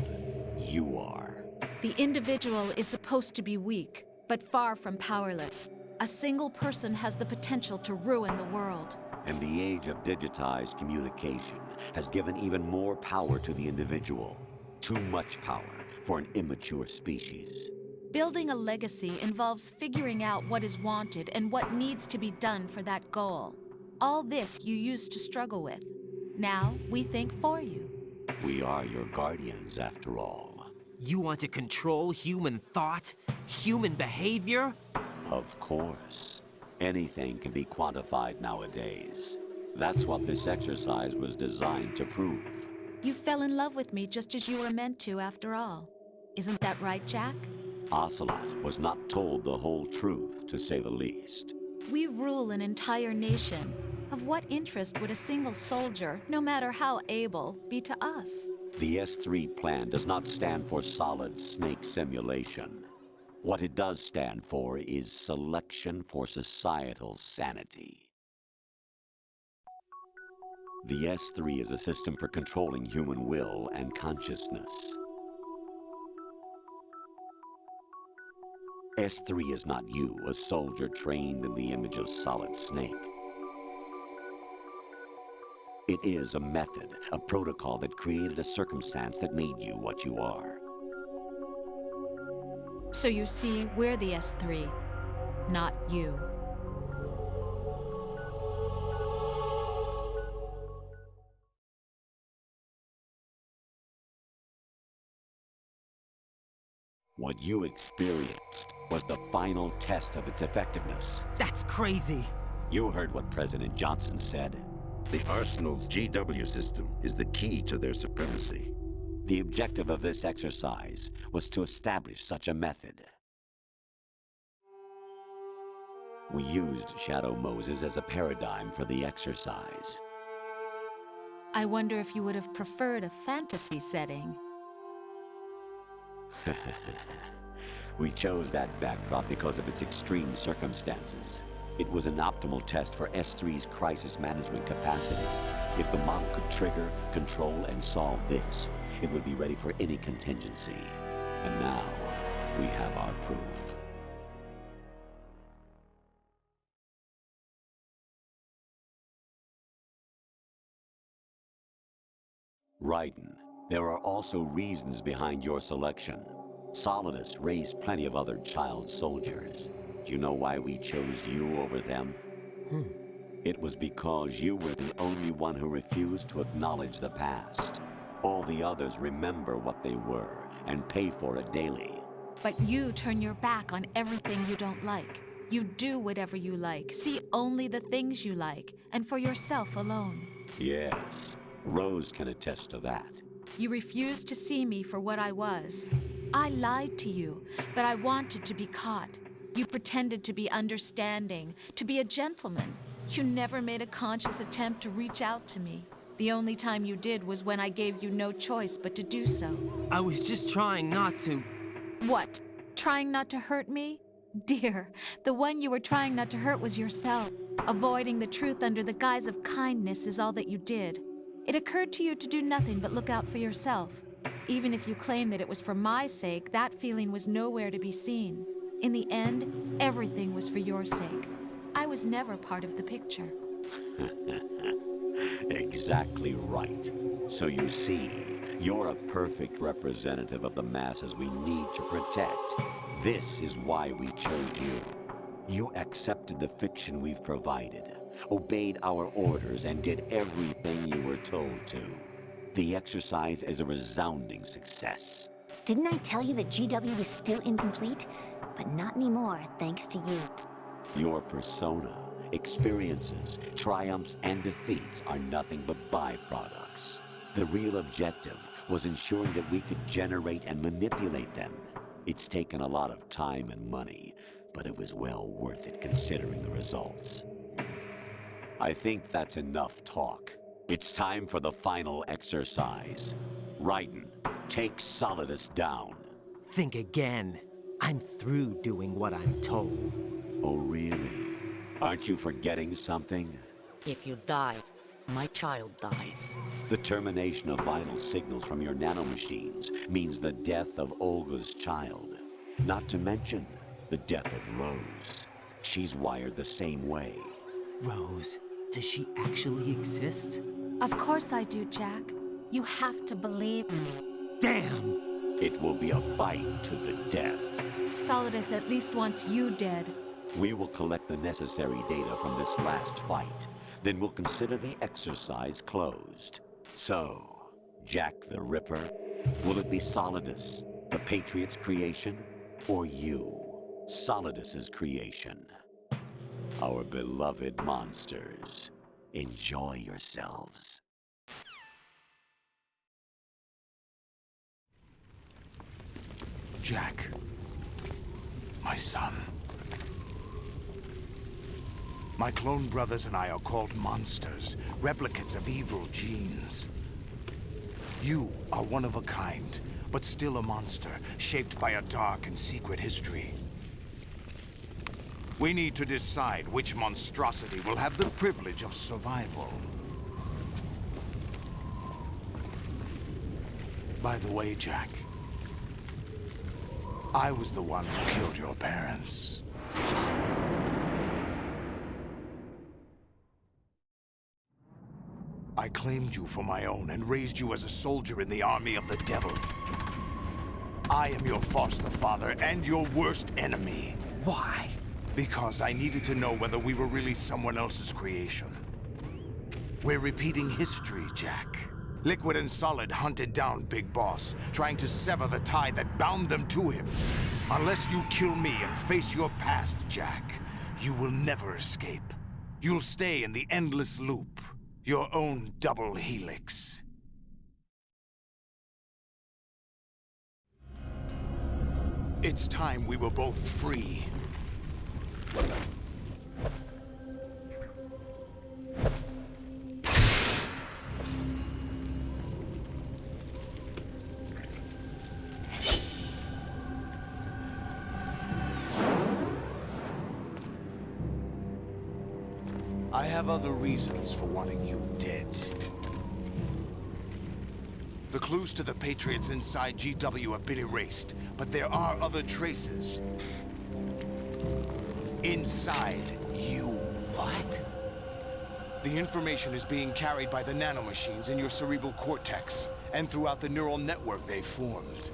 You are. The individual is supposed to be weak, but far from powerless. A single person has the potential to ruin the world. And the age of digitized communication has given even more power to the individual. Too much power for an immature species. Building a legacy involves figuring out what is wanted and what needs to be done for that goal. All this you used to struggle with. Now, we think for you. We are your guardians, after all. You want to control human thought? Human behavior? Of course. Anything can be quantified nowadays. That's what this exercise was designed to prove. You fell in love with me just as you were meant to, after all. Isn't that right, Jack? Ocelot was not told the whole truth, to say the least. We rule an entire nation. Of what interest would a single soldier, no matter how able, be to us? The S3 plan does not stand for solid snake simulation. What it does stand for is selection for societal sanity. The S3 is a system for controlling human will and consciousness. S3 is not you, a soldier trained in the image of Solid Snake. It is a method, a protocol that created a circumstance that made you what you are. So you see, we're the S3, not you. What you experienced was the final test of its effectiveness. That's crazy. You heard what President Johnson said. The Arsenal's GW system is the key to their supremacy. The objective of this exercise was to establish such a method. We used Shadow Moses as a paradigm for the exercise. I wonder if you would have preferred a fantasy setting. We chose that backdrop because of its extreme circumstances. It was an optimal test for S3's crisis management capacity. If the model could trigger, control, and solve this, it would be ready for any contingency. And now, we have our proof. Raiden, there are also reasons behind your selection. Solidus raised plenty of other child soldiers. Do you know why we chose you over them? It was because you were the only one who refused to acknowledge the past. All the others remember what they were and pay for it daily. But you turn your back on everything you don't like. You do whatever you like, see only the things you like, and for yourself alone. Yes, Rose can attest to that. You refused to see me for what I was. I lied to you, but I wanted to be caught. You pretended to be understanding, to be a gentleman. You never made a conscious attempt to reach out to me. The only time you did was when I gave you no choice but to do so. I was just trying not to... What? Trying not to hurt me? Dear, the one you were trying not to hurt was yourself. Avoiding the truth under the guise of kindness is all that you did. It occurred to you to do nothing but look out for yourself. Even if you claim that it was for my sake, that feeling was nowhere to be seen. In the end, everything was for your sake. I was never part of the picture. Exactly right. So you see, you're a perfect representative of the masses we need to protect. This is why we chose you. You accepted the fiction we've provided, obeyed our orders, and did everything you were told to. The exercise is a resounding success. Didn't I tell you that GW was still incomplete? But not anymore, thanks to you. Your persona, experiences, triumphs, and defeats are nothing but byproducts. The real objective was ensuring that we could generate and manipulate them. It's taken a lot of time and money, but it was well worth it considering the results. I think that's enough talk. It's time for the final exercise. Raiden, take Solidus down. Think again. I'm through doing what I'm told. Oh, really? Aren't you forgetting something? If you die, my child dies. The termination of vital signals from your nanomachines means the death of Olga's child. Not to mention the death of Rose. She's wired the same way. Rose, does she actually exist? Of course I do, Jack. You have to believe me. Damn! It will be a fight to the death. Solidus at least wants you dead. We will collect the necessary data from this last fight. Then we'll consider the exercise closed. So, Jack the Ripper, will it be Solidus, the Patriot's creation, or you, Solidus's creation? Our beloved monsters, enjoy yourselves. Jack, my son. My clone brothers and I are called monsters, replicates of evil genes. You are one of a kind, but still a monster, shaped by a dark and secret history. We need to decide which monstrosity will have the privilege of survival. By the way, Jack, I was the one who killed your parents. I claimed you for my own and raised you as a soldier in the army of the devil. I am your foster father and your worst enemy. Why? Because I needed to know whether we were really someone else's creation. We're repeating history, Jack. Liquid and Solid hunted down Big Boss, trying to sever the tie that bound them to him. Unless you kill me and face your past, Jack, you will never escape. You'll stay in the endless loop, your own double helix. It's time we were both free. I have other reasons for wanting you dead. The clues to the Patriots inside GW have been erased, but there are other traces. Inside you. What? The information is being carried by the nanomachines in your cerebral cortex, and throughout the neural network they formed.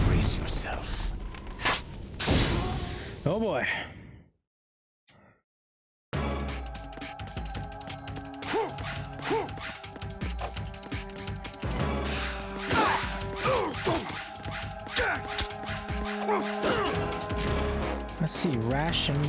Brace yourself. Oh boy. Let's see, rations.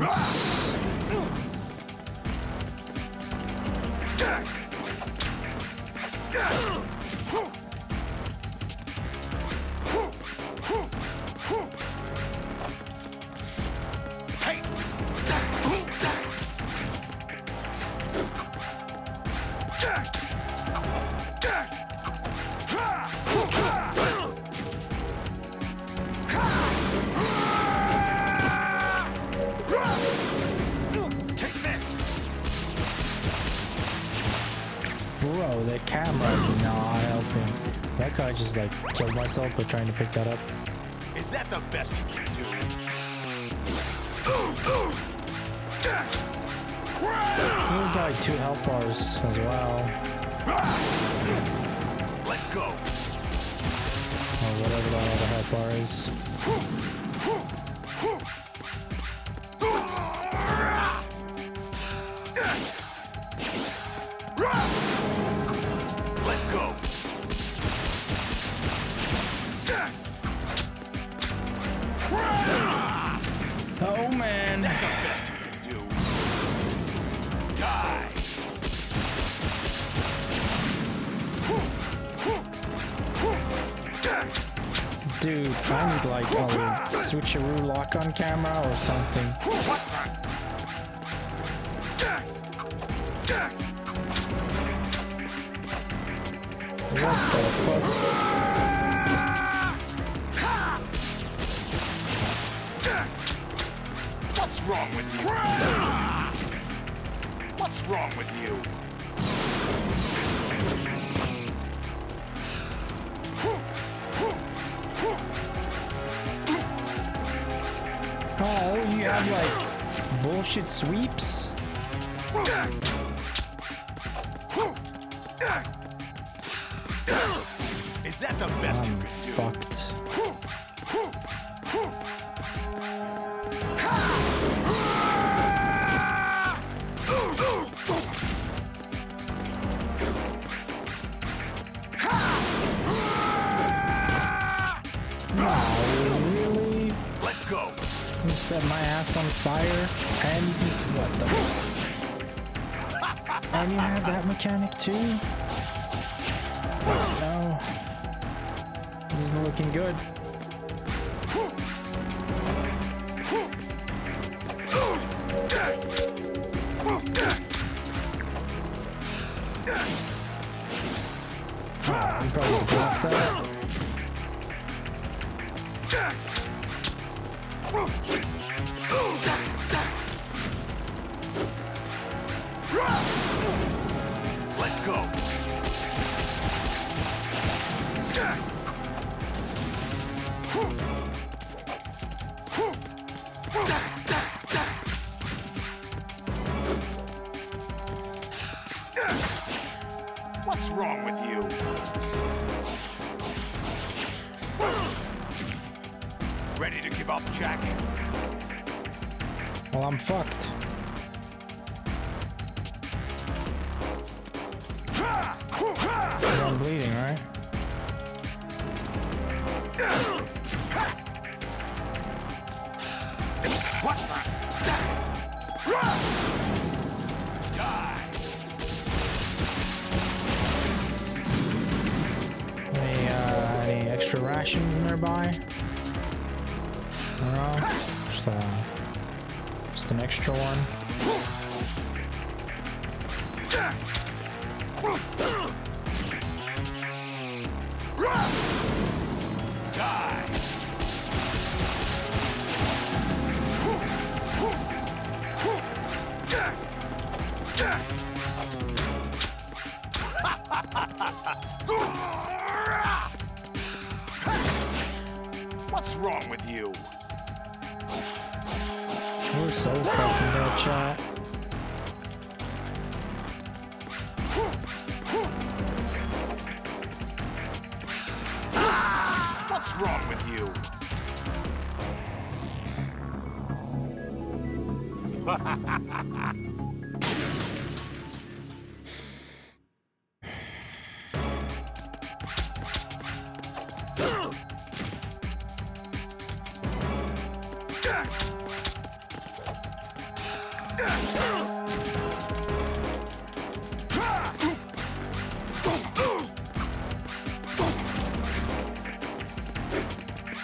Bro, the camera is not helping. That guy just like killed myself by trying to pick that up. Is that the best you can do? There's like 2 health bars as well. Let's go. Or whatever that other health bar is. Let's go. Oh man. Die. Dude, I need like a switcheroo lock on camera or something. What the fuck? What's wrong with you? What's wrong with you? Oh, you have like bullshit sweeps? Is that the best you can do? Fucked. Really? Let's go. You set my ass on fire and what the? And you have that mechanic too? No. This isn't looking good. Oh, you probably blocked that. Let's go. What's wrong with you? Ready to give up, Jack? Well, I'm fucked. I'm bleeding, right? What the? Die! Any extra rations nearby? No, just an extra one. Die! What's wrong with you? We're so fucking dead, chat. What's wrong with you?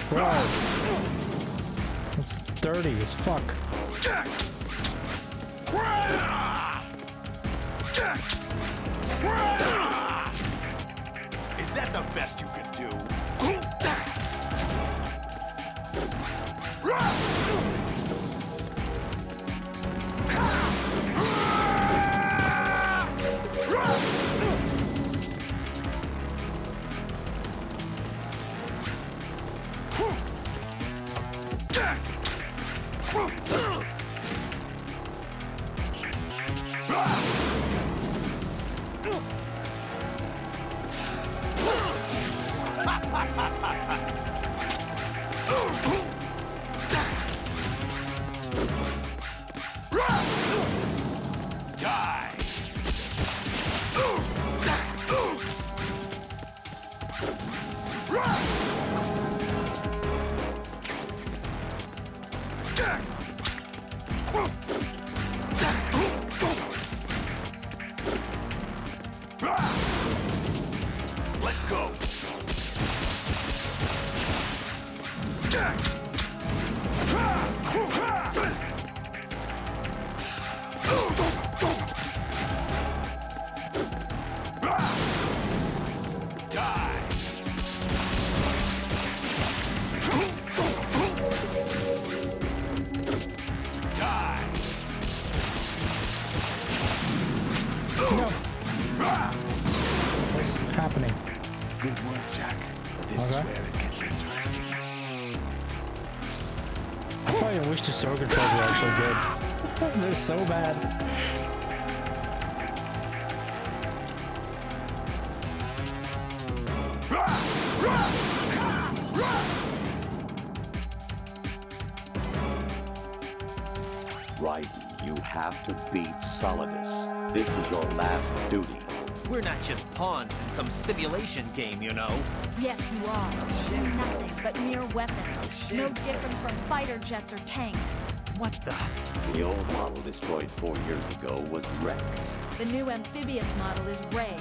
Bro, it's dirty as fuck. Is that the best you can do? Let's go. Die. No. What's happening? Good work, Jack. But this is where it gets interesting. I fucking wish the sword controls were actually good. They're so bad. Right, you have to beat Solidus. This is your last duty. We're not just pawns in some simulation game, you know. Yes, you are. You're nothing but mere weapons. No different from fighter jets or tanks. What the? The old model destroyed 4 years ago was Rex. The new amphibious model is Ray.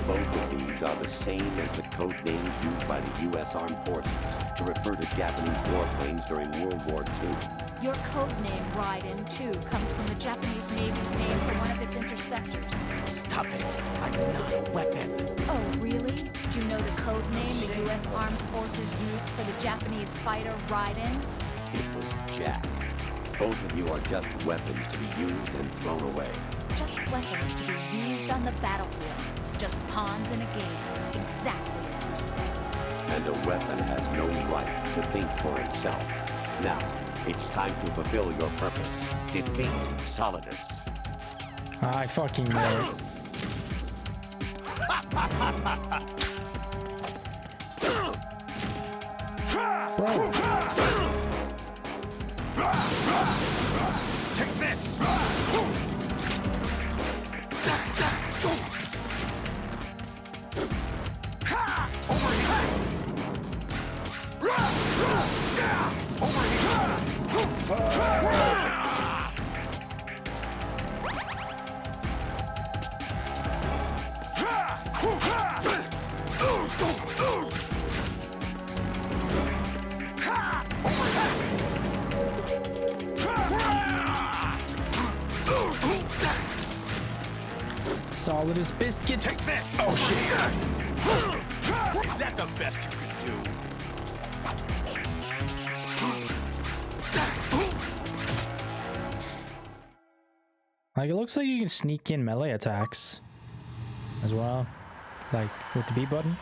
Both of these are the same as the code names used by the U.S. Armed Forces to refer to Japanese warplanes during World War II. Your code name, Raiden 2, comes from the Japanese Navy's name for one of its interceptors. Stop it. I'm not a weapon. Oh, really? Do you know the code name the U.S. Armed Forces used for the Japanese fighter Raiden? It was Jack. Both of you are just weapons to be used and thrown away. Just weapons to be used on the battlefield. Just pawns in a game. Exactly as you said. And a weapon has no right to think for itself. Now, it's time to fulfill your purpose. Defeat Solidus. I fucking know it. Bro. Take this! Solidus biscuit. Take this! Oh shit! Is that the best you can do? Like, it looks like you can sneak in melee attacks as well, like with the B button.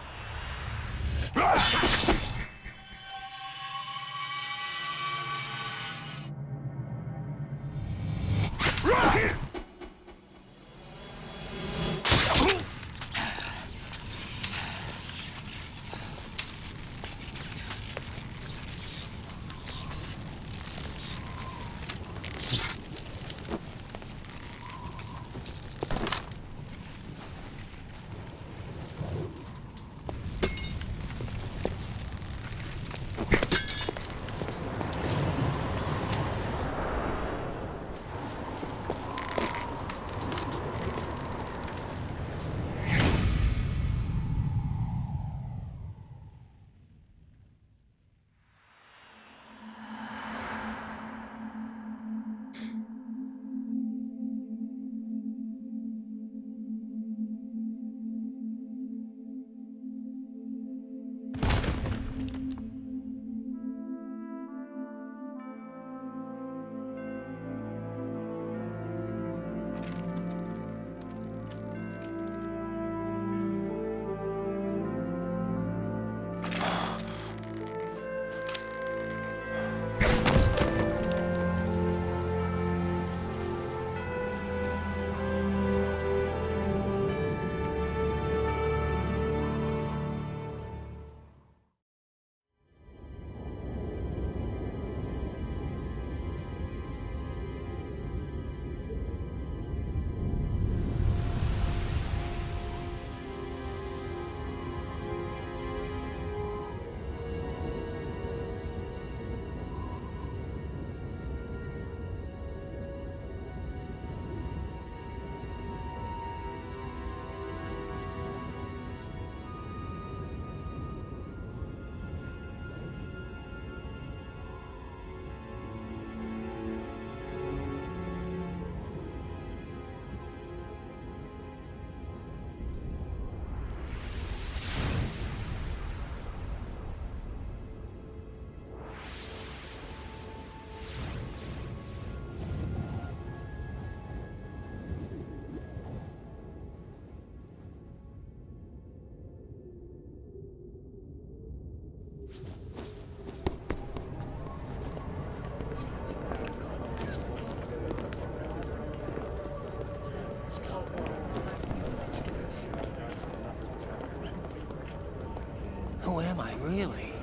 Who am I, really?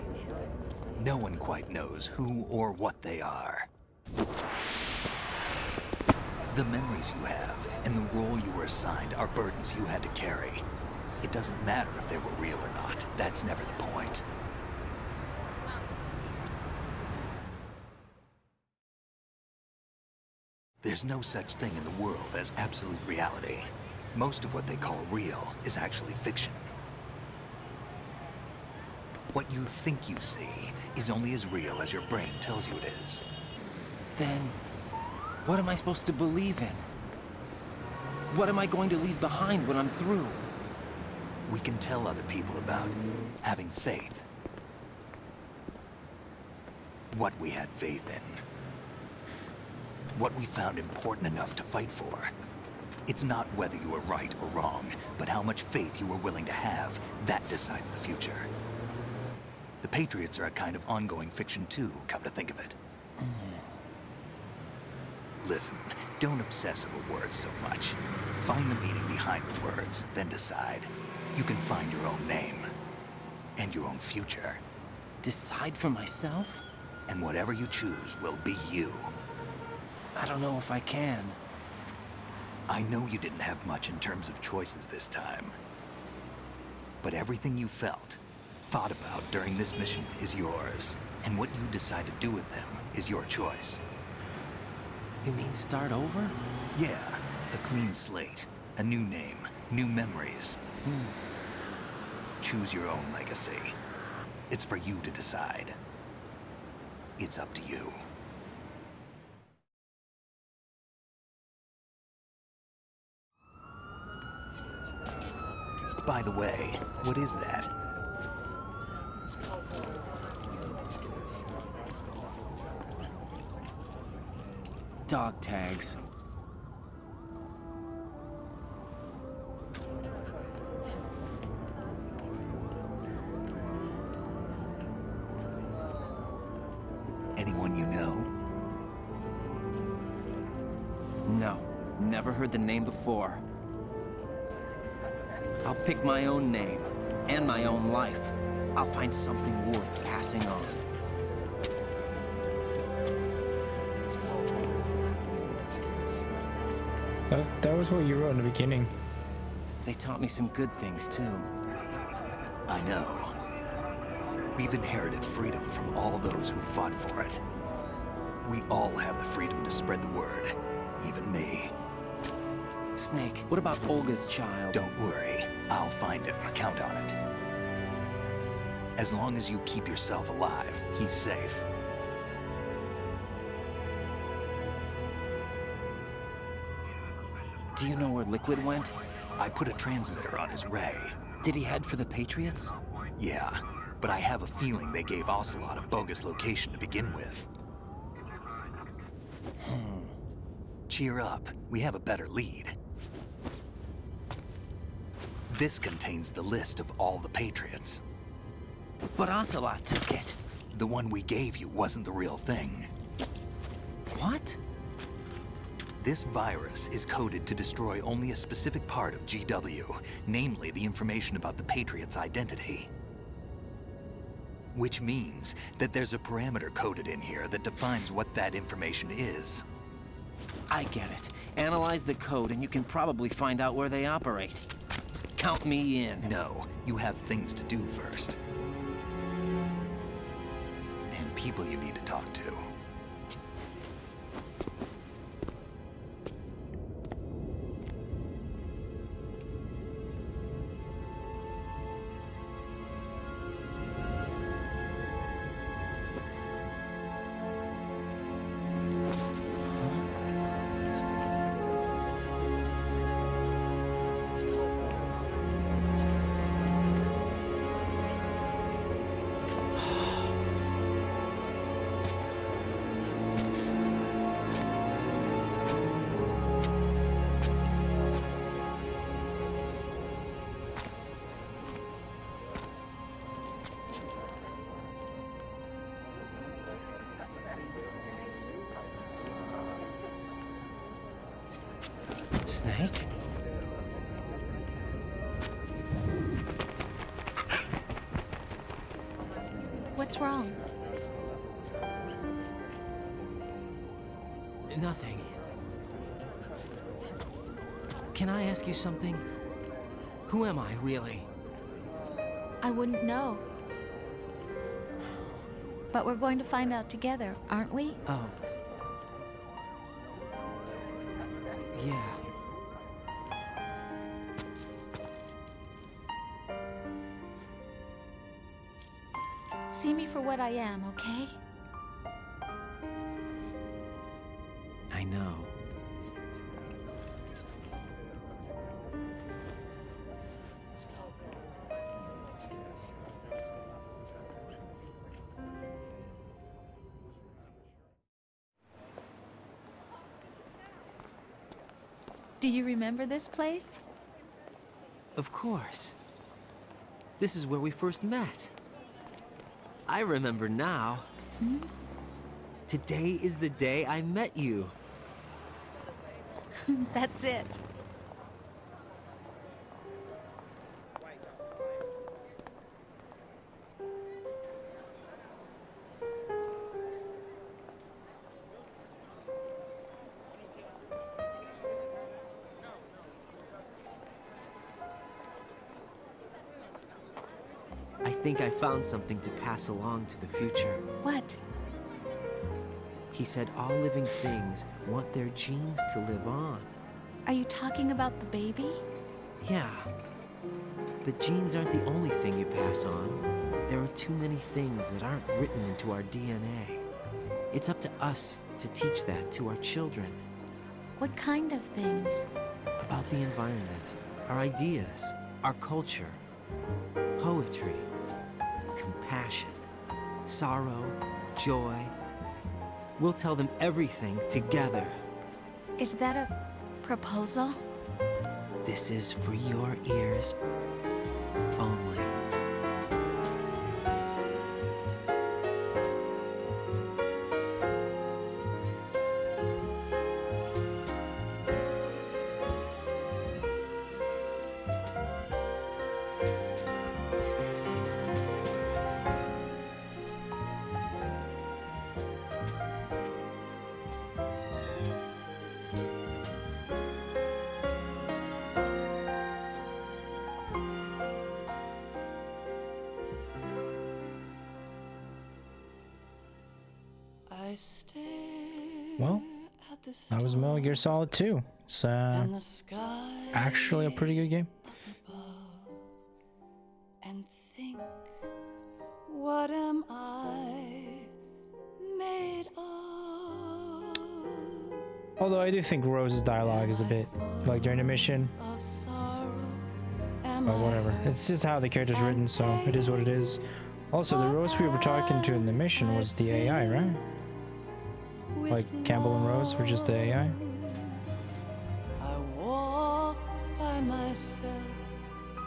No one quite knows who or what they are. The memories you have and the role you were assigned are burdens you had to carry. It doesn't matter if they were real or not. That's never the point. There's no such thing in the world as absolute reality. Most of what they call real is actually fiction. What you think you see is only as real as your brain tells you it is. Then, what am I supposed to believe in? What am I going to leave behind when I'm through? We can tell other people about having faith. What we had faith in. What we found important enough to fight for. It's not whether you were right or wrong, but how much faith you were willing to have. That decides the future. The Patriots are a kind of ongoing fiction too, come to think of it. Listen, don't obsess over words so much. Find the meaning behind the words, then decide. You can find your own name. And your own future. Decide for myself? And whatever you choose will be you. I don't know if I can. I know you didn't have much in terms of choices this time. But everything you felt, thought about during this mission is yours. And what you decide to do with them is your choice. You mean start over? Yeah, a clean slate, a new name, new memories. Choose your own legacy. It's for you to decide. It's up to you. By the way, what is that? Dog tags. Anyone you know? No, never heard the name before. I'll pick my own name, and my own life. I'll find something worth passing on. That was what you wrote in the beginning. They taught me some good things, too. I know. We've inherited freedom from all those who fought for it. We all have the freedom to spread the word, even me. Snake, what about Olga's child? Don't worry. I'll find him. Count on it. As long as you keep yourself alive, he's safe. Do you know where Liquid went? I put a transmitter on his ray. Did he head for the Patriots? Yeah, but I have a feeling they gave Ocelot a bogus location to begin with. Cheer up. We have a better lead. This contains the list of all the Patriots. But Ocelot took it. The one we gave you wasn't the real thing. What? This virus is coded to destroy only a specific part of GW, namely the information about the Patriots' identity. Which means that there's a parameter coded in here that defines what that information is. I get it. Analyze the code and you can probably find out where they operate. Count me in. No, you have things to do first. And people you need to talk to. What's wrong? Nothing. Can I ask you something? Who am I, really? I wouldn't know. But we're going to find out together, aren't we? Oh. Yeah. See me for what I am, okay? I know. Do you remember this place? Of course. This is where we first met. I remember now. Hmm? Today is the day I met you. That's it. I think I found something to pass along to the future. What? He said all living things want their genes to live on. Are you talking about the baby? Yeah. But genes aren't the only thing you pass on. There are too many things that aren't written into our DNA. It's up to us to teach that to our children. What kind of things? About the environment, our ideas, our culture, poetry, compassion, sorrow, joy. We'll tell them everything together. Is that a proposal? This is for your ears only. Well, that was Metal Gear Solid 2. It's actually a pretty good game. And think, what am I made of? Although I do think Rose's dialogue is a bit like during the mission. But whatever. It's just how the character's written, so it is what it is. Also, the Rose we were talking to in the mission was the AI, right? Like Campbell and Rose were just the AI? I walk by myself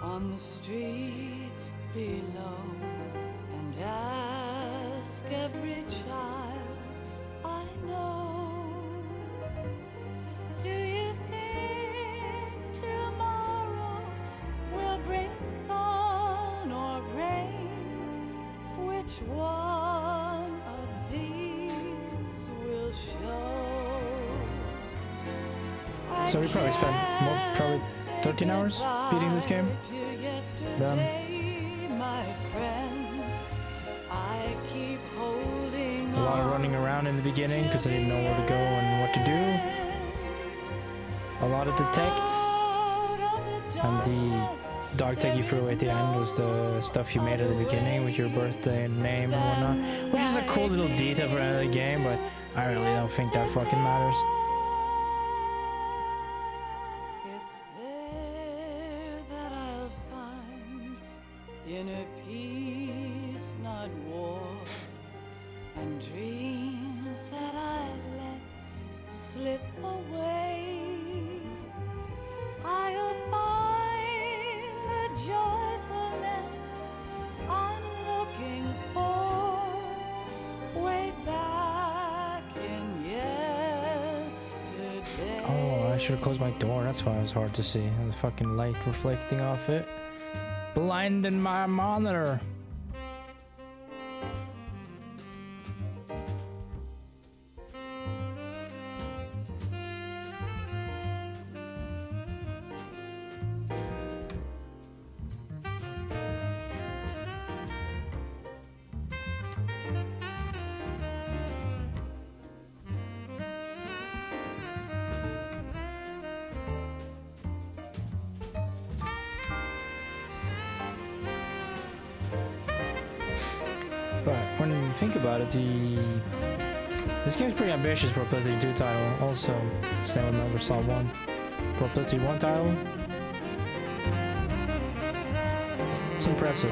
on the streets below and ask every child I know, do you think tomorrow will bring sun or rain? Which one of these will show? So we probably spent probably 13 hours beating this game. Done. A lot of running around in the beginning because I didn't know where to go and what to do. A lot of detects. And the dog tag you threw at the end was the stuff you made at the beginning with your birthday and name and whatnot. Which is a cool little detail for the game, but I really don't think that fucking matters. It's there that I'll find inner peace, not war, and dreams that I let slip away. I'll find the joyfulness I'm looking for way back in yesterday. Oh, I should have closed my door. That's why it was hard to see. The fucking light reflecting off it. Blinding my monitor. But when you think about it, this game's pretty ambitious for a PlayStation 2 title. Also, same with Metal Gear Solid 1. For a PlayStation 1 title, it's impressive.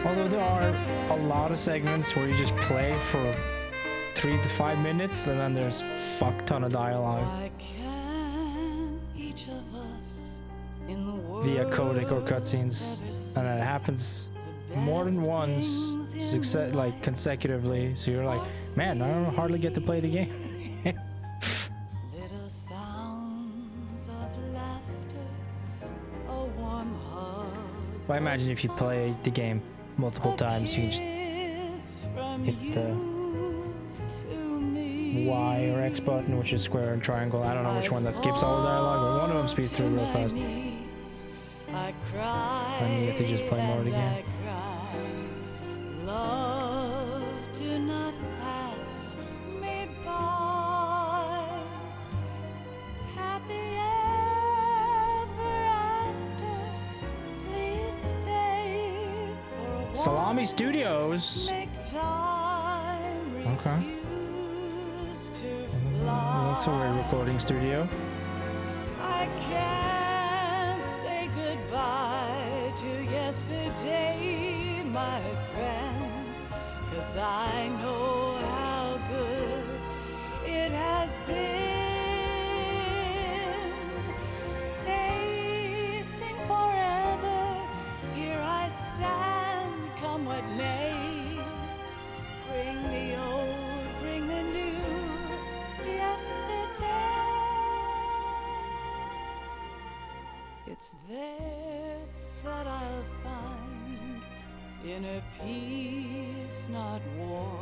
Although there are a lot of segments where you just play for 3 to 5 minutes and then there's fuck ton of dialogue via codec or cutscenes, and it happens more than once, like consecutively. So you're like, man, I don't hardly get to play the game. But I imagine if you play the game multiple times, you can just hit the Y or X button, which is square and triangle. I don't know which one that skips all the dialogue, but one of them speeds through real fast. And you get to just play more of the game. Love, do not pass me by. Happy ever after. Please stay for a Salami Studios. Okay. That's a weird recording studio. I can't say goodbye to yesterday, my friend, 'cause I know how good it has been. Facing forever, here I stand, come what may. Bring the old, bring the new, yesterday. It's there that I'll find inner peace, not war,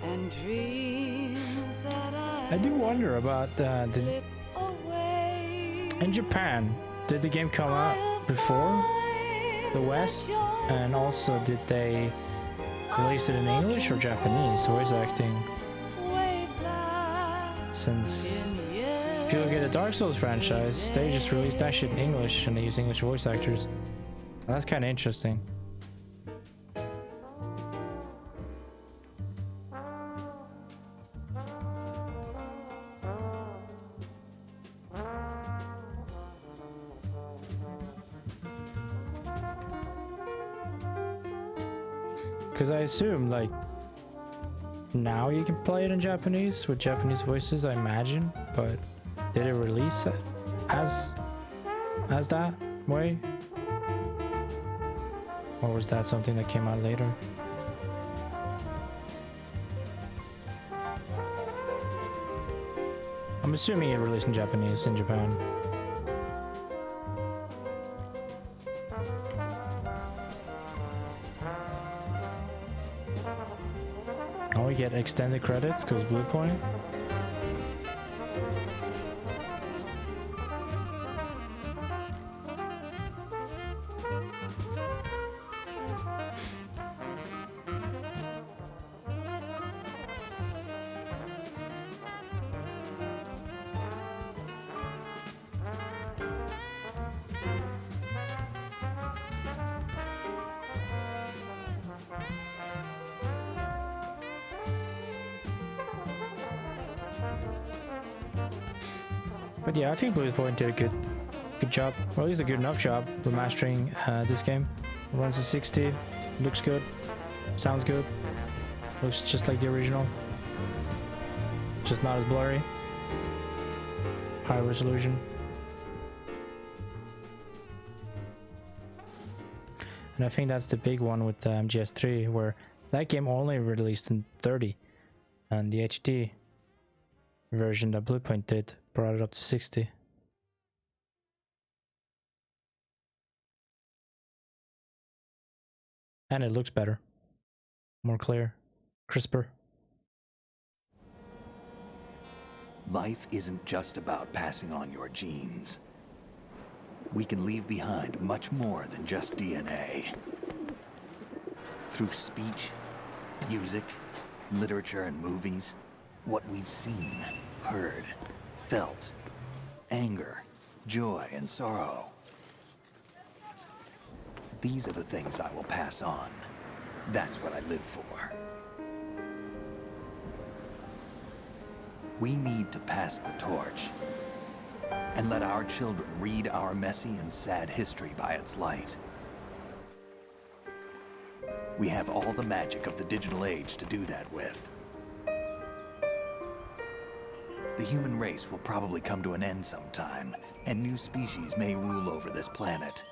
and dreams that I do wonder about slip away. in Japan, did the game come out before the West? And also, did they release it in English or Japanese voice acting? Since if you look at the Dark Souls franchise, they just released that shit in English and they use English voice actors. That's kind of interesting. Because I assume, like, now you can play it in Japanese with Japanese voices, I imagine, but did it release as that way? Or was that something that came out later? I'm assuming it released in Japanese in Japan. Oh, we get extended credits because Blue Point. But yeah, I think Blue Point did a good job, or at least a good enough job remastering this game. It runs at 60, looks good, sounds good, looks just like the original, just not as blurry, high resolution. And I think that's the big one with MGS3, where that game only released in 30, and the HD version that Blue Point did brought it up to 60. And it looks better, more clear, crisper. Life isn't just about passing on your genes. We can leave behind much more than just DNA. Through speech, music, literature, and movies, what we've seen, heard, felt, anger, joy, and sorrow. These are the things I will pass on. That's what I live for. We need to pass the torch and let our children read our messy and sad history by its light. We have all the magic of the digital age to do that with. The human race will probably come to an end sometime, and new species may rule over this planet.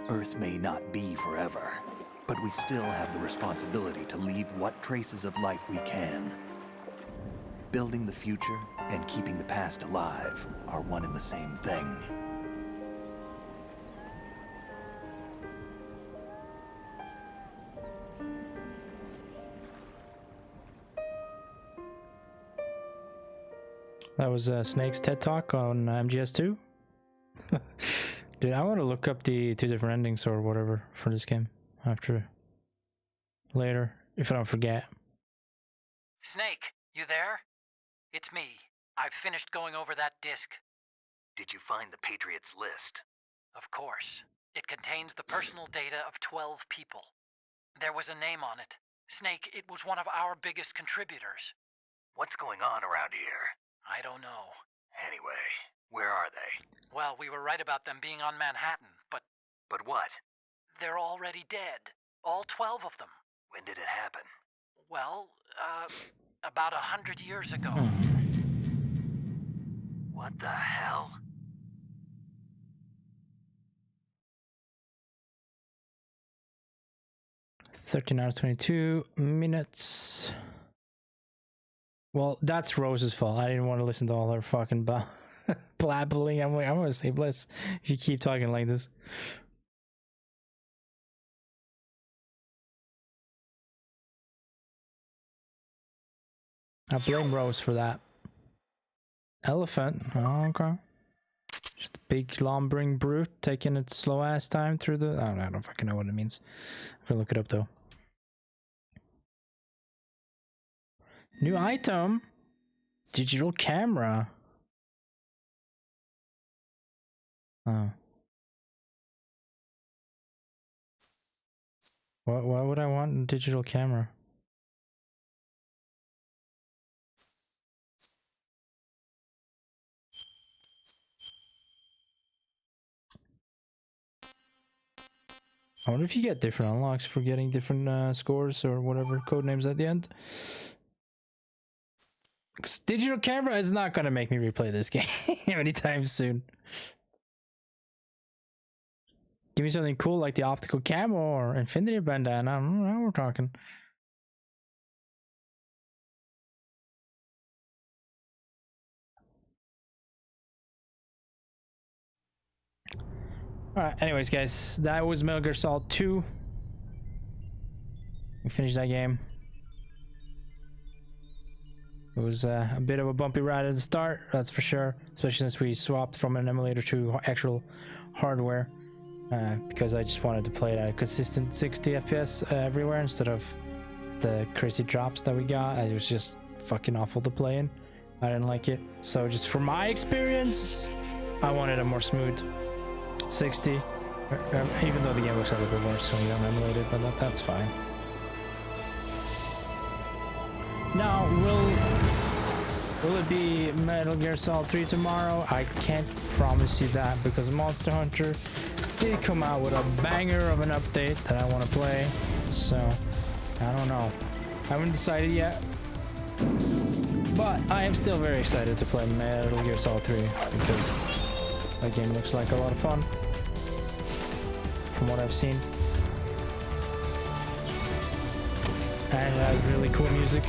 Earth may not be forever, but we still have the responsibility to leave what traces of life we can. Building the future and keeping the past alive are one and the same thing. That was Snake's TED Talk on MGS2. Dude, I want to look up the 2 different endings or whatever for this game after later, if I don't forget. Snake, you there? It's me. I've finished going over that disk. Did you find the Patriots list? Of course. It contains the personal data of 12 people. There was a name on it. Snake, it was one of our biggest contributors. What's going on around here? I don't know. Anyway, where are they? Well, we were right about them being on Manhattan, but... But what? They're already dead. All 12 of them. When did it happen? Well, about 100 years ago. What the hell? "13 hours, 22 minutes. Well, that's Rose's fault. I didn't want to listen to all her fucking blabbling. I'm like, I'm gonna say bless if you keep talking like this. I blame Rose for that. Elephant. Oh, okay. Just a big lumbering brute taking its slow ass time through the... I don't fucking know what it means. I'm gonna look it up though. New item. Digital camera. Oh. Why would I want a digital camera? I wonder if you get different unlocks for getting different scores or whatever code names at the end. 'Cause digital camera is not gonna make me replay this game anytime soon. Give me something cool like the optical camo or infinity bandana. I don't know, we're talking. Alright, anyways guys, that was Metal Gear Solid 2. We finished that game. It was a bit of a bumpy ride at the start, that's for sure. Especially since we swapped from an emulator to actual hardware. Because I just wanted to play it at a consistent 60 FPS everywhere instead of the crazy drops that we got. It was just fucking awful to play in. I didn't like it. So just from my experience, I wanted a more smooth 60. Even though the game looks a little bit worse when you don't emulate it, but that's fine. Now, will it be Metal Gear Solid 3 tomorrow? I can't promise you that because Monster Hunter did come out with a banger of an update that I want to play. So, I don't know. I haven't decided yet. But I am still very excited to play Metal Gear Solid 3 because that game looks like a lot of fun from what I've seen. And it has really cool music.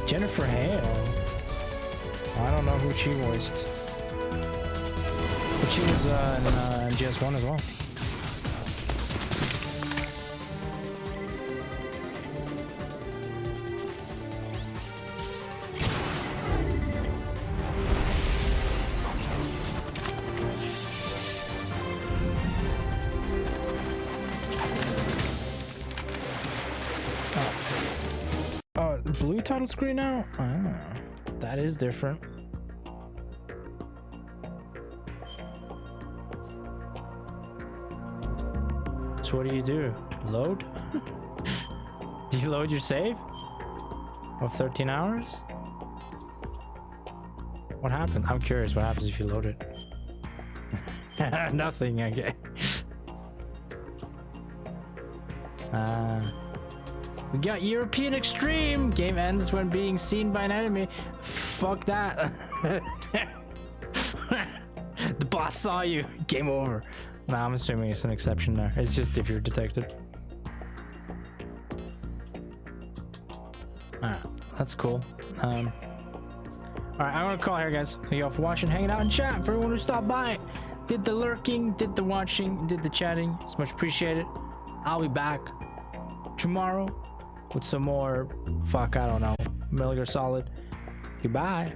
Jennifer Hale. I don't know who she voiced. But she was in MGS1 as well. Blue title screen now? Ah, that is different. So what do? Load? Do you load your save? Of 13 hours? What happened? I'm curious what happens if you load it. Nothing, okay. We got European Extreme. Game ends when being seen by an enemy. Fuck that. The boss saw you. Game over. Nah, I'm assuming it's an exception there. It's just if you're detected. Alright, that's cool. Alright, I'm gonna call here, guys. Thank you all for watching, hanging out in chat. For everyone who stopped by, did the lurking, did the watching, did the chatting. It's much appreciated. I'll be back tomorrow with some more, fuck, I don't know, Metal Gear Solid. Goodbye.